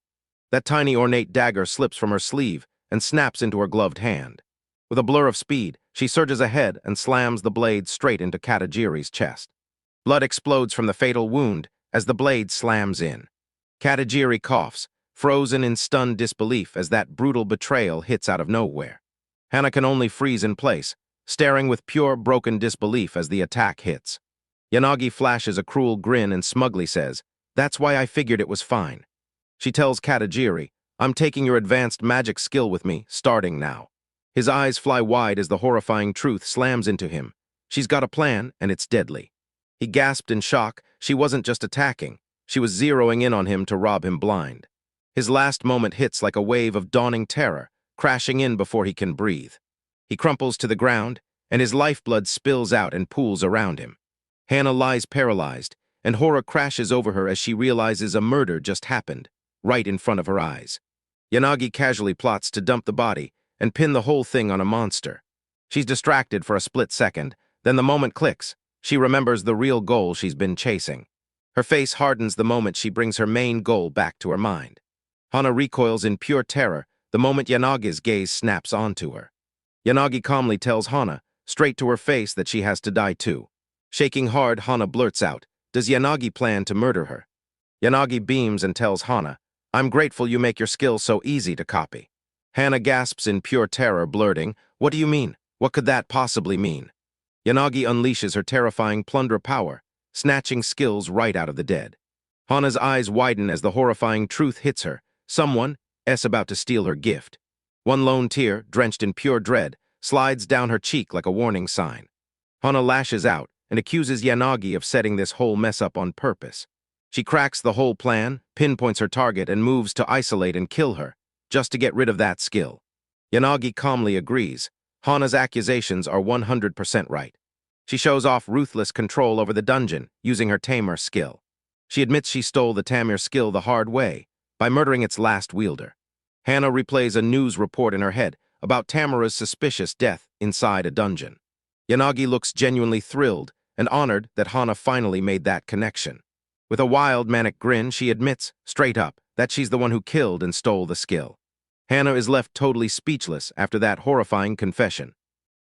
That tiny ornate dagger slips from her sleeve and snaps into her gloved hand. With a blur of speed, she surges ahead and slams the blade straight into Katajiri's chest. Blood explodes from the fatal wound as the blade slams in. Katajiri coughs, frozen in stunned disbelief as that brutal betrayal hits out of nowhere. Hana can only freeze in place, staring with pure, broken disbelief as the attack hits. Yanagi flashes a cruel grin and smugly says, "That's why I figured it was fine." She tells Katajiri, "I'm taking your advanced magic skill with me, starting now." His eyes fly wide as the horrifying truth slams into him. She's got a plan, and it's deadly. He gasped in shock. She wasn't just attacking. She was zeroing in on him to rob him blind. His last moment hits like a wave of dawning terror, crashing in before he can breathe. He crumples to the ground, and his lifeblood spills out and pools around him. Hana lies paralyzed, and horror crashes over her as she realizes a murder just happened, right in front of her eyes. Yanagi casually plots to dump the body and pin the whole thing on a monster. She's distracted for a split second, then the moment clicks. She remembers the real goal she's been chasing. Her face hardens the moment she brings her main goal back to her mind. Hana recoils in pure terror the moment Yanagi's gaze snaps onto her. Yanagi calmly tells Hana, straight to her face, that she has to die too. Shaking hard, Hana blurts out, "Does Yanagi plan to murder her?" Yanagi beams and tells Hana, "I'm grateful you make your skills so easy to copy." Hana gasps in pure terror, blurting, "What do you mean? What could that possibly mean?" Yanagi unleashes her terrifying plunder power, snatching skills right out of the dead. Hana's eyes widen as the horrifying truth hits her. Someone is about to steal her gift. One lone tear, drenched in pure dread, slides down her cheek like a warning sign. Hana lashes out and accuses Yanagi of setting this whole mess up on purpose. She cracks the whole plan, pinpoints her target, and moves to isolate and kill her, just to get rid of that skill. Yanagi calmly agrees. Hana's accusations are 100% right. She shows off ruthless control over the dungeon, using her tamer skill. She admits she stole the tamer skill the hard way, by murdering its last wielder. Hana replays a news report in her head about Tamara's suspicious death inside a dungeon. Yanagi looks genuinely thrilled and honored that Hana finally made that connection. With a wild, manic grin, she admits, straight up, that she's the one who killed and stole the skill. Hana is left totally speechless after that horrifying confession.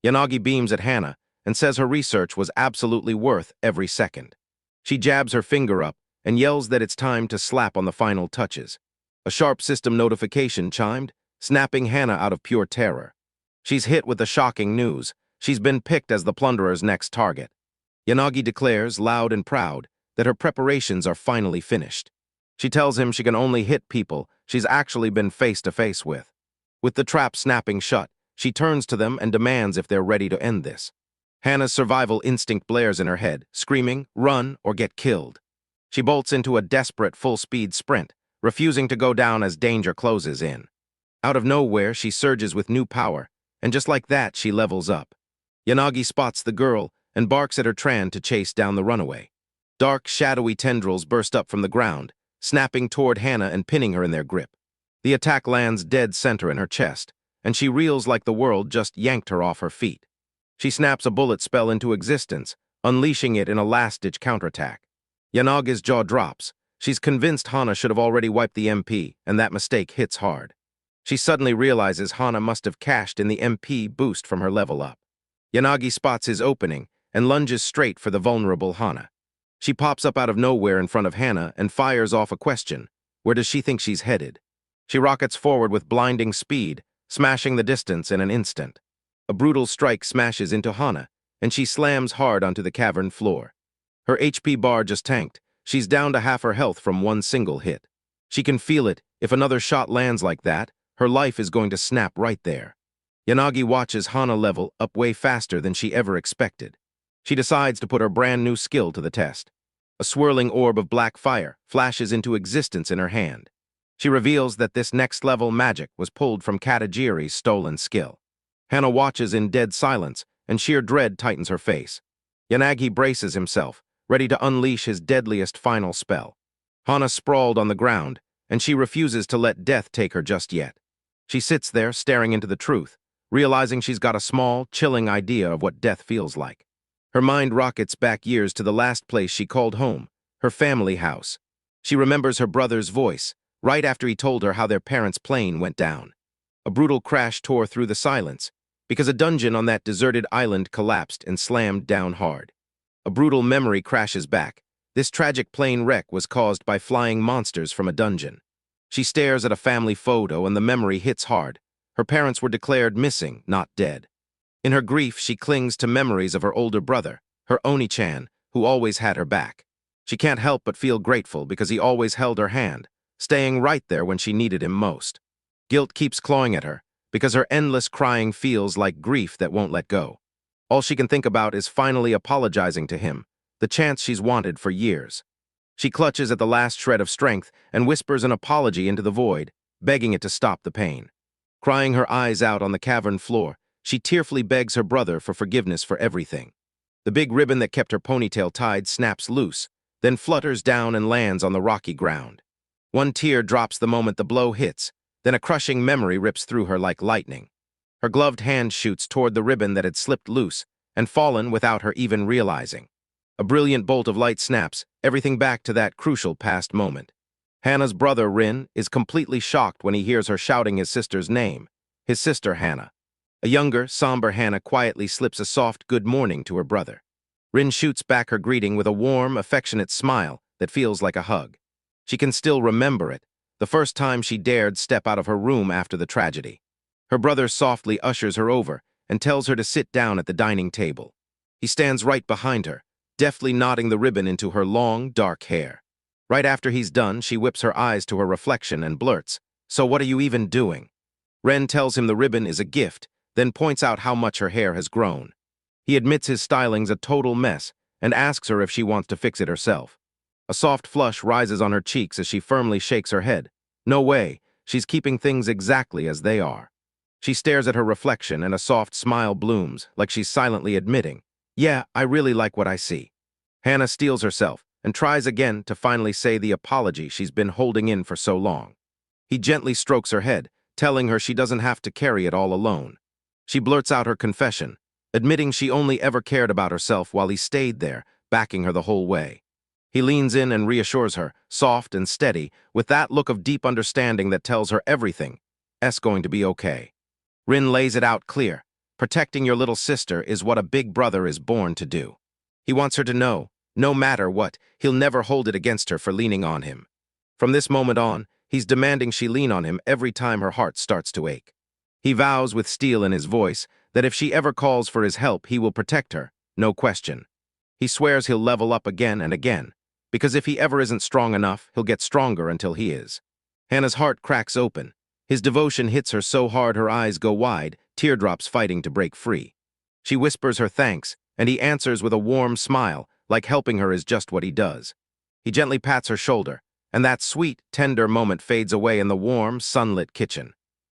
Yanagi beams at Hana and says her research was absolutely worth every second. She jabs her finger up and yells that it's time to slap on the final touches. A sharp system notification chimed, snapping Hana out of pure terror. She's hit with the shocking news. She's been picked as the plunderer's next target. Yanagi declares, loud and proud, that her preparations are finally finished. She tells him she can only hit people she's actually been face-to-face with. With the trap snapping shut, she turns to them and demands if they're ready to end this. Hana's survival instinct blares in her head, screaming, run or get killed. She bolts into a desperate full-speed sprint, refusing to go down as danger closes in. Out of nowhere, she surges with new power, and just like that, she levels up. Yanagi spots the girl and barks at her Tran to chase down the runaway. Dark, shadowy tendrils burst up from the ground, snapping toward Hana and pinning her in their grip. The attack lands dead center in her chest, and she reels like the world just yanked her off her feet. She snaps a bullet spell into existence, unleashing it in a last-ditch counterattack. Yanagi's jaw drops. She's convinced Hana should have already wiped the MP, and that mistake hits hard. She suddenly realizes Hana must have cashed in the MP boost from her level up. Yanagi spots his opening and lunges straight for the vulnerable Hana. She pops up out of nowhere in front of Hana and fires off a question. Where does she think she's headed? She rockets forward with blinding speed, smashing the distance in an instant. A brutal strike smashes into Hana, and she slams hard onto the cavern floor. Her HP bar just tanked. She's down to half her health from one single hit. She can feel it. If another shot lands like that, her life is going to snap right there. Yanagi watches Hana level up way faster than she ever expected. She decides to put her brand new skill to the test. A swirling orb of black fire flashes into existence in her hand. She reveals that this next-level magic was pulled from Katajiri's stolen skill. Hana watches in dead silence, and sheer dread tightens her face. Yanagi braces himself, ready to unleash his deadliest final spell. Hana sprawled on the ground, and she refuses to let death take her just yet. She sits there, staring into the truth, realizing she's got a small, chilling idea of what death feels like. Her mind rockets back years to the last place she called home, her family house. She remembers her brother's voice, right after he told her how their parents' plane went down. A brutal crash tore through the silence, because a dungeon on that deserted island collapsed and slammed down hard. A brutal memory crashes back. This tragic plane wreck was caused by flying monsters from a dungeon. She stares at a family photo and the memory hits hard. Her parents were declared missing, not dead. In her grief, she clings to memories of her older brother, her Oni-chan, who always had her back. She can't help but feel grateful because he always held her hand, staying right there when she needed him most. Guilt keeps clawing at her, because her endless crying feels like grief that won't let go. All she can think about is finally apologizing to him, the chance she's wanted for years. She clutches at the last shred of strength and whispers an apology into the void, begging it to stop the pain. Crying her eyes out on the cavern floor, she tearfully begs her brother for forgiveness for everything. The big ribbon that kept her ponytail tied snaps loose, then flutters down and lands on the rocky ground. One tear drops the moment the blow hits, then a crushing memory rips through her like lightning. Her gloved hand shoots toward the ribbon that had slipped loose and fallen without her even realizing. A brilliant bolt of light snaps, everything back to that crucial past moment. Hana's brother, Rin, is completely shocked when he hears her shouting his sister's name, his sister Hana. A younger, somber Hana quietly slips a soft good morning to her brother. Rin shoots back her greeting with a warm, affectionate smile that feels like a hug. She can still remember it, the first time she dared step out of her room after the tragedy. Her brother softly ushers her over and tells her to sit down at the dining table. He stands right behind her, deftly knotting the ribbon into her long, dark hair. Right after he's done, she whips her eyes to her reflection and blurts, "So what are you even doing?" Ren tells him the ribbon is a gift, then points out how much her hair has grown. He admits his styling's a total mess and asks her if she wants to fix it herself. A soft flush rises on her cheeks as she firmly shakes her head. No way, she's keeping things exactly as they are. She stares at her reflection and a soft smile blooms, like she's silently admitting, "Yeah, I really like what I see." Hana steels herself and tries again to finally say the apology she's been holding in for so long. He gently strokes her head, telling her she doesn't have to carry it all alone. She blurts out her confession, admitting she only ever cared about herself while he stayed there, backing her the whole way. He leans in and reassures her, soft and steady, with that look of deep understanding that tells her everything's going to be okay. Rin lays it out clear. Protecting your little sister is what a big brother is born to do. He wants her to know, No matter what, he'll never hold it against her for leaning on him. From this moment on, he's demanding she lean on him every time her heart starts to ache. He vows with steel in his voice that if she ever calls for his help, he will protect her, no question. He swears he'll level up again and again, because if he ever isn't strong enough, he'll get stronger until he is. Hannah's heart cracks open. His devotion hits her so hard her eyes go wide, teardrops fighting to break free. She whispers her thanks, and he answers with a warm smile, like helping her is just what he does. He gently pats her shoulder, and that sweet, tender moment fades away in the warm, sunlit kitchen.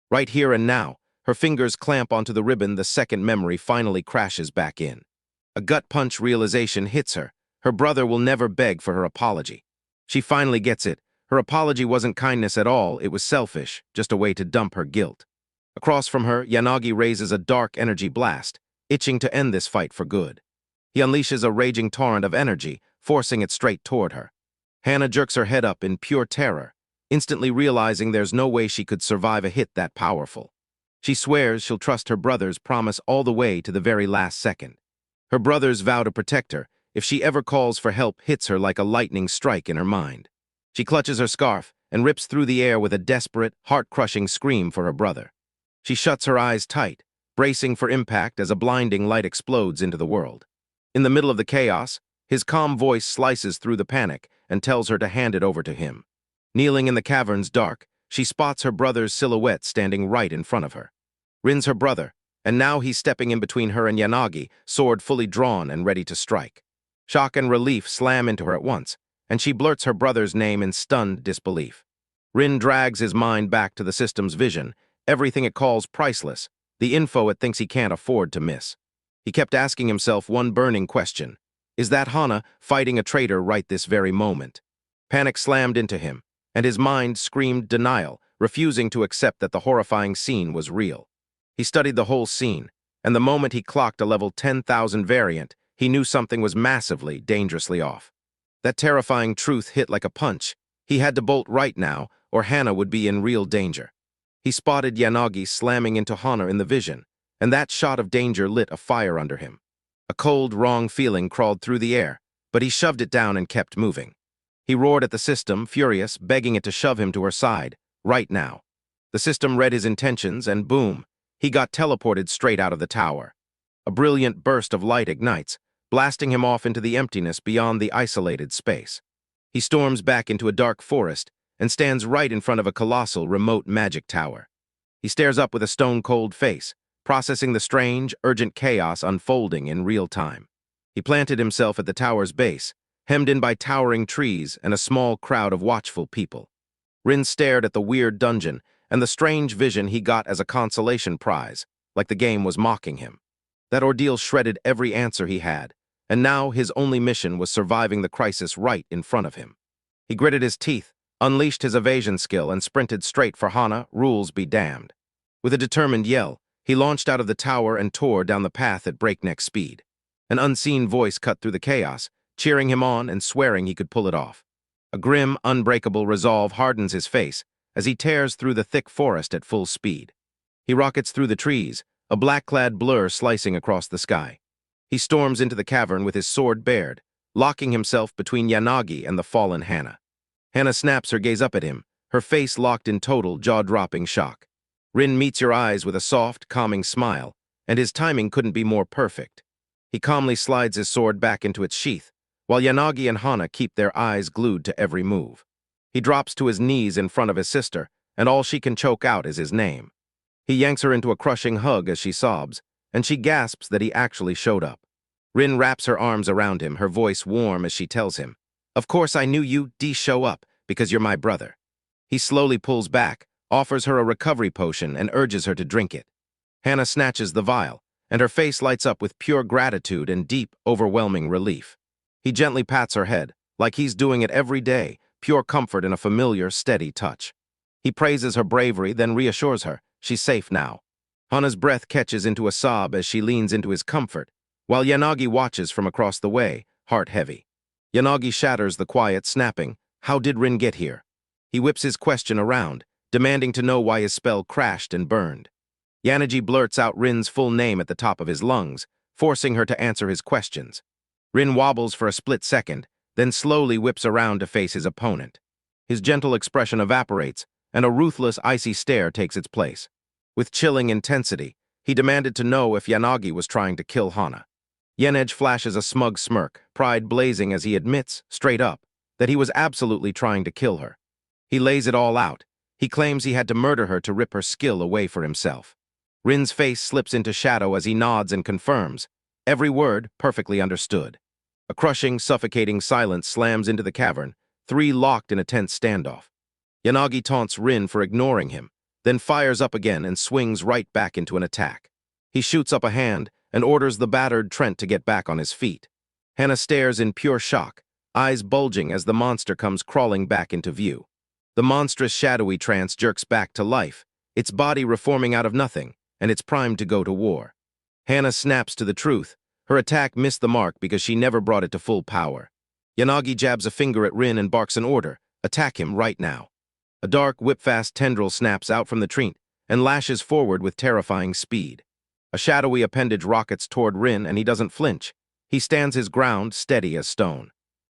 Right here and now, her fingers clamp onto the ribbon. The second memory finally crashes back in. A gut-punch realization hits her. Her brother will never beg for her apology. She finally gets it. Her apology wasn't kindness at all, it was selfish, just a way to dump her guilt. Across from her, Yanagi raises a dark energy blast, itching to end this fight for good. He unleashes a raging torrent of energy, forcing it straight toward her. Hannah jerks her head up in pure terror, instantly realizing there's no way she could survive a hit that powerful. She swears she'll trust her brother's promise all the way to the very last second. Her brother's vow to protect her, if she ever calls for help, hits her like a lightning strike in her mind. She clutches her scarf and rips through the air with a desperate, heart-crushing scream for her brother. She shuts her eyes tight, bracing for impact as a blinding light explodes into the world. In the middle of the chaos, his calm voice slices through the panic and tells her to hand it over to him. Kneeling in the cavern's dark, she spots her brother's silhouette standing right in front of her. Rin's her brother, and now he's stepping in between her and Yanagi, sword fully drawn and ready to strike. Shock and relief slam into her at once, and she blurts her brother's name in stunned disbelief. Rin drags his mind back to the system's vision, everything it calls priceless, the info it thinks he can't afford to miss. He kept asking himself one burning question. Is that Hana fighting a traitor right this very moment? Panic slammed into him, and his mind screamed denial, refusing to accept that the horrifying scene was real. He studied the whole scene, and the moment he clocked a level 10,000 variant, he knew something was massively, dangerously off. That terrifying truth hit like a punch. He had to bolt right now, or Hana would be in real danger. He spotted Yanagi slamming into Hana in the vision, and that shot of danger lit a fire under him. A cold, wrong feeling crawled through the air, but he shoved it down and kept moving. He roared at the system, furious, begging it to shove him to her side, right now. The system read his intentions, and boom, he got teleported straight out of the tower. A brilliant burst of light ignites, blasting him off into the emptiness beyond the isolated space. He storms back into a dark forest and stands right in front of a colossal, remote magic tower. He stares up with a stone-cold face, processing the strange, urgent chaos unfolding in real time. He planted himself at the tower's base, hemmed in by towering trees and a small crowd of watchful people. Rin stared at the weird dungeon and the strange vision he got as a consolation prize, like the game was mocking him. That ordeal shredded every answer he had, and now his only mission was surviving the crisis right in front of him. He gritted his teeth, unleashed his evasion skill, and sprinted straight for Hana, rules be damned. With a determined yell, he launched out of the tower and tore down the path at breakneck speed. An unseen voice cut through the chaos, cheering him on and swearing he could pull it off. A grim, unbreakable resolve hardens his face as he tears through the thick forest at full speed. He rockets through the trees, a black-clad blur slicing across the sky. He storms into the cavern with his sword bared, locking himself between Yanagi and the fallen Hana. Hana snaps her gaze up at him, her face locked in total, jaw-dropping shock. Rin meets your eyes with a soft, calming smile, and his timing couldn't be more perfect. He calmly slides his sword back into its sheath, while Yanagi and Hana keep their eyes glued to every move. He drops to his knees in front of his sister, and all she can choke out is his name. He yanks her into a crushing hug as she sobs, and she gasps that he actually showed up. Rin wraps her arms around him, her voice warm as she tells him, "Of course I knew you'd show up, because you're my brother." He slowly pulls back, offers her a recovery potion, and urges her to drink it. Hana snatches the vial, and her face lights up with pure gratitude and deep, overwhelming relief. He gently pats her head, like he's doing it every day, pure comfort in a familiar, steady touch. He praises her bravery, then reassures her she's safe now. Hana's breath catches into a sob as she leans into his comfort, while Yanagi watches from across the way, heart heavy. Yanagi shatters the quiet, snapping, "How did Rin get here?" He whips his question around, demanding to know why his spell crashed and burned. Yanagi blurts out Rin's full name at the top of his lungs, forcing her to answer his questions. Rin wobbles for a split second, then slowly whips around to face his opponent. His gentle expression evaporates, and a ruthless, icy stare takes its place. With chilling intensity, he demanded to know if Yanagi was trying to kill Hana. Yenage flashes a smug smirk, pride blazing as he admits, straight up, that he was absolutely trying to kill her. He lays it all out. He claims he had to murder her to rip her skill away for himself. Rin's face slips into shadow as he nods and confirms, every word perfectly understood. A crushing, suffocating silence slams into the cavern, three locked in a tense standoff. Yanagi taunts Rin for ignoring him, then fires up again and swings right back into an attack. He shoots up a hand and orders the battered Trent to get back on his feet. Hana stares in pure shock, eyes bulging as the monster comes crawling back into view. The monstrous shadowy trance jerks back to life, its body reforming out of nothing, and it's primed to go to war. Hana snaps to the truth. Her attack missed the mark because she never brought it to full power. Yanagi jabs a finger at Rin and barks an order, attack him right now. A dark, whip-fast tendril snaps out from the Trent and lashes forward with terrifying speed. A shadowy appendage rockets toward Rin and he doesn't flinch. He stands his ground, steady as stone.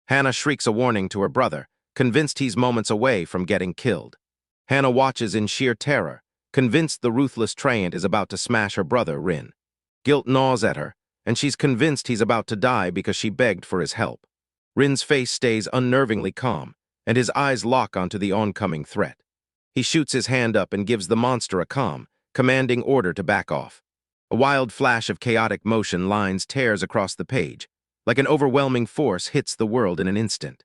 Hana shrieks a warning to her brother, convinced he's moments away from getting killed. Hana watches in sheer terror, convinced the ruthless Treant is about to smash her brother, Rin. Guilt gnaws at her, and she's convinced he's about to die because she begged for his help. Rin's face stays unnervingly calm, and his eyes lock onto the oncoming threat. He shoots his hand up and gives the monster a calm, commanding order to back off. A wild flash of chaotic motion lines tears across the page, like an overwhelming force hits the world in an instant.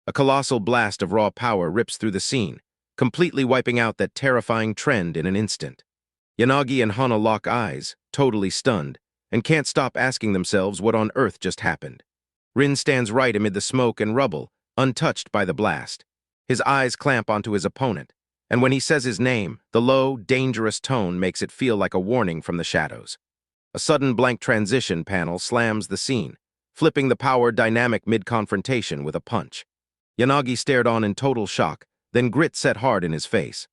A colossal blast of raw power rips through the scene, completely wiping out that terrifying trend in an instant. Yanagi and Hana lock eyes, totally stunned, and can't stop asking themselves what on earth just happened. Rin stands right amid the smoke and rubble, untouched by the blast. His eyes clamp onto his opponent, and when he says his name, the low, dangerous tone makes it feel like a warning from the shadows. A sudden blank transition panel slams the scene, flipping the power dynamic mid-confrontation with a punch. Yanagi stared on in total shock, then grit set hard in his face.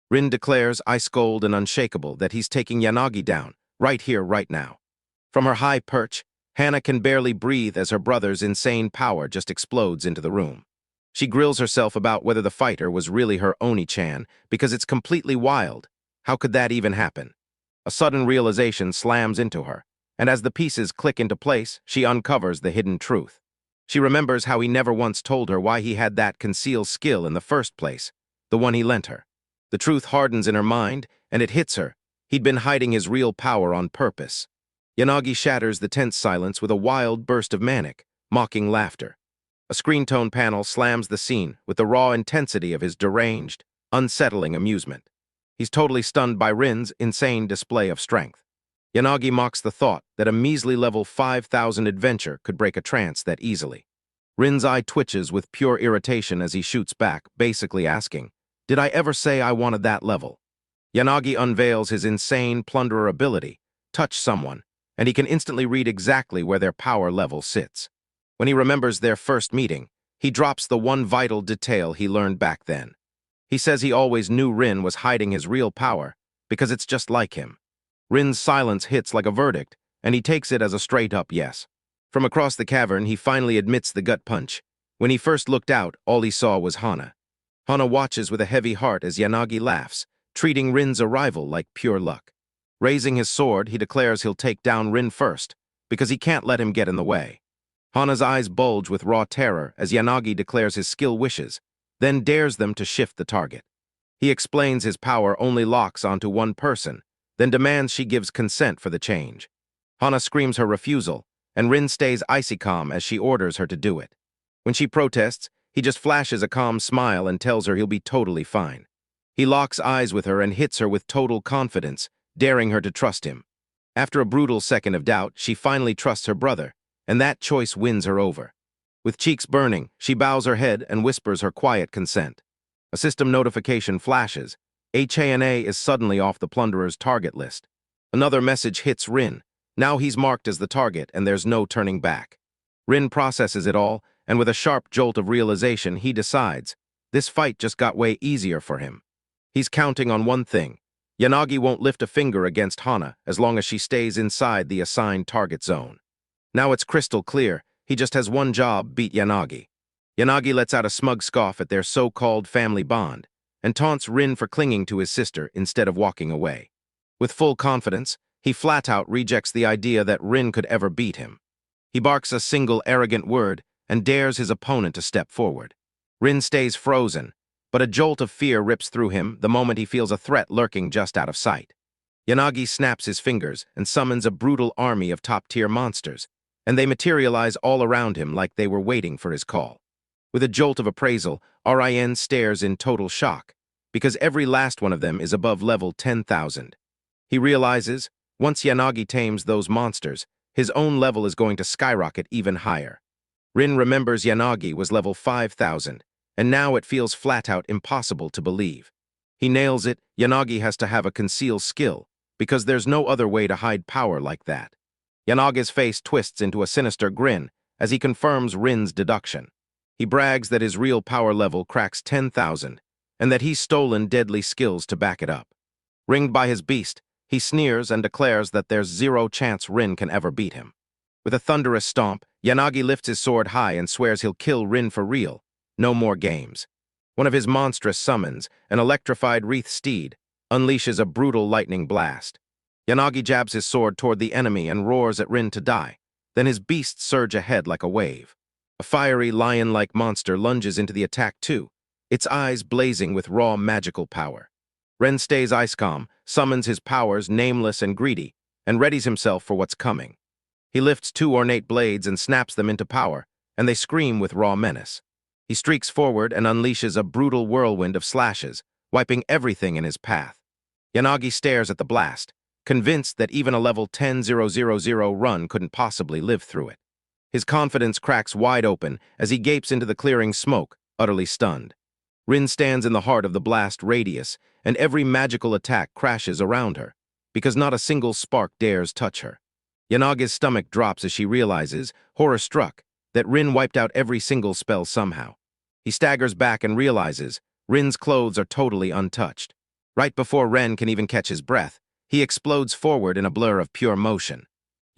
Rin declares, ice-cold and unshakable, that he's taking Yanagi down, right here, right now. From her high perch, Hana can barely breathe as her brother's insane power just explodes into the room. She grills herself about whether the fighter was really her Oni-chan, because it's completely wild. How could that even happen? A sudden realization slams into her, and as the pieces click into place, she uncovers the hidden truth. She remembers how he never once told her why he had that concealed skill in the first place, the one he lent her. The truth hardens in her mind, and it hits her. He'd been hiding his real power on purpose. Yanagi shatters the tense silence with a wild burst of manic, mocking laughter. A screen tone panel slams the scene with the raw intensity of his deranged, unsettling amusement. He's totally stunned by Rin's insane display of strength. Yanagi mocks the thought that a measly level 5,000 adventure could break a trance that easily. Rin's eye twitches with pure irritation as he shoots back, basically asking, "Did I ever say I wanted that level?" Yanagi unveils his insane plunderer ability, touch someone, and he can instantly read exactly where their power level sits. When he remembers their first meeting, he drops the one vital detail he learned back then. He says he always knew Rin was hiding his real power because it's just like him. Rin's silence hits like a verdict, and he takes it as a straight-up yes. From across the cavern, he finally admits the gut punch. When he first looked out, all he saw was Hana. Hana watches with a heavy heart as Yanagi laughs, treating Rin's arrival like pure luck. Raising his sword, he declares he'll take down Rin first, because he can't let him get in the way. Hana's eyes bulge with raw terror as Yanagi declares his skill wishes, then dares them to shift the target. He explains his power only locks onto one person, then demands she gives consent for the change. Hana screams her refusal, and Rin stays icy calm as she orders her to do it. When she protests, he just flashes a calm smile and tells her he'll be totally fine. He locks eyes with her and hits her with total confidence, daring her to trust him. After a brutal second of doubt, she finally trusts her brother, and that choice wins her over. With cheeks burning, she bows her head and whispers her quiet consent. A system notification flashes. HANA is suddenly off the plunderer's target list. Another message hits Rin. Now he's marked as the target and there's no turning back. Rin processes it all, and with a sharp jolt of realization, he decides this fight just got way easier for him. He's counting on one thing. Yanagi won't lift a finger against Hana as long as she stays inside the assigned target zone. Now it's crystal clear. He just has one job: beat Yanagi. Yanagi lets out a smug scoff at their so-called family bond and taunts Rin for clinging to his sister instead of walking away. With full confidence, he flat-out rejects the idea that Rin could ever beat him. He barks a single arrogant word and dares his opponent to step forward. Rin stays frozen, but a jolt of fear rips through him the moment he feels a threat lurking just out of sight. Yanagi snaps his fingers and summons a brutal army of top-tier monsters, and they materialize all around him like they were waiting for his call. With a jolt of appraisal, Rin stares in total shock, because every last one of them is above level 10,000. He realizes, once Yanagi tames those monsters, his own level is going to skyrocket even higher. Rin remembers Yanagi was level 5,000, and now it feels flat-out impossible to believe. He nails it. Yanagi has to have a conceal skill, because there's no other way to hide power like that. Yanagi's face twists into a sinister grin as he confirms Rin's deduction. He brags that his real power level cracks 10,000, and that he's stolen deadly skills to back it up. Ringed by his beast, he sneers and declares that there's zero chance Rin can ever beat him. With a thunderous stomp, Yanagi lifts his sword high and swears he'll kill Rin for real. No more games. One of his monstrous summons, an electrified wreath steed, unleashes a brutal lightning blast. Yanagi jabs his sword toward the enemy and roars at Rin to die. Then his beasts surge ahead like a wave. A fiery, lion-like monster lunges into the attack too, its eyes blazing with raw magical power. Ren stays ice calm, summons his powers nameless and greedy, and readies himself for what's coming. He lifts two ornate blades and snaps them into power, and they scream with raw menace. He streaks forward and unleashes a brutal whirlwind of slashes, wiping everything in his path. Yanagi stares at the blast, convinced that even a level 10,000 run couldn't possibly live through it. His confidence cracks wide open as he gapes into the clearing smoke, utterly stunned. Rin stands in the heart of the blast radius, and every magical attack crashes around her, because not a single spark dares touch her. Yanagi's stomach drops as she realizes, horror-struck, that Rin wiped out every single spell somehow. He staggers back and realizes Rin's clothes are totally untouched. Right before Ren can even catch his breath, he explodes forward in a blur of pure motion.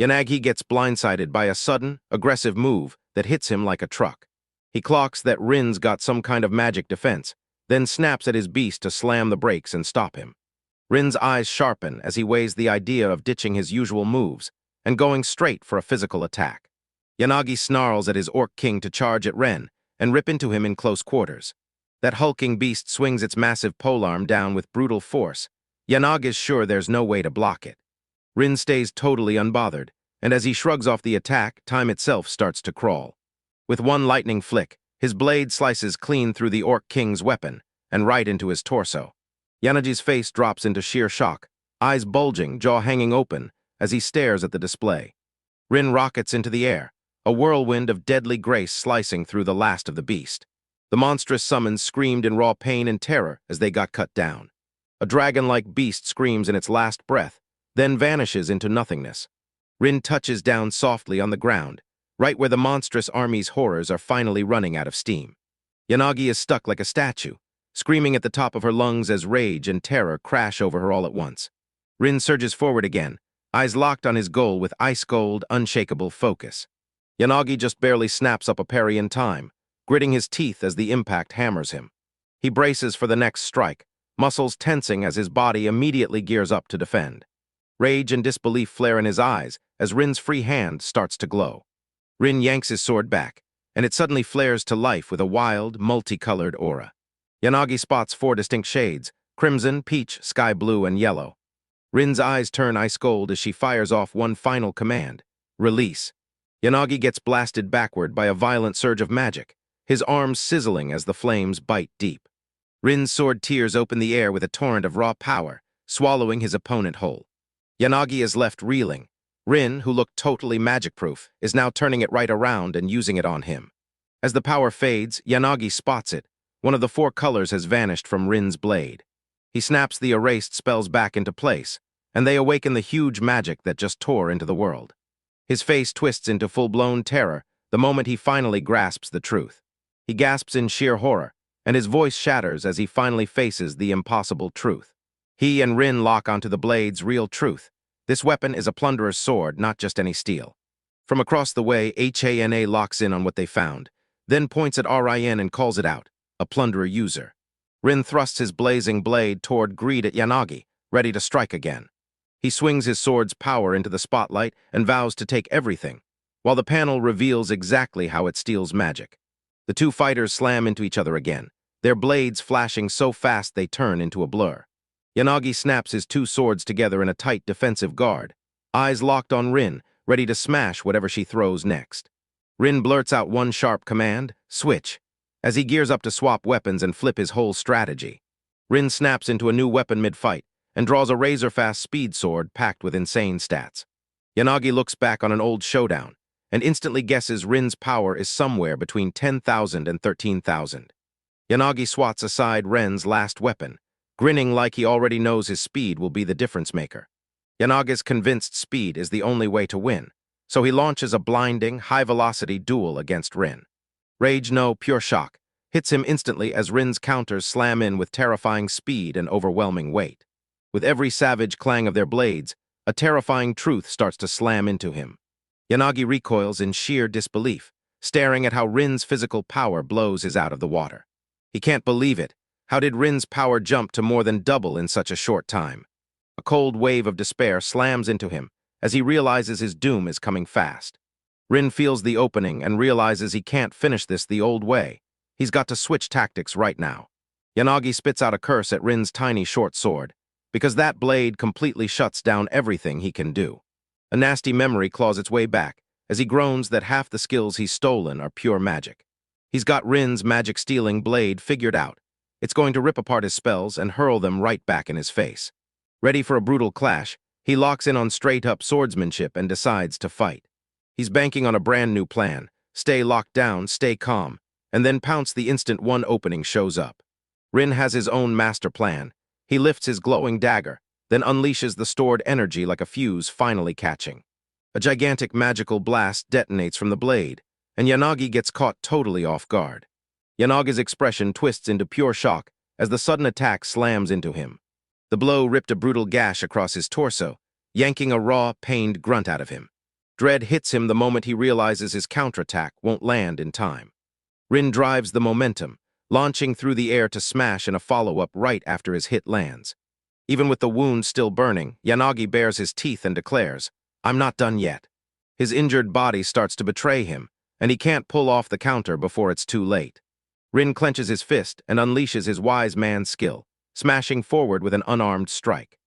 Yanagi gets blindsided by a sudden, aggressive move that hits him like a truck. He clocks that Rin's got some kind of magic defense, then snaps at his beast to slam the brakes and stop him. Rin's eyes sharpen as he weighs the idea of ditching his usual moves and going straight for a physical attack. Yanagi snarls at his Orc King to charge at Ren and rip into him in close quarters. That hulking beast swings its massive polearm down with brutal force. Yanagi's sure there's no way to block it. Rin stays totally unbothered, and as he shrugs off the attack, time itself starts to crawl. With one lightning flick, his blade slices clean through the Orc King's weapon and right into his torso. Yanagi's face drops into sheer shock, eyes bulging, jaw hanging open, as he stares at the display. Rin rockets into the air, a whirlwind of deadly grace slicing through the last of the beast. The monstrous summons screamed in raw pain and terror as they got cut down. A dragon-like beast screams in its last breath, then vanishes into nothingness. Rin touches down softly on the ground, right where the monstrous army's horrors are finally running out of steam. Yanagi is stuck like a statue, screaming at the top of her lungs as rage and terror crash over her all at once. Rin surges forward again, eyes locked on his goal with ice-cold, unshakable focus. Yanagi just barely snaps up a parry in time, gritting his teeth as the impact hammers him. He braces for the next strike, muscles tensing as his body immediately gears up to defend. Rage and disbelief flare in his eyes as Rin's free hand starts to glow. Rin yanks his sword back, and it suddenly flares to life with a wild, multicolored aura. Yanagi spots 4 distinct shades: crimson, peach, sky blue, and yellow. Rin's eyes turn ice gold as she fires off one final command: release. Yanagi gets blasted backward by a violent surge of magic, his arms sizzling as the flames bite deep. Rin's sword tears open the air with a torrent of raw power, swallowing his opponent whole. Yanagi is left reeling. Rin, who looked totally magic-proof, is now turning it right around and using it on him. As the power fades, Yanagi spots it. One of the 4 colors has vanished from Rin's blade. He snaps the erased spells back into place, and they awaken the huge magic that just tore into the world. His face twists into full-blown terror the moment he finally grasps the truth. He gasps in sheer horror, and his voice shatters as he finally faces the impossible truth. He and Rin lock onto the blade's real truth. This weapon is a plunderer's sword, not just any steel. From across the way, Hana locks in on what they found, then points at Rin and calls it out, a plunderer user. Rin thrusts his blazing blade toward greed at Yanagi, ready to strike again. He swings his sword's power into the spotlight and vows to take everything, while the panel reveals exactly how it steals magic. The two fighters slam into each other again, their blades flashing so fast they turn into a blur. Yanagi snaps his two swords together in a tight defensive guard, eyes locked on Rin, ready to smash whatever she throws next. Rin blurts out one sharp command, switch, as he gears up to swap weapons and flip his whole strategy. Rin snaps into a new weapon mid-fight and draws a razor-fast speed sword packed with insane stats. Yanagi looks back on an old showdown and instantly guesses Rin's power is somewhere between 10,000 and 13,000. Yanagi swats aside Ren's last weapon, grinning like he already knows his speed will be the difference maker. Yanagi's convinced speed is the only way to win, so he launches a blinding, high-velocity duel against Rin. Rage no, pure shock, hits him instantly as Rin's counters slam in with terrifying speed and overwhelming weight. With every savage clang of their blades, a terrifying truth starts to slam into him. Yanagi recoils in sheer disbelief, staring at how Rin's physical power blows his out of the water. He can't believe it. How did Rin's power jump to more than double in such a short time? A cold wave of despair slams into him as he realizes his doom is coming fast. Rin feels the opening and realizes he can't finish this the old way. He's got to switch tactics right now. Yanagi spits out a curse at Rin's tiny short sword, because that blade completely shuts down everything he can do. A nasty memory claws its way back as he groans that half the skills he's stolen are pure magic. He's got Rin's magic-stealing blade figured out. It's going to rip apart his spells and hurl them right back in his face. Ready for a brutal clash, he locks in on straight-up swordsmanship and decides to fight. He's banking on a brand new plan, stay locked down, stay calm, and then pounce the instant one opening shows up. Rin has his own master plan. He lifts his glowing dagger, then unleashes the stored energy like a fuse finally catching. A gigantic magical blast detonates from the blade, and Yanagi gets caught totally off guard. Yanagi's expression twists into pure shock as the sudden attack slams into him. The blow ripped a brutal gash across his torso, yanking a raw, pained grunt out of him. Dread hits him the moment he realizes his counterattack won't land in time. Rin drives the momentum, launching through the air to smash in a follow-up right after his hit lands. Even with the wound still burning, Yanagi bares his teeth and declares, "I'm not done yet." His injured body starts to betray him, and he can't pull off the counter before it's too late. Rin clenches his fist and unleashes his wise man's skill, smashing forward with an unarmed strike.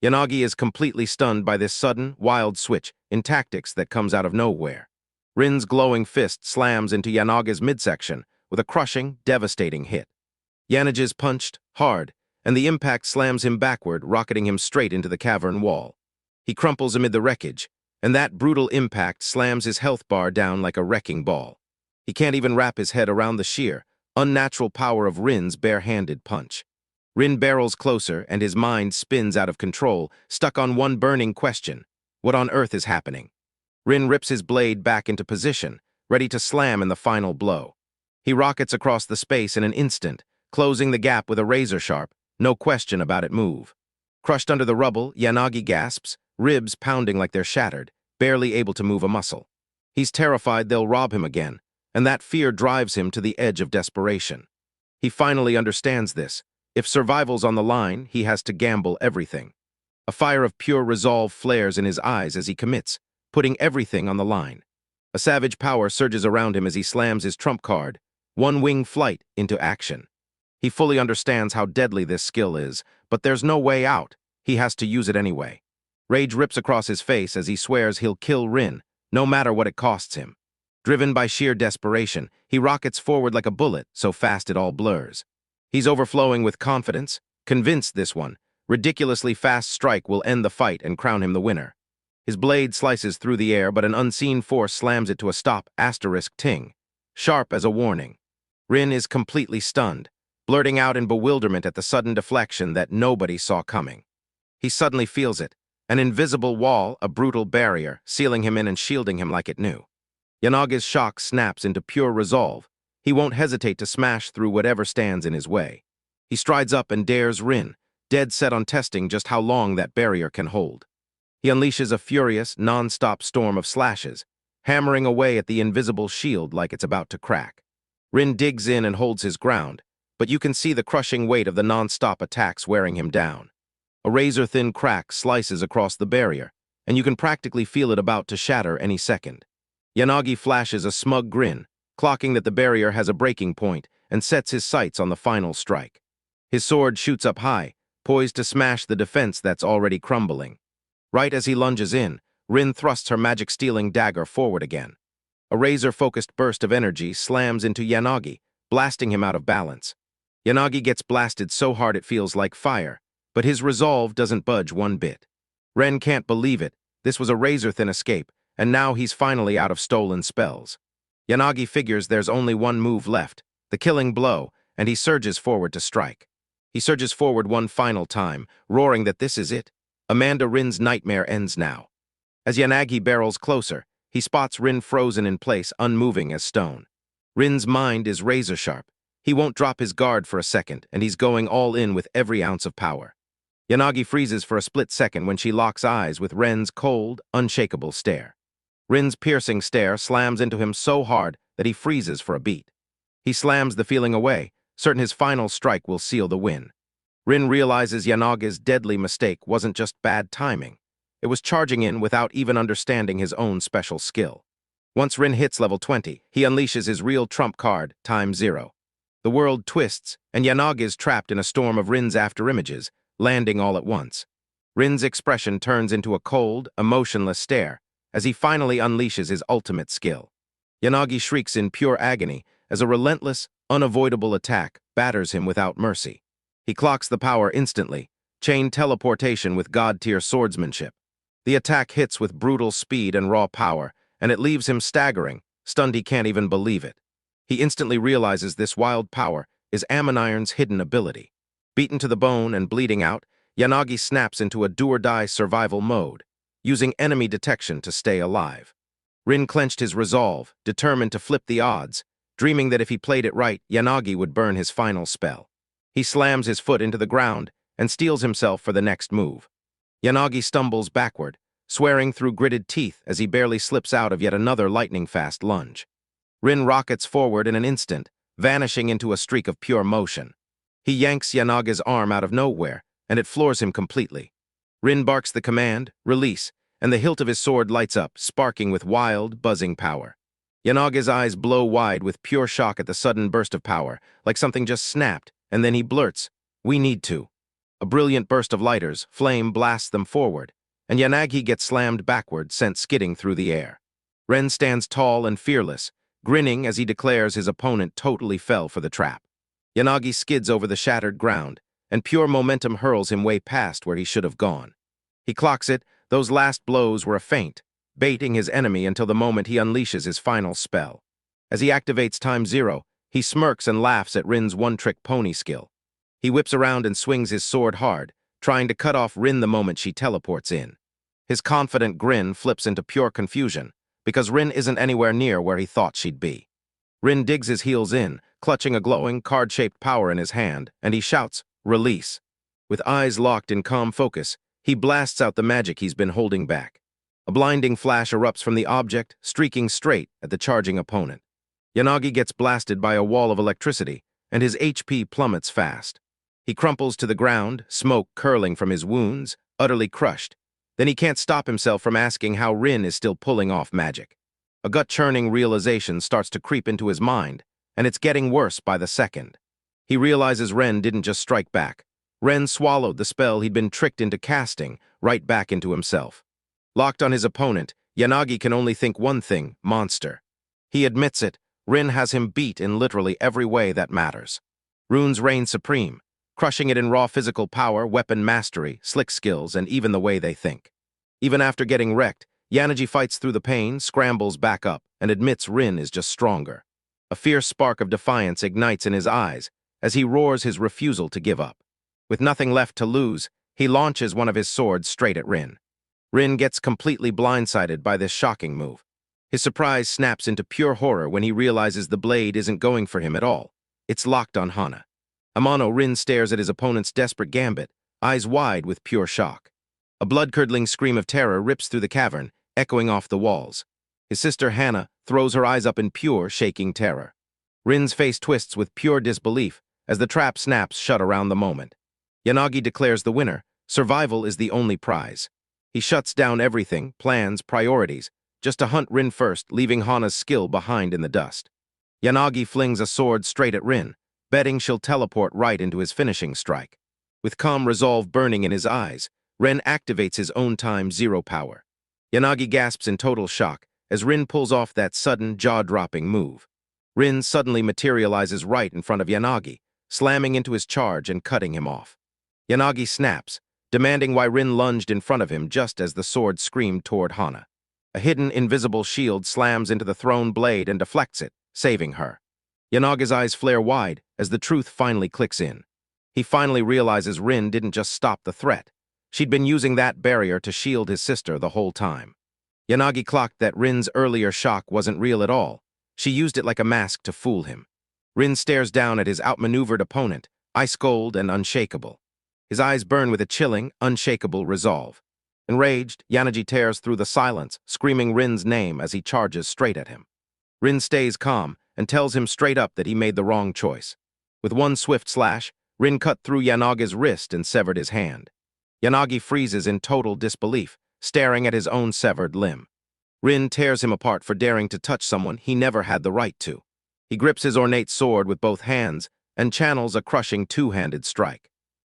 Yanagi is completely stunned by this sudden, wild switch in tactics that comes out of nowhere. Rin's glowing fist slams into Yanagi's midsection with a crushing, devastating hit. Yanagi's punched hard, and the impact slams him backward, rocketing him straight into the cavern wall. He crumples amid the wreckage, and that brutal impact slams his health bar down like a wrecking ball. He can't even wrap his head around the sheer, unnatural power of Rin's bare-handed punch. Rin barrels closer, and his mind spins out of control, stuck on one burning question: what on earth is happening? Rin rips his blade back into position, ready to slam in the final blow. He rockets across the space in an instant, closing the gap with a razor-sharp, no question about it move. Crushed under the rubble, Yanagi gasps, ribs pounding like they're shattered, barely able to move a muscle. He's terrified they'll rob him again, and that fear drives him to the edge of desperation. He finally understands this. If survival's on the line, he has to gamble everything. A fire of pure resolve flares in his eyes as he commits, putting everything on the line. A savage power surges around him as he slams his trump card, one-wing flight, into action. He fully understands how deadly this skill is, but there's no way out. He has to use it anyway. Rage rips across his face as he swears he'll kill Rin, no matter what it costs him. Driven by sheer desperation, he rockets forward like a bullet, so fast it all blurs. He's overflowing with confidence, convinced this one, ridiculously fast strike will end the fight and crown him the winner. His blade slices through the air, but an unseen force slams it to a stop, ting, sharp as a warning. Rin is completely stunned, blurting out in bewilderment at the sudden deflection that nobody saw coming. He suddenly feels it, an invisible wall, a brutal barrier, sealing him in and shielding him like it knew. Yanagi's shock snaps into pure resolve. He won't hesitate to smash through whatever stands in his way. He strides up and dares Rin, dead set on testing just how long that barrier can hold. He unleashes a furious, non-stop storm of slashes, hammering away at the invisible shield like it's about to crack. Rin digs in and holds his ground, but you can see the crushing weight of the non-stop attacks wearing him down. A razor-thin crack slices across the barrier, and you can practically feel it about to shatter any second. Yanagi flashes a smug grin, clocking that the barrier has a breaking point, and sets his sights on the final strike. His sword shoots up high, poised to smash the defense that's already crumbling. Right as he lunges in, Rin thrusts her magic-stealing dagger forward again. A razor-focused burst of energy slams into Yanagi, blasting him out of balance. Yanagi gets blasted so hard it feels like fire, but his resolve doesn't budge one bit. Ren can't believe it. This was a razor-thin escape, and now he's finally out of stolen spells. Yanagi figures there's only one move left, the killing blow, and he surges forward to strike. He surges forward one final time, roaring that this is it. Amanda Rin's nightmare ends now. As Yanagi barrels closer, he spots Rin frozen in place, unmoving as stone. Rin's mind is razor-sharp. He won't drop his guard for a second, and he's going all in with every ounce of power. Yanagi freezes for a split second when she locks eyes with Ren's cold, unshakable stare. Rin's piercing stare slams into him so hard that he freezes for a beat. He slams the feeling away, certain his final strike will seal the win. Rin realizes Yanagi's deadly mistake wasn't just bad timing. It was charging in without even understanding his own special skill. Once Rin hits level 20, he unleashes his real trump card, Time Zero. The world twists, and Yanagi is trapped in a storm of Rin's afterimages, landing all at once. Rin's expression turns into a cold, emotionless stare as he finally unleashes his ultimate skill. Yanagi shrieks in pure agony as a relentless, unavoidable attack batters him without mercy. He clocks the power instantly, chain teleportation with god-tier swordsmanship. The attack hits with brutal speed and raw power, and it leaves him staggering, stunned he can't even believe it. He instantly realizes this wild power is Ammoniron's hidden ability. Beaten to the bone and bleeding out, Yanagi snaps into a do-or-die survival mode, using enemy detection to stay alive. Rin clenched his resolve, determined to flip the odds, dreaming that if he played it right, Yanagi would burn his final spell. He slams his foot into the ground and steels himself for the next move. Yanagi stumbles backward, swearing through gritted teeth as he barely slips out of yet another lightning-fast lunge. Rin rockets forward in an instant, vanishing into a streak of pure motion. He yanks Yanagi's arm out of nowhere, and it floors him completely. Rin barks the command, release, and the hilt of his sword lights up, sparking with wild, buzzing power. Yanagi's eyes blow wide with pure shock at the sudden burst of power, like something just snapped, and then he blurts, "We need to." A brilliant burst of lighters, flame blasts them forward, and Yanagi gets slammed backward, sent skidding through the air. Ren stands tall and fearless, grinning as he declares his opponent totally fell for the trap. Yanagi skids over the shattered ground, and pure momentum hurls him way past where he should have gone. He clocks it, those last blows were a feint, baiting his enemy until the moment he unleashes his final spell. As he activates Time Zero, he smirks and laughs at Rin's one-trick pony skill. He whips around and swings his sword hard, trying to cut off Rin the moment she teleports in. His confident grin flips into pure confusion, because Rin isn't anywhere near where he thought she'd be. Rin digs his heels in, clutching a glowing, card-shaped power in his hand, and he shouts, "Release." With eyes locked in calm focus, he blasts out the magic he's been holding back. A blinding flash erupts from the object, streaking straight at the charging opponent. Yanagi gets blasted by a wall of electricity, and his HP plummets fast. He crumples to the ground, smoke curling from his wounds, utterly crushed. Then he can't stop himself from asking how Rin is still pulling off magic. A gut-churning realization starts to creep into his mind, and it's getting worse by the second. He realizes Ren didn't just strike back. Ren swallowed the spell he'd been tricked into casting right back into himself. Locked on his opponent, Yanagi can only think one thing: monster. He admits it, Rin has him beat in literally every way that matters. Runes reign supreme, crushing it in raw physical power, weapon mastery, slick skills, and even the way they think. Even after getting wrecked, Yanagi fights through the pain, scrambles back up, and admits Rin is just stronger. A fierce spark of defiance ignites in his eyes as he roars his refusal to give up. With nothing left to lose, he launches one of his swords straight at Rin. Rin gets completely blindsided by this shocking move. His surprise snaps into pure horror when he realizes the blade isn't going for him at all. It's locked on Hana. Amano, Rin stares at his opponent's desperate gambit, eyes wide with pure shock. A blood-curdling scream of terror rips through the cavern, echoing off the walls. His sister Hana throws her eyes up in pure, shaking terror. Rin's face twists with pure disbelief as the trap snaps shut around the moment. Yanagi declares the winner. Survival is the only prize. He shuts down everything, plans, priorities, just to hunt Rin first, leaving Hana's skill behind in the dust. Yanagi flings a sword straight at Rin, betting she'll teleport right into his finishing strike. With calm resolve burning in his eyes, Ren activates his own time zero power. Yanagi gasps in total shock as Rin pulls off that sudden, jaw-dropping move. Rin suddenly materializes right in front of Yanagi, slamming into his charge and cutting him off. Yanagi snaps, demanding why Rin lunged in front of him just as the sword screamed toward Hana. A hidden, invisible shield slams into the thrown blade and deflects it, saving her. Yanagi's eyes flare wide as the truth finally clicks in. He finally realizes Rin didn't just stop the threat. She'd been using that barrier to shield his sister the whole time. Yanagi clocked that Rin's earlier shock wasn't real at all. She used it like a mask to fool him. Rin stares down at his outmaneuvered opponent, ice-cold and unshakable. His eyes burn with a chilling, unshakable resolve. Enraged, Yanagi tears through the silence, screaming Rin's name as he charges straight at him. Rin stays calm and tells him straight up that he made the wrong choice. With one swift slash, Rin cut through Yanagi's wrist and severed his hand. Yanagi freezes in total disbelief, staring at his own severed limb. Rin tears him apart for daring to touch someone he never had the right to. He grips his ornate sword with both hands and channels a crushing two-handed strike.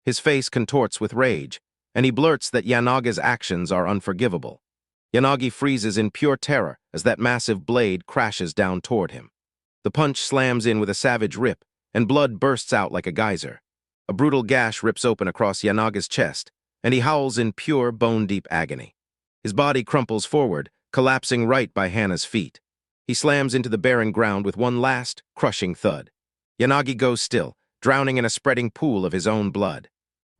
His face contorts with rage, and he blurts that Yanagi's actions are unforgivable. Yanagi freezes in pure terror as that massive blade crashes down toward him. The punch slams in with a savage rip, and blood bursts out like a geyser. A brutal gash rips open across Yanagi's chest, and he howls in pure, bone-deep agony. His body crumples forward, collapsing right by Hana's feet. He slams into the barren ground with one last, crushing thud. Yanagi goes still, drowning in a spreading pool of his own blood.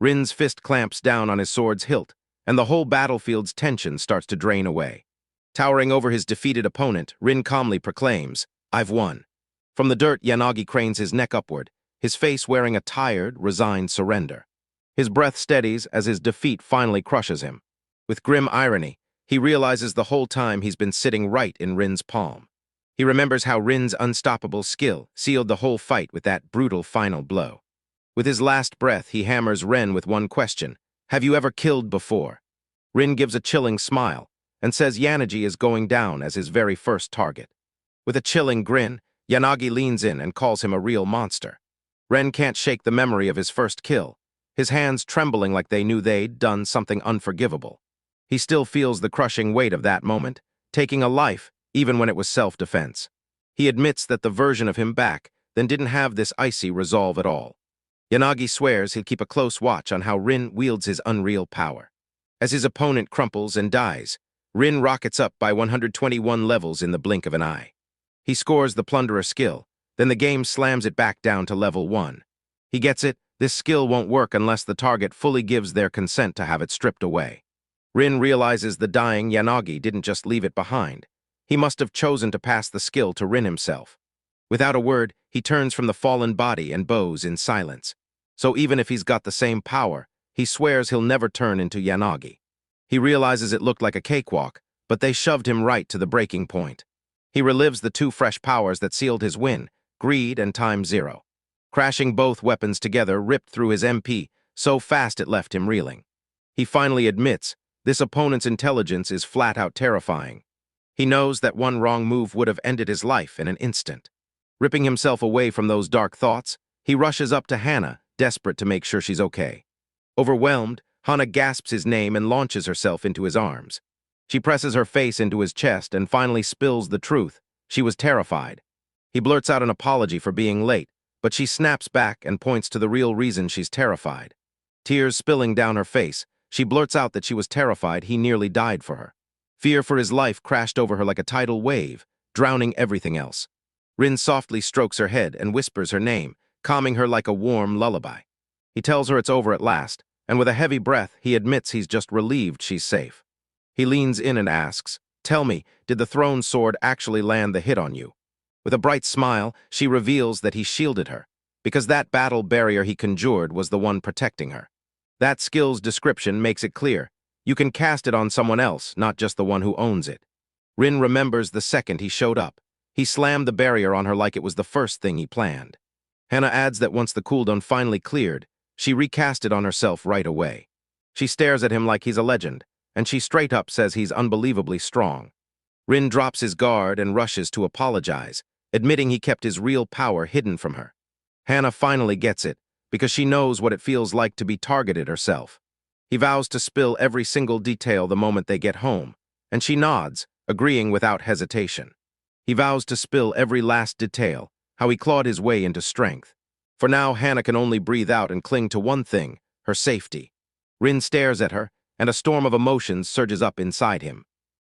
Rin's fist clamps down on his sword's hilt, and the whole battlefield's tension starts to drain away. Towering over his defeated opponent, Rin calmly proclaims, "I've won." From the dirt, Yanagi cranes his neck upward, his face wearing a tired, resigned surrender. His breath steadies as his defeat finally crushes him. With grim irony, he realizes the whole time he's been sitting right in Rin's palm. He remembers how Rin's unstoppable skill sealed the whole fight with that brutal final blow. With his last breath, he hammers Ren with one question: "Have you ever killed before?" Rin gives a chilling smile and says Yanagi is going down as his very first target. With a chilling grin, Yanagi leans in and calls him a real monster. Ren can't shake the memory of his first kill, his hands trembling like they knew they'd done something unforgivable. He still feels the crushing weight of that moment, taking a life even when it was self-defense. He admits that the version of him back then didn't have this icy resolve at all. Yanagi swears he'll keep a close watch on how Rin wields his unreal power. As his opponent crumples and dies, Rin rockets up by 121 levels in the blink of an eye. He scores the Plunderer skill, then the game slams it back down to level 1. He gets it, this skill won't work unless the target fully gives their consent to have it stripped away. Rin realizes the dying Yanagi didn't just leave it behind. He must have chosen to pass the skill to Rin himself. Without a word, he turns from the fallen body and bows in silence. So even if he's got the same power, he swears he'll never turn into Yanagi. He realizes it looked like a cakewalk, but they shoved him right to the breaking point. He relives the two fresh powers that sealed his win, greed and time zero. Crashing both weapons together ripped through his MP so fast it left him reeling. He finally admits this opponent's intelligence is flat-out terrifying. He knows that one wrong move would have ended his life in an instant. Ripping himself away from those dark thoughts, he rushes up to Hana, desperate to make sure she's okay. Overwhelmed, Hana gasps his name and launches herself into his arms. She presses her face into his chest and finally spills the truth. She was terrified. He blurts out an apology for being late, but she snaps back and points to the real reason she's terrified. Tears spilling down her face, she blurts out that she was terrified he nearly died for her. Fear for his life crashed over her like a tidal wave, drowning everything else. Rin softly strokes her head and whispers her name, calming her like a warm lullaby. He tells her it's over at last, and with a heavy breath, he admits he's just relieved she's safe. He leans in and asks, "Tell me, did the thrown sword actually land the hit on you?" With a bright smile, she reveals that he shielded her, because that battle barrier he conjured was the one protecting her. That skill's description makes it clear. You can cast it on someone else, not just the one who owns it. Rin remembers the second he showed up. He slammed the barrier on her like it was the first thing he planned. Hannah adds that once the cooldown finally cleared, she recast it on herself right away. She stares at him like he's a legend, and she straight up says he's unbelievably strong. Rin drops his guard and rushes to apologize, admitting he kept his real power hidden from her. Hannah finally gets it, because she knows what it feels like to be targeted herself. He vows to spill every single detail the moment they get home, and she nods, agreeing without hesitation. He vows to spill every last detail, how he clawed his way into strength. For now, Hannah can only breathe out and cling to one thing, her safety. Rin stares at her, and a storm of emotions surges up inside him.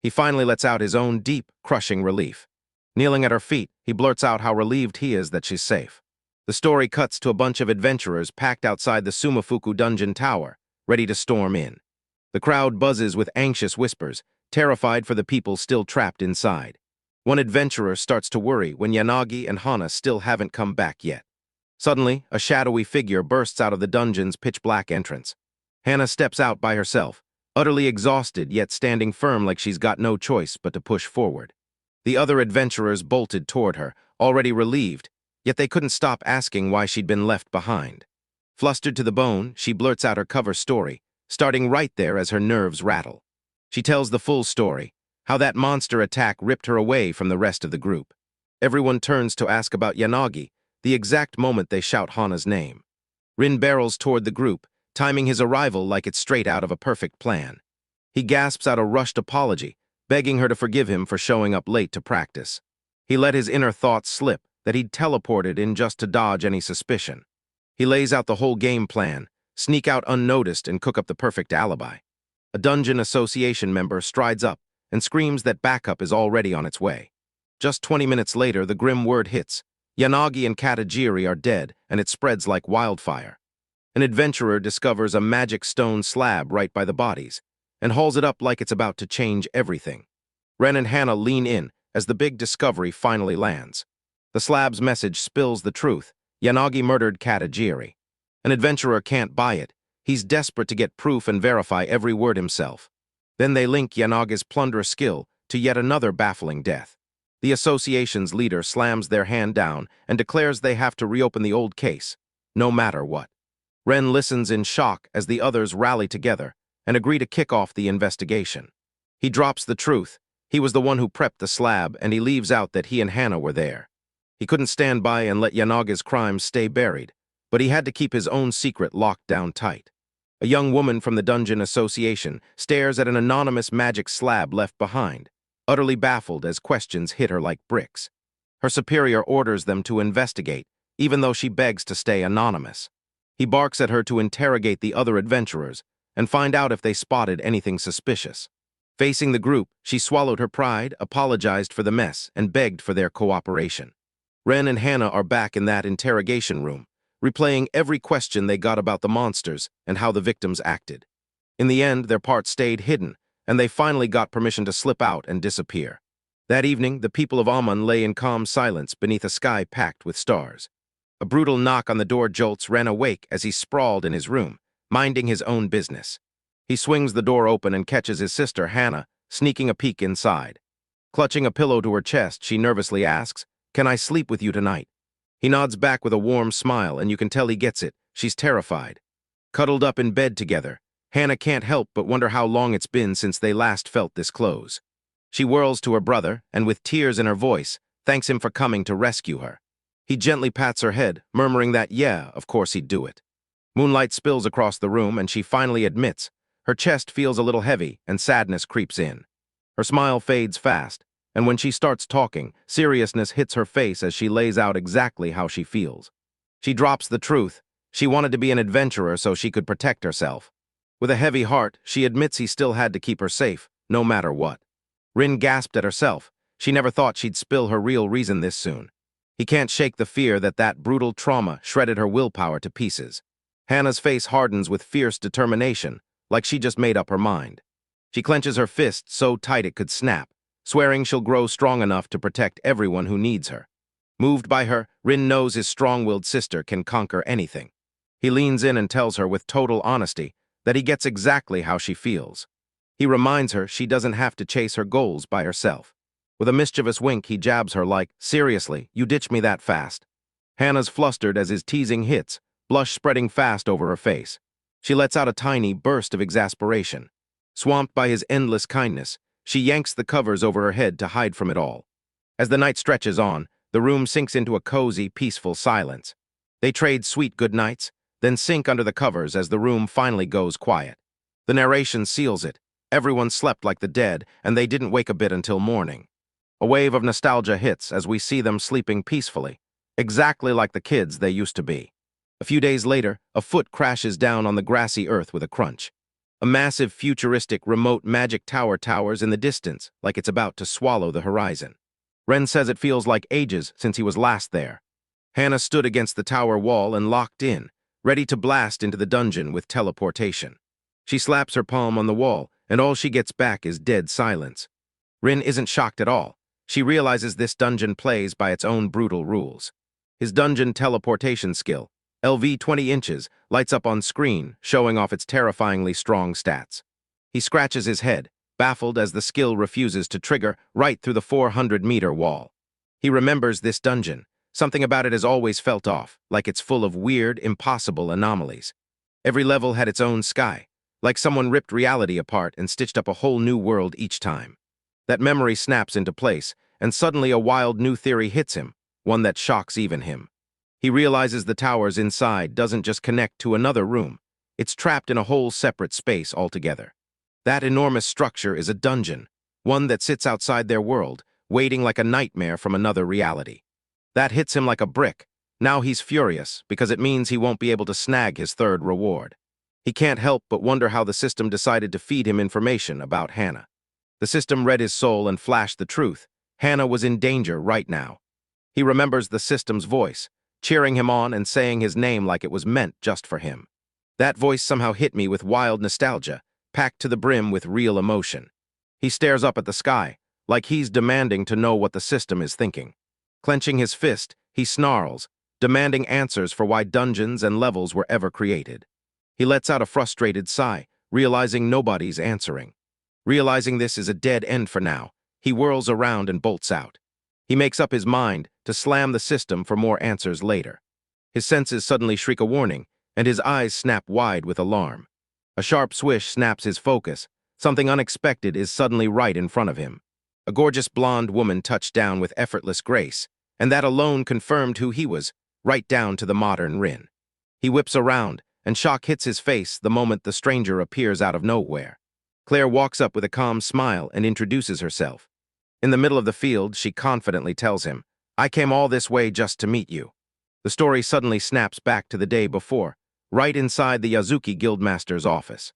He finally lets out his own deep, crushing relief. Kneeling at her feet, he blurts out how relieved he is that she's safe. The story cuts to a bunch of adventurers packed outside the Sumafuku dungeon tower, ready to storm in. The crowd buzzes with anxious whispers, terrified for the people still trapped inside. One adventurer starts to worry when Yanagi and Hana still haven't come back yet. Suddenly, a shadowy figure bursts out of the dungeon's pitch-black entrance. Hannah steps out by herself, utterly exhausted yet standing firm like she's got no choice but to push forward. The other adventurers bolted toward her, already relieved, yet they couldn't stop asking why she'd been left behind. Flustered to the bone, she blurts out her cover story, starting right there as her nerves rattle. She tells the full story, how that monster attack ripped her away from the rest of the group. Everyone turns to ask about Yanagi, the exact moment they shout Hana's name. Rin barrels toward the group, timing his arrival like it's straight out of a perfect plan. He gasps out a rushed apology, begging her to forgive him for showing up late to practice. He let his inner thoughts slip that he'd teleported in just to dodge any suspicion. He lays out the whole game plan, sneak out unnoticed and cook up the perfect alibi. A dungeon association member strides up and screams that backup is already on its way. Just 20 minutes later, the grim word hits. Yanagi and Katajiri are dead, and it spreads like wildfire. An adventurer discovers a magic stone slab right by the bodies, and hauls it up like it's about to change everything. Ren and Hannah lean in as the big discovery finally lands. The slab's message spills the truth. Yanagi murdered Katajiri. An adventurer can't buy it. He's desperate to get proof and verify every word himself. Then they link Yanagi's plunderous skill to yet another baffling death. The association's leader slams their hand down and declares they have to reopen the old case, no matter what. Ren listens in shock as the others rally together and agree to kick off the investigation. He drops the truth. He was the one who prepped the slab, and he leaves out that he and Hannah were there. He couldn't stand by and let Yanagi's crimes stay buried, but he had to keep his own secret locked down tight. A young woman from the Dungeon Association stares at an anonymous magic slab left behind, utterly baffled as questions hit her like bricks. Her superior orders them to investigate, even though she begs to stay anonymous. He barks at her to interrogate the other adventurers and find out if they spotted anything suspicious. Facing the group, she swallowed her pride, apologized for the mess, and begged for their cooperation. Ren and Hannah are back in that interrogation room, replaying every question they got about the monsters and how the victims acted. In the end, their part stayed hidden, and they finally got permission to slip out and disappear. That evening, the people of Aman lay in calm silence beneath a sky packed with stars. A brutal knock on the door jolts Ren awake as he sprawled in his room, minding his own business. He swings the door open and catches his sister, Hannah, sneaking a peek inside. Clutching a pillow to her chest, she nervously asks, "Can I sleep with you tonight?" He nods back with a warm smile, and you can tell he gets it. She's terrified. Cuddled up in bed together, Hannah can't help but wonder how long it's been since they last felt this close. She whirls to her brother, and with tears in her voice, thanks him for coming to rescue her. He gently pats her head, murmuring that, yeah, of course he'd do it. Moonlight spills across the room, and she finally admits. Her chest feels a little heavy, and sadness creeps in. Her smile fades fast, and when she starts talking, seriousness hits her face as she lays out exactly how she feels. She drops the truth. She wanted to be an adventurer so she could protect herself. With a heavy heart, she admits he still had to keep her safe, no matter what. Rin gasped at herself. She never thought she'd spill her real reason this soon. He can't shake the fear that brutal trauma shredded her willpower to pieces. Hannah's face hardens with fierce determination, like she just made up her mind. She clenches her fist so tight it could snap, swearing she'll grow strong enough to protect everyone who needs her. Moved by her, Rin knows his strong-willed sister can conquer anything. He leans in and tells her with total honesty that he gets exactly how she feels. He reminds her she doesn't have to chase her goals by herself. With a mischievous wink, he jabs her like, "Seriously, you ditched me that fast." Hannah's flustered as his teasing hits, blush spreading fast over her face. She lets out a tiny burst of exasperation. Swamped by his endless kindness, she yanks the covers over her head to hide from it all. As the night stretches on, the room sinks into a cozy, peaceful silence. They trade sweet goodnights, then sink under the covers as the room finally goes quiet. The narration seals it. Everyone slept like the dead, and they didn't wake a bit until morning. A wave of nostalgia hits as we see them sleeping peacefully, exactly like the kids they used to be. A few days later, a foot crashes down on the grassy earth with a crunch. A massive, futuristic, remote magic tower towers in the distance, like it's about to swallow the horizon. Ren says it feels like ages since he was last there. Hannah stood against the tower wall and locked in, ready to blast into the dungeon with teleportation. She slaps her palm on the wall, and all she gets back is dead silence. Rin isn't shocked at all. She realizes this dungeon plays by its own brutal rules. His dungeon teleportation skill, LV 20 inches, lights up on screen, showing off its terrifyingly strong stats. He scratches his head, baffled as the skill refuses to trigger right through the 400-meter wall. He remembers this dungeon. Something about it has always felt off, like it's full of weird, impossible anomalies. Every level had its own sky, like someone ripped reality apart and stitched up a whole new world each time. That memory snaps into place, and suddenly a wild new theory hits him, one that shocks even him. He realizes the towers inside doesn't just connect to another room. It's trapped in a whole separate space altogether. That enormous structure is a dungeon, one that sits outside their world, waiting like a nightmare from another reality. That hits him like a brick. Now he's furious, because it means he won't be able to snag his third reward. He can't help but wonder how the system decided to feed him information about Hannah. The system read his soul and flashed the truth. Hannah was in danger right now. He remembers the system's voice, cheering him on and saying his name like it was meant just for him. That voice somehow hit me with wild nostalgia, packed to the brim with real emotion. He stares up at the sky, like he's demanding to know what the system is thinking. Clenching his fist, he snarls, demanding answers for why dungeons and levels were ever created. He lets out a frustrated sigh, realizing nobody's answering. Realizing this is a dead end for now, he whirls around and bolts out. He makes up his mind to slam the system for more answers later. His senses suddenly shriek a warning, and his eyes snap wide with alarm. A sharp swish snaps his focus. Something unexpected is suddenly right in front of him. A gorgeous blonde woman touched down with effortless grace, and that alone confirmed who he was, right down to the modern Rin. He whips around, and shock hits his face the moment the stranger appears out of nowhere. Claire walks up with a calm smile and introduces herself. In the middle of the field, she confidently tells him, "I came all this way just to meet you." The story suddenly snaps back to the day before, right inside the Yazuki Guildmaster's office.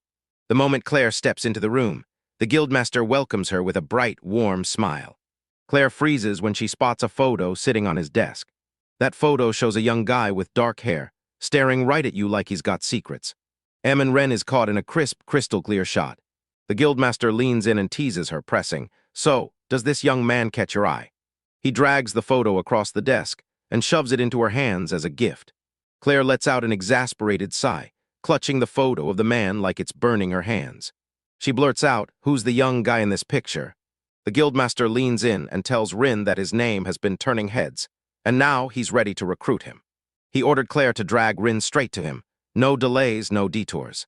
The moment Claire steps into the room, the Guildmaster welcomes her with a bright, warm smile. Claire freezes when she spots a photo sitting on his desk. That photo shows a young guy with dark hair, staring right at you like he's got secrets. Ren is caught in a crisp, crystal-clear shot. The Guildmaster leans in and teases her, pressing, "So, does this young man catch your eye?" He drags the photo across the desk and shoves it into her hands as a gift. Claire lets out an exasperated sigh, clutching the photo of the man like it's burning her hands. She blurts out, "Who's the young guy in this picture?" The Guildmaster leans in and tells Rin that his name has been turning heads, and now he's ready to recruit him. He ordered Claire to drag Rin straight to him. No delays, no detours.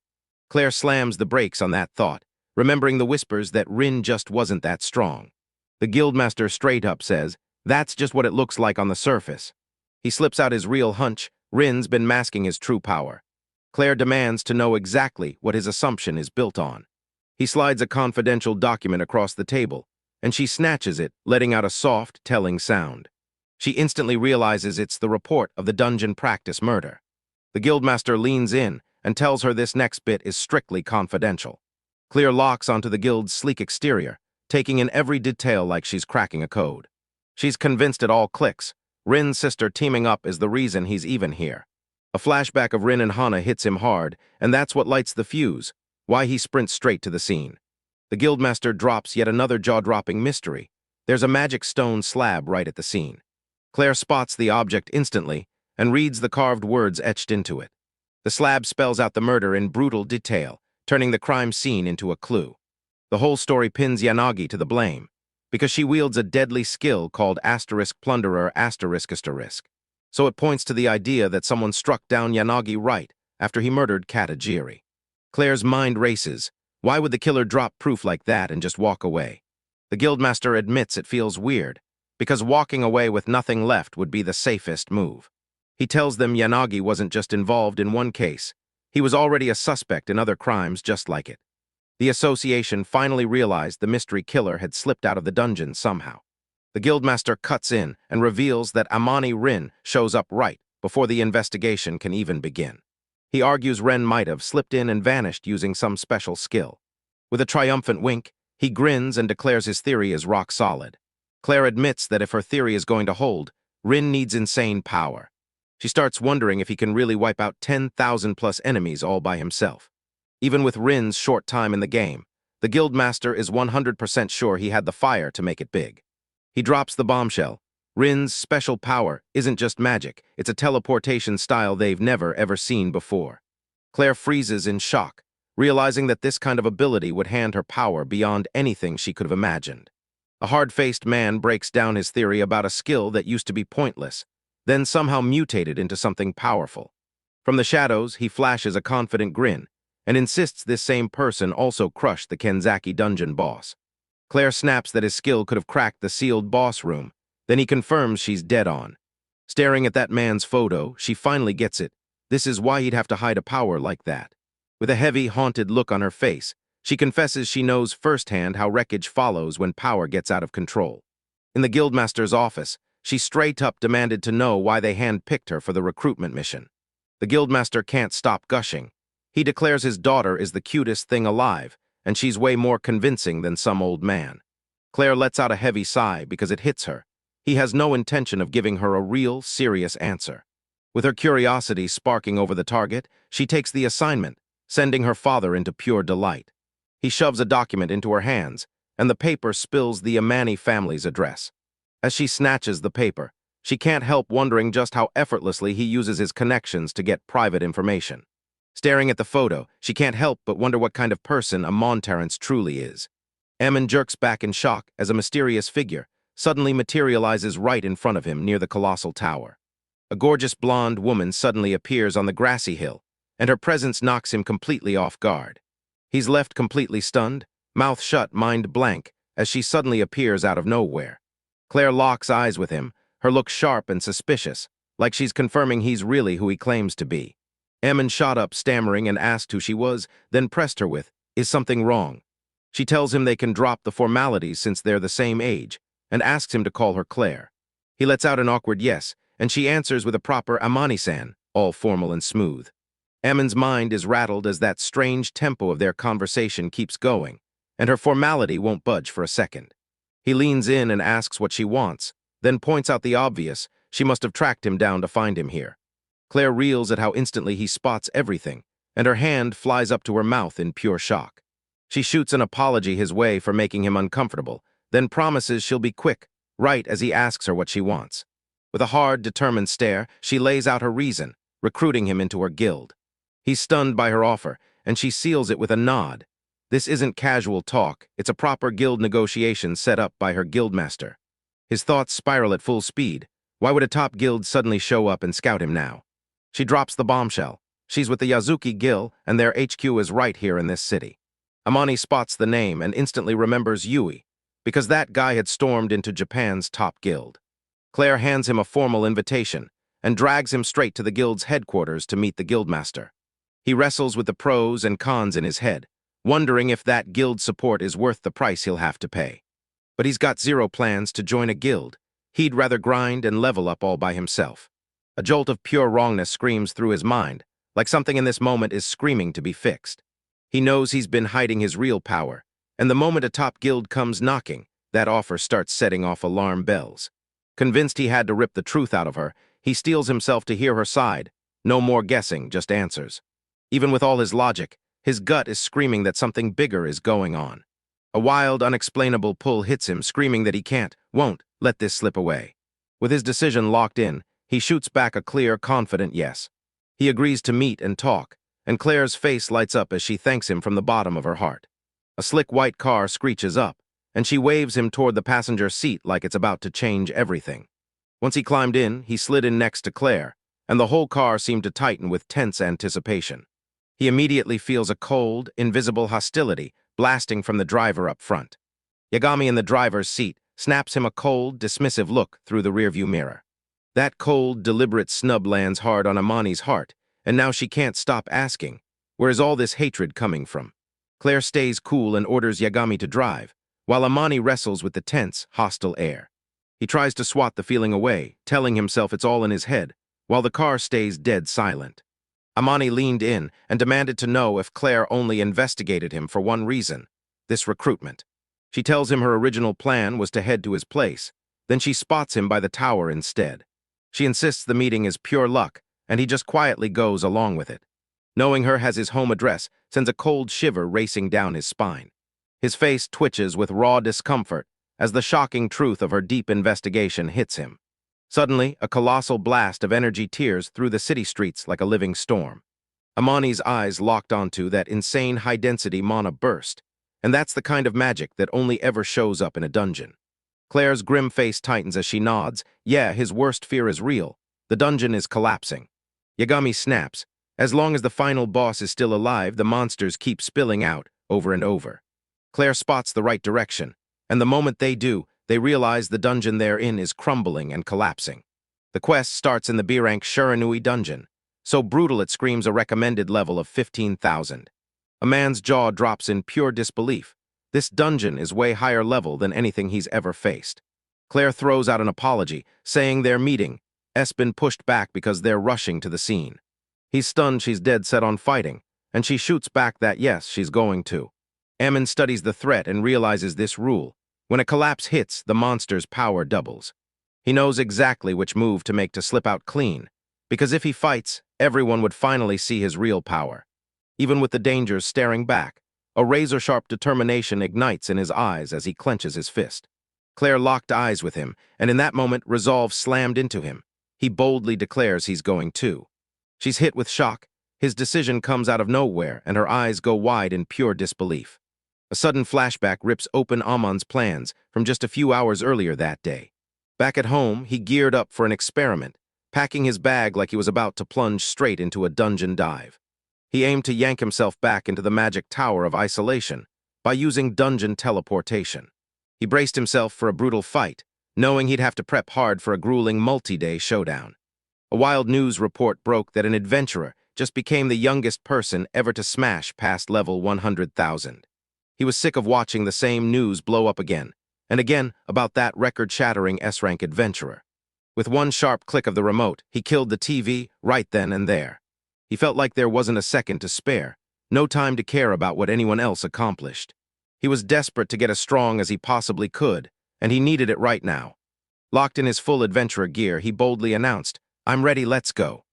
Claire slams the brakes on that thought, remembering the whispers that Rin just wasn't that strong. The Guildmaster straight up says, "That's just what it looks like on the surface." He slips out his real hunch. Rin's been masking his true power. Claire demands to know exactly what his assumption is built on. He slides a confidential document across the table, and she snatches it, letting out a soft, telling sound. She instantly realizes it's the report of the dungeon practice murder. The Guildmaster leans in and tells her this next bit is strictly confidential. Claire locks onto the guild's sleek exterior, taking in every detail like she's cracking a code. She's convinced it all clicks. Rin's sister teaming up is the reason he's even here. A flashback of Rin and Hana hits him hard, and that's what lights the fuse, why he sprints straight to the scene. The Guildmaster drops yet another jaw-dropping mystery. There's a magic stone slab right at the scene. Claire spots the object instantly and reads the carved words etched into it. The slab spells out the murder in brutal detail, turning the crime scene into a clue. The whole story pins Yanagi to the blame. because she wields a deadly skill called asterisk plunderer asterisk asterisk. So it points to the idea that someone struck down Yanagi right after he murdered Katajiri. Claire's mind races. Why would the killer drop proof like that and just walk away? The guildmaster admits it feels weird, because walking away with nothing left would be the safest move. He tells them Yanagi wasn't just involved in one case. He was already a suspect in other crimes just like it. The association finally realized the mystery killer had slipped out of the dungeon somehow. The guildmaster cuts in and reveals that Amani Rin shows up right before the investigation can even begin. He argues Ren might have slipped in and vanished using some special skill. With a triumphant wink, he grins and declares his theory is rock solid. Claire admits that if her theory is going to hold, Rin needs insane power. She starts wondering if he can really wipe out 10,000 plus enemies all by himself. Even with Rin's short time in the game, the guildmaster is 100% sure he had the fire to make it big. He drops the bombshell. Rin's special power isn't just magic, it's a teleportation style they've never ever seen before. Claire freezes in shock, realizing that this kind of ability would hand her power beyond anything she could have imagined. A hard-faced man breaks down his theory about a skill that used to be pointless, then somehow mutated into something powerful. From the shadows, he flashes a confident grin and insists this same person also crushed the Kenzaki dungeon boss. Claire snaps that his skill could have cracked the sealed boss room, then he confirms she's dead on. Staring at that man's photo, she finally gets it. This is why he'd have to hide a power like that. With a heavy, haunted look on her face, she confesses she knows firsthand how wreckage follows when power gets out of control. In the guildmaster's office, she straight up demanded to know why they handpicked her for the recruitment mission. The guildmaster can't stop gushing. He declares his daughter is the cutest thing alive, and she's way more convincing than some old man. Claire lets out a heavy sigh because it hits her. He has no intention of giving her a real, serious answer. With her curiosity sparking over the target, she takes the assignment, sending her father into pure delight. He shoves a document into her hands, and the paper spills the Amani family's address. As she snatches the paper, she can't help wondering just how effortlessly he uses his connections to get private information. Staring at the photo, she can't help but wonder what kind of person Amon Terrence truly is. Ammon jerks back in shock as a mysterious figure suddenly materializes right in front of him near the colossal tower. A gorgeous blonde woman suddenly appears on the grassy hill, and her presence knocks him completely off guard. He's left completely stunned, mouth shut, mind blank, as she suddenly appears out of nowhere. Claire locks eyes with him, her look sharp and suspicious, like she's confirming he's really who he claims to be. Ammon shot up, stammering, and asked who she was, then pressed her with, "Is something wrong?" She tells him they can drop the formalities since they're the same age, and asks him to call her Claire. He lets out an awkward yes, and she answers with a proper Amani-san, all formal and smooth. Ammon's mind is rattled as that strange tempo of their conversation keeps going, and her formality won't budge for a second. He leans in and asks what she wants, then points out the obvious, she must have tracked him down to find him here. Claire reels at how instantly he spots everything, and her hand flies up to her mouth in pure shock. She shoots an apology his way for making him uncomfortable, then promises she'll be quick, right as he asks her what she wants. With a hard, determined stare, she lays out her reason, recruiting him into her guild. He's stunned by her offer, and she seals it with a nod. This isn't casual talk, it's a proper guild negotiation set up by her guildmaster. His thoughts spiral at full speed. Why would a top guild suddenly show up and scout him now? She drops the bombshell. She's with the Yazuki Guild, and their HQ is right here in this city. Amani spots the name and instantly remembers Yui, because that guy had stormed into Japan's top guild. Claire hands him a formal invitation and drags him straight to the guild's headquarters to meet the guildmaster. He wrestles with the pros and cons in his head, wondering if that guild support is worth the price he'll have to pay. But he's got zero plans to join a guild. He'd rather grind and level up all by himself. A jolt of pure wrongness screams through his mind, like something in this moment is screaming to be fixed. He knows he's been hiding his real power, and the moment a top guild comes knocking, that offer starts setting off alarm bells. Convinced he had to rip the truth out of her, he steels himself to hear her side. No more guessing, just answers. Even with all his logic, his gut is screaming that something bigger is going on. A wild, unexplainable pull hits him, screaming that he won't let this slip away. With his decision locked in, he shoots back a clear, confident yes. He agrees to meet and talk, and Claire's face lights up as she thanks him from the bottom of her heart. A slick white car screeches up, and she waves him toward the passenger seat like it's about to change everything. Once he climbed in, he slid in next to Claire, and the whole car seemed to tighten with tense anticipation. He immediately feels a cold, invisible hostility blasting from the driver up front. Yagami in the driver's seat snaps him a cold, dismissive look through the rearview mirror. That cold, deliberate snub lands hard on Amani's heart, and now she can't stop asking, where is all this hatred coming from? Claire stays cool and orders Yagami to drive, while Amani wrestles with the tense, hostile air. He tries to swat the feeling away, telling himself it's all in his head, while the car stays dead silent. Amani leaned in and demanded to know if Claire only investigated him for one reason, this recruitment. She tells him her original plan was to head to his place, then she spots him by the tower instead. She insists the meeting is pure luck, and he just quietly goes along with it. Knowing her has his home address sends a cold shiver racing down his spine. His face twitches with raw discomfort as the shocking truth of her deep investigation hits him. Suddenly, a colossal blast of energy tears through the city streets like a living storm. Amani's eyes locked onto that insane high-density mana burst, and that's the kind of magic that only ever shows up in a dungeon. Claire's grim face tightens as she nods. Yeah, his worst fear is real. The dungeon is collapsing. Yagami snaps. As long as the final boss is still alive, the monsters keep spilling out over and over. Claire spots the right direction, and the moment they do, they realize the dungeon they're in is crumbling and collapsing. The quest starts in the B-rank Shiranui dungeon, so brutal it screams a recommended level of 15,000. A man's jaw drops in pure disbelief. This dungeon is way higher level than anything he's ever faced. Claire throws out an apology, saying their meeting has been pushed back because they're rushing to the scene. He's stunned she's dead set on fighting, and she shoots back that yes, she's going to. Ammon studies the threat and realizes this rule. When a collapse hits, the monster's power doubles. He knows exactly which move to make to slip out clean, because if he fights, everyone would finally see his real power. Even with the dangers staring back, a razor-sharp determination ignites in his eyes as he clenches his fist. Claire locked eyes with him, and in that moment, resolve slammed into him. He boldly declares he's going too. She's hit with shock. His decision comes out of nowhere, and her eyes go wide in pure disbelief. A sudden flashback rips open Amon's plans from just a few hours earlier that day. Back at home, he geared up for an experiment, packing his bag like he was about to plunge straight into a dungeon dive. He aimed to yank himself back into the magic tower of isolation by using dungeon teleportation. He braced himself for a brutal fight, knowing he'd have to prep hard for a grueling multi-day showdown. A wild news report broke that an adventurer just became the youngest person ever to smash past level 100,000. He was sick of watching the same news blow up again, and again about that record-shattering S-rank adventurer. With one sharp click of the remote, he killed the TV right then and there. He felt like there wasn't a second to spare, no time to care about what anyone else accomplished. He was desperate to get as strong as he possibly could, and he needed it right now. Locked in his full adventurer gear, he boldly announced, "I'm ready, let's go."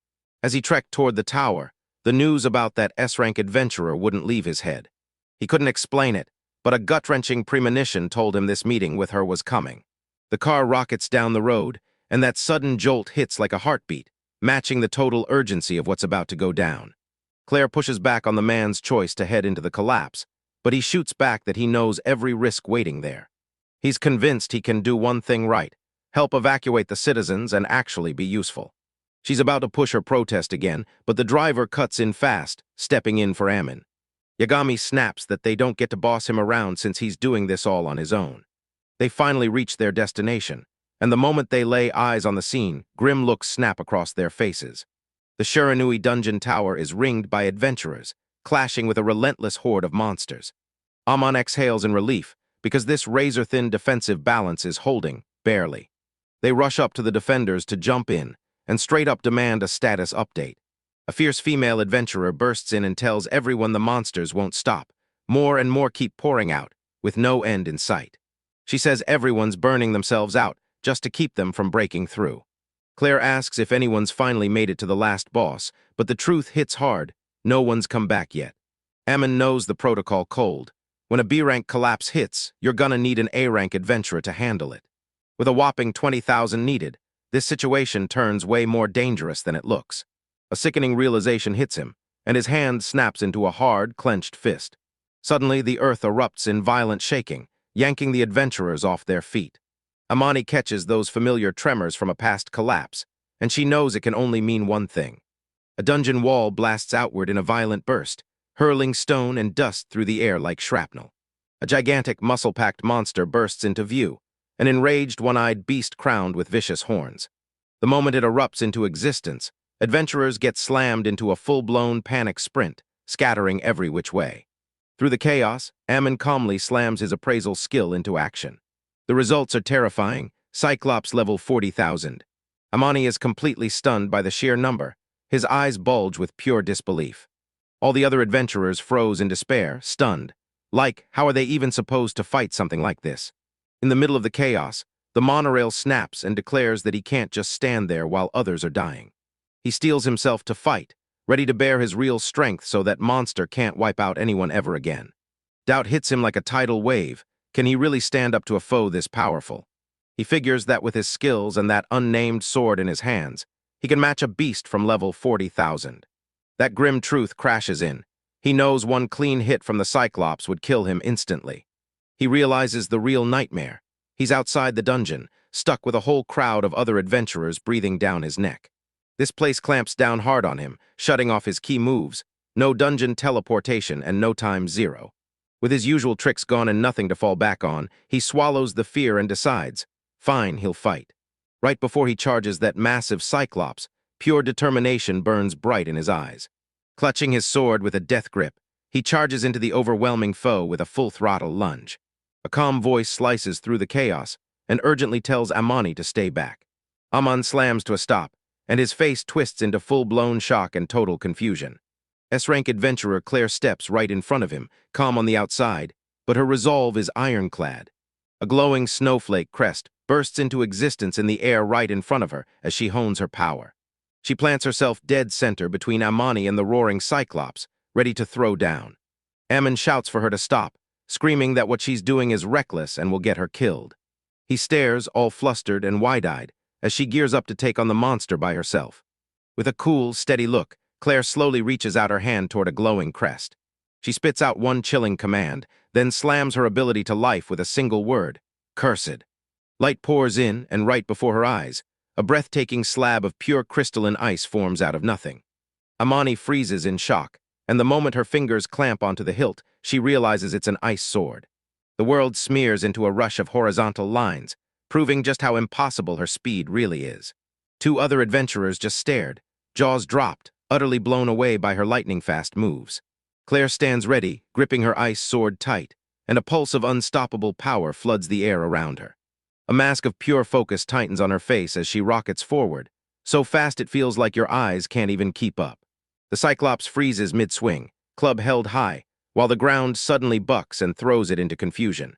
As he trekked toward the tower, the news about that S-rank adventurer wouldn't leave his head. He couldn't explain it, but a gut-wrenching premonition told him this meeting with her was coming. The car rockets down the road, and that sudden jolt hits like a heartbeat, matching the total urgency of what's about to go down. Claire pushes back on the man's choice to head into the collapse, but he shoots back that he knows every risk waiting there. He's convinced he can do one thing right, help evacuate the citizens and actually be useful. She's about to push her protest again, but the driver cuts in fast, stepping in for Ammon. Yagami snaps that they don't get to boss him around since he's doing this all on his own. They finally reach their destination, and the moment they lay eyes on the scene, grim looks snap across their faces. The Shiranui dungeon tower is ringed by adventurers, clashing with a relentless horde of monsters. Amon exhales in relief, because this razor-thin defensive balance is holding, barely. They rush up to the defenders to jump in, and straight up demand a status update. A fierce female adventurer bursts in and tells everyone the monsters won't stop. More and more keep pouring out, with no end in sight. She says everyone's burning themselves out just to keep them from breaking through. Claire asks if anyone's finally made it to the last boss, but the truth hits hard. No one's come back yet. Ammon knows the protocol cold. When a B-rank collapse hits, you're gonna need an A-rank adventurer to handle it. With a whopping 20,000 needed, this situation turns way more dangerous than it looks. A sickening realization hits him, and his hand snaps into a hard, clenched fist. Suddenly, the earth erupts in violent shaking. yanking the adventurers off their feet. Amani catches those familiar tremors from a past collapse, and she knows it can only mean one thing. A dungeon wall blasts outward in a violent burst, hurling stone and dust through the air like shrapnel. A gigantic, muscle-packed monster bursts into view, an enraged, one-eyed beast crowned with vicious horns. The moment it erupts into existence, adventurers get slammed into a full-blown panic sprint, scattering every which way. Through the chaos, Ammon calmly slams his appraisal skill into action. The results are terrifying. Cyclops level 40,000. Amani is completely stunned by the sheer number. His eyes bulge with pure disbelief. All the other adventurers froze in despair, stunned. How are they even supposed to fight something like this? In the middle of the chaos, the monorail snaps and declares that he can't just stand there while others are dying. He steels himself to fight, ready to bear his real strength so that monster can't wipe out anyone ever again. Doubt hits him like a tidal wave. Can he really stand up to a foe this powerful? He figures that with his skills and that unnamed sword in his hands, he can match a beast from level 40,000. That grim truth crashes in. He knows one clean hit from the Cyclops would kill him instantly. He realizes the real nightmare. He's outside the dungeon, stuck with a whole crowd of other adventurers breathing down his neck. This place clamps down hard on him, shutting off his key moves. No dungeon teleportation and no time zero. With his usual tricks gone and nothing to fall back on, he swallows the fear and decides, fine, he'll fight. Right before he charges that massive Cyclops, pure determination burns bright in his eyes. Clutching his sword with a death grip, he charges into the overwhelming foe with a full-throttle lunge. A calm voice slices through the chaos and urgently tells Amani to stay back. Aman slams to a stop, and his face twists into full-blown shock and total confusion. S-rank adventurer Claire steps right in front of him, calm on the outside, but her resolve is ironclad. A glowing snowflake crest bursts into existence in the air right in front of her as she hones her power. She plants herself dead center between Amani and the roaring Cyclops, ready to throw down. Ammon shouts for her to stop, screaming that what she's doing is reckless and will get her killed. He stares, all flustered and wide-eyed, as she gears up to take on the monster by herself. With a cool, steady look, Claire slowly reaches out her hand toward a glowing crest. She spits out one chilling command, then slams her ability to life with a single word, cursed. Light pours in, and right before her eyes, a breathtaking slab of pure crystalline ice forms out of nothing. Amani freezes in shock, and the moment her fingers clamp onto the hilt, she realizes it's an ice sword. The world smears into a rush of horizontal lines, proving just how impossible her speed really is. Two other adventurers just stared, jaws dropped, utterly blown away by her lightning-fast moves. Claire stands ready, gripping her ice sword tight, and a pulse of unstoppable power floods the air around her. A mask of pure focus tightens on her face as she rockets forward, so fast it feels like your eyes can't even keep up. The Cyclops freezes mid-swing, club held high, while the ground suddenly bucks and throws it into confusion.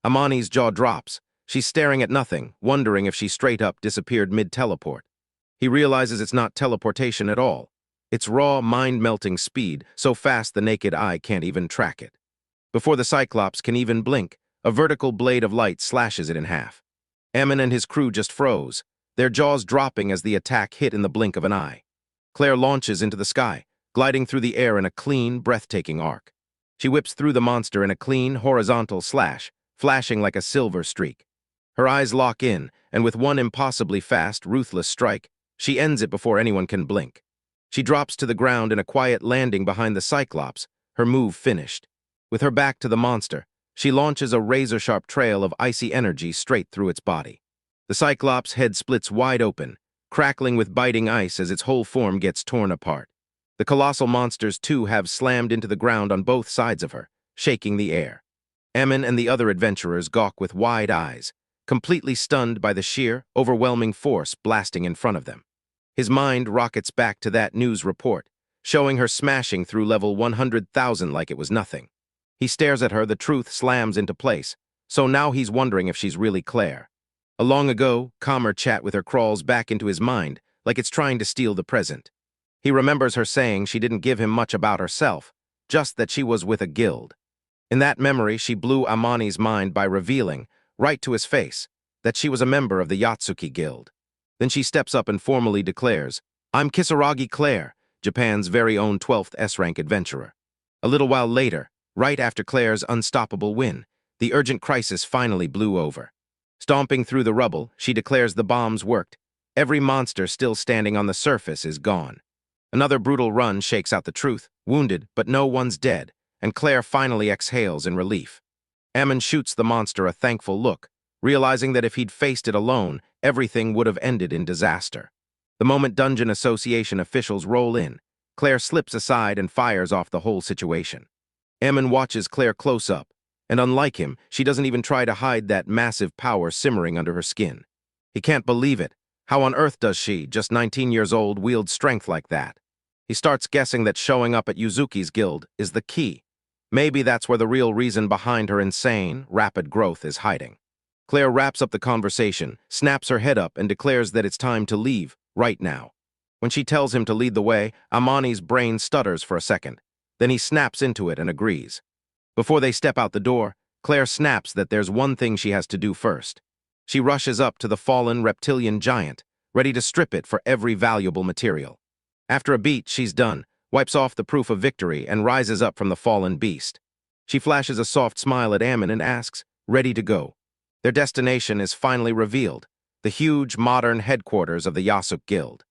Amani's jaw drops. She's staring at nothing, wondering if she straight up disappeared mid-teleport. He realizes it's not teleportation at all. It's raw, mind-melting speed, so fast the naked eye can't even track it. Before the Cyclops can even blink, a vertical blade of light slashes it in half. Ammon and his crew just froze, their jaws dropping as the attack hit in the blink of an eye. Claire launches into the sky, gliding through the air in a clean, breathtaking arc. She whips through the monster in a clean, horizontal slash, flashing like a silver streak. Her eyes lock in, and with one impossibly fast, ruthless strike, she ends it before anyone can blink. She drops to the ground in a quiet landing behind the Cyclops, her move finished. With her back to the monster, she launches a razor-sharp trail of icy energy straight through its body. The Cyclops' head splits wide open, crackling with biting ice as its whole form gets torn apart. The colossal monsters, too, have slammed into the ground on both sides of her, shaking the air. Ammon and the other adventurers gawk with wide eyes, completely stunned by the sheer, overwhelming force blasting in front of them. His mind rockets back to that news report, showing her smashing through level 100,000 like it was nothing. He stares at her, the truth slams into place, so now he's wondering if she's really Claire. A long ago, calmer chat with her crawls back into his mind, like it's trying to steal the present. He remembers her saying she didn't give him much about herself, just that she was with a guild. In that memory, she blew Amani's mind by revealing, right to his face, that she was a member of the Yatsuki Guild. Then she steps up and formally declares, "I'm Kisaragi Claire, Japan's very own 12th S-rank adventurer." A little while later, right after Claire's unstoppable win, The urgent crisis finally blew over. Stomping through the rubble, she declares the bombs worked. Every monster still standing on the surface is gone. Another brutal run shakes out the truth, wounded, but no one's dead, and Claire finally exhales in relief. Ammon shoots the monster a thankful look, realizing that if he'd faced it alone, everything would have ended in disaster. The moment Dungeon Association officials roll in, Claire slips aside and fires off the whole situation. Ammon watches Claire close up, and unlike him, she doesn't even try to hide that massive power simmering under her skin. He can't believe it. How on earth does she, just 19 years old, wield strength like that? He starts guessing that showing up at Yuzuki's guild is the key. Maybe that's where the real reason behind her insane, rapid growth is hiding. Claire wraps up the conversation, snaps her head up, and declares that it's time to leave, right now. When she tells him to lead the way, Amani's brain stutters for a second. Then he snaps into it and agrees. Before they step out the door, Claire snaps that there's one thing she has to do first. She rushes up to the fallen reptilian giant, ready to strip it for every valuable material. After a beat, she's done, wipes off the proof of victory, and rises up from the fallen beast. She flashes a soft smile at Ammon and asks, ready to go. Their destination is finally revealed, the huge, modern headquarters of the Yasuk Guild.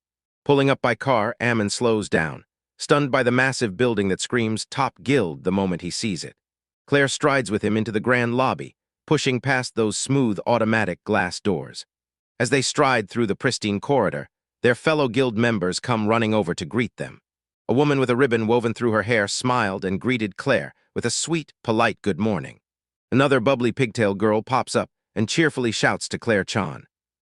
Pulling up by car, Ammon slows down, stunned by the massive building that screams Top Guild the moment he sees it. Claire strides with him into the grand lobby, pushing past those smooth automatic glass doors. As they stride through the pristine corridor, their fellow guild members come running over to greet them. A woman with a ribbon woven through her hair smiled and greeted Claire with a sweet, polite good morning. Another bubbly pigtail girl pops up and cheerfully shouts to Claire-chan.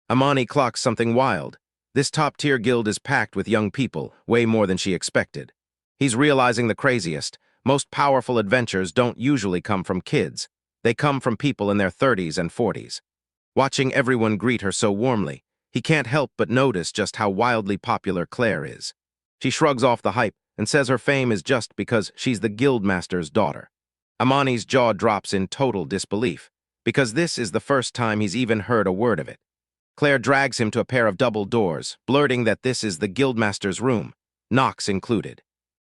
Amani clocks something wild. This top-tier guild is packed with young people, way more than she expected. He's realizing the craziest, most powerful adventures don't usually come from kids. They come from people in their 30s and 40s. Watching everyone greet her so warmly, he can't help but notice just how wildly popular Claire is. She shrugs off the hype and says her fame is just because she's the guildmaster's daughter. Amani's jaw drops in total disbelief, because this is the first time he's even heard a word of it. Claire drags him to a pair of double doors, blurting that this is the guildmaster's room, knocks included.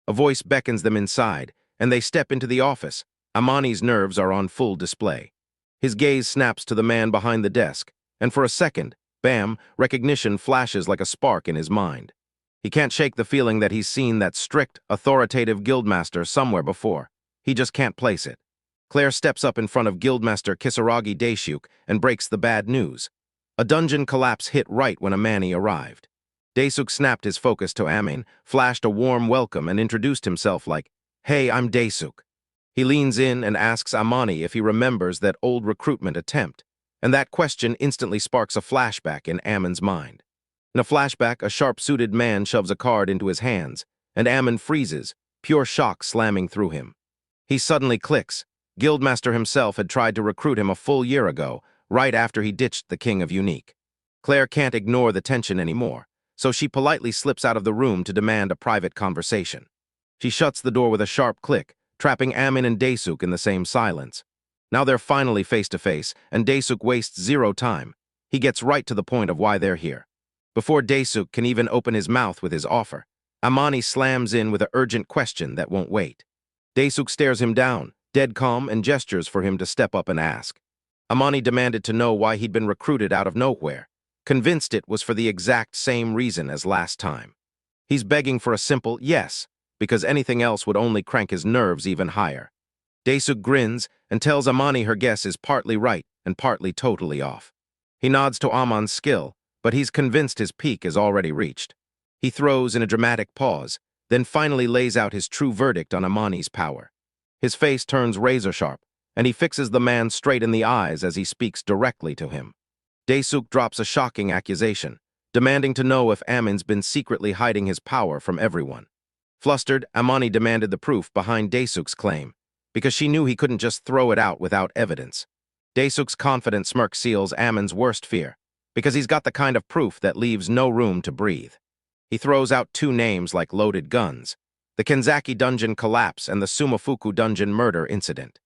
A voice beckons them inside, and they step into the office. Amani's nerves are on full display. His gaze snaps to the man behind the desk, and for a second, bam, recognition flashes like a spark in his mind. He can't shake the feeling that he's seen that strict, authoritative guildmaster somewhere before. He just can't place it. Claire steps up in front of Guildmaster Kisaragi Daishuk and breaks the bad news. A dungeon collapse hit right when Amani arrived. Daisuk snapped his focus to Amin, flashed a warm welcome, and introduced himself like, "Hey, I'm Daisuk." He leans in and asks Amani if he remembers that old recruitment attempt, and that question instantly sparks a flashback in Amin's mind. In a flashback, a sharp-suited man shoves a card into his hands, and Amin freezes, pure shock slamming through him. He suddenly clicks. Guildmaster himself had tried to recruit him a full year ago, right after he ditched the King of Unique. Claire can't ignore the tension anymore, so she politely slips out of the room to demand a private conversation. She shuts the door with a sharp click, trapping Amin and Daisuk in the same silence. Now they're finally face-to-face, and Daisuk wastes zero time. He gets right to the point of why they're here. Before Daisuk can even open his mouth with his offer, Amani slams in with an urgent question that won't wait. Daisuk stares him down, dead calm, and gestures for him to step up and ask. Amani demanded to know why he'd been recruited out of nowhere, convinced it was for the exact same reason as last time. He's begging for a simple yes, because anything else would only crank his nerves even higher. Daisuk grins and tells Amani her guess is partly right and partly totally off. He nods to Amon's skill, but he's convinced his peak is already reached. He throws in a dramatic pause, then finally lays out his true verdict on Amani's power. His face turns razor-sharp, and he fixes the man straight in the eyes as he speaks directly to him. Daisuk drops a shocking accusation, demanding to know if Amin's been secretly hiding his power from everyone. Flustered, Amani demanded the proof behind Daisuk's claim, because she knew he couldn't just throw it out without evidence. Daisuk's confident smirk seals Amin's worst fear, because he's got the kind of proof that leaves no room to breathe. He throws out two names like loaded guns: the Kenzaki dungeon collapse and the Sumofuku dungeon murder incident.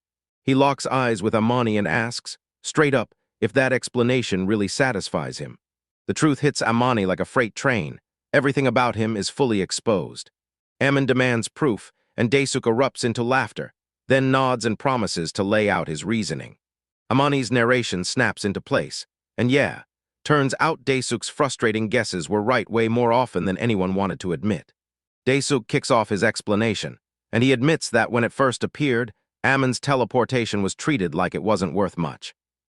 He locks eyes with Amani and asks, straight up, if that explanation really satisfies him. The truth hits Amani like a freight train. Everything about him is fully exposed. Amin demands proof, and Daisuk erupts into laughter, then nods and promises to lay out his reasoning. Amani's narration snaps into place. And yeah, turns out Daesuk's frustrating guesses were right way more often than anyone wanted to admit. Daesuk kicks off his explanation, and he admits that when it first appeared, Ammon's teleportation was treated like it wasn't worth much.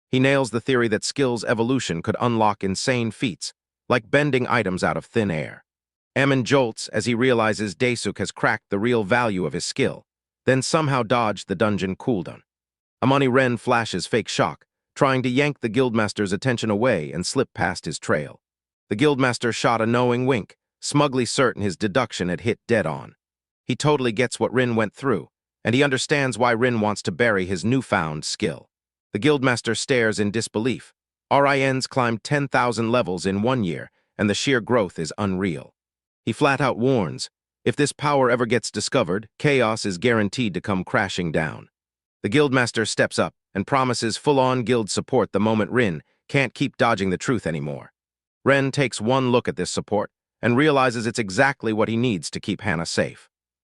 He nails the theory that skills evolution could unlock insane feats, like bending items out of thin air. Ammon jolts as he realizes Daesuk has cracked the real value of his skill, then somehow dodged the dungeon cooldown. Amani Ren flashes fake shock, trying to yank the guildmaster's attention away and slip past his trail. The guildmaster shot a knowing wink, smugly certain his deduction had hit dead on. He totally gets what Rin went through, and he understands why Rin wants to bury his newfound skill. The guildmaster stares in disbelief. RINs climbed 10,000 levels in 1 year, and the sheer growth is unreal. He flat out warns, if this power ever gets discovered, chaos is guaranteed to come crashing down. The guildmaster steps up and promises full-on guild support the moment Rin can't keep dodging the truth anymore. Ren takes one look at this support and realizes it's exactly what he needs to keep Hannah safe.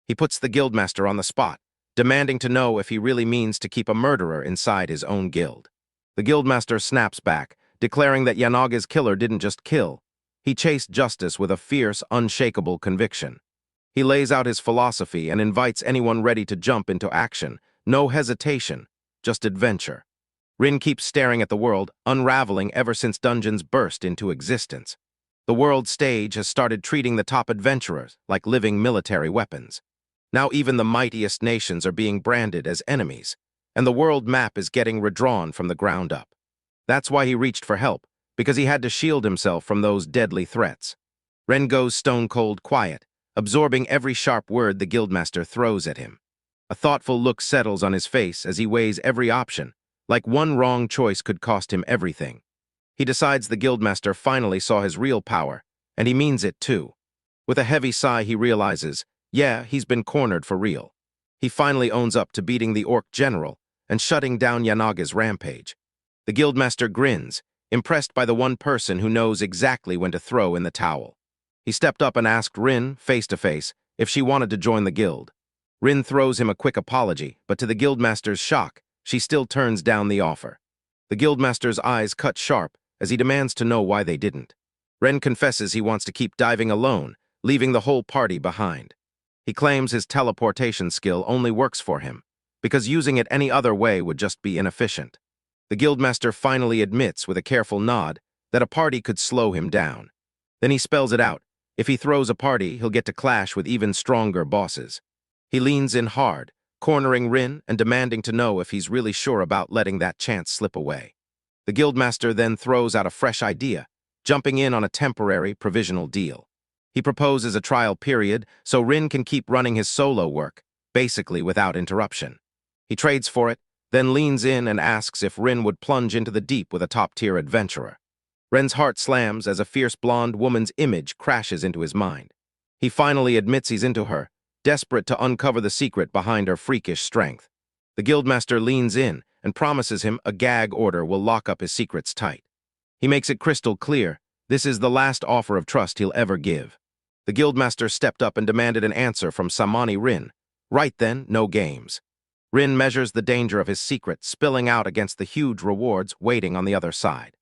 He puts the guildmaster on the spot, demanding to know if he really means to keep a murderer inside his own guild. The guildmaster snaps back, declaring that Yanaga's killer didn't just kill. He chased justice with a fierce, unshakable conviction. He lays out his philosophy and invites anyone ready to jump into action. No hesitation, just adventure. Rin keeps staring at the world, unraveling ever since dungeons burst into existence. The world stage has started treating the top adventurers like living military weapons. Now even the mightiest nations are being branded as enemies, and the world map is getting redrawn from the ground up. That's why he reached for help, because he had to shield himself from those deadly threats. Ren goes stone-cold quiet, absorbing every sharp word the guildmaster throws at him. A thoughtful look settles on his face as he weighs every option, like one wrong choice could cost him everything. He decides the guildmaster finally saw his real power, and he means it too. With a heavy sigh, he realizes, yeah, he's been cornered for real. He finally owns up to beating the orc general and shutting down Yanaga's rampage. The guildmaster grins, impressed by the one person who knows exactly when to throw in the towel. He stepped up and asked Rin, face to face, if she wanted to join the guild. Rin throws him a quick apology, but to the guildmaster's shock, she still turns down the offer. The guildmaster's eyes cut sharp as he demands to know why they didn't. Ren confesses he wants to keep diving alone, leaving the whole party behind. He claims his teleportation skill only works for him, because using it any other way would just be inefficient. The guildmaster finally admits with a careful nod that a party could slow him down. Then he spells it out. If he throws a party, he'll get to clash with even stronger bosses. He leans in hard, cornering Rin and demanding to know if he's really sure about letting that chance slip away. The guildmaster then throws out a fresh idea, jumping in on a temporary, provisional deal. He proposes a trial period so Rin can keep running his solo work, basically without interruption. He trades for it, then leans in and asks if Rin would plunge into the deep with a top-tier adventurer. Ren's heart slams as a fierce blonde woman's image crashes into his mind. He finally admits he's into her, desperate to uncover the secret behind her freakish strength. The guildmaster leans in and promises him a gag order will lock up his secrets tight. He makes it crystal clear, this is the last offer of trust he'll ever give. The guildmaster stepped up and demanded an answer from Samani Rin. Right then, no games. Rin measures the danger of his secret spilling out against the huge rewards waiting on the other side.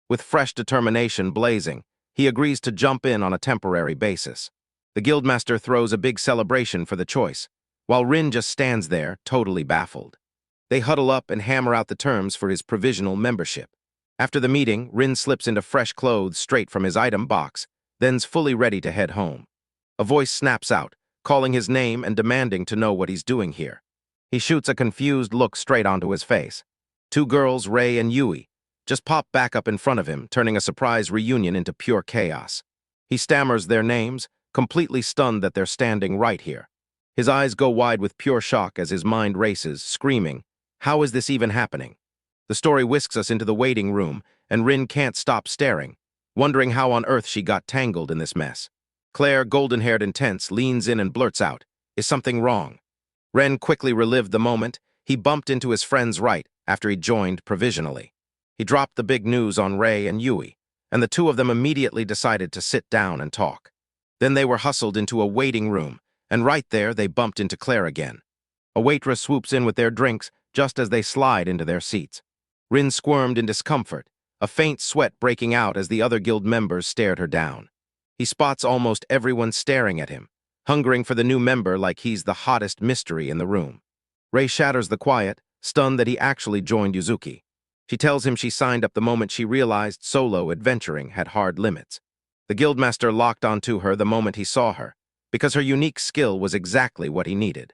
With fresh determination blazing, he agrees to jump in on a temporary basis. The guildmaster throws a big celebration for the choice, while Rin just stands there, totally baffled. They huddle up and hammer out the terms for his provisional membership. After the meeting, Rin slips into fresh clothes straight from his item box, then's fully ready to head home. A voice snaps out, calling his name and demanding to know what he's doing here. He shoots a confused look straight onto his face. Two girls, Ray and Yui, just pop back up in front of him, turning a surprise reunion into pure chaos. He stammers their names, completely stunned that they're standing right here. His eyes go wide with pure shock as his mind races, screaming, how is this even happening? The story whisks us into the waiting room, and Rin can't stop staring, wondering how on earth she got tangled in this mess. Claire, golden-haired and tense, leans in and blurts out, is something wrong? Ren quickly relived the moment he bumped into his friend's right after he joined provisionally. He dropped the big news on Ray and Yui, and the two of them immediately decided to sit down and talk. Then they were hustled into a waiting room, and right there they bumped into Claire again. A waitress swoops in with their drinks just as they slide into their seats. Rin squirmed in discomfort, a faint sweat breaking out as the other guild members stared her down. He spots almost everyone staring at him, hungering for the new member like he's the hottest mystery in the room. Ray shatters the quiet, stunned that he actually joined Yuzuki. She tells him she signed up the moment she realized solo adventuring had hard limits. The guildmaster locked onto her the moment he saw her, because her unique skill was exactly what he needed.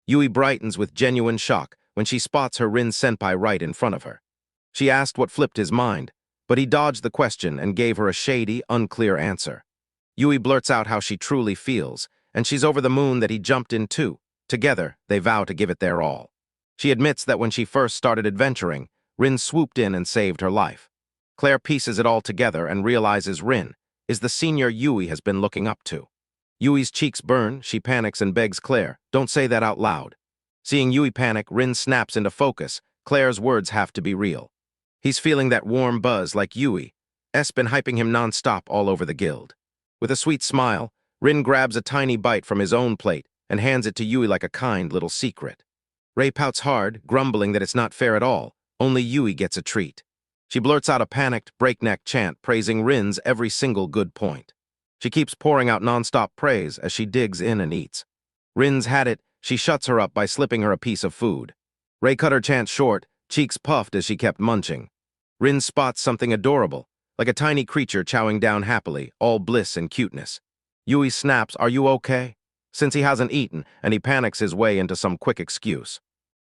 Yui brightens with genuine shock when she spots her Rin senpai right in front of her. She asked what flipped his mind, but he dodged the question and gave her a shady, unclear answer. Yui blurts out how she truly feels, and she's over the moon that he jumped in too. Together, they vow to give it their all. She admits that when she first started adventuring, Rin swooped in and saved her life. Claire pieces it all together and realizes Rin is the senior Yui has been looking up to. Yui's cheeks burn, she panics and begs Claire, "Don't say that out loud." Seeing Yui panic, Rin snaps into focus. Claire's words have to be real. He's feeling that warm buzz like Yui's been hyping him non-stop all over the guild. With a sweet smile, Rin grabs a tiny bite from his own plate and hands it to Yui like a kind little secret. Ray pouts hard, grumbling that it's not fair at all. Only Yui gets a treat. She blurts out a panicked, breakneck chant praising Rin's every single good point. She keeps pouring out non-stop praise as she digs in and eats. Rin's had it, she shuts her up by slipping her a piece of food. Ray cut her chant short, cheeks puffed as she kept munching. Rin spots something adorable, like a tiny creature chowing down happily, all bliss and cuteness. Yui snaps, "Are you okay?" since he hasn't eaten, and he panics his way into some quick excuse.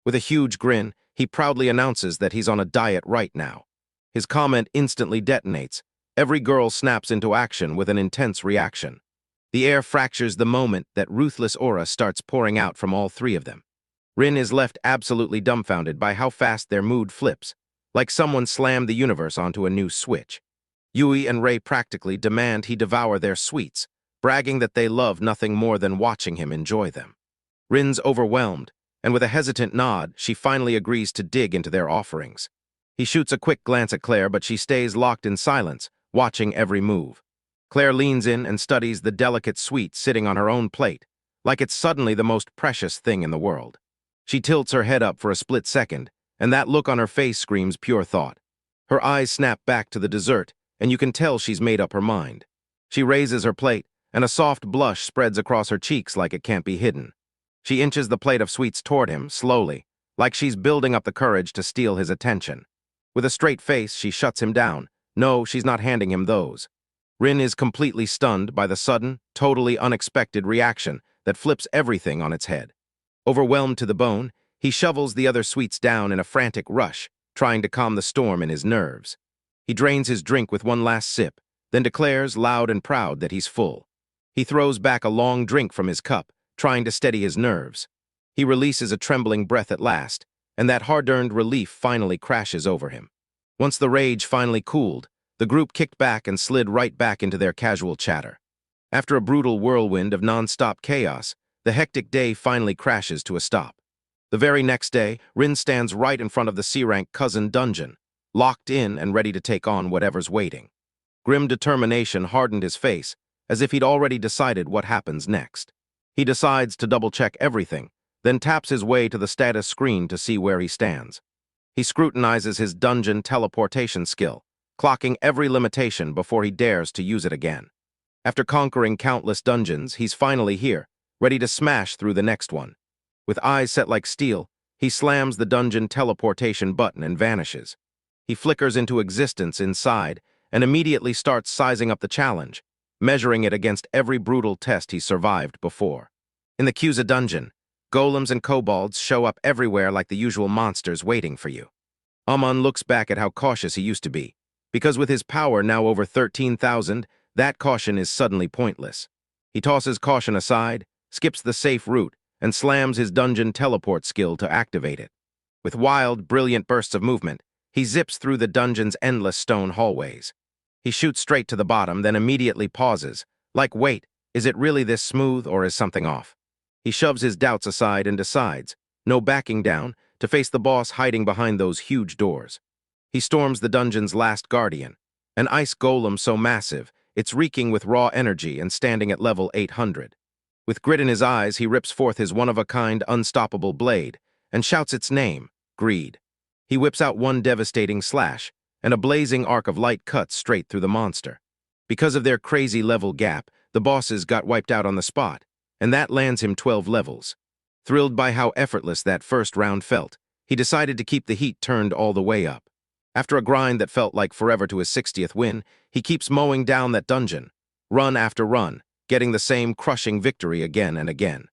With a huge grin, he proudly announces that he's on a diet right now. His comment instantly detonates. Every girl snaps into action with an intense reaction. The air fractures the moment that ruthless aura starts pouring out from all three of them. Rin is left absolutely dumbfounded by how fast their mood flips, like someone slammed the universe onto a new switch. Yui and Ray practically demand he devour their sweets, bragging that they love nothing more than watching him enjoy them. Rin's overwhelmed, and with a hesitant nod, she finally agrees to dig into their offerings. He shoots a quick glance at Claire, but she stays locked in silence, watching every move. Claire leans in and studies the delicate sweet sitting on her own plate, like it's suddenly the most precious thing in the world. She tilts her head up for a split second, and that look on her face screams pure thought. Her eyes snap back to the dessert, and you can tell she's made up her mind. She raises her plate, and a soft blush spreads across her cheeks like it can't be hidden. She inches the plate of sweets toward him, slowly, like she's building up the courage to steal his attention. With a straight face, she shuts him down. No, she's not handing him those. Rin is completely stunned by the sudden, totally unexpected reaction that flips everything on its head. Overwhelmed to the bone, he shovels the other sweets down in a frantic rush, trying to calm the storm in his nerves. He drains his drink with one last sip, then declares loud and proud that he's full. He throws back a long drink from his cup, trying to steady his nerves. He releases a trembling breath at last, and that hard-earned relief finally crashes over him. Once the rage finally cooled, the group kicked back and slid right back into their casual chatter. After a brutal whirlwind of non-stop chaos, the hectic day finally crashes to a stop. The very next day, Rin stands right in front of the C-rank cousin dungeon, locked in and ready to take on whatever's waiting. Grim determination hardened his face, as if he'd already decided what happens next. He decides to double-check everything, then taps his way to the status screen to see where he stands. He scrutinizes his dungeon teleportation skill, clocking every limitation before he dares to use it again. After conquering countless dungeons, he's finally here, ready to smash through the next one. With eyes set like steel, he slams the dungeon teleportation button and vanishes. He flickers into existence inside and immediately starts sizing up the challenge, measuring it against every brutal test he survived before. In the Kyuza dungeon, golems and kobolds show up everywhere like the usual monsters waiting for you. Amon looks back at how cautious he used to be, because with his power now over 13,000, that caution is suddenly pointless. He tosses caution aside, skips the safe route, and slams his dungeon teleport skill to activate it. With wild, brilliant bursts of movement, he zips through the dungeon's endless stone hallways. He shoots straight to the bottom, then immediately pauses, like, wait, is it really this smooth or is something off? He shoves his doubts aside and decides, no backing down, to face the boss hiding behind those huge doors. He storms the dungeon's last guardian, an ice golem so massive, it's reeking with raw energy and standing at level 800. With grit in his eyes, he rips forth his one-of-a-kind, unstoppable blade and shouts its name, Greed. He whips out one devastating slash, and a blazing arc of light cuts straight through the monster. Because of their crazy level gap, the bosses got wiped out on the spot, and that lands him 12 levels. Thrilled by how effortless that first round felt, he decided to keep the heat turned all the way up. After a grind that felt like forever to his 60th win, he keeps mowing down that dungeon, run after run, getting the same crushing victory again and again.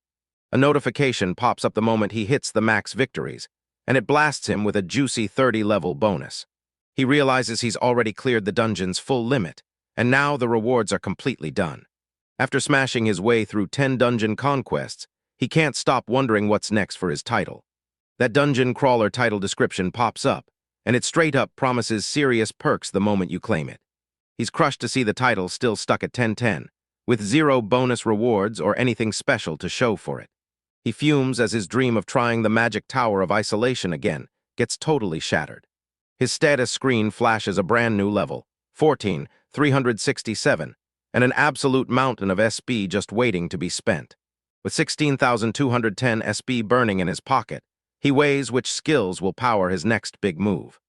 A notification pops up the moment he hits the max victories, and it blasts him with a juicy 30-level bonus. He realizes he's already cleared the dungeon's full limit, and now the rewards are completely done. After smashing his way through 10 dungeon conquests, he can't stop wondering what's next for his title. That dungeon crawler title description pops up, and it straight up promises serious perks the moment you claim it. He's crushed to see the title still stuck at 1010, with 0 bonus rewards or anything special to show for it. He fumes as his dream of trying the magic tower of isolation again gets totally shattered. His status screen flashes a brand new level, 14,367, and an absolute mountain of SB just waiting to be spent. With 16,210 SB burning in his pocket, he weighs which skills will power his next big move.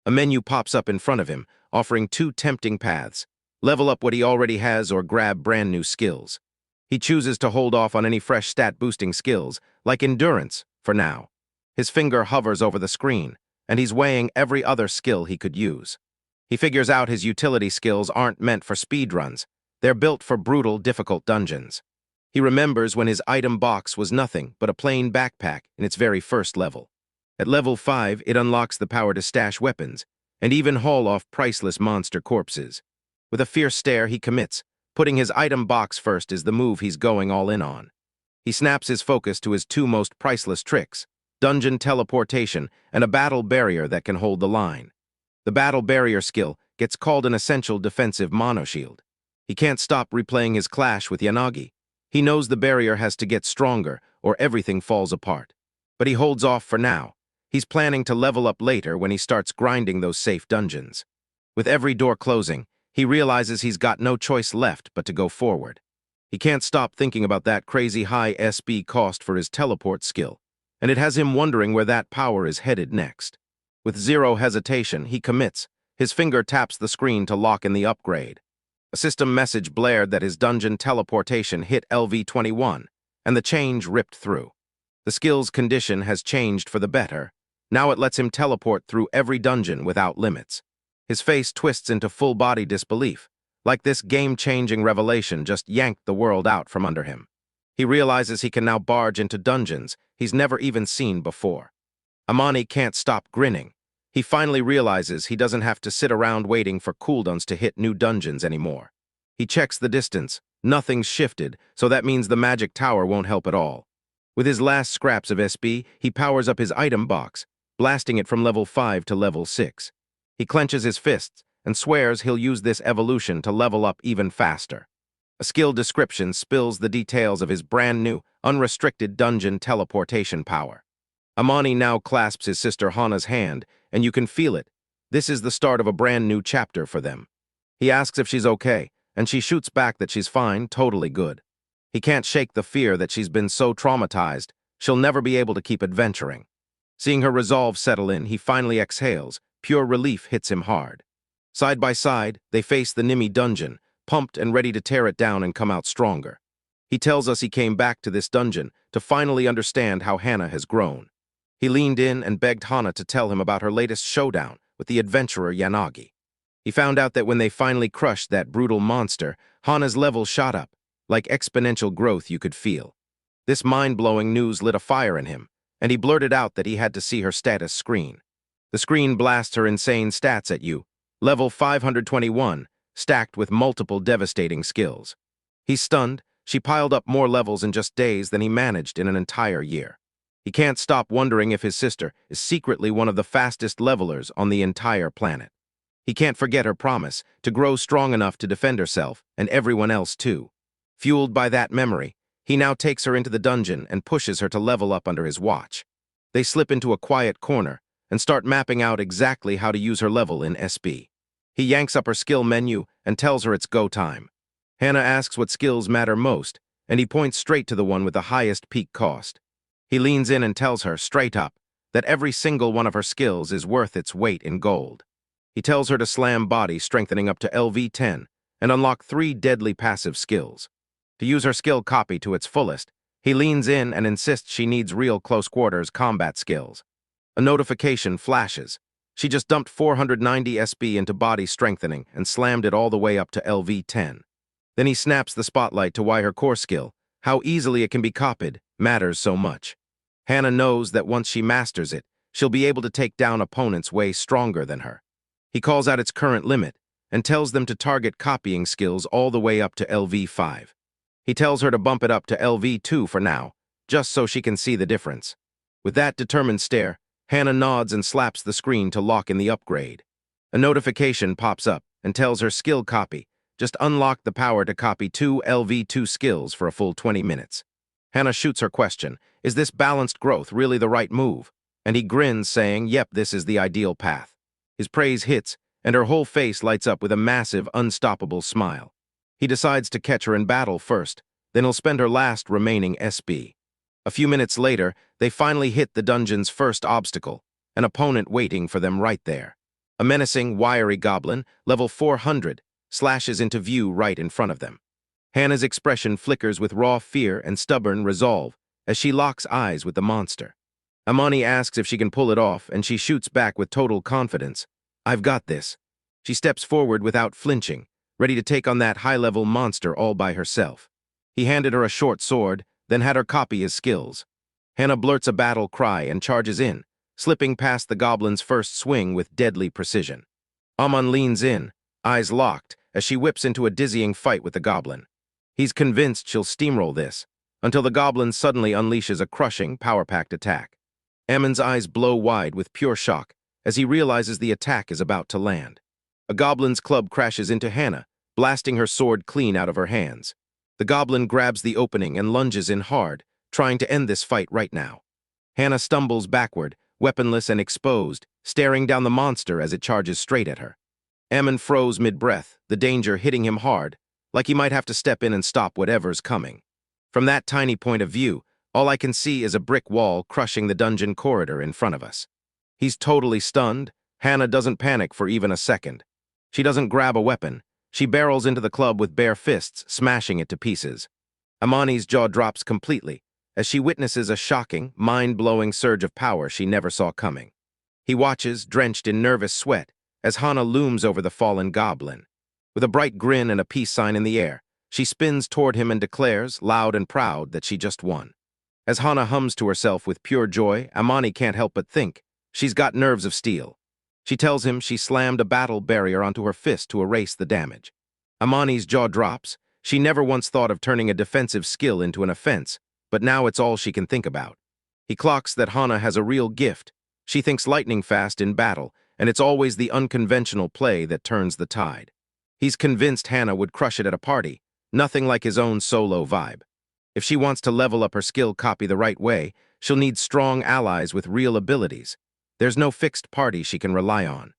A menu pops up in front of him, offering 2 tempting paths: level up what he already has or grab brand new skills. He chooses to hold off on any fresh stat-boosting skills, like endurance, for now. His finger hovers over the screen, and he's weighing every other skill he could use. He figures out his utility skills aren't meant for speedruns. They're built for brutal, difficult dungeons. He remembers when his item box was nothing but a plain backpack in its very first level. At level 5, it unlocks the power to stash weapons, and even haul off priceless monster corpses. With a fierce stare, he commits. Putting his item box first is the move he's going all in on. He snaps his focus to his 2 most priceless tricks: dungeon teleportation and a battle barrier that can hold the line. The battle barrier skill gets called an essential defensive monoshield. He can't stop replaying his clash with Yanagi. He knows the barrier has to get stronger or everything falls apart. But he holds off for now. He's planning to level up later when he starts grinding those safe dungeons. With every door closing, he realizes he's got no choice left but to go forward. He can't stop thinking about that crazy high SB cost for his teleport skill, and it has him wondering where that power is headed next. With 0 hesitation, he commits. His finger taps the screen to lock in the upgrade. A system message blared that his dungeon teleportation hit LV21, and the change ripped through. The skill's condition has changed for the better. Now it lets him teleport through every dungeon without limits. His face twists into full-body disbelief, like this game-changing revelation just yanked the world out from under him. He realizes he can now barge into dungeons he's never even seen before. Amani can't stop grinning. He finally realizes he doesn't have to sit around waiting for cooldowns to hit new dungeons anymore. He checks the distance. Nothing's shifted, so that means the magic tower won't help at all. With his last scraps of SB, he powers up his item box, blasting it from level 5 to level 6. He clenches his fists and swears he'll use this evolution to level up even faster. A skill description spills the details of his brand new, unrestricted dungeon teleportation power. Amani now clasps his sister Hana's hand, and you can feel it. This is the start of a brand new chapter for them. He asks if she's okay, and she shoots back that she's fine, totally good. He can't shake the fear that she's been so traumatized, she'll never be able to keep adventuring. Seeing her resolve settle in, he finally exhales. Pure relief hits him hard. Side by side, they face the Nimi dungeon, pumped and ready to tear it down and come out stronger. He tells us he came back to this dungeon to finally understand how Hana has grown. He leaned in and begged Hana to tell him about her latest showdown with the adventurer Yanagi. He found out that when they finally crushed that brutal monster, Hana's level shot up, like exponential growth you could feel. This mind-blowing news lit a fire in him, and he blurted out that he had to see her status screen. The screen blasts her insane stats at you, level 521, stacked with multiple devastating skills. He's stunned. She piled up more levels in just days than he managed in an entire year. He can't stop wondering if his sister is secretly one of the fastest levelers on the entire planet. He can't forget her promise to grow strong enough to defend herself and everyone else too. Fueled by that memory, he now takes her into the dungeon and pushes her to level up under his watch. They slip into a quiet corner and start mapping out exactly how to use her level in SB. He yanks up her skill menu and tells her it's go time. Hana asks what skills matter most, and he points straight to the one with the highest peak cost. He leans in and tells her, straight up, that every single one of her skills is worth its weight in gold. He tells her to slam body strengthening up to LV10 and unlock 3 deadly passive skills. To use her skill copy to its fullest, he leans in and insists she needs real close-quarters combat skills. A notification flashes. She just dumped 490 SB into body strengthening and slammed it all the way up to LV10. Then he snaps the spotlight to why her core skill, how easily it can be copied, matters so much. Hana knows that once she masters it, she'll be able to take down opponents way stronger than her. He calls out its current limit and tells them to target copying skills all the way up to LV5. He tells her to bump it up to LV2 for now, just so she can see the difference. With that determined stare, Hana nods and slaps the screen to lock in the upgrade. A notification pops up and tells her skill copy, just unlock the power to copy 2 LV2 skills for a full 20 minutes. Hana shoots her question, is this balanced growth really the right move? And he grins saying, yep, this is the ideal path. His praise hits, and her whole face lights up with a massive, unstoppable smile. He decides to catch her in battle first, then he'll spend her last remaining SB. A few minutes later, they finally hit the dungeon's first obstacle, an opponent waiting for them right there. A menacing, wiry goblin, level 400, slashes into view right in front of them. Hana's expression flickers with raw fear and stubborn resolve as she locks eyes with the monster. Amani asks if she can pull it off, and she shoots back with total confidence. I've got this. She steps forward without flinching, ready to take on that high-level monster all by herself. He handed her a short sword, then had her copy his skills. Hana blurts a battle cry and charges in, slipping past the goblin's first swing with deadly precision. Amon leans in, eyes locked, as she whips into a dizzying fight with the goblin. He's convinced she'll steamroll this, until the goblin suddenly unleashes a crushing, power-packed attack. Ammon's eyes blow wide with pure shock as he realizes the attack is about to land. A goblin's club crashes into Hana, blasting her sword clean out of her hands. The goblin grabs the opening and lunges in hard, trying to end this fight right now. Hana stumbles backward, weaponless and exposed, staring down the monster as it charges straight at her. Ammon froze mid-breath, the danger hitting him hard, like he might have to step in and stop whatever's coming. From that tiny point of view, all I can see is a brick wall crushing the dungeon corridor in front of us. He's totally stunned. Hana doesn't panic for even a second. She doesn't grab a weapon. She barrels into the club with bare fists, smashing it to pieces. Amani's jaw drops completely as she witnesses a shocking, mind-blowing surge of power she never saw coming. He watches, drenched in nervous sweat, as Hana looms over the fallen goblin. With a bright grin and a peace sign in the air, she spins toward him and declares, loud and proud, that she just won. As Hana hums to herself with pure joy, Amani can't help but think, she's got nerves of steel. She tells him she slammed a battle barrier onto her fist to erase the damage. Amani's jaw drops. She never once thought of turning a defensive skill into an offense, but now it's all she can think about. He clocks that Hana has a real gift. She thinks lightning fast in battle, and it's always the unconventional play that turns the tide. He's convinced Hana would crush it at a party, nothing like his own solo vibe. If she wants to level up her skill copy the right way, she'll need strong allies with real abilities. There's no fixed party she can rely on.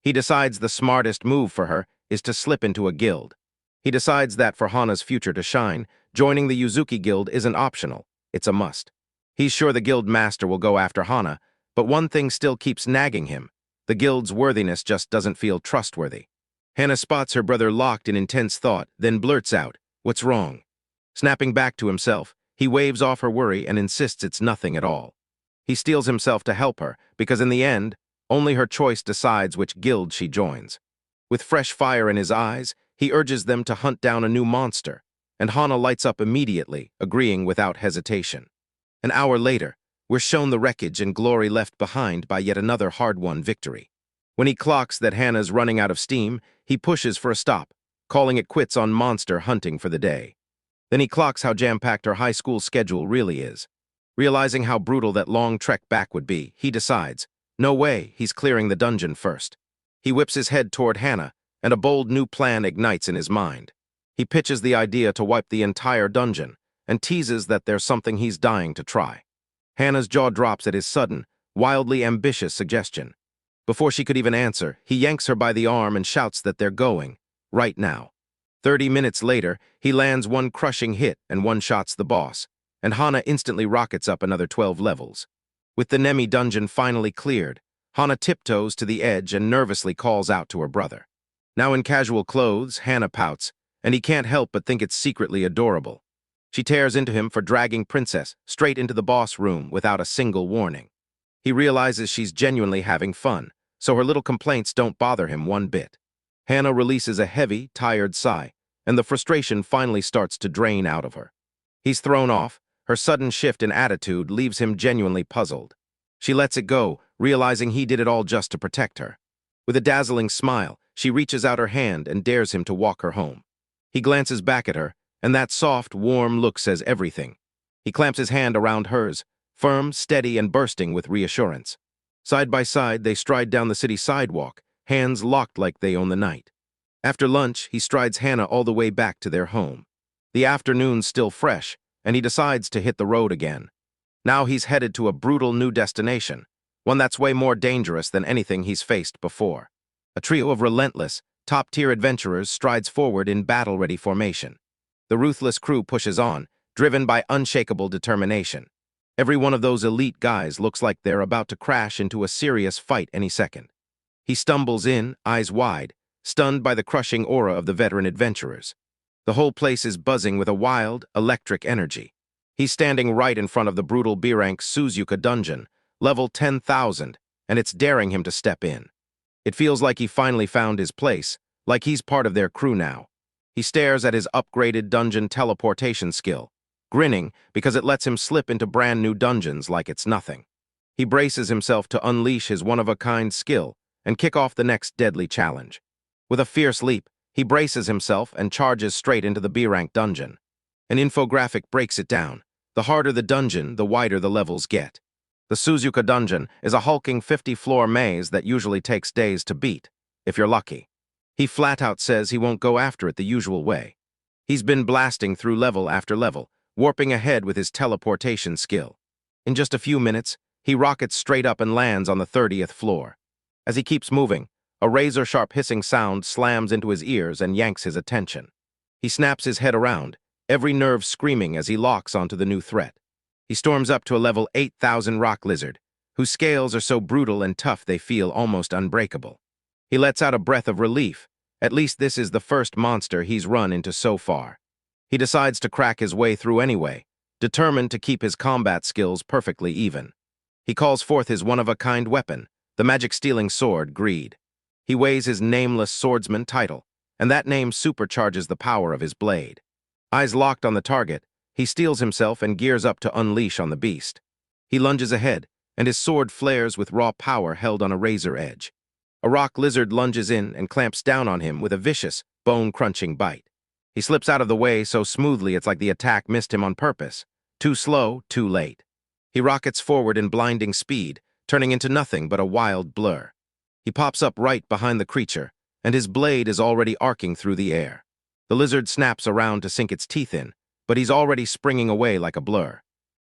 He decides the smartest move for her is to slip into a guild. He decides that for Hana's future to shine, joining the Yuzuki Guild isn't optional, it's a must. He's sure the guild master will go after Hana, but one thing still keeps nagging him. The guild's worthiness just doesn't feel trustworthy. Hana spots her brother locked in intense thought, then blurts out, "What's wrong?" Snapping back to himself, he waves off her worry and insists it's nothing at all. He steels himself to help her, because in the end, only her choice decides which guild she joins. With fresh fire in his eyes, he urges them to hunt down a new monster, and Hana lights up immediately, agreeing without hesitation. An hour later, we're shown the wreckage and glory left behind by yet another hard-won victory. When he clocks that Hana's running out of steam, he pushes for a stop, calling it quits on monster hunting for the day. Then he clocks how jam-packed her high school schedule really is. Realizing how brutal that long trek back would be, he decides, no way, he's clearing the dungeon first. He whips his head toward Hana, and a bold new plan ignites in his mind. He pitches the idea to wipe the entire dungeon, and teases that there's something he's dying to try. Hana's jaw drops at his sudden, wildly ambitious suggestion. Before she could even answer, he yanks her by the arm and shouts that they're going, right now. 30 minutes later, he lands one crushing hit and one-shots the boss, and Hana instantly rockets up another 12 levels. With the Nemi dungeon finally cleared, Hana tiptoes to the edge and nervously calls out to her brother. Now in casual clothes, Hana pouts, and he can't help but think it's secretly adorable. She tears into him for dragging Princess straight into the boss room without a single warning. He realizes she's genuinely having fun, so her little complaints don't bother him one bit. Hana releases a heavy, tired sigh, and the frustration finally starts to drain out of her. He's thrown off. Her sudden shift in attitude leaves him genuinely puzzled. She lets it go, realizing he did it all just to protect her. With a dazzling smile, she reaches out her hand and dares him to walk her home. He glances back at her, and that soft, warm look says everything. He clamps his hand around hers, firm, steady, and bursting with reassurance. Side by side, they stride down the city sidewalk, hands locked like they own the night. After lunch, he strides Hana all the way back to their home. The afternoon's still fresh, and he decides to hit the road again. Now he's headed to a brutal new destination, one that's way more dangerous than anything he's faced before. A trio of relentless, top-tier adventurers strides forward in battle-ready formation. The ruthless crew pushes on, driven by unshakable determination. Every one of those elite guys looks like they're about to crash into a serious fight any second. He stumbles in, eyes wide, stunned by the crushing aura of the veteran adventurers. The whole place is buzzing with a wild, electric energy. He's standing right in front of the brutal B-rank Suzuka dungeon, level 10,000, and it's daring him to step in. It feels like he finally found his place, like he's part of their crew now. He stares at his upgraded dungeon teleportation skill, grinning because it lets him slip into brand new dungeons like it's nothing. He braces himself to unleash his one-of-a-kind skill and kick off the next deadly challenge. With a fierce leap, he braces himself and charges straight into the B-rank dungeon. An infographic breaks it down. The harder the dungeon, the wider the levels get. The Suzuka dungeon is a hulking 50-floor maze that usually takes days to beat, if you're lucky. He flat out says he won't go after it the usual way. He's been blasting through level after level, warping ahead with his teleportation skill. In just a few minutes, he rockets straight up and lands on the 30th floor. As he keeps moving, a razor-sharp hissing sound slams into his ears and yanks his attention. He snaps his head around, every nerve screaming as he locks onto the new threat. He storms up to a level 8,000 rock lizard, whose scales are so brutal and tough they feel almost unbreakable. He lets out a breath of relief. At least this is the first monster he's run into so far. He decides to crack his way through anyway, determined to keep his combat skills perfectly even. He calls forth his one-of-a-kind weapon, the magic-stealing sword, Greed. He weighs his nameless swordsman title, and that name supercharges the power of his blade. Eyes locked on the target, he steels himself and gears up to unleash on the beast. He lunges ahead, and his sword flares with raw power held on a razor edge. A rock lizard lunges in and clamps down on him with a vicious, bone-crunching bite. He slips out of the way so smoothly it's like the attack missed him on purpose. Too slow, too late. He rockets forward in blinding speed, turning into nothing but a wild blur. He pops up right behind the creature, and his blade is already arcing through the air. The lizard snaps around to sink its teeth in, but he's already springing away like a blur.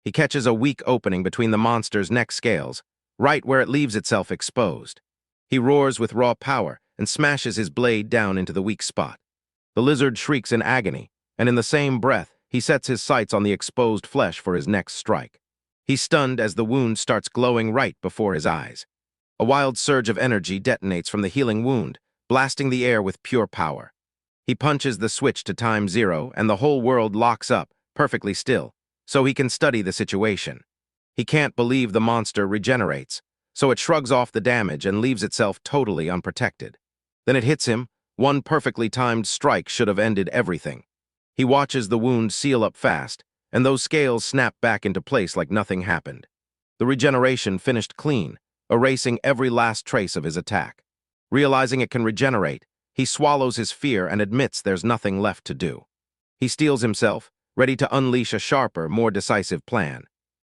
He catches a weak opening between the monster's neck scales, right where it leaves itself exposed. He roars with raw power and smashes his blade down into the weak spot. The lizard shrieks in agony, and in the same breath, he sets his sights on the exposed flesh for his next strike. He's stunned as the wound starts glowing right before his eyes. A wild surge of energy detonates from the healing wound, blasting the air with pure power. He punches the switch to time 0, and the whole world locks up, perfectly still, so he can study the situation. He can't believe the monster regenerates, so it shrugs off the damage and leaves itself totally unprotected. Then it hits him. One perfectly timed strike should have ended everything. He watches the wound seal up fast, and those scales snap back into place like nothing happened. The regeneration finished clean, erasing every last trace of his attack. Realizing it can regenerate, he swallows his fear and admits there's nothing left to do. He steels himself, ready to unleash a sharper, more decisive plan.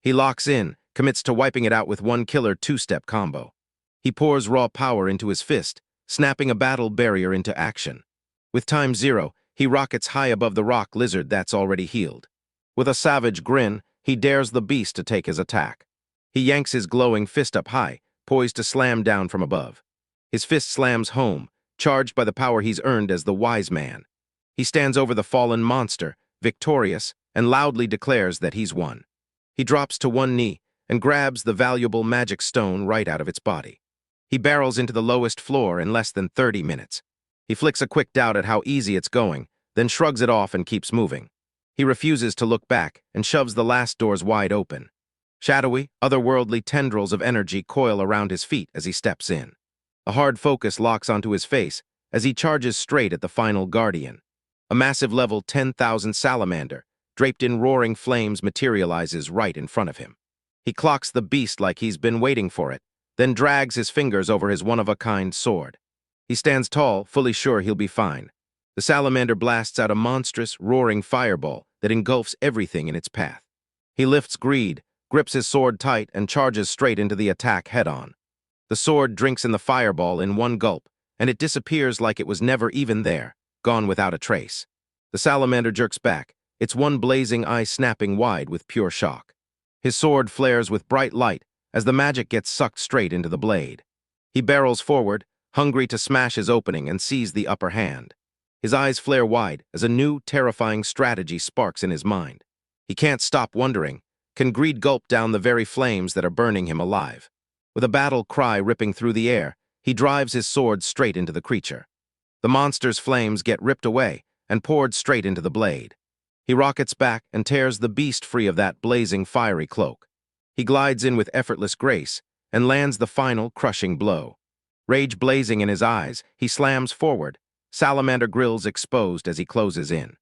He locks in, commits to wiping it out with one killer two-step combo. He pours raw power into his fist, snapping a battle barrier into action. With time 0, he rockets high above the rock lizard that's already healed. With a savage grin, he dares the beast to take his attack. He yanks his glowing fist up high, poised to slam down from above. His fist slams home, charged by the power he's earned as the wise man. He stands over the fallen monster, victorious, and loudly declares that he's won. He drops to one knee, and grabs the valuable magic stone right out of its body. He barrels into the lowest floor in less than 30 minutes. He flicks a quick doubt at how easy it's going, then shrugs it off and keeps moving. He refuses to look back and shoves the last doors wide open. Shadowy, otherworldly tendrils of energy coil around his feet as he steps in. A hard focus locks onto his face as he charges straight at the final guardian. A massive level 10,000 salamander, draped in roaring flames, materializes right in front of him. He clocks the beast like he's been waiting for it, then drags his fingers over his one-of-a-kind sword. He stands tall, fully sure he'll be fine. The salamander blasts out a monstrous, roaring fireball that engulfs everything in its path. He lifts greed, grips his sword tight, and charges straight into the attack head-on. The sword drinks in the fireball in one gulp, and it disappears like it was never even there, gone without a trace. The salamander jerks back, its one blazing eye snapping wide with pure shock. His sword flares with bright light as the magic gets sucked straight into the blade. He barrels forward, hungry to smash his opening and seize the upper hand. His eyes flare wide as a new, terrifying strategy sparks in his mind. He can't stop wondering, can greed gulp down the very flames that are burning him alive? With a battle cry ripping through the air, he drives his sword straight into the creature. The monster's flames get ripped away and poured straight into the blade. He rockets back and tears the beast free of that blazing fiery cloak. He glides in with effortless grace and lands the final crushing blow. Rage blazing in his eyes, he slams forward, salamander grills exposed as he closes in.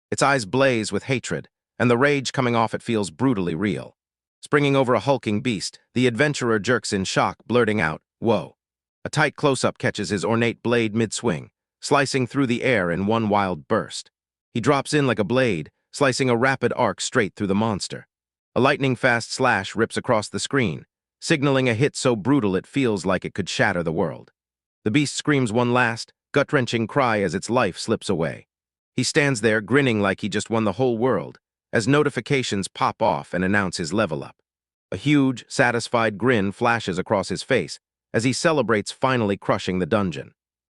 Its eyes blaze with hatred, and the rage coming off it feels brutally real. Springing over a hulking beast, the adventurer jerks in shock, blurting out, "Whoa." A tight close-up catches his ornate blade mid-swing, slicing through the air in one wild burst. He drops in like a blade, slicing a rapid arc straight through the monster. A lightning-fast slash rips across the screen, signaling a hit so brutal it feels like it could shatter the world. The beast screams one last, gut-wrenching cry as its life slips away. He stands there, grinning like he just won the whole world, as notifications pop off and announce his level up. A huge, satisfied grin flashes across his face as he celebrates finally crushing the dungeon.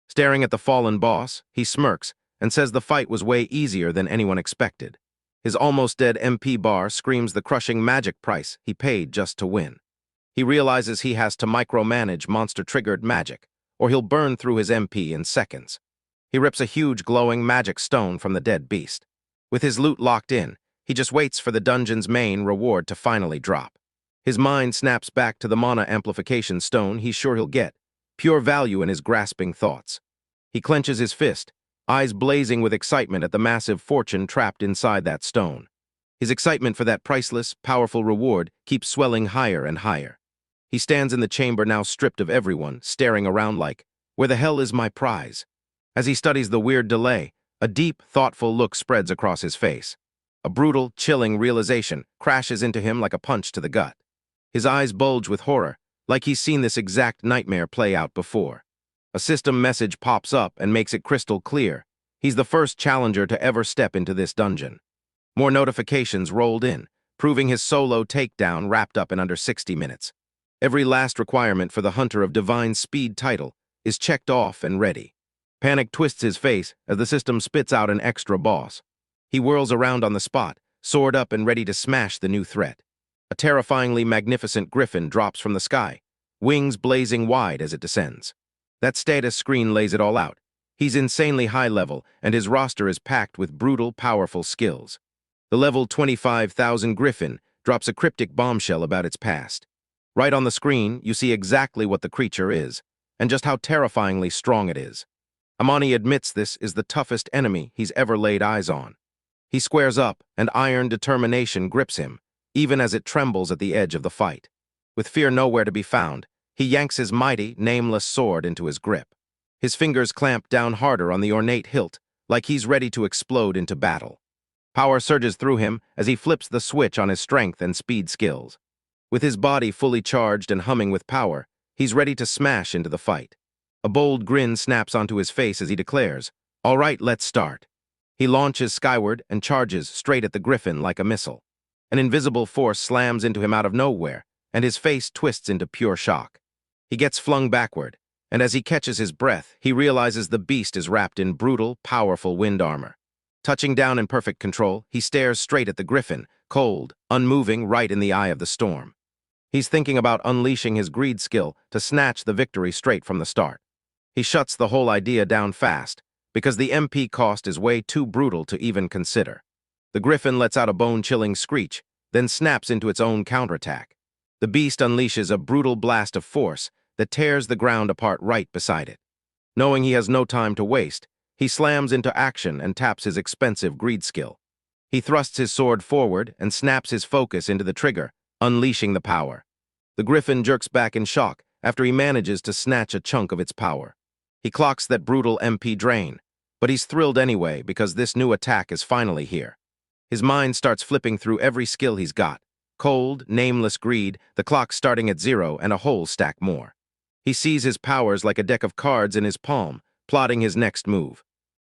Staring at the fallen boss, he smirks and says the fight was way easier than anyone expected. His almost dead MP bar screams the crushing magic price he paid just to win. He realizes he has to micromanage monster-triggered magic, or he'll burn through his MP in seconds. He rips a huge glowing magic stone from the dead beast. With his loot locked in, he just waits for the dungeon's main reward to finally drop. His mind snaps back to the mana amplification stone he's sure he'll get, pure value in his grasping thoughts. He clenches his fist, eyes blazing with excitement at the massive fortune trapped inside that stone. His excitement for that priceless, powerful reward keeps swelling higher and higher. He stands in the chamber now stripped of everyone, staring around like, where the hell is my prize? As he studies the weird delay, a deep, thoughtful look spreads across his face. A brutal, chilling realization crashes into him like a punch to the gut. His eyes bulge with horror, like he's seen this exact nightmare play out before. A system message pops up and makes it crystal clear. He's the first challenger to ever step into this dungeon. More notifications rolled in, proving his solo takedown wrapped up in under 60 minutes. Every last requirement for the Hunter of Divine Speed title is checked off and ready. Panic twists his face as the system spits out an extra boss. He whirls around on the spot, sword up and ready to smash the new threat. A terrifyingly magnificent griffin drops from the sky, wings blazing wide as it descends. That status screen lays it all out. He's insanely high level, and his roster is packed with brutal, powerful skills. The level 25,000 griffin drops a cryptic bombshell about its past. Right on the screen, you see exactly what the creature is, and just how terrifyingly strong it is. Amani admits this is the toughest enemy he's ever laid eyes on. He squares up, and iron determination grips him, even as it trembles at the edge of the fight. With fear nowhere to be found, he yanks his mighty, nameless sword into his grip. His fingers clamp down harder on the ornate hilt, like he's ready to explode into battle. Power surges through him as he flips the switch on his strength and speed skills. With his body fully charged and humming with power, he's ready to smash into the fight. A bold grin snaps onto his face as he declares, "All right, let's start." He launches skyward and charges straight at the griffin like a missile. An invisible force slams into him out of nowhere, and his face twists into pure shock. He gets flung backward, and as he catches his breath, he realizes the beast is wrapped in brutal, powerful wind armor. Touching down in perfect control, he stares straight at the griffin, cold, unmoving, right in the eye of the storm. He's thinking about unleashing his greed skill to snatch the victory straight from the start. He shuts the whole idea down fast, because the MP cost is way too brutal to even consider. The griffin lets out a bone-chilling screech, then snaps into its own counterattack. The beast unleashes a brutal blast of force that tears the ground apart right beside it. Knowing he has no time to waste, he slams into action and taps his expensive greed skill. He thrusts his sword forward and snaps his focus into the trigger, unleashing the power. The griffin jerks back in shock after he manages to snatch a chunk of its power. He clocks that brutal MP drain, but he's thrilled anyway because this new attack is finally here. His mind starts flipping through every skill he's got. Cold, nameless greed, the clock starting at 0 and a whole stack more. He sees his powers like a deck of cards in his palm, plotting his next move.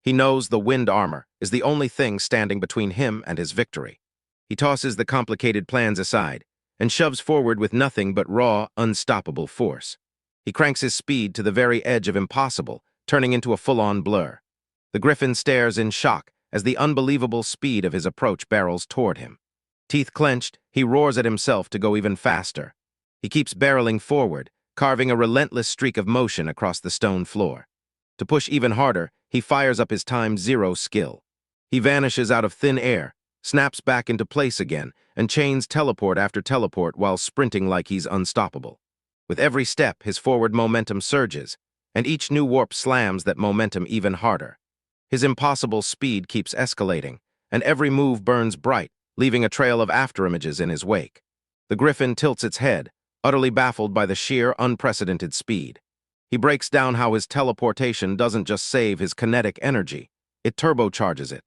He knows the wind armor is the only thing standing between him and his victory. He tosses the complicated plans aside and shoves forward with nothing but raw, unstoppable force. He cranks his speed to the very edge of impossible, turning into a full-on blur. The griffin stares in shock as the unbelievable speed of his approach barrels toward him. Teeth clenched, he roars at himself to go even faster. He keeps barreling forward, carving a relentless streak of motion across the stone floor. To push even harder, he fires up his ×0 skill. He vanishes out of thin air, snaps back into place again, and chains teleport after teleport while sprinting like he's unstoppable. With every step, his forward momentum surges, and each new warp slams that momentum even harder. His impossible speed keeps escalating, and every move burns bright, leaving a trail of afterimages in his wake. The griffin tilts its head, utterly baffled by the sheer, unprecedented speed. He breaks down how his teleportation doesn't just save his kinetic energy, it turbocharges it.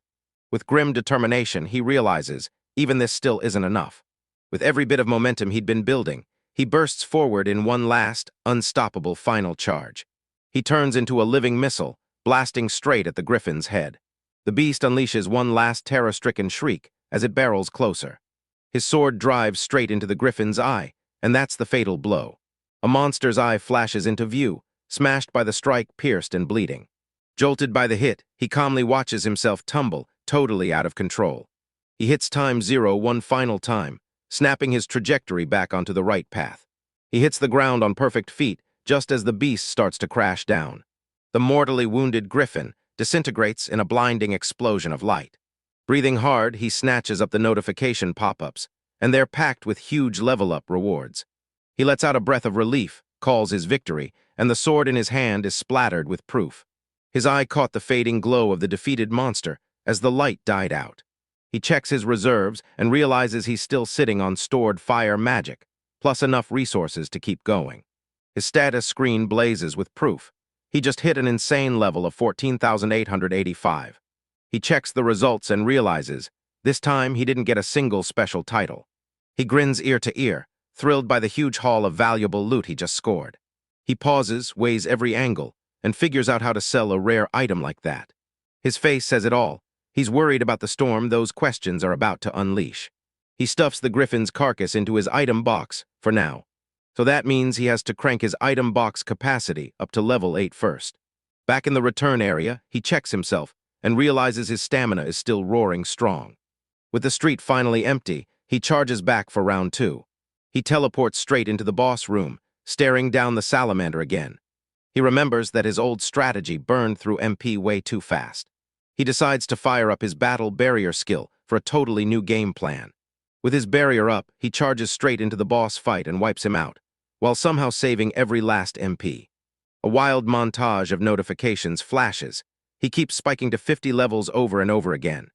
With grim determination, he realizes even this still isn't enough. With every bit of momentum he'd been building, he bursts forward in one last, unstoppable final charge. He turns into a living missile, blasting straight at the griffin's head. The beast unleashes one last terror-stricken shriek as it barrels closer. His sword drives straight into the griffin's eye, and that's the fatal blow. A monster's eye flashes into view, smashed by the strike, pierced and bleeding. Jolted by the hit, he calmly watches himself tumble, totally out of control. He hits ×0 one final time, snapping his trajectory back onto the right path. He hits the ground on perfect feet, just as the beast starts to crash down. The mortally wounded griffin disintegrates in a blinding explosion of light. Breathing hard, he snatches up the notification pop-ups, and they're packed with huge level-up rewards. He lets out a breath of relief, calls his victory, and the sword in his hand is splattered with proof. His eye caught the fading glow of the defeated monster as the light died out. He checks his reserves and realizes he's still sitting on stored fire magic, plus enough resources to keep going. His status screen blazes with proof. He just hit an insane level of 14,885. He checks the results and realizes this time he didn't get a single special title. He grins ear to ear, thrilled by the huge haul of valuable loot he just scored. He pauses, weighs every angle, and figures out how to sell a rare item like that. His face says it all. He's worried about the storm those questions are about to unleash. He stuffs the griffin's carcass into his item box, for now. So that means he has to crank his item box capacity up to level 8 first. Back in the return area, he checks himself and realizes his stamina is still roaring strong. With the street finally empty, he charges back for round 2. He teleports straight into the boss room, staring down the salamander again. He remembers that his old strategy burned through MP way too fast. He decides to fire up his battle barrier skill for a totally new game plan. With his barrier up, he charges straight into the boss fight and wipes him out, while somehow saving every last MP. A wild montage of notifications flashes. He keeps spiking to 50 levels over and over again.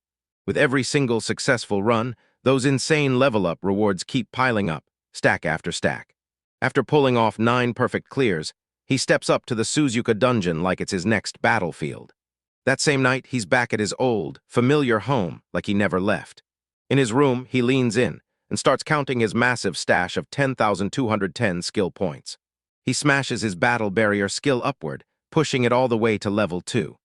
With every single successful run, those insane level-up rewards keep piling up, stack after stack. After pulling off 9 perfect clears, he steps up to the Suzuka dungeon like it's his next battlefield. That same night, he's back at his old, familiar home like he never left. In his room, he leans in and starts counting his massive stash of 10,210 skill points. He smashes his battle barrier skill upward, pushing it all the way to level 2.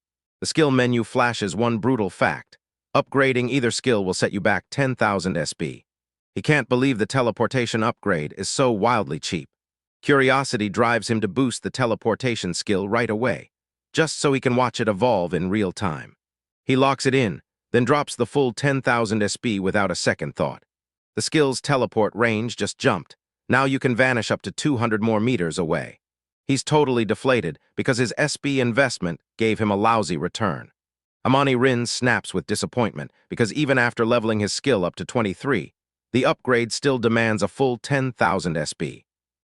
The skill menu flashes one brutal fact. Upgrading either skill will set you back 10,000 SB. He can't believe the teleportation upgrade is so wildly cheap. Curiosity drives him to boost the teleportation skill right away, just so he can watch it evolve in real time. He locks it in, then drops the full 10,000 SB without a second thought. The skill's teleport range just jumped, Now you can vanish up to 200 more meters away. He's totally deflated because his SB investment gave him a lousy return. Amani Rin snaps with disappointment because even after leveling his skill up to 23, the upgrade still demands a full 10,000 SB.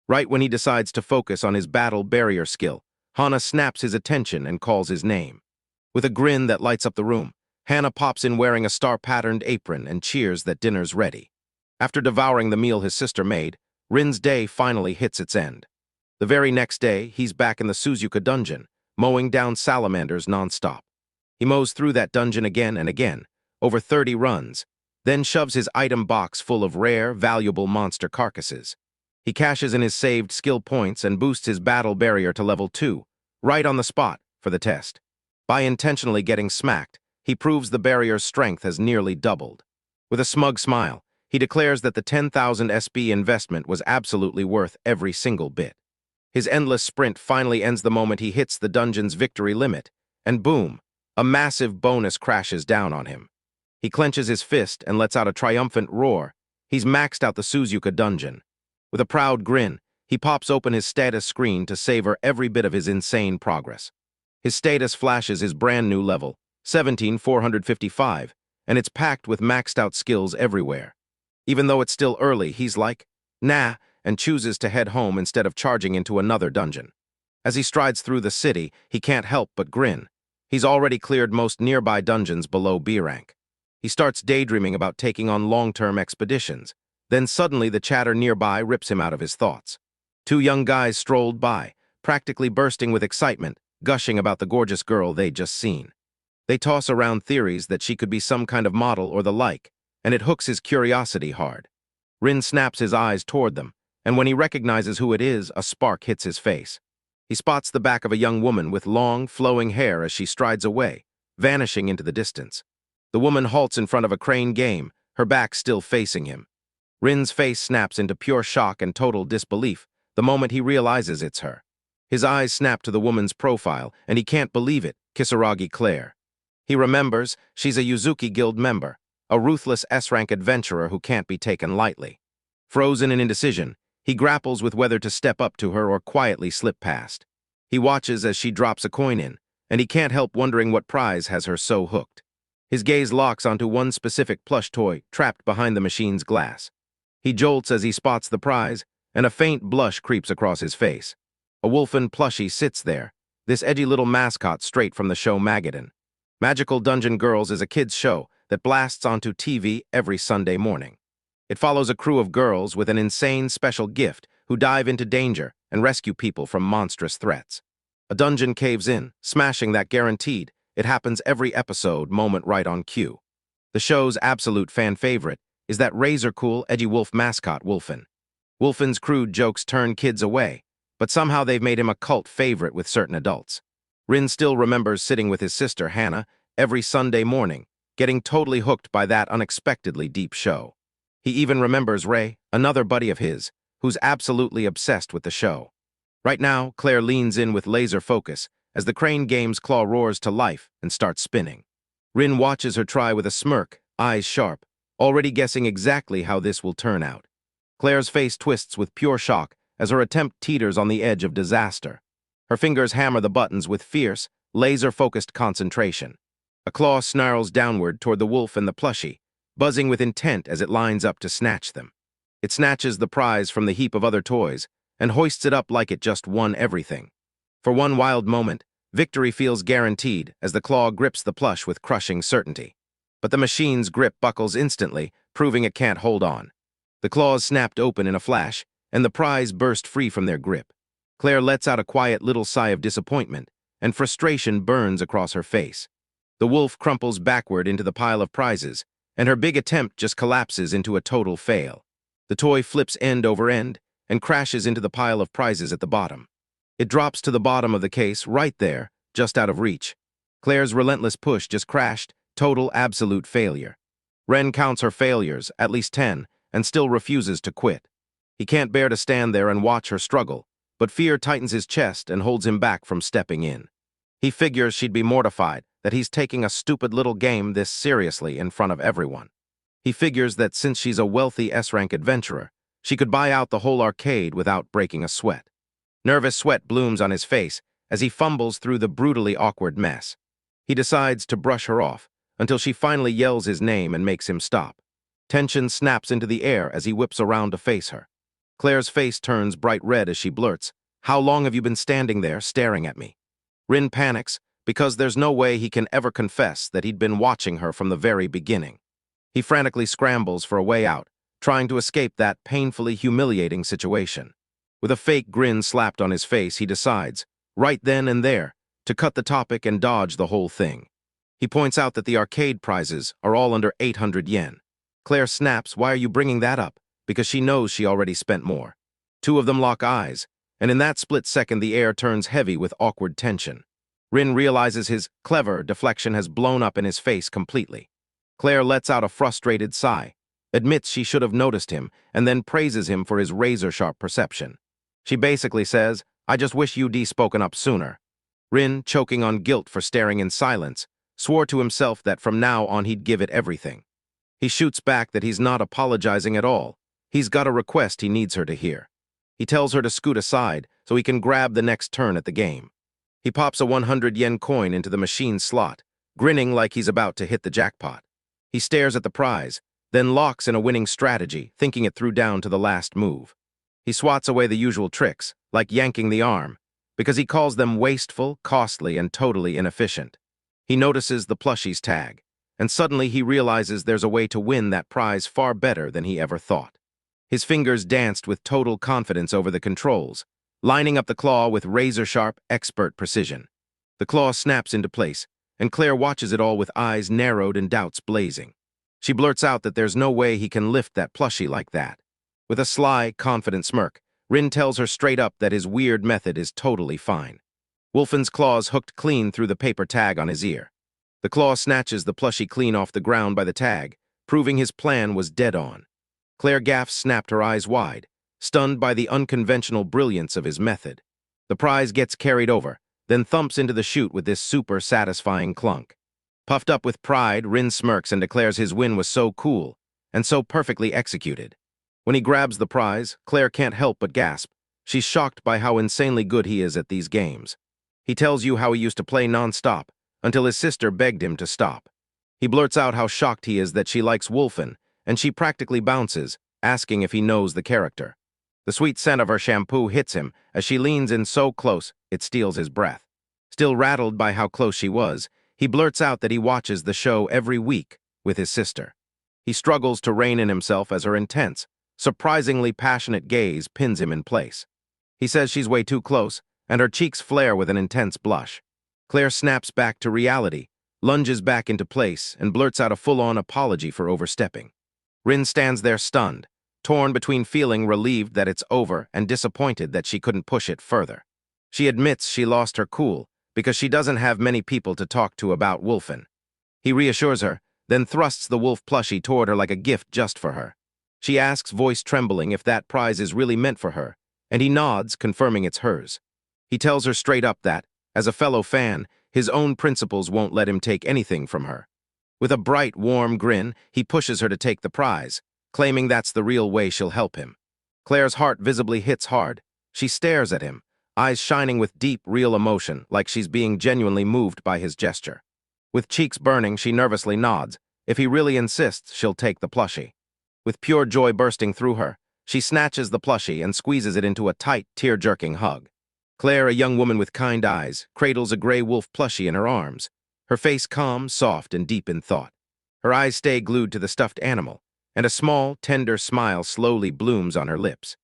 Right when he decides to focus on his battle barrier skill, Hana snaps his attention and calls his name. With a grin that lights up the room, Hana pops in wearing a star-patterned apron and cheers that dinner's ready. After devouring the meal his sister made, Rin's day finally hits its end. The very next day, he's back in the Suzuka dungeon, mowing down salamanders non-stop. He mows through that dungeon again and again, over 30 runs, then shoves his item box full of rare, valuable monster carcasses. He cashes in his saved skill points and boosts his battle barrier to level 2, right on the spot for the test. By intentionally getting smacked, he proves the barrier's strength has nearly doubled. With a smug smile, he declares that the 10,000 SB investment was absolutely worth every single bit. His endless sprint finally ends the moment he hits the dungeon's victory limit, and boom, a massive bonus crashes down on him. He clenches his fist and lets out a triumphant roar. He's maxed out the Suzuka dungeon. With a proud grin, he pops open his status screen to savor every bit of his insane progress. His status flashes his brand new level, 17,455, and it's packed with maxed out skills everywhere. Even though it's still early, he's like, nah, and chooses to head home instead of charging into another dungeon. As he strides through the city, he can't help but grin. He's already cleared most nearby dungeons below B rank. He starts daydreaming about taking on long-term expeditions. Then suddenly the chatter nearby rips him out of his thoughts. Two young guys strolled by, practically bursting with excitement, gushing about the gorgeous girl they'd just seen. They toss around theories that she could be some kind of model or the like, and it hooks his curiosity hard. Rin snaps his eyes toward them, and when he recognizes who it is, a spark hits his face. He spots the back of a young woman with long, flowing hair as she strides away, vanishing into the distance. The woman halts in front of a crane game, her back still facing him. Rin's face snaps into pure shock and total disbelief the moment he realizes it's her. His eyes snap to the woman's profile, and he can't believe it, Kisaragi Claire. He remembers she's a Yuzuki Guild member, a ruthless S-rank adventurer who can't be taken lightly. Frozen in indecision, he grapples with whether to step up to her or quietly slip past. He watches as she drops a coin in, and he can't help wondering what prize has her so hooked. His gaze locks onto one specific plush toy trapped behind the machine's glass. He jolts as he spots the prize, and a faint blush creeps across his face. A wolfen plushie sits there, this edgy little mascot straight from the show Magadan. Magical Dungeon Girls is a kids' show that blasts onto TV every Sunday morning. It follows a crew of girls with an insane special gift who dive into danger and rescue people from monstrous threats. A dungeon caves in, smashing that guaranteed. It happens every episode, moment right on cue. The show's absolute fan favorite is that razor-cool, edgy wolf mascot, Wolfen. Wolfen's crude jokes turn kids away, but somehow they've made him a cult favorite with certain adults. Rin still remembers sitting with his sister, Hannah, every Sunday morning, getting totally hooked by that unexpectedly deep show. He even remembers Ray, another buddy of his, who's absolutely obsessed with the show. Right now, Claire leans in with laser focus as the crane game's claw roars to life and starts spinning. Rin watches her try with a smirk, eyes sharp, already guessing exactly how this will turn out. Claire's face twists with pure shock as her attempt teeters on the edge of disaster. Her fingers hammer the buttons with fierce, laser-focused concentration. A claw snarls downward toward the wolf and the plushie, buzzing with intent as it lines up to snatch them. It snatches the prize from the heap of other toys and hoists it up like it just won everything. For one wild moment, victory feels guaranteed as the claw grips the plush with crushing certainty. But the machine's grip buckles instantly, proving it can't hold on. The claws snapped open in a flash, and the prize burst free from their grip. Claire lets out a quiet little sigh of disappointment, and frustration burns across her face. The wolf crumples backward into the pile of prizes, and her big attempt just collapses into a total fail. The toy flips end over end and crashes into the pile of prizes at the bottom. It drops to the bottom of the case right there, just out of reach. Claire's relentless push just crashed, total absolute failure. Ren counts her failures, at least 10, and still refuses to quit. He can't bear to stand there and watch her struggle, but fear tightens his chest and holds him back from stepping in. He figures she'd be mortified that he's taking a stupid little game this seriously in front of everyone. He figures that since she's a wealthy S-rank adventurer, She could buy out the whole arcade without breaking a sweat. Nervous sweat blooms on his face as he fumbles through the brutally awkward mess. He decides to brush her off until she finally yells his name and makes him stop. Tension snaps into the air as he whips around to face her. Claire's face turns bright red as she blurts, "How long have you been standing there staring at me?" Rin panics because there's no way he can ever confess that he'd been watching her from the very beginning. He frantically scrambles for a way out, trying to escape that painfully humiliating situation. With a fake grin slapped on his face, he decides, right then and there, to cut the topic and dodge the whole thing. He points out that the arcade prizes are all under 800 yen. Claire snaps, "Why are you bringing that up?" because she knows she already spent more. Two of them lock eyes, and in that split second the air turns heavy with awkward tension. Rin realizes his clever deflection has blown up in his face completely. Claire lets out a frustrated sigh, admits she should have noticed him, and then praises him for his razor-sharp perception. She basically says, "I just wish you'd spoken up sooner." Rin, choking on guilt for staring in silence, swore to himself that from now on he'd give it everything. He shoots back that he's not apologizing at all. He's got a request he needs her to hear. He tells her to scoot aside so he can grab the next turn at the game. He pops a 100 yen coin into the machine slot, grinning like he's about to hit the jackpot. He stares at the prize, then locks in a winning strategy, thinking it through down to the last move. He swats away the usual tricks, like yanking the arm, because he calls them wasteful, costly, and totally inefficient. He notices the plushie's tag, and suddenly he realizes there's a way to win that prize far better than he ever thought. His fingers danced with total confidence over the controls, lining up the claw with razor-sharp, expert precision. The claw snaps into place, and Claire watches it all with eyes narrowed and doubts blazing. She blurts out that there's no way he can lift that plushie like that. With a sly, confident smirk, Rin tells her straight up that his weird method is totally fine. Wolfen's claws hooked clean through the paper tag on his ear. The claw snatches the plushie clean off the ground by the tag, proving his plan was dead on. Claire Gaff snapped her eyes wide, stunned by the unconventional brilliance of his method. The prize gets carried over, then thumps into the chute with this super satisfying clunk. Puffed up with pride, Rin smirks and declares his win was so cool and so perfectly executed. When he grabs the prize, Claire can't help but gasp. She's shocked by how insanely good he is at these games. He tells you how he used to play non-stop, until his sister begged him to stop. He blurts out how shocked he is that she likes Wolfen, and she practically bounces, asking if he knows the character. The sweet scent of her shampoo hits him as she leans in so close it steals his breath. Still rattled by how close she was, he blurts out that he watches the show every week with his sister. He struggles to rein in himself as her intense, surprisingly passionate gaze pins him in place. He says she's way too close, and her cheeks flare with an intense blush. Claire snaps back to reality, lunges back into place, and blurts out a full-on apology for overstepping. Rin stands there stunned, torn between feeling relieved that it's over and disappointed that she couldn't push it further. She admits she lost her cool because she doesn't have many people to talk to about Wolfen. He reassures her, then thrusts the wolf plushie toward her like a gift just for her. She asks, voice trembling, if that prize is really meant for her, and he nods, confirming it's hers. He tells her straight up that, as a fellow fan, his own principles won't let him take anything from her. With a bright, warm grin, he pushes her to take the prize, claiming that's the real way she'll help him. Claire's heart visibly hits hard. She stares at him, eyes shining with deep, real emotion, like she's being genuinely moved by his gesture. With cheeks burning, she nervously nods. If he really insists, she'll take the plushie. With pure joy bursting through her, she snatches the plushie and squeezes it into a tight, tear-jerking hug. Claire, a young woman with kind eyes, cradles a gray wolf plushie in her arms, her face calm, soft, and deep in thought. Her eyes stay glued to the stuffed animal, and a small, tender smile slowly blooms on her lips.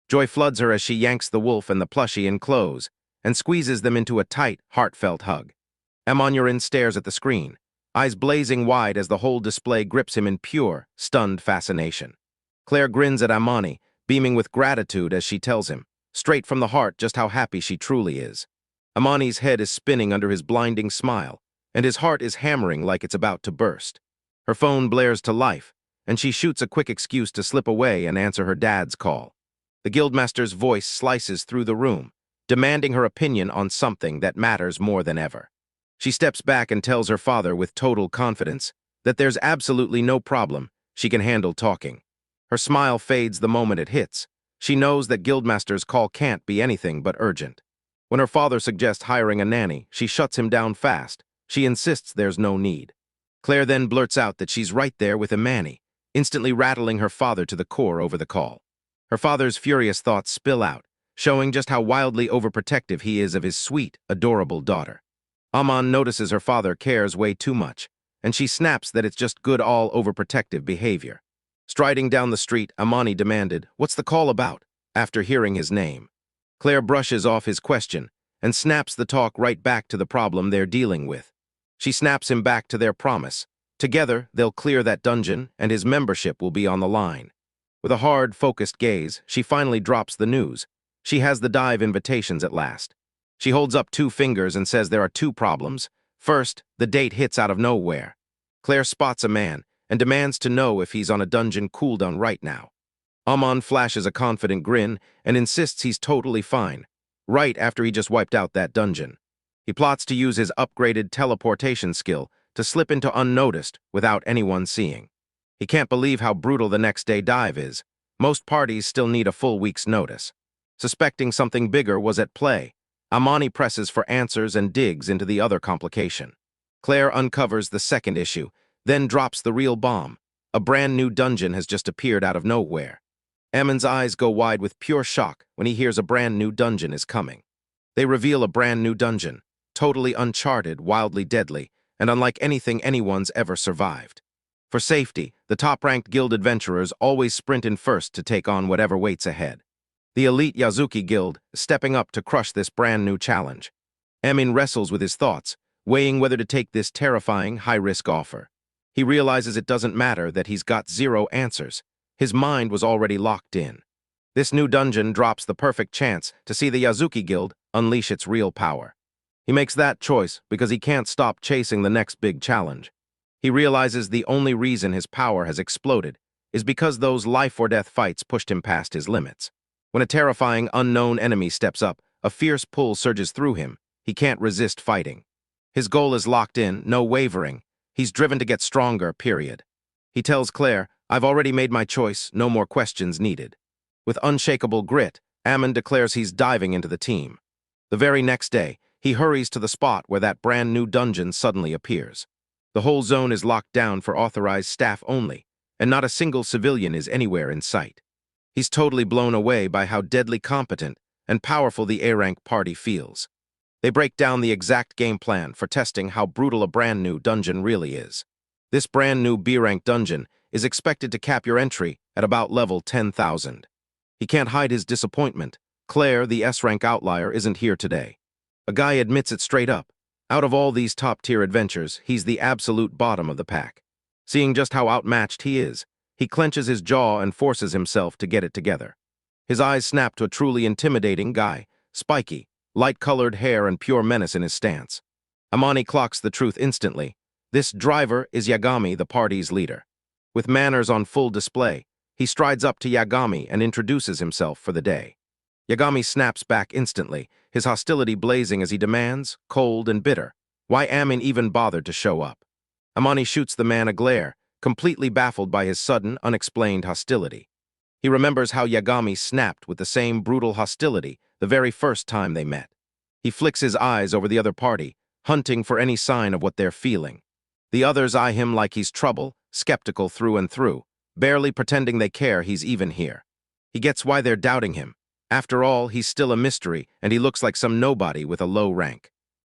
Joy floods her as she yanks the wolf and the plushie in close and squeezes them into a tight, heartfelt hug. Amonyorin stares at the screen, eyes blazing wide as the whole display grips him in pure, stunned fascination. Claire grins at Amani, beaming with gratitude as she tells him, straight from the heart, just how happy she truly is. Amani's head is spinning under his blinding smile, and his heart is hammering like it's about to burst. Her phone blares to life, and she shoots a quick excuse to slip away and answer her dad's call. The guildmaster's voice slices through the room, demanding her opinion on something that matters more than ever. She steps back and tells her father with total confidence that there's absolutely no problem, she can handle talking. Her smile fades the moment it hits. She knows that Guildmaster's call can't be anything but urgent. When her father suggests hiring a nanny, she shuts him down fast. She insists there's no need. Claire then blurts out that she's right there with Imani, instantly rattling her father to the core over the call. Her father's furious thoughts spill out, showing just how wildly overprotective he is of his sweet, adorable daughter. Aman notices her father cares way too much, and she snaps that it's just good all overprotective behavior. Striding down the street, Amani demanded, "What's the call about?" after hearing his name. Claire brushes off his question and snaps the talk right back to the problem they're dealing with. She snaps him back to their promise. Together, they'll clear that dungeon, and his membership will be on the line. With a hard, focused gaze, she finally drops the news. She has the dive invitations at last. She holds up 2 fingers and says there are 2 problems. First, the date hits out of nowhere. Claire spots a man and demands to know if he's on a dungeon cooldown right now. Aman flashes a confident grin and insists he's totally fine, right after he just wiped out that dungeon. He plots to use his upgraded teleportation skill to slip into unnoticed without anyone seeing. He can't believe how brutal the next day dive is. Most parties still need a full week's notice. Suspecting something bigger was at play, Amani presses for answers and digs into the other complication. Claire uncovers the second issue, then drops the real bomb. A brand new dungeon has just appeared out of nowhere. Amon's eyes go wide with pure shock when he hears a brand new dungeon is coming. They reveal a brand new dungeon, totally uncharted, wildly deadly, and unlike anything anyone's ever survived. For safety, the top-ranked guild adventurers always sprint in first to take on whatever waits ahead. The elite Yazuki Guild is stepping up to crush this brand new challenge. Amin wrestles with his thoughts, weighing whether to take this terrifying, high-risk offer. He realizes it doesn't matter that he's got 0 answers. His mind was already locked in. This new dungeon drops the perfect chance to see the Yazuki Guild unleash its real power. He makes that choice because he can't stop chasing the next big challenge. He realizes the only reason his power has exploded is because those life-or-death fights pushed him past his limits. When a terrifying, unknown enemy steps up, a fierce pull surges through him. He can't resist fighting. His goal is locked in, no wavering. He's driven to get stronger, period. He tells Claire, "I've already made my choice, no more questions needed." With unshakable grit, Amon declares he's diving into the team. The very next day, he hurries to the spot where that brand new dungeon suddenly appears. The whole zone is locked down for authorized staff only, and not a single civilian is anywhere in sight. He's totally blown away by how deadly competent and powerful the A-rank party feels. They break down the exact game plan for testing how brutal a brand new dungeon really is. This brand new B-rank dungeon is expected to cap your entry at about level 10,000. He can't hide his disappointment. Claire, the S-rank outlier, isn't here today. A guy admits it straight up. Out of all these top-tier adventures, he's the absolute bottom of the pack. Seeing just how outmatched he is, he clenches his jaw and forces himself to get it together. His eyes snap to a truly intimidating guy, spiky, light-colored hair and pure menace in his stance. Amani clocks the truth instantly. This driver is Yagami, the party's leader. With manners on full display, he strides up to Yagami and introduces himself for the day. Yagami snaps back instantly, his hostility blazing as he demands, cold and bitter, why Amin even bothered to show up. Amani shoots the man a glare, completely baffled by his sudden, unexplained hostility. He remembers how Yagami snapped with the same brutal hostility the very first time they met. He flicks his eyes over the other party, hunting for any sign of what they're feeling. The others eye him like he's trouble, skeptical through and through, barely pretending they care he's even here. He gets why they're doubting him. After all, he's still a mystery, and he looks like some nobody with a low rank.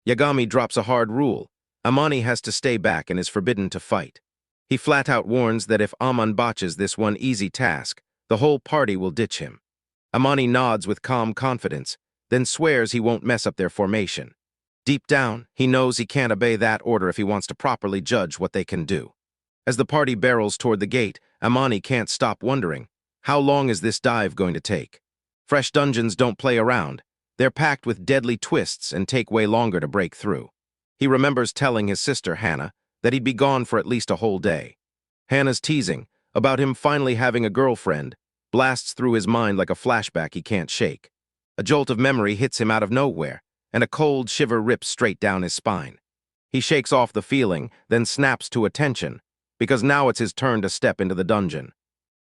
Yagami drops a hard rule. Amani has to stay back and is forbidden to fight. He flat-out warns that if Aman botches this one easy task, the whole party will ditch him. Amani nods with calm confidence, then swears he won't mess up their formation. Deep down, he knows he can't obey that order if he wants to properly judge what they can do. As the party barrels toward the gate, Amani can't stop wondering, how long is this dive going to take? Fresh dungeons don't play around. They're packed with deadly twists and take way longer to break through. He remembers telling his sister, Hannah, that he'd be gone for at least a whole day. Hannah's teasing about him finally having a girlfriend blasts through his mind like a flashback he can't shake. A jolt of memory hits him out of nowhere, and a cold shiver rips straight down his spine. He shakes off the feeling, then snaps to attention, because now it's his turn to step into the dungeon.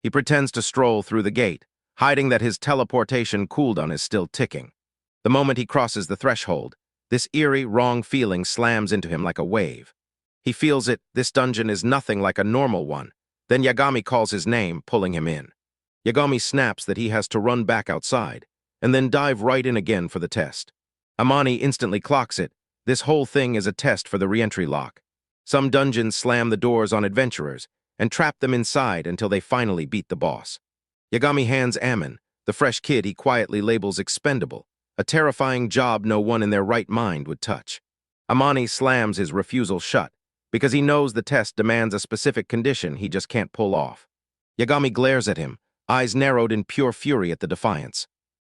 He pretends to stroll through the gate, hiding that his teleportation cooldown is still ticking. The moment he crosses the threshold, this eerie, wrong feeling slams into him like a wave. He feels it, this dungeon is nothing like a normal one. Then Yagami calls his name, pulling him in. Yagami snaps that he has to run back outside, and then dive right in again for the test. Amani instantly clocks it. This whole thing is a test for the re-entry lock. Some dungeons slam the doors on adventurers and trap them inside until they finally beat the boss. Yagami hands Ammon, the fresh kid he quietly labels expendable, a terrifying job no one in their right mind would touch. Amani slams his refusal shut, because he knows the test demands a specific condition he just can't pull off. Yagami glares at him, eyes narrowed in pure fury at the defiance.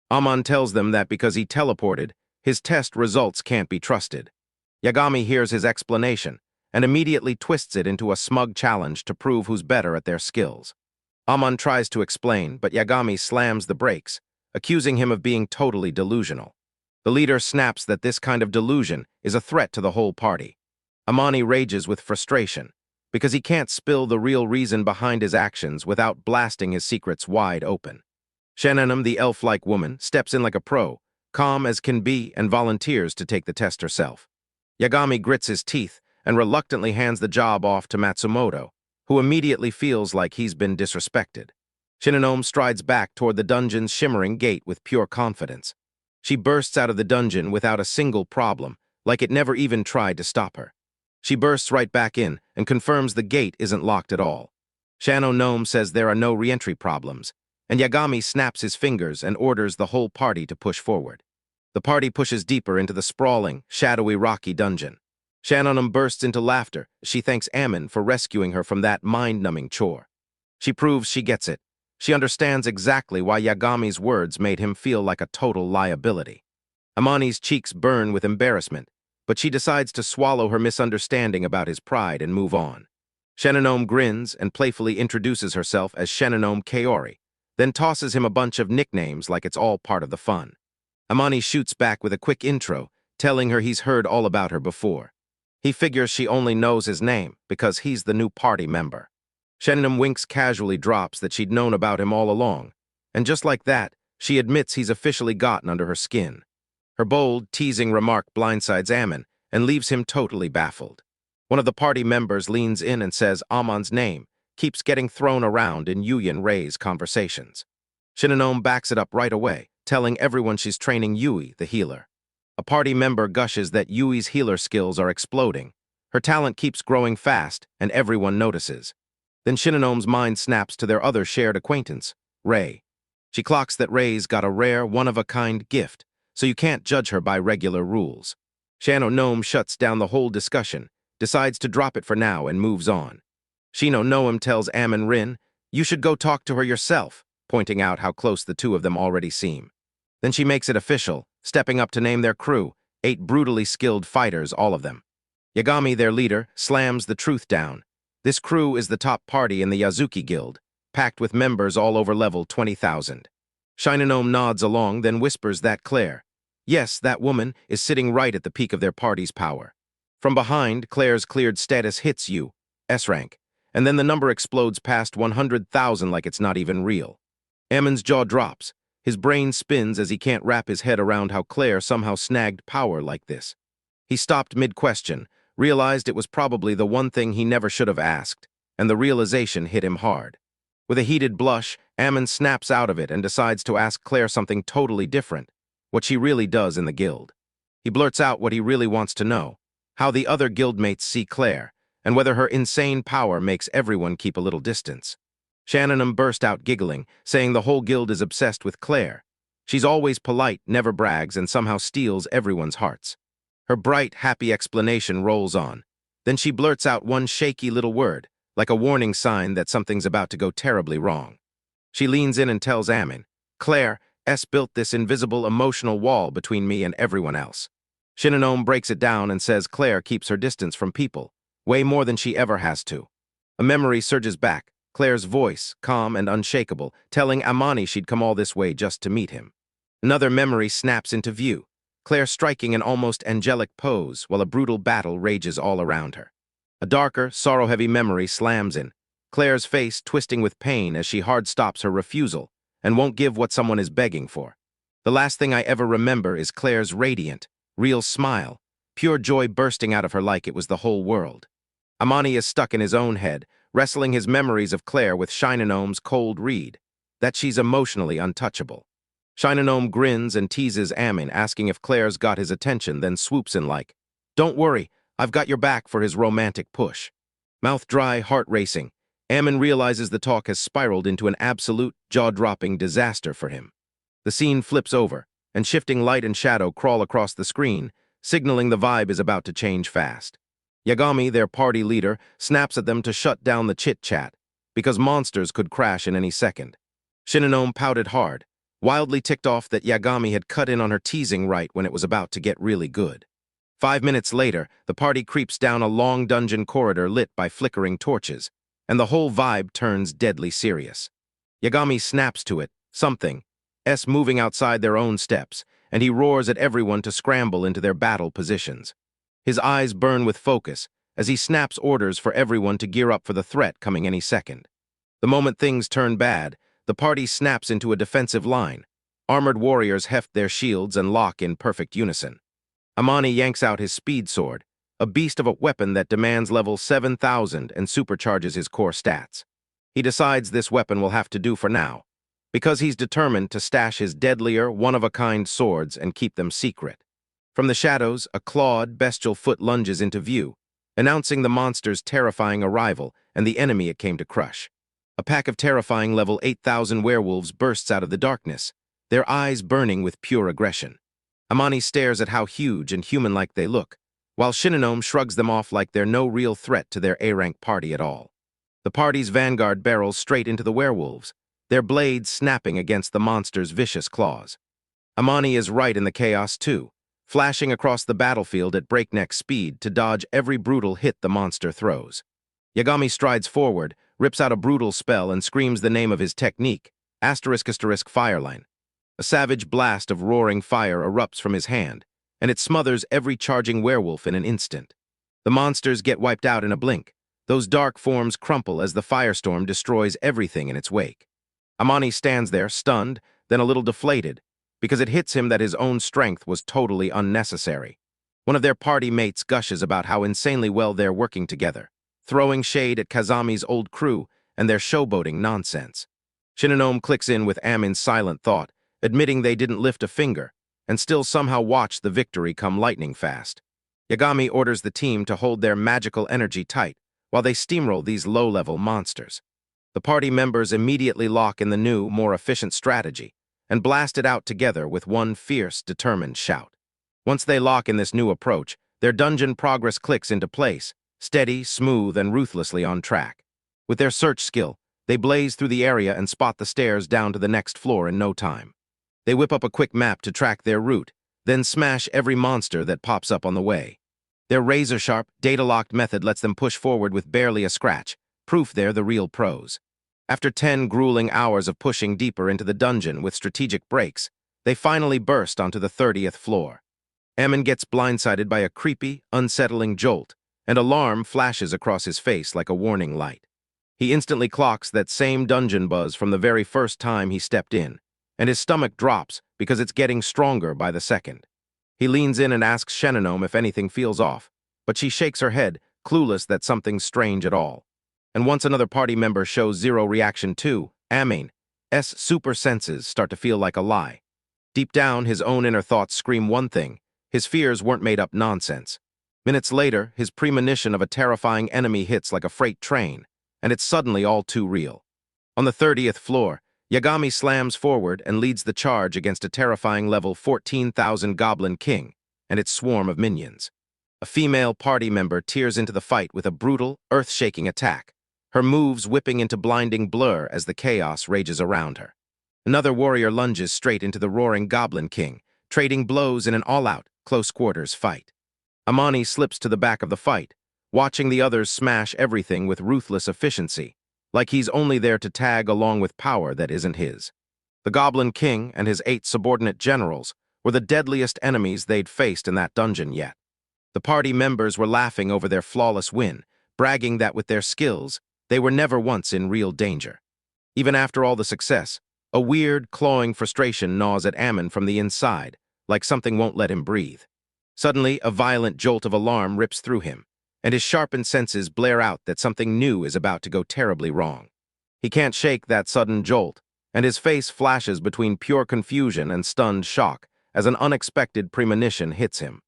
Amon tells them that because he teleported, his test results can't be trusted. Yagami hears his explanation and immediately twists it into a smug challenge to prove who's better at their skills. Amon tries to explain, but Yagami slams the brakes, accusing him of being totally delusional. The leader snaps that this kind of delusion is a threat to the whole party. Amani rages with frustration, because he can't spill the real reason behind his actions without blasting his secrets wide open. Shananum, the elf-like woman, steps in like a pro, calm as can be, and volunteers to take the test herself. Yagami grits his teeth and reluctantly hands the job off to Matsumoto, who immediately feels like he's been disrespected. Shinonome strides back toward the dungeon's shimmering gate with pure confidence. She bursts out of the dungeon without a single problem, like it never even tried to stop her. She bursts right back in and confirms the gate isn't locked at all. Shanonome says there are no re-entry problems, and Yagami snaps his fingers and orders the whole party to push forward. The party pushes deeper into the sprawling, shadowy, rocky dungeon. Shanonome bursts into laughter as she thanks Ammon for rescuing her from that mind-numbing chore. She proves she gets it. She understands exactly why Yagami's words made him feel like a total liability. Amani's cheeks burn with embarrassment, but she decides to swallow her misunderstanding about his pride and move on. Shanonome grins and playfully introduces herself as Shanonome Kaori, then tosses him a bunch of nicknames like it's all part of the fun. Amani shoots back with a quick intro, telling her he's heard all about her before. He figures she only knows his name because he's the new party member. Shanonome winks casually drops that she'd known about him all along, and just like that, she admits he's officially gotten under her skin. Her bold, teasing remark blindsides Ammon and leaves him totally baffled. One of the party members leans in and says Amon's name keeps getting thrown around in Yuyin Rei's conversations. Shinonome backs it up right away, telling everyone she's training Yui, the healer. A party member gushes that Yui's healer skills are exploding. Her talent keeps growing fast, and everyone notices. Then Shinonome's mind snaps to their other shared acquaintance, Rei. She clocks that Rei's got a rare, one-of-a-kind gift, so you can't judge her by regular rules. Shanonome shuts down the whole discussion, decides to drop it for now, and moves on. Shinonome tells Ammon Rin, "You should go talk to her yourself," pointing out how close the two of them already seem. Then she makes it official, stepping up to name their crew, 8 brutally skilled fighters, all of them. Yagami, their leader, slams the truth down. This crew is the top party in the Yazuki Guild, packed with members all over level 20,000. Shinonome nods along, then whispers that Claire, yes, that woman, is sitting right at the peak of their party's power. From behind, Claire's cleared status hits you, S rank, and then the number explodes past 100,000 like it's not even real. Ammon's jaw drops. His brain spins as he can't wrap his head around how Claire somehow snagged power like this. He stopped mid-question, realized it was probably the one thing he never should have asked, and the realization hit him hard. With a heated blush, Ammon snaps out of it and decides to ask Claire something totally different, what she really does in the guild. He blurts out what he really wants to know, how the other guildmates see Claire, and whether her insane power makes everyone keep a little distance. Shanonome burst out giggling, saying the whole guild is obsessed with Claire. She's always polite, never brags, and somehow steals everyone's hearts. Her bright, happy explanation rolls on. Then she blurts out one shaky little word, like a warning sign that something's about to go terribly wrong. She leans in and tells Ammon, "Claire, S built this invisible emotional wall between me and everyone else." Shinonome breaks it down and says Claire keeps her distance from people, way more than she ever has to. A memory surges back, Claire's voice, calm and unshakable, telling Amani she'd come all this way just to meet him. Another memory snaps into view, Claire striking an almost angelic pose while a brutal battle rages all around her. A darker, sorrow-heavy memory slams in, Claire's face twisting with pain as she hard stops her refusal and won't give what someone is begging for. The last thing I ever remember is Claire's radiant, real smile, pure joy bursting out of her like it was the whole world. Amani is stuck in his own head, wrestling his memories of Claire with Shinanome's cold read, that she's emotionally untouchable. Shinanome grins and teases Amin, asking if Claire's got his attention, then swoops in like, "Don't worry, I've got your back," for his romantic push. Mouth dry, heart racing, Amin realizes the talk has spiraled into an absolute, jaw-dropping disaster for him. The scene flips over, and shifting light and shadow crawl across the screen, signaling the vibe is about to change fast. Yagami, their party leader, snaps at them to shut down the chit-chat, because monsters could crash in any second. Shinanome pouted hard, wildly ticked off that Yagami had cut in on her teasing right when it was about to get really good. 5 minutes later, the party creeps down a long dungeon corridor lit by flickering torches, and the whole vibe turns deadly serious. Yagami snaps to it, something, moving outside their own steps, and he roars at everyone to scramble into their battle positions. His eyes burn with focus as he snaps orders for everyone to gear up for the threat coming any second. The moment things turn bad, the party snaps into a defensive line. Armored warriors heft their shields and lock in perfect unison. Amani yanks out his speed sword, a beast of a weapon that demands level 7,000 and supercharges his core stats. He decides this weapon will have to do for now, because he's determined to stash his deadlier, one-of-a-kind swords and keep them secret. From the shadows, a clawed, bestial foot lunges into view, announcing the monster's terrifying arrival and the enemy it came to crush. A pack of terrifying level 8,000 werewolves bursts out of the darkness, their eyes burning with pure aggression. Amani stares at how huge and human-like they look, while Shinanome shrugs them off like they're no real threat to their A-rank party at all. The party's vanguard barrels straight into the werewolves, their blades snapping against the monster's vicious claws. Amani is right in the chaos too, flashing across the battlefield at breakneck speed to dodge every brutal hit the monster throws. Yagami strides forward, rips out a brutal spell, and screams the name of his technique, **** fireline. A savage blast of roaring fire erupts from his hand, and it smothers every charging werewolf in an instant. The monsters get wiped out in a blink. Those dark forms crumple as the firestorm destroys everything in its wake. Amani stands there, stunned, then a little deflated, because it hits him that his own strength was totally unnecessary. One of their party mates gushes about how insanely well they're working together, throwing shade at Kazami's old crew and their showboating nonsense. Shinanome clicks in with Amin's silent thought, admitting they didn't lift a finger, and still somehow watch the victory come lightning fast. Yagami orders the team to hold their magical energy tight while they steamroll these low-level monsters. The party members immediately lock in the new, more efficient strategy and blast it out together with one fierce, determined shout. Once they lock in this new approach, their dungeon progress clicks into place, steady, smooth, and ruthlessly on track. With their search skill, they blaze through the area and spot the stairs down to the next floor in no time. They whip up a quick map to track their route, then smash every monster that pops up on the way. Their razor-sharp, data-locked method lets them push forward with barely a scratch, proof they're the real pros. After 10 grueling hours of pushing deeper into the dungeon with strategic breaks, they finally burst onto the 30th floor. Amin gets blindsided by a creepy, unsettling jolt, and alarm flashes across his face like a warning light. He instantly clocks that same dungeon buzz from the very first time he stepped in, and his stomach drops because it's getting stronger by the second. He leans in and asks Shinanome if anything feels off, but she shakes her head, clueless that something's strange at all. And once another party member shows zero reaction too, Amin's super senses start to feel like a lie. Deep down, his own inner thoughts scream one thing: his fears weren't made up nonsense. Minutes later, his premonition of a terrifying enemy hits like a freight train, and it's suddenly all too real. On the 30th floor, Yagami slams forward and leads the charge against a terrifying level 14,000 Goblin King and its swarm of minions. A female party member tears into the fight with a brutal, earth-shaking attack, her moves whipping into blinding blur as the chaos rages around her. Another warrior lunges straight into the roaring Goblin King, trading blows in an all-out, close-quarters fight. Amani slips to the back of the fight, watching the others smash everything with ruthless efficiency, like he's only there to tag along with power that isn't his. The Goblin King and his 8 subordinate generals were the deadliest enemies they'd faced in that dungeon yet. The party members were laughing over their flawless win, bragging that with their skills, They were never once in real danger. Even after all the success, a weird, clawing frustration gnaws at Ammon from the inside, like something won't let him breathe. Suddenly, a violent jolt of alarm rips through him, and his sharpened senses blare out that something new is about to go terribly wrong. He can't shake that sudden jolt, and his face flashes between pure confusion and stunned shock as an unexpected premonition hits him.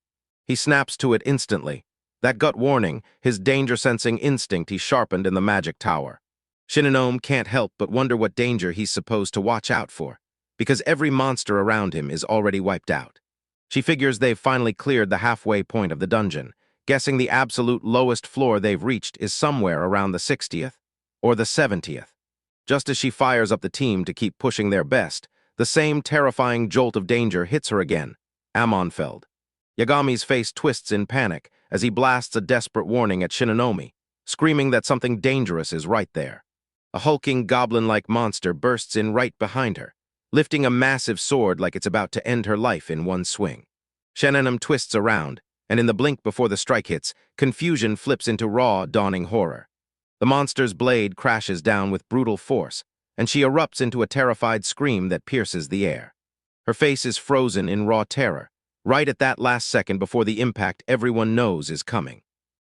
He snaps to it instantly. That gut warning, his danger-sensing instinct he sharpened in the magic tower. Shinonome can't help but wonder what danger he's supposed to watch out for, because every monster around him is already wiped out. She figures they've finally cleared the halfway point of the dungeon, guessing the absolute lowest floor they've reached is somewhere around the 60th or the 70th. Just as she fires up the team to keep pushing their best, the same terrifying jolt of danger hits her again. Ammonfeld. Yagami's face twists in panic as he blasts a desperate warning at Shinonome, screaming that something dangerous is right there. A hulking goblin-like monster bursts in right behind her, lifting a massive sword like it's about to end her life in one swing. Shinonome twists around, and in the blink before the strike hits, confusion flips into raw, dawning horror. The monster's blade crashes down with brutal force, and she erupts into a terrified scream that pierces the air. Her face is frozen in raw terror, right at that last second before the impact everyone knows is coming.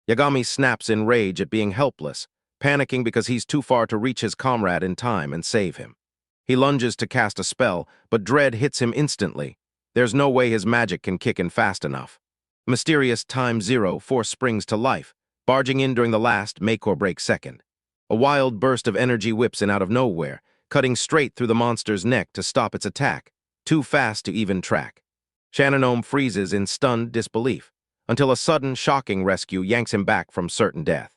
Yagami snaps in rage at being helpless, panicking because he's too far to reach his comrade in time and save him. He lunges to cast a spell, but dread hits him instantly. There's no way his magic can kick in fast enough. Mysterious Time Zero force springs to life, barging in during the last make-or-break second. A wild burst of energy whips in out of nowhere, cutting straight through the monster's neck to stop its attack, too fast to even track. Shinonome freezes in stunned disbelief, until a sudden, shocking rescue yanks him back from certain death.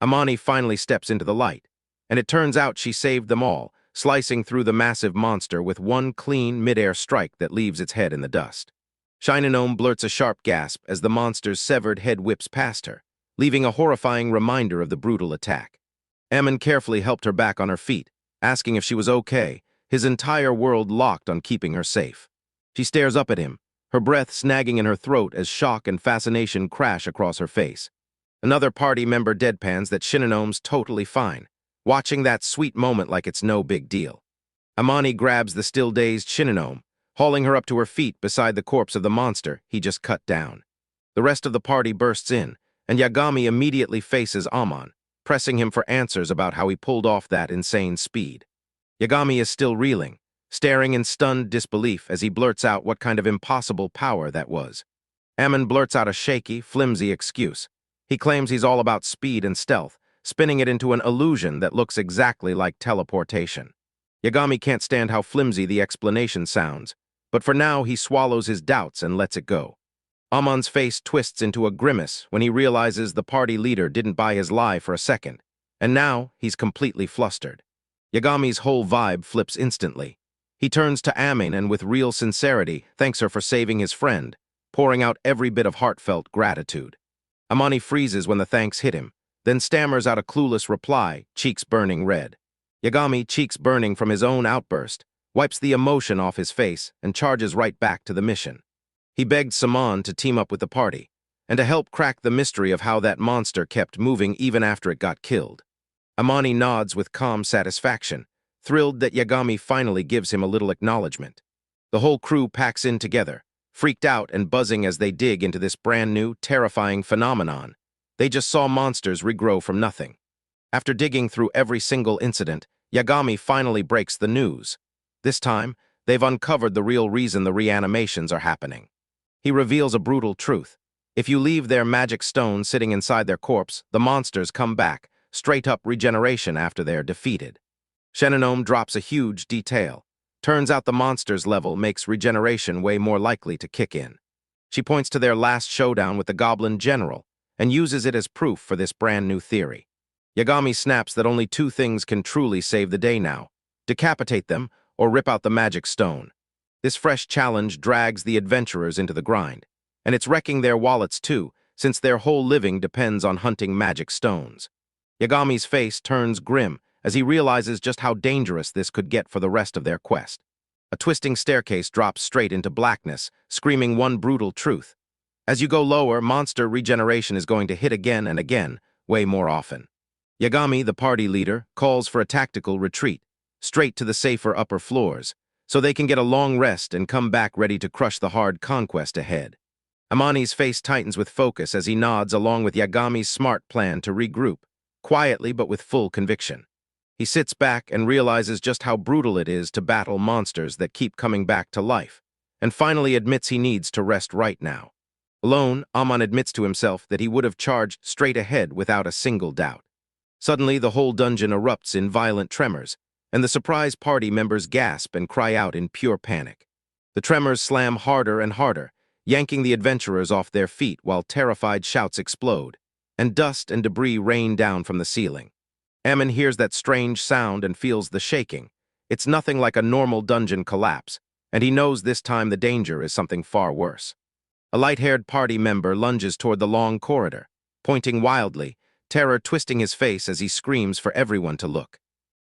Amani finally steps into the light, and it turns out she saved them all, slicing through the massive monster with one clean, mid-air strike that leaves its head in the dust. Shinonome blurts a sharp gasp as the monster's severed head whips past her, leaving a horrifying reminder of the brutal attack. Ammon carefully helped her back on her feet, asking if she was okay, his entire world locked on keeping her safe. She stares up at him, her breath snagging in her throat as shock and fascination crash across her face. Another party member deadpans that Shinonome's totally fine, watching that sweet moment like it's no big deal. Amani grabs the still-dazed Shinonome, hauling her up to her feet beside the corpse of the monster he just cut down. The rest of the party bursts in, and Yagami immediately faces Amon, pressing him for answers about how he pulled off that insane speed. Yagami is still reeling, staring in stunned disbelief as he blurts out what kind of impossible power that was. Ammon blurts out a shaky, flimsy excuse. He claims he's all about speed and stealth, spinning it into an illusion that looks exactly like teleportation. Yagami can't stand how flimsy the explanation sounds, but for now he swallows his doubts and lets it go. Amon's face twists into a grimace when he realizes the party leader didn't buy his lie for a second, and now he's completely flustered. Yagami's whole vibe flips instantly. He turns to Ammon and with real sincerity thanks her for saving his friend, pouring out every bit of heartfelt gratitude. Amani freezes when the thanks hit him, then stammers out a clueless reply, cheeks burning red. Yagami, cheeks burning from his own outburst, wipes the emotion off his face and charges right back to the mission. He begged Saman to team up with the party, and to help crack the mystery of how that monster kept moving even after it got killed. Amani nods with calm satisfaction, thrilled that Yagami finally gives him a little acknowledgement. The whole crew packs in together, freaked out and buzzing as they dig into this brand new, terrifying phenomenon. They just saw monsters regrow from nothing. After digging through every single incident, Yagami finally breaks the news. This time, they've uncovered the real reason the reanimations are happening. He reveals a brutal truth. If you leave their magic stone sitting inside their corpse, the monsters come back, straight-up regeneration after they're defeated. Shinonome drops a huge detail. Turns out the monster's level makes regeneration way more likely to kick in. She points to their last showdown with the Goblin General and uses it as proof for this brand new theory. Yagami snaps that only two things can truly save the day now: decapitate them or rip out the magic stone. This fresh challenge drags the adventurers into the grind, and it's wrecking their wallets too, since their whole living depends on hunting magic stones. Yagami's face turns grim as he realizes just how dangerous this could get for the rest of their quest. A twisting staircase drops straight into blackness, screaming one brutal truth. As you go lower, monster regeneration is going to hit again and again, way more often. Yagami, the party leader, calls for a tactical retreat, straight to the safer upper floors, so they can get a long rest and come back ready to crush the hard conquest ahead. Amani's face tightens with focus as he nods along with Yagami's smart plan to regroup, quietly but with full conviction. He sits back and realizes just how brutal it is to battle monsters that keep coming back to life, and finally admits he needs to rest right now. Alone, Aman admits to himself that he would have charged straight ahead without a single doubt. Suddenly, the whole dungeon erupts in violent tremors, and the surprised party members gasp and cry out in pure panic. The tremors slam harder and harder, yanking the adventurers off their feet while terrified shouts explode, and dust and debris rain down from the ceiling. Ammon hears that strange sound and feels the shaking. It's nothing like a normal dungeon collapse, and he knows this time the danger is something far worse. A light-haired party member lunges toward the long corridor, pointing wildly, terror twisting his face as he screams for everyone to look.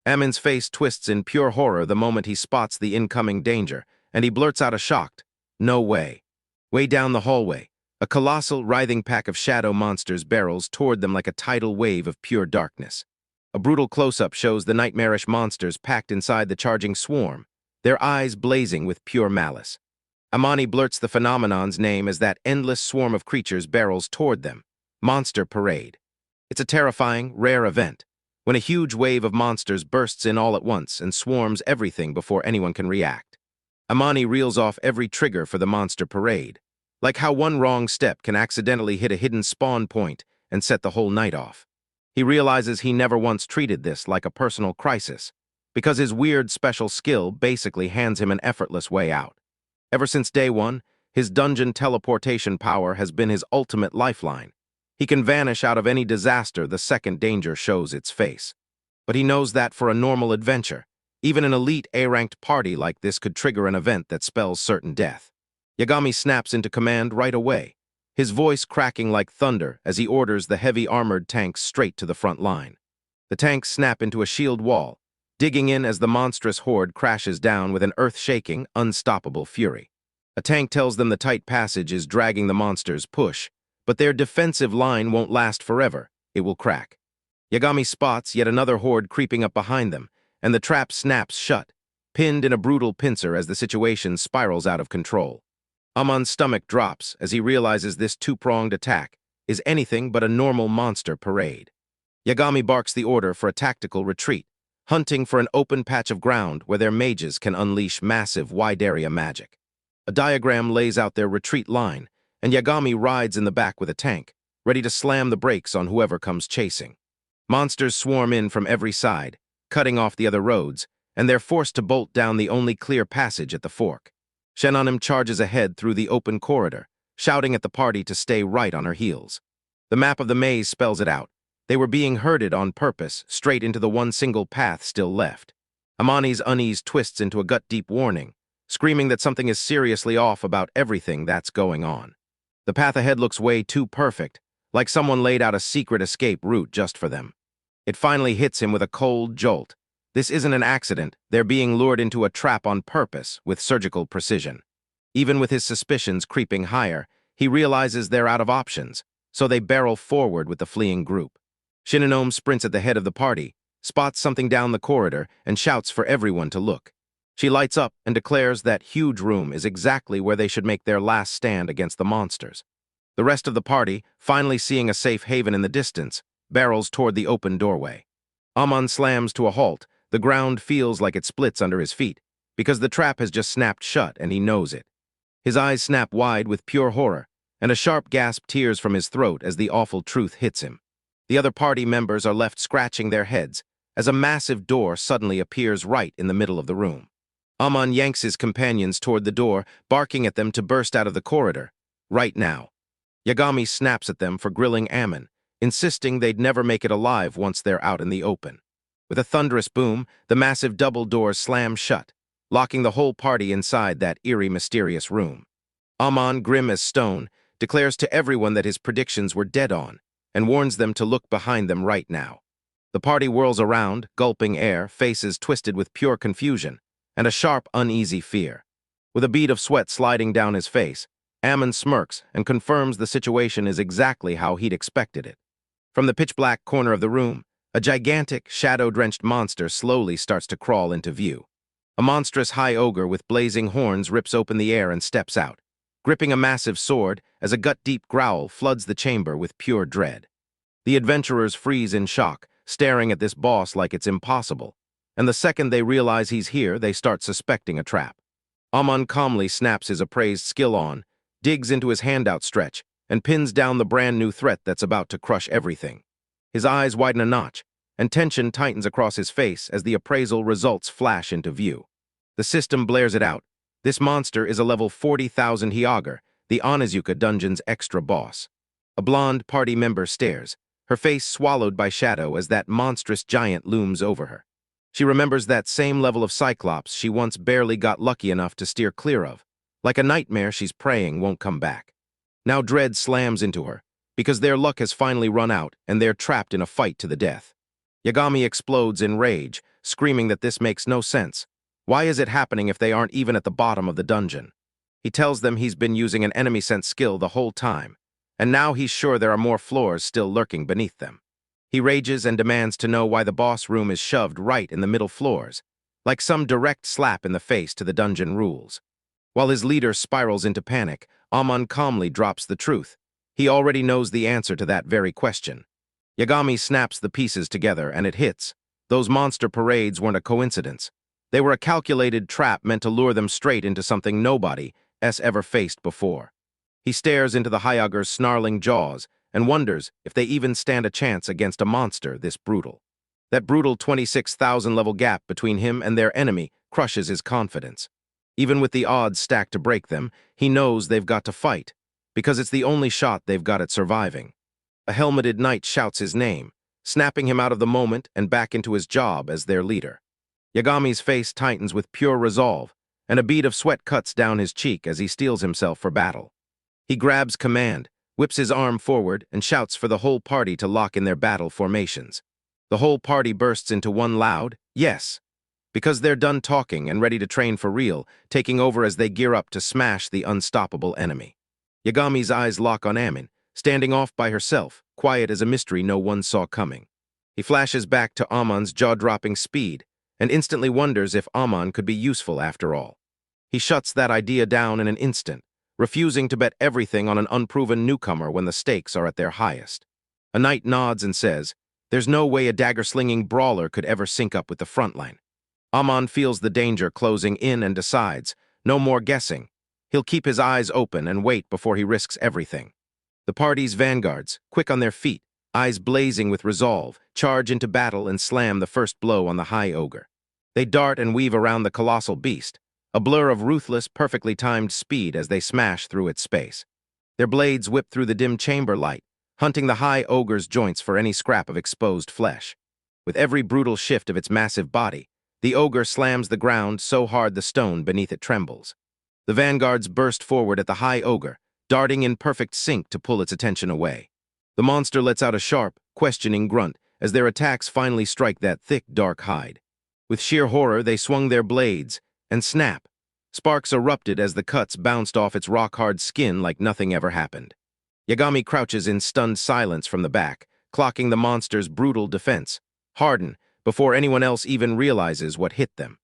Ammon's face twists in pure horror the moment he spots the incoming danger, and he blurts out a shocked, "No way." Way down the hallway, a colossal, writhing pack of shadow monsters barrels toward them like a tidal wave of pure darkness. A brutal close-up shows the nightmarish monsters packed inside the charging swarm, their eyes blazing with pure malice. Amani blurts the phenomenon's name as that endless swarm of creatures barrels toward them. Monster Parade. It's a terrifying, rare event, when a huge wave of monsters bursts in all at once and swarms everything before anyone can react. Amani reels off every trigger for the Monster Parade, like how one wrong step can accidentally hit a hidden spawn point and set the whole night off. He realizes he never once treated this like a personal crisis, because his weird special skill basically hands him an effortless way out. Ever since day one, his dungeon teleportation power has been his ultimate lifeline. He can vanish out of any disaster the second danger shows its face. But he knows that for a normal adventure, even an elite A-ranked party like this could trigger an event that spells certain death. Yagami snaps into command right away, his voice cracking like thunder as he orders the heavy armored tanks straight to the front line. The tanks snap into a shield wall, digging in as the monstrous horde crashes down with an earth-shaking, unstoppable fury. A tank tells them the tight passage is dragging the monsters' push, but their defensive line won't last forever. It will crack. Yagami spots yet another horde creeping up behind them, and the trap snaps shut, pinned in a brutal pincer as the situation spirals out of control. Amon's stomach drops as he realizes this two-pronged attack is anything but a normal monster parade. Yagami barks the order for a tactical retreat, hunting for an open patch of ground where their mages can unleash massive wide-area magic. A diagram lays out their retreat line, and Yagami rides in the back with a tank, ready to slam the brakes on whoever comes chasing. Monsters swarm in from every side, cutting off the other roads, and they're forced to bolt down the only clear passage at the fork. Shenonim charges ahead through the open corridor, shouting at the party to stay right on her heels. The map of the maze spells it out. They were being herded on purpose, straight into the one single path still left. Amani's unease twists into a gut-deep warning, screaming that something is seriously off about everything that's going on. The path ahead looks way too perfect, like someone laid out a secret escape route just for them. It finally hits him with a cold jolt. This isn't an accident. They're being lured into a trap on purpose with surgical precision. Even with his suspicions creeping higher, he realizes they're out of options, so they barrel forward with the fleeing group. Shinonome sprints at the head of the party, spots something down the corridor, and shouts for everyone to look. She lights up and declares that huge room is exactly where they should make their last stand against the monsters. The rest of the party, finally seeing a safe haven in the distance, barrels toward the open doorway. Amon slams to a halt. The ground feels like it splits under his feet, because the trap has just snapped shut and he knows it. His eyes snap wide with pure horror, and a sharp gasp tears from his throat as the awful truth hits him. The other party members are left scratching their heads as a massive door suddenly appears right in the middle of the room. Amon yanks his companions toward the door, barking at them to burst out of the corridor. Right now. Yagami snaps at them for grilling Ammon, insisting they'd never make it alive once they're out in the open. With a thunderous boom, the massive double doors slam shut, locking the whole party inside that eerie, mysterious room. Amon, grim as stone, declares to everyone that his predictions were dead on, and warns them to look behind them right now. The party whirls around, gulping air, faces twisted with pure confusion, and a sharp, uneasy fear. With a bead of sweat sliding down his face, Ammon smirks and confirms the situation is exactly how he'd expected it. From the pitch-black corner of the room, A gigantic, shadow-drenched monster slowly starts to crawl into view. A monstrous high ogre with blazing horns rips open the air and steps out, gripping a massive sword as a gut-deep growl floods the chamber with pure dread. The adventurers freeze in shock, staring at this boss like it's impossible, and the second they realize he's here, they start suspecting a trap. Amon calmly snaps his appraised skill on, digs into his handout stretch, and pins down the brand new threat that's about to crush everything. His eyes widen a notch, and tension tightens across his face as the appraisal results flash into view. The system blares it out. This monster is a level 40,000 Hyogre, the Onizuka dungeon's extra boss. A blonde party member stares, her face swallowed by shadow as that monstrous giant looms over her. She remembers that same level of Cyclops she once barely got lucky enough to steer clear of. Like a nightmare she's praying won't come back. Now dread slams into her, because their luck has finally run out and they're trapped in a fight to the death. Yagami explodes in rage, screaming that this makes no sense. Why is it happening if they aren't even at the bottom of the dungeon? He tells them he's been using an enemy sense skill the whole time, and now he's sure there are more floors still lurking beneath them. He rages and demands to know why the boss room is shoved right in the middle floors, like some direct slap in the face to the dungeon rules. While his leader spirals into panic, Amon calmly drops the truth. He already knows the answer to that very question. Yagami snaps the pieces together and it hits. Those monster parades weren't a coincidence. They were a calculated trap meant to lure them straight into something nobody's ever faced before. He stares into the Hyogre's snarling jaws and wonders if they even stand a chance against a monster this brutal. That brutal 26,000 level gap between him and their enemy crushes his confidence. Even with the odds stacked to break them, he knows they've got to fight, because it's the only shot they've got at surviving. A helmeted knight shouts his name, snapping him out of the moment and back into his job as their leader. Yagami's face tightens with pure resolve, and a bead of sweat cuts down his cheek as he steels himself for battle. He grabs command, whips his arm forward, and shouts for the whole party to lock in their battle formations. The whole party bursts into one loud, yes, because they're done talking and ready to train for real, taking over as they gear up to smash the unstoppable enemy. Yagami's eyes lock on Amin, standing off by herself, quiet as a mystery no one saw coming. He flashes back to Amon's jaw-dropping speed, and instantly wonders if Amon could be useful after all. He shuts that idea down in an instant, refusing to bet everything on an unproven newcomer when the stakes are at their highest. A knight nods and says, there's no way a dagger-slinging brawler could ever sync up with the front line. Amon feels the danger closing in and decides, no more guessing. He'll keep his eyes open and wait before he risks everything. The party's vanguards, quick on their feet, eyes blazing with resolve, charge into battle and slam the first blow on the high ogre. They dart and weave around the colossal beast, a blur of ruthless, perfectly timed speed as they smash through its space. Their blades whip through the dim chamber light, hunting the high ogre's joints for any scrap of exposed flesh. With every brutal shift of its massive body, the ogre slams the ground so hard the stone beneath it trembles. The vanguards burst forward at the high ogre, darting in perfect sync to pull its attention away. The monster lets out a sharp, questioning grunt as their attacks finally strike that thick, dark hide. With sheer horror, they swung their blades, and snap. Sparks erupted as the cuts bounced off its rock-hard skin like nothing ever happened. Yagami crouches in stunned silence from the back, clocking the monster's brutal defense, harden, before anyone else even realizes what hit them.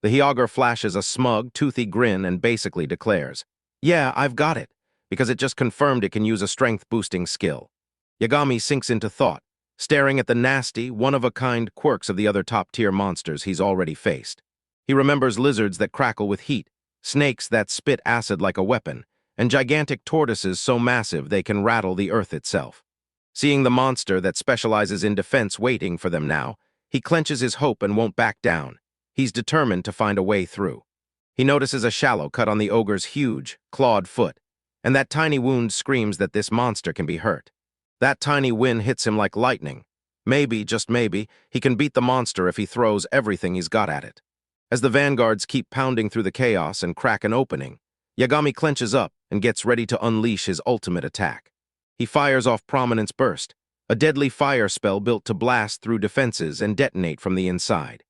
The Hyogre flashes a smug, toothy grin and basically declares, yeah, I've got it, because it just confirmed it can use a strength-boosting skill. Yagami sinks into thought, staring at the nasty, one-of-a-kind quirks of the other top-tier monsters he's already faced. He remembers lizards that crackle with heat, snakes that spit acid like a weapon, and gigantic tortoises so massive they can rattle the earth itself. Seeing the monster that specializes in defense waiting for them now, he clenches his hope and won't back down. He's determined to find a way through. He notices a shallow cut on the ogre's huge, clawed foot, and that tiny wound screams that this monster can be hurt. That tiny win hits him like lightning. Maybe, just maybe, he can beat the monster if he throws everything he's got at it. As the vanguards keep pounding through the chaos and crack an opening, Yagami clenches up and gets ready to unleash his ultimate attack. He fires off Prominence Burst, a deadly fire spell built to blast through defenses and detonate from the inside.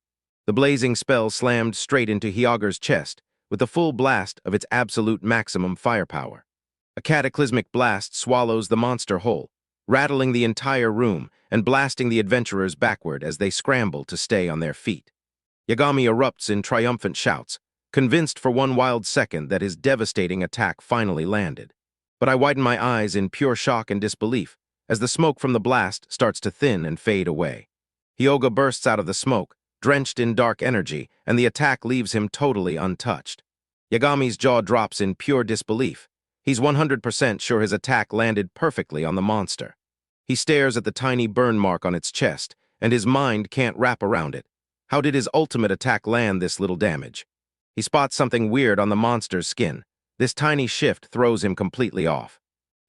The blazing spell slammed straight into Hyogre's chest with the full blast of its absolute maximum firepower. A cataclysmic blast swallows the monster whole, rattling the entire room and blasting the adventurers backward as they scramble to stay on their feet. Yagami erupts in triumphant shouts, convinced for one wild second that his devastating attack finally landed. But I widen my eyes in pure shock and disbelief as the smoke from the blast starts to thin and fade away. Hyoga bursts out of the smoke, drenched in dark energy, and the attack leaves him totally untouched. Yagami's jaw drops in pure disbelief. He's 100% sure his attack landed perfectly on the monster. He stares at the tiny burn mark on its chest, and his mind can't wrap around it. How did his ultimate attack land this little damage? He spots something weird on the monster's skin. This tiny shift throws him completely off.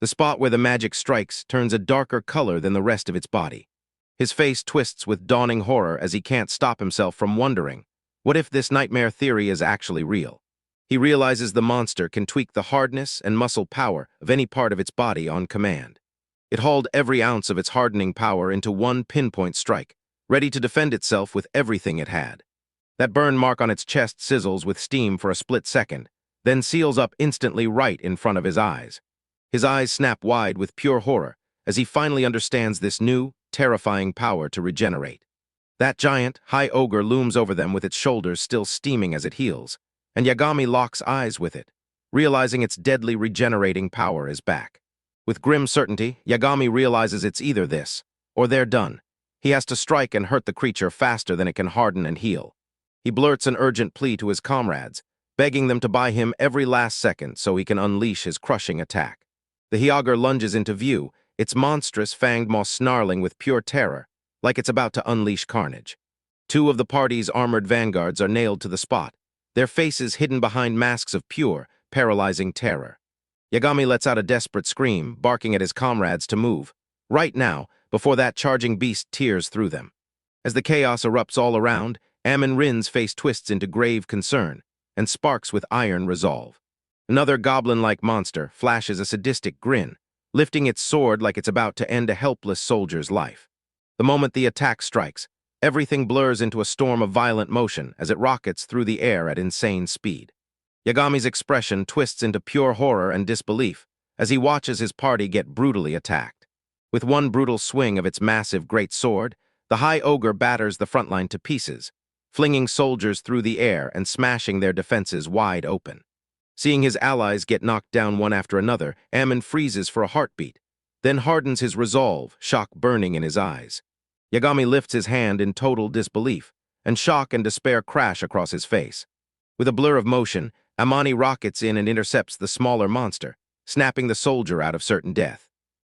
The spot where the magic strikes turns a darker color than the rest of its body. His face twists with dawning horror as he can't stop himself from wondering, what if this nightmare theory is actually real? He realizes the monster can tweak the hardness and muscle power of any part of its body on command. It hauled every ounce of its hardening power into one pinpoint strike, ready to defend itself with everything it had. That burn mark on its chest sizzles with steam for a split second, then seals up instantly right in front of his eyes. His eyes snap wide with pure horror as he finally understands this new, terrifying power to regenerate. That giant, high ogre looms over them with its shoulders still steaming as it heals, and Yagami locks eyes with it, realizing its deadly regenerating power is back. With grim certainty, Yagami realizes it's either this, or they're done. He has to strike and hurt the creature faster than it can harden and heal. He blurts an urgent plea to his comrades, begging them to buy him every last second so he can unleash his crushing attack. The Hyoga lunges into view, its monstrous fanged maw snarling with pure terror, like it's about to unleash carnage. Two of the party's armored vanguards are nailed to the spot, their faces hidden behind masks of pure, paralyzing terror. Yagami lets out a desperate scream, barking at his comrades to move, right now, before that charging beast tears through them. As the chaos erupts all around, Rin's face twists into grave concern and sparks with iron resolve. Another goblin-like monster flashes a sadistic grin, lifting its sword like it's about to end a helpless soldier's life. The moment the attack strikes, everything blurs into a storm of violent motion as it rockets through the air at insane speed. Yagami's expression twists into pure horror and disbelief as he watches his party get brutally attacked. With one brutal swing of its massive great sword, the high ogre batters the front line to pieces, flinging soldiers through the air and smashing their defenses wide open. Seeing his allies get knocked down one after another, Ammon freezes for a heartbeat, then hardens his resolve, shock burning in his eyes. Yagami lifts his hand in total disbelief, and shock and despair crash across his face. With a blur of motion, Amani rockets in and intercepts the smaller monster, snapping the soldier out of certain death.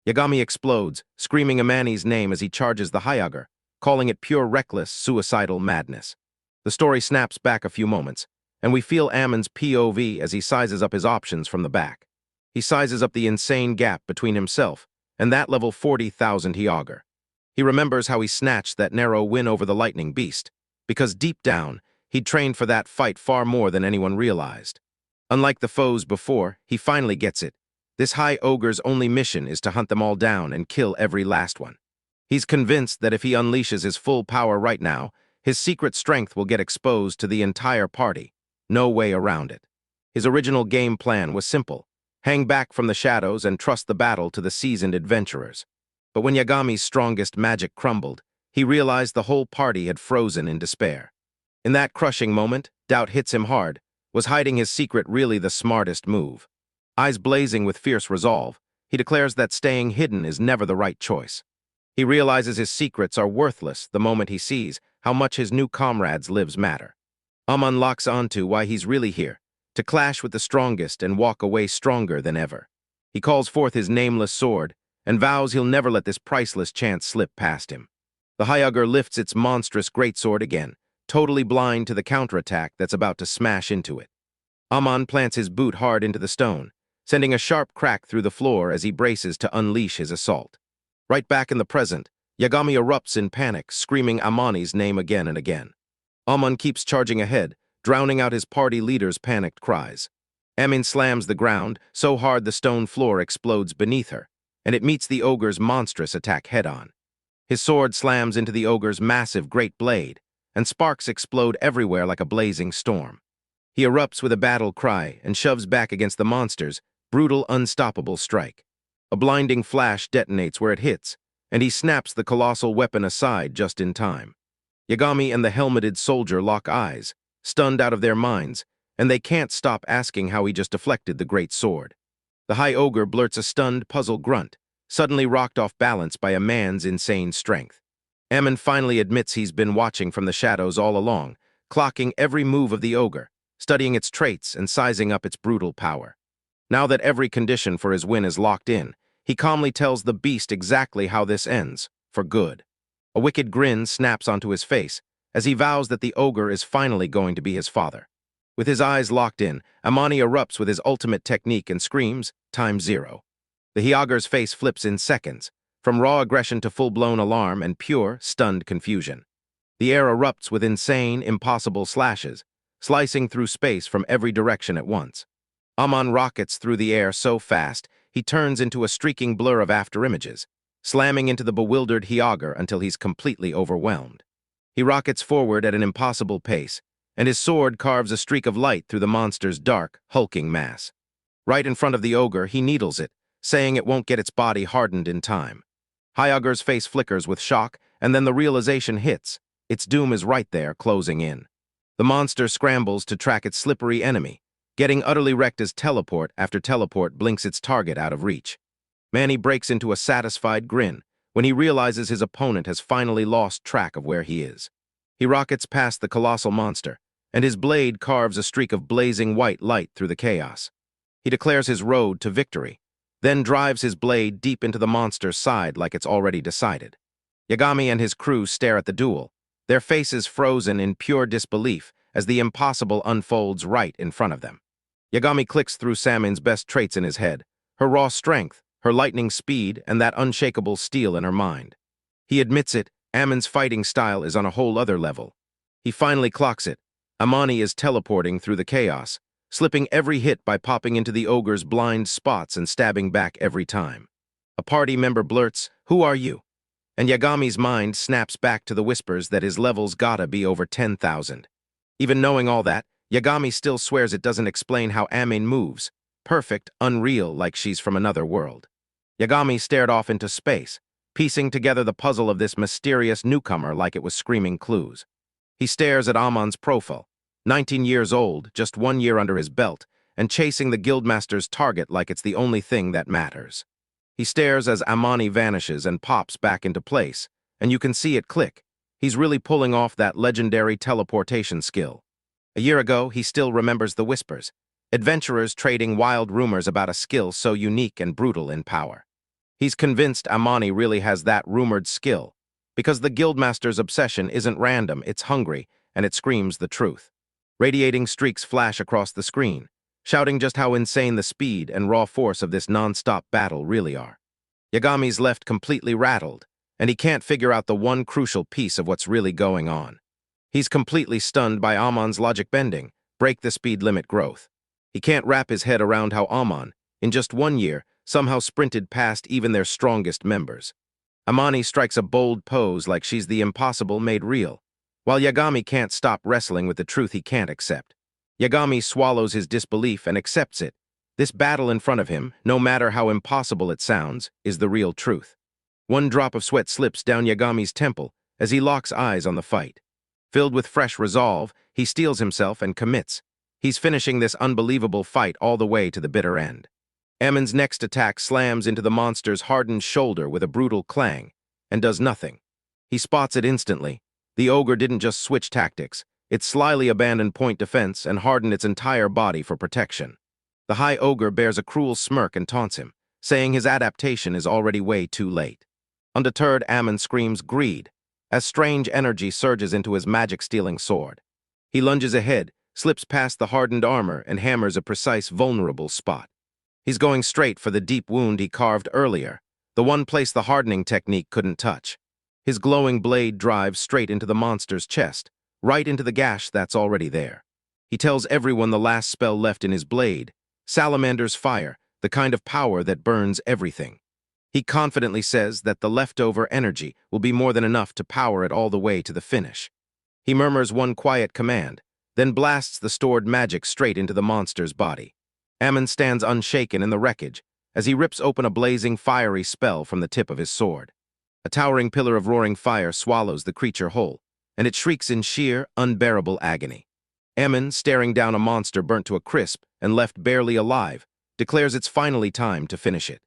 Yagami explodes, screaming Amani's name as he charges the Hyoga, calling it pure reckless, suicidal madness. The story snaps back a few moments, and we feel Ammon's POV as he sizes up his options from the back. He sizes up the insane gap between himself and that level 40,000 Hyoga. He remembers how he snatched that narrow win over the lightning beast, because deep down, he'd trained for that fight far more than anyone realized. Unlike the foes before, he finally gets it. This high ogre's only mission is to hunt them all down and kill every last one. He's convinced that if he unleashes his full power right now, his secret strength will get exposed to the entire party. No way around it. His original game plan was simple: hang back from the shadows and trust the battle to the seasoned adventurers. But when Yagami's strongest magic crumbled, he realized the whole party had frozen in despair. In that crushing moment, doubt hits him hard. Was hiding his secret really the smartest move? Eyes blazing with fierce resolve, he declares that staying hidden is never the right choice. He realizes his secrets are worthless the moment he sees how much his new comrades' lives matter. Amon locks onto why he's really here, to clash with the strongest and walk away stronger than ever. He calls forth his nameless sword and vows he'll never let this priceless chance slip past him. The Hyoga lifts its monstrous greatsword again, totally blind to the counterattack that's about to smash into it. Amon plants his boot hard into the stone, sending a sharp crack through the floor as he braces to unleash his assault. Right back in the present, Yagami erupts in panic, screaming Amani's name again and again. Amon keeps charging ahead, drowning out his party leader's panicked cries. Amin slams the ground, so hard the stone floor explodes beneath her, and it meets the ogre's monstrous attack head-on. His sword slams into the ogre's massive great blade, and sparks explode everywhere like a blazing storm. He erupts with a battle cry and shoves back against the monster's brutal, unstoppable strike. A blinding flash detonates where it hits, and he snaps the colossal weapon aside just in time. Yagami and the helmeted soldier lock eyes, stunned out of their minds, and they can't stop asking how he just deflected the great sword. The High Ogre blurts a stunned, puzzled grunt, suddenly rocked off balance by a man's insane strength. Ammon finally admits he's been watching from the shadows all along, clocking every move of the ogre, studying its traits and sizing up its brutal power. Now that every condition for his win is locked in, he calmly tells the beast exactly how this ends, for good. A wicked grin snaps onto his face as he vows that the ogre is finally going to be his father. With his eyes locked in, Amani erupts with his ultimate technique and screams, ×0. The Hyager's face flips in seconds, from raw aggression to full-blown alarm and pure, stunned confusion. The air erupts with insane, impossible slashes, slicing through space from every direction at once. Amon rockets through the air so fast, he turns into a streaking blur of afterimages, slamming into the bewildered Hyager until he's completely overwhelmed. He rockets forward at an impossible pace, and his sword carves a streak of light through the monster's dark, hulking mass. Right in front of the ogre, he needles it, saying it won't get its body hardened in time. Hyager's face flickers with shock, and then the realization hits. Its doom is right there, closing in. The monster scrambles to track its slippery enemy, getting utterly wrecked as teleport after teleport blinks its target out of reach. Manny breaks into a satisfied grin when he realizes his opponent has finally lost track of where he is. He rockets past the colossal monster, and his blade carves a streak of blazing white light through the chaos. He declares his road to victory, then drives his blade deep into the monster's side like it's already decided. Yagami and his crew stare at the duel, their faces frozen in pure disbelief as the impossible unfolds right in front of them. Yagami clicks through Samin's best traits in his head, her raw strength, her lightning speed, and that unshakable steel in her mind. He admits it, Ammon's fighting style is on a whole other level. He finally clocks it. Amani is teleporting through the chaos, slipping every hit by popping into the ogre's blind spots and stabbing back every time. A party member blurts, "Who are you?" And Yagami's mind snaps back to the whispers that his level's gotta be over 10,000. Even knowing all that, Yagami still swears it doesn't explain how Amin moves. Perfect, unreal, like she's from another world. Yagami stared off into space, piecing together the puzzle of this mysterious newcomer like it was screaming clues. He stares at Amon's profile, 19 years old, just 1 year under his belt, and chasing the guildmaster's target like it's the only thing that matters. He stares as Amani vanishes and pops back into place, and you can see it click. He's really pulling off that legendary teleportation skill. A year ago, he still remembers the whispers, adventurers trading wild rumors about a skill so unique and brutal in power. He's convinced Amani really has that rumored skill, because the guildmaster's obsession isn't random, it's hungry, and it screams the truth. Radiating streaks flash across the screen, shouting just how insane the speed and raw force of this non-stop battle really are. Yagami's left completely rattled, and he can't figure out the one crucial piece of what's really going on. He's completely stunned by Amon's logic bending, break the speed limit growth. He can't wrap his head around how Amon, in just 1 year, somehow sprinted past even their strongest members. Amani strikes a bold pose like she's the impossible made real, while Yagami can't stop wrestling with the truth he can't accept. Yagami swallows his disbelief and accepts it. This battle in front of him, no matter how impossible it sounds, is the real truth. One drop of sweat slips down Yagami's temple as he locks eyes on the fight. Filled with fresh resolve, he steels himself and commits. He's finishing this unbelievable fight all the way to the bitter end. Ammon's next attack slams into the monster's hardened shoulder with a brutal clang, and does nothing. He spots it instantly. The ogre didn't just switch tactics, it slyly abandoned point defense and hardened its entire body for protection. The High Ogre bears a cruel smirk and taunts him, saying his adaptation is already way too late. Undeterred, Ammon screams greed, as strange energy surges into his magic-stealing sword. He lunges ahead, slips past the hardened armor, and hammers a precise, vulnerable spot. He's going straight for the deep wound he carved earlier, the one place the hardening technique couldn't touch. His glowing blade drives straight into the monster's chest, right into the gash that's already there. He tells everyone the last spell left in his blade, Salamander's Fire, the kind of power that burns everything. He confidently says that the leftover energy will be more than enough to power it all the way to the finish. He murmurs one quiet command, then blasts the stored magic straight into the monster's body. Ammon stands unshaken in the wreckage, as he rips open a blazing, fiery spell from the tip of his sword. A towering pillar of roaring fire swallows the creature whole, and it shrieks in sheer, unbearable agony. Ammon, staring down a monster burnt to a crisp and left barely alive, declares it's finally time to finish it.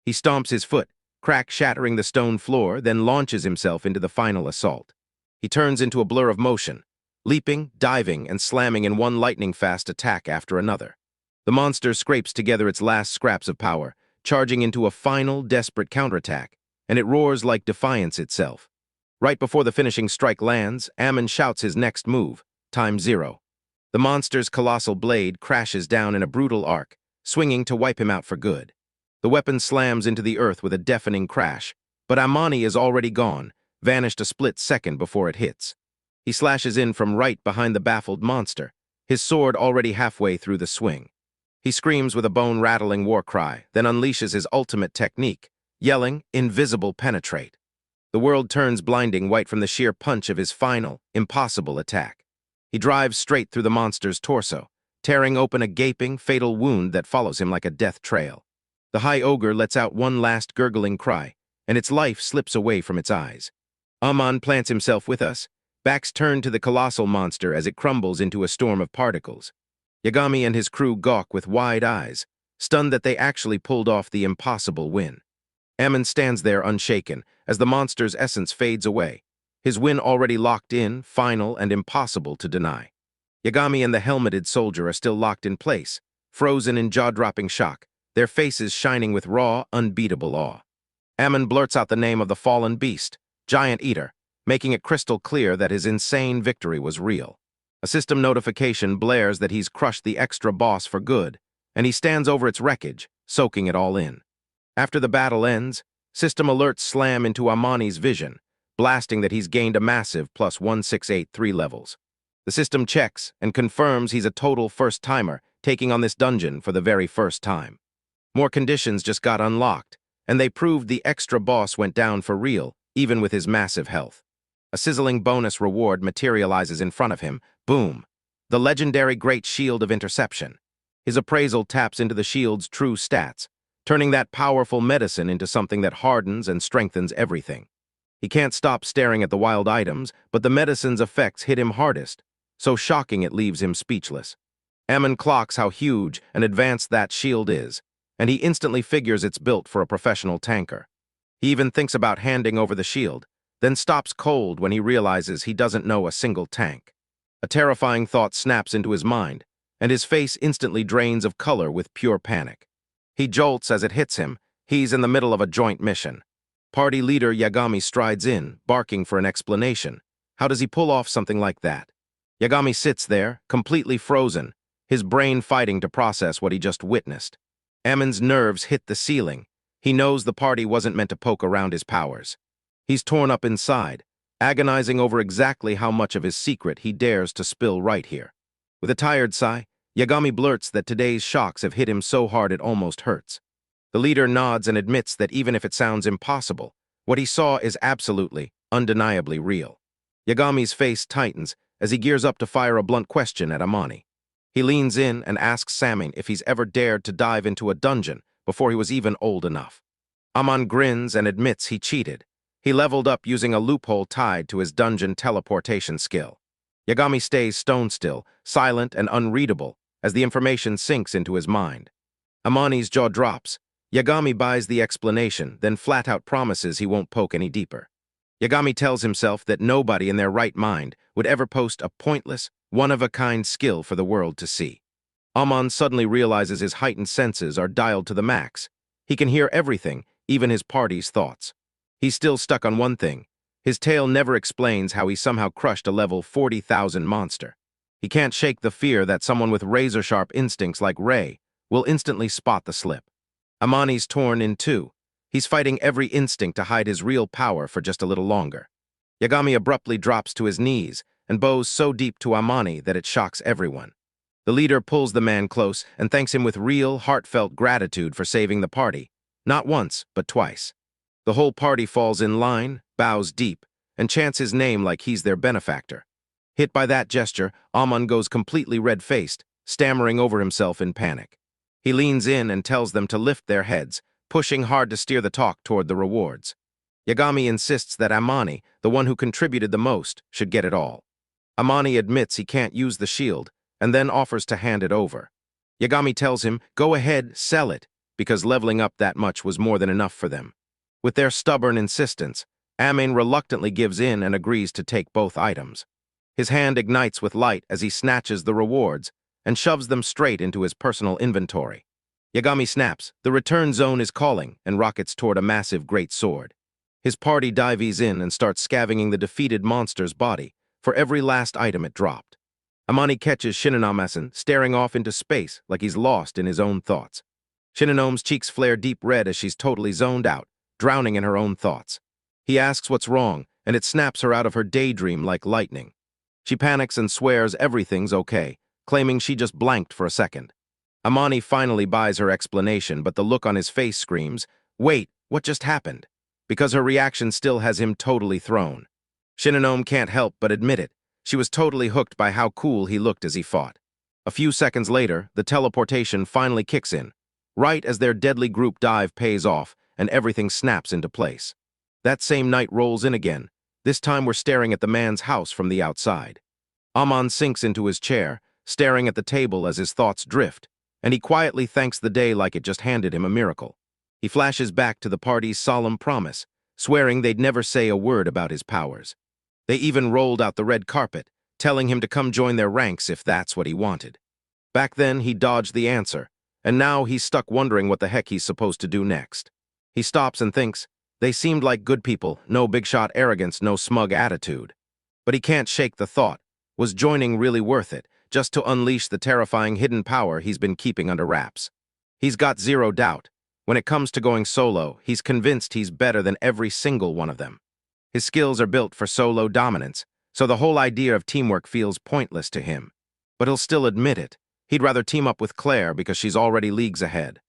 He stomps his foot, crack shattering the stone floor, then launches himself into the final assault. He turns into a blur of motion, leaping, diving, and slamming in one lightning-fast attack after another. The monster scrapes together its last scraps of power, charging into a final, desperate counterattack, and it roars like defiance itself. Right before the finishing strike lands, Ammon shouts his next move, time 0. The monster's colossal blade crashes down in a brutal arc, swinging to wipe him out for good. The weapon slams into the earth with a deafening crash, but Amani is already gone, vanished a split second before it hits. He slashes in from right behind the baffled monster, his sword already halfway through the swing. He screams with a bone-rattling war cry, then unleashes his ultimate technique, yelling, "Invisible penetrate." The world turns blinding white from the sheer punch of his final, impossible attack. He drives straight through the monster's torso, tearing open a gaping, fatal wound that follows him like a death trail. The high ogre lets out one last gurgling cry, and its life slips away from its eyes. Amon plants himself with us, backs turned to the colossal monster as it crumbles into a storm of particles. Yagami and his crew gawk with wide eyes, stunned that they actually pulled off the impossible win. Ammon stands there unshaken as the monster's essence fades away, his win already locked in, final, and impossible to deny. Yagami and the helmeted soldier are still locked in place, frozen in jaw-dropping shock, their faces shining with raw, unbeatable awe. Ammon blurts out the name of the fallen beast, Giant Eater, making it crystal clear that his insane victory was real. A system notification blares that he's crushed the extra boss for good, and he stands over its wreckage, soaking it all in. After the battle ends, system alerts slam into Amani's vision, blasting that he's gained a massive plus 1683 levels. The system checks and confirms he's a total first-timer, taking on this dungeon for the very first time. More conditions just got unlocked, and they proved the extra boss went down for real, even with his massive health. A sizzling bonus reward materializes in front of him. Boom! The legendary Great Shield of Interception. His appraisal taps into the shield's true stats, turning that powerful medicine into something that hardens and strengthens everything. He can't stop staring at the wild items, but the medicine's effects hit him hardest, so shocking it leaves him speechless. Ammon clocks how huge and advanced that shield is, and he instantly figures it's built for a professional tanker. He even thinks about handing over the shield, then stops cold when he realizes he doesn't know a single tank. A terrifying thought snaps into his mind, and his face instantly drains of color with pure panic. He jolts as it hits him. He's in the middle of a joint mission. Party leader Yagami strides in, barking for an explanation. How does he pull off something like that? Yagami sits there, completely frozen, his brain fighting to process what he just witnessed. Ammon's nerves hit the ceiling. He knows the party wasn't meant to poke around his powers. He's torn up inside, agonizing over exactly how much of his secret he dares to spill right here. With a tired sigh, Yagami blurts that today's shocks have hit him so hard it almost hurts. The leader nods and admits that even if it sounds impossible, what he saw is absolutely, undeniably real. Yagami's face tightens as he gears up to fire a blunt question at Amani. He leans in and asks Samin if he's ever dared to dive into a dungeon before he was even old enough. Amon grins and admits he cheated. He leveled up using a loophole tied to his dungeon teleportation skill. Yagami stays stone still, silent and unreadable, as the information sinks into his mind. Amani's jaw drops. Yagami buys the explanation, then flat-out promises he won't poke any deeper. Yagami tells himself that nobody in their right mind would ever post a pointless, one-of-a-kind skill for the world to see. Amon suddenly realizes his heightened senses are dialed to the max. He can hear everything, even his party's thoughts. He's still stuck on one thing. His tale never explains how he somehow crushed a level 40,000 monster. He can't shake the fear that someone with razor-sharp instincts like Ray will instantly spot the slip. Amani's torn in two. He's fighting every instinct to hide his real power for just a little longer. Yagami abruptly drops to his knees and bows so deep to Amani that it shocks everyone. The leader pulls the man close and thanks him with real, heartfelt gratitude for saving the party, not once, but twice. The whole party falls in line, bows deep, and chants his name like he's their benefactor. Hit by that gesture, Amon goes completely red-faced, stammering over himself in panic. He leans in and tells them to lift their heads, pushing hard to steer the talk toward the rewards. Yagami insists that Amani, the one who contributed the most, should get it all. Amani admits he can't use the shield, and then offers to hand it over. Yagami tells him, go ahead, sell it, because leveling up that much was more than enough for them. With their stubborn insistence, Amin reluctantly gives in and agrees to take both items. His hand ignites with light as he snatches the rewards and shoves them straight into his personal inventory. Yagami snaps, the return zone is calling, and rockets toward a massive great sword. His party dives in and starts scavenging the defeated monster's body for every last item it dropped. Amani catches Shinonome staring off into space like he's lost in his own thoughts. Shinanome's cheeks flare deep red as she's totally zoned out, drowning in her own thoughts. He asks what's wrong, and it snaps her out of her daydream like lightning. She panics and swears everything's okay, claiming she just blanked for a second. Amani finally buys her explanation, but the look on his face screams, wait, what just happened? Because her reaction still has him totally thrown. Shinonome can't help but admit it. She was totally hooked by how cool he looked as he fought. A few seconds later, the teleportation finally kicks in, right as their deadly group dive pays off and everything snaps into place. That same night rolls in again. This time we're staring at the man's house from the outside. Amon sinks into his chair, staring at the table as his thoughts drift, and he quietly thanks the day like it just handed him a miracle. He flashes back to the party's solemn promise, swearing they'd never say a word about his powers. They even rolled out the red carpet, telling him to come join their ranks if that's what he wanted. Back then, he dodged the answer, and now he's stuck wondering what the heck he's supposed to do next. He stops and thinks, they seemed like good people, no big-shot arrogance, no smug attitude. But he can't shake the thought, was joining really worth it, just to unleash the terrifying hidden power he's been keeping under wraps? He's got zero doubt. When it comes to going solo, he's convinced he's better than every single one of them. His skills are built for solo dominance, so the whole idea of teamwork feels pointless to him. But he'll still admit it. He'd rather team up with Claire because she's already leagues ahead.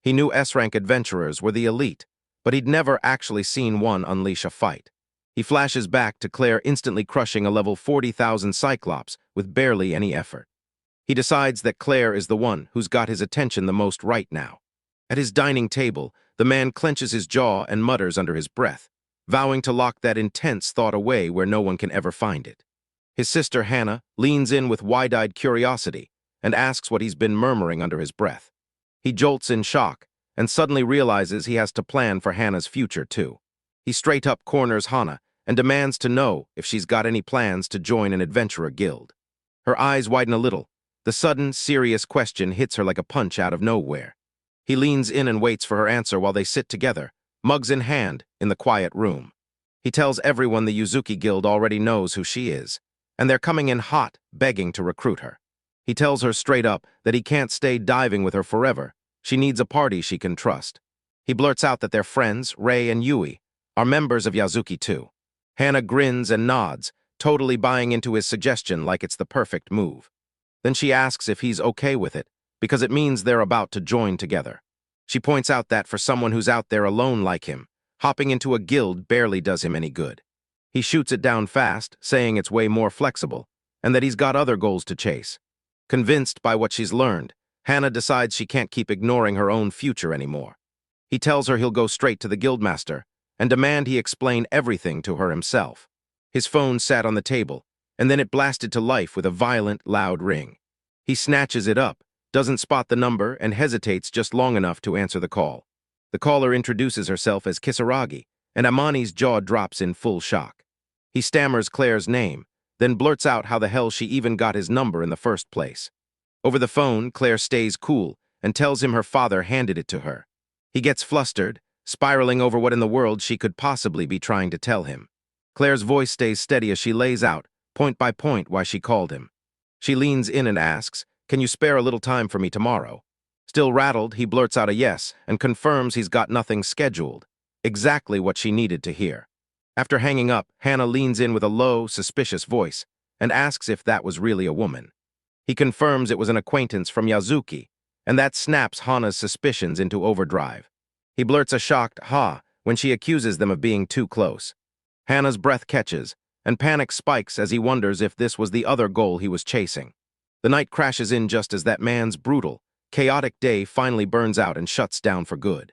He knew S-rank adventurers were the elite, but he'd never actually seen one unleash a fight. He flashes back to Claire instantly crushing a level 40,000 Cyclops with barely any effort. He decides that Claire is the one who's got his attention the most right now. At his dining table, the man clenches his jaw and mutters under his breath, vowing to lock that intense thought away where no one can ever find it. His sister Hannah leans in with wide-eyed curiosity and asks what he's been murmuring under his breath. He jolts in shock and suddenly realizes he has to plan for Hannah's future too. He straight up corners Hannah and demands to know if she's got any plans to join an adventurer guild. Her eyes widen a little. The sudden, serious question hits her like a punch out of nowhere. He leans in and waits for her answer while they sit together, mugs in hand, in the quiet room. He tells everyone the Yuzuki Guild already knows who she is, and they're coming in hot, begging to recruit her. He tells her straight up that he can't stay diving with her forever. She needs a party she can trust. He blurts out that their friends, Rei and Yui, are members of Yuzuki too. Hannah grins and nods, totally buying into his suggestion like it's the perfect move. Then she asks if he's okay with it, because it means they're about to join together. She points out that for someone who's out there alone like him, hopping into a guild barely does him any good. He shoots it down fast, saying it's way more flexible, and that he's got other goals to chase. Convinced by what she's learned, Hannah decides she can't keep ignoring her own future anymore. He tells her he'll go straight to the guildmaster and demand he explain everything to her himself. His phone sat on the table, and then it blasted to life with a violent, loud ring. He snatches it up, doesn't spot the number, and hesitates just long enough to answer the call. The caller introduces herself as Kisaragi, and Amani's jaw drops in full shock. He stammers Claire's name, then blurts out how the hell she even got his number in the first place. Over the phone, Claire stays cool and tells him her father handed it to her. He gets flustered, spiraling over what in the world she could possibly be trying to tell him. Claire's voice stays steady as she lays out, point by point, why she called him. She leans in and asks, "Can you spare a little time for me tomorrow?" Still rattled, he blurts out a yes and confirms he's got nothing scheduled. Exactly what she needed to hear. After hanging up, Hannah leans in with a low, suspicious voice and asks if that was really a woman. He confirms it was an acquaintance from Yuzuki, and that snaps Hannah's suspicions into overdrive. He blurts a shocked "ha" when she accuses them of being too close. Hannah's breath catches, and panic spikes as he wonders if this was the other goal he was chasing. The night crashes in just as that man's brutal, chaotic day finally burns out and shuts down for good.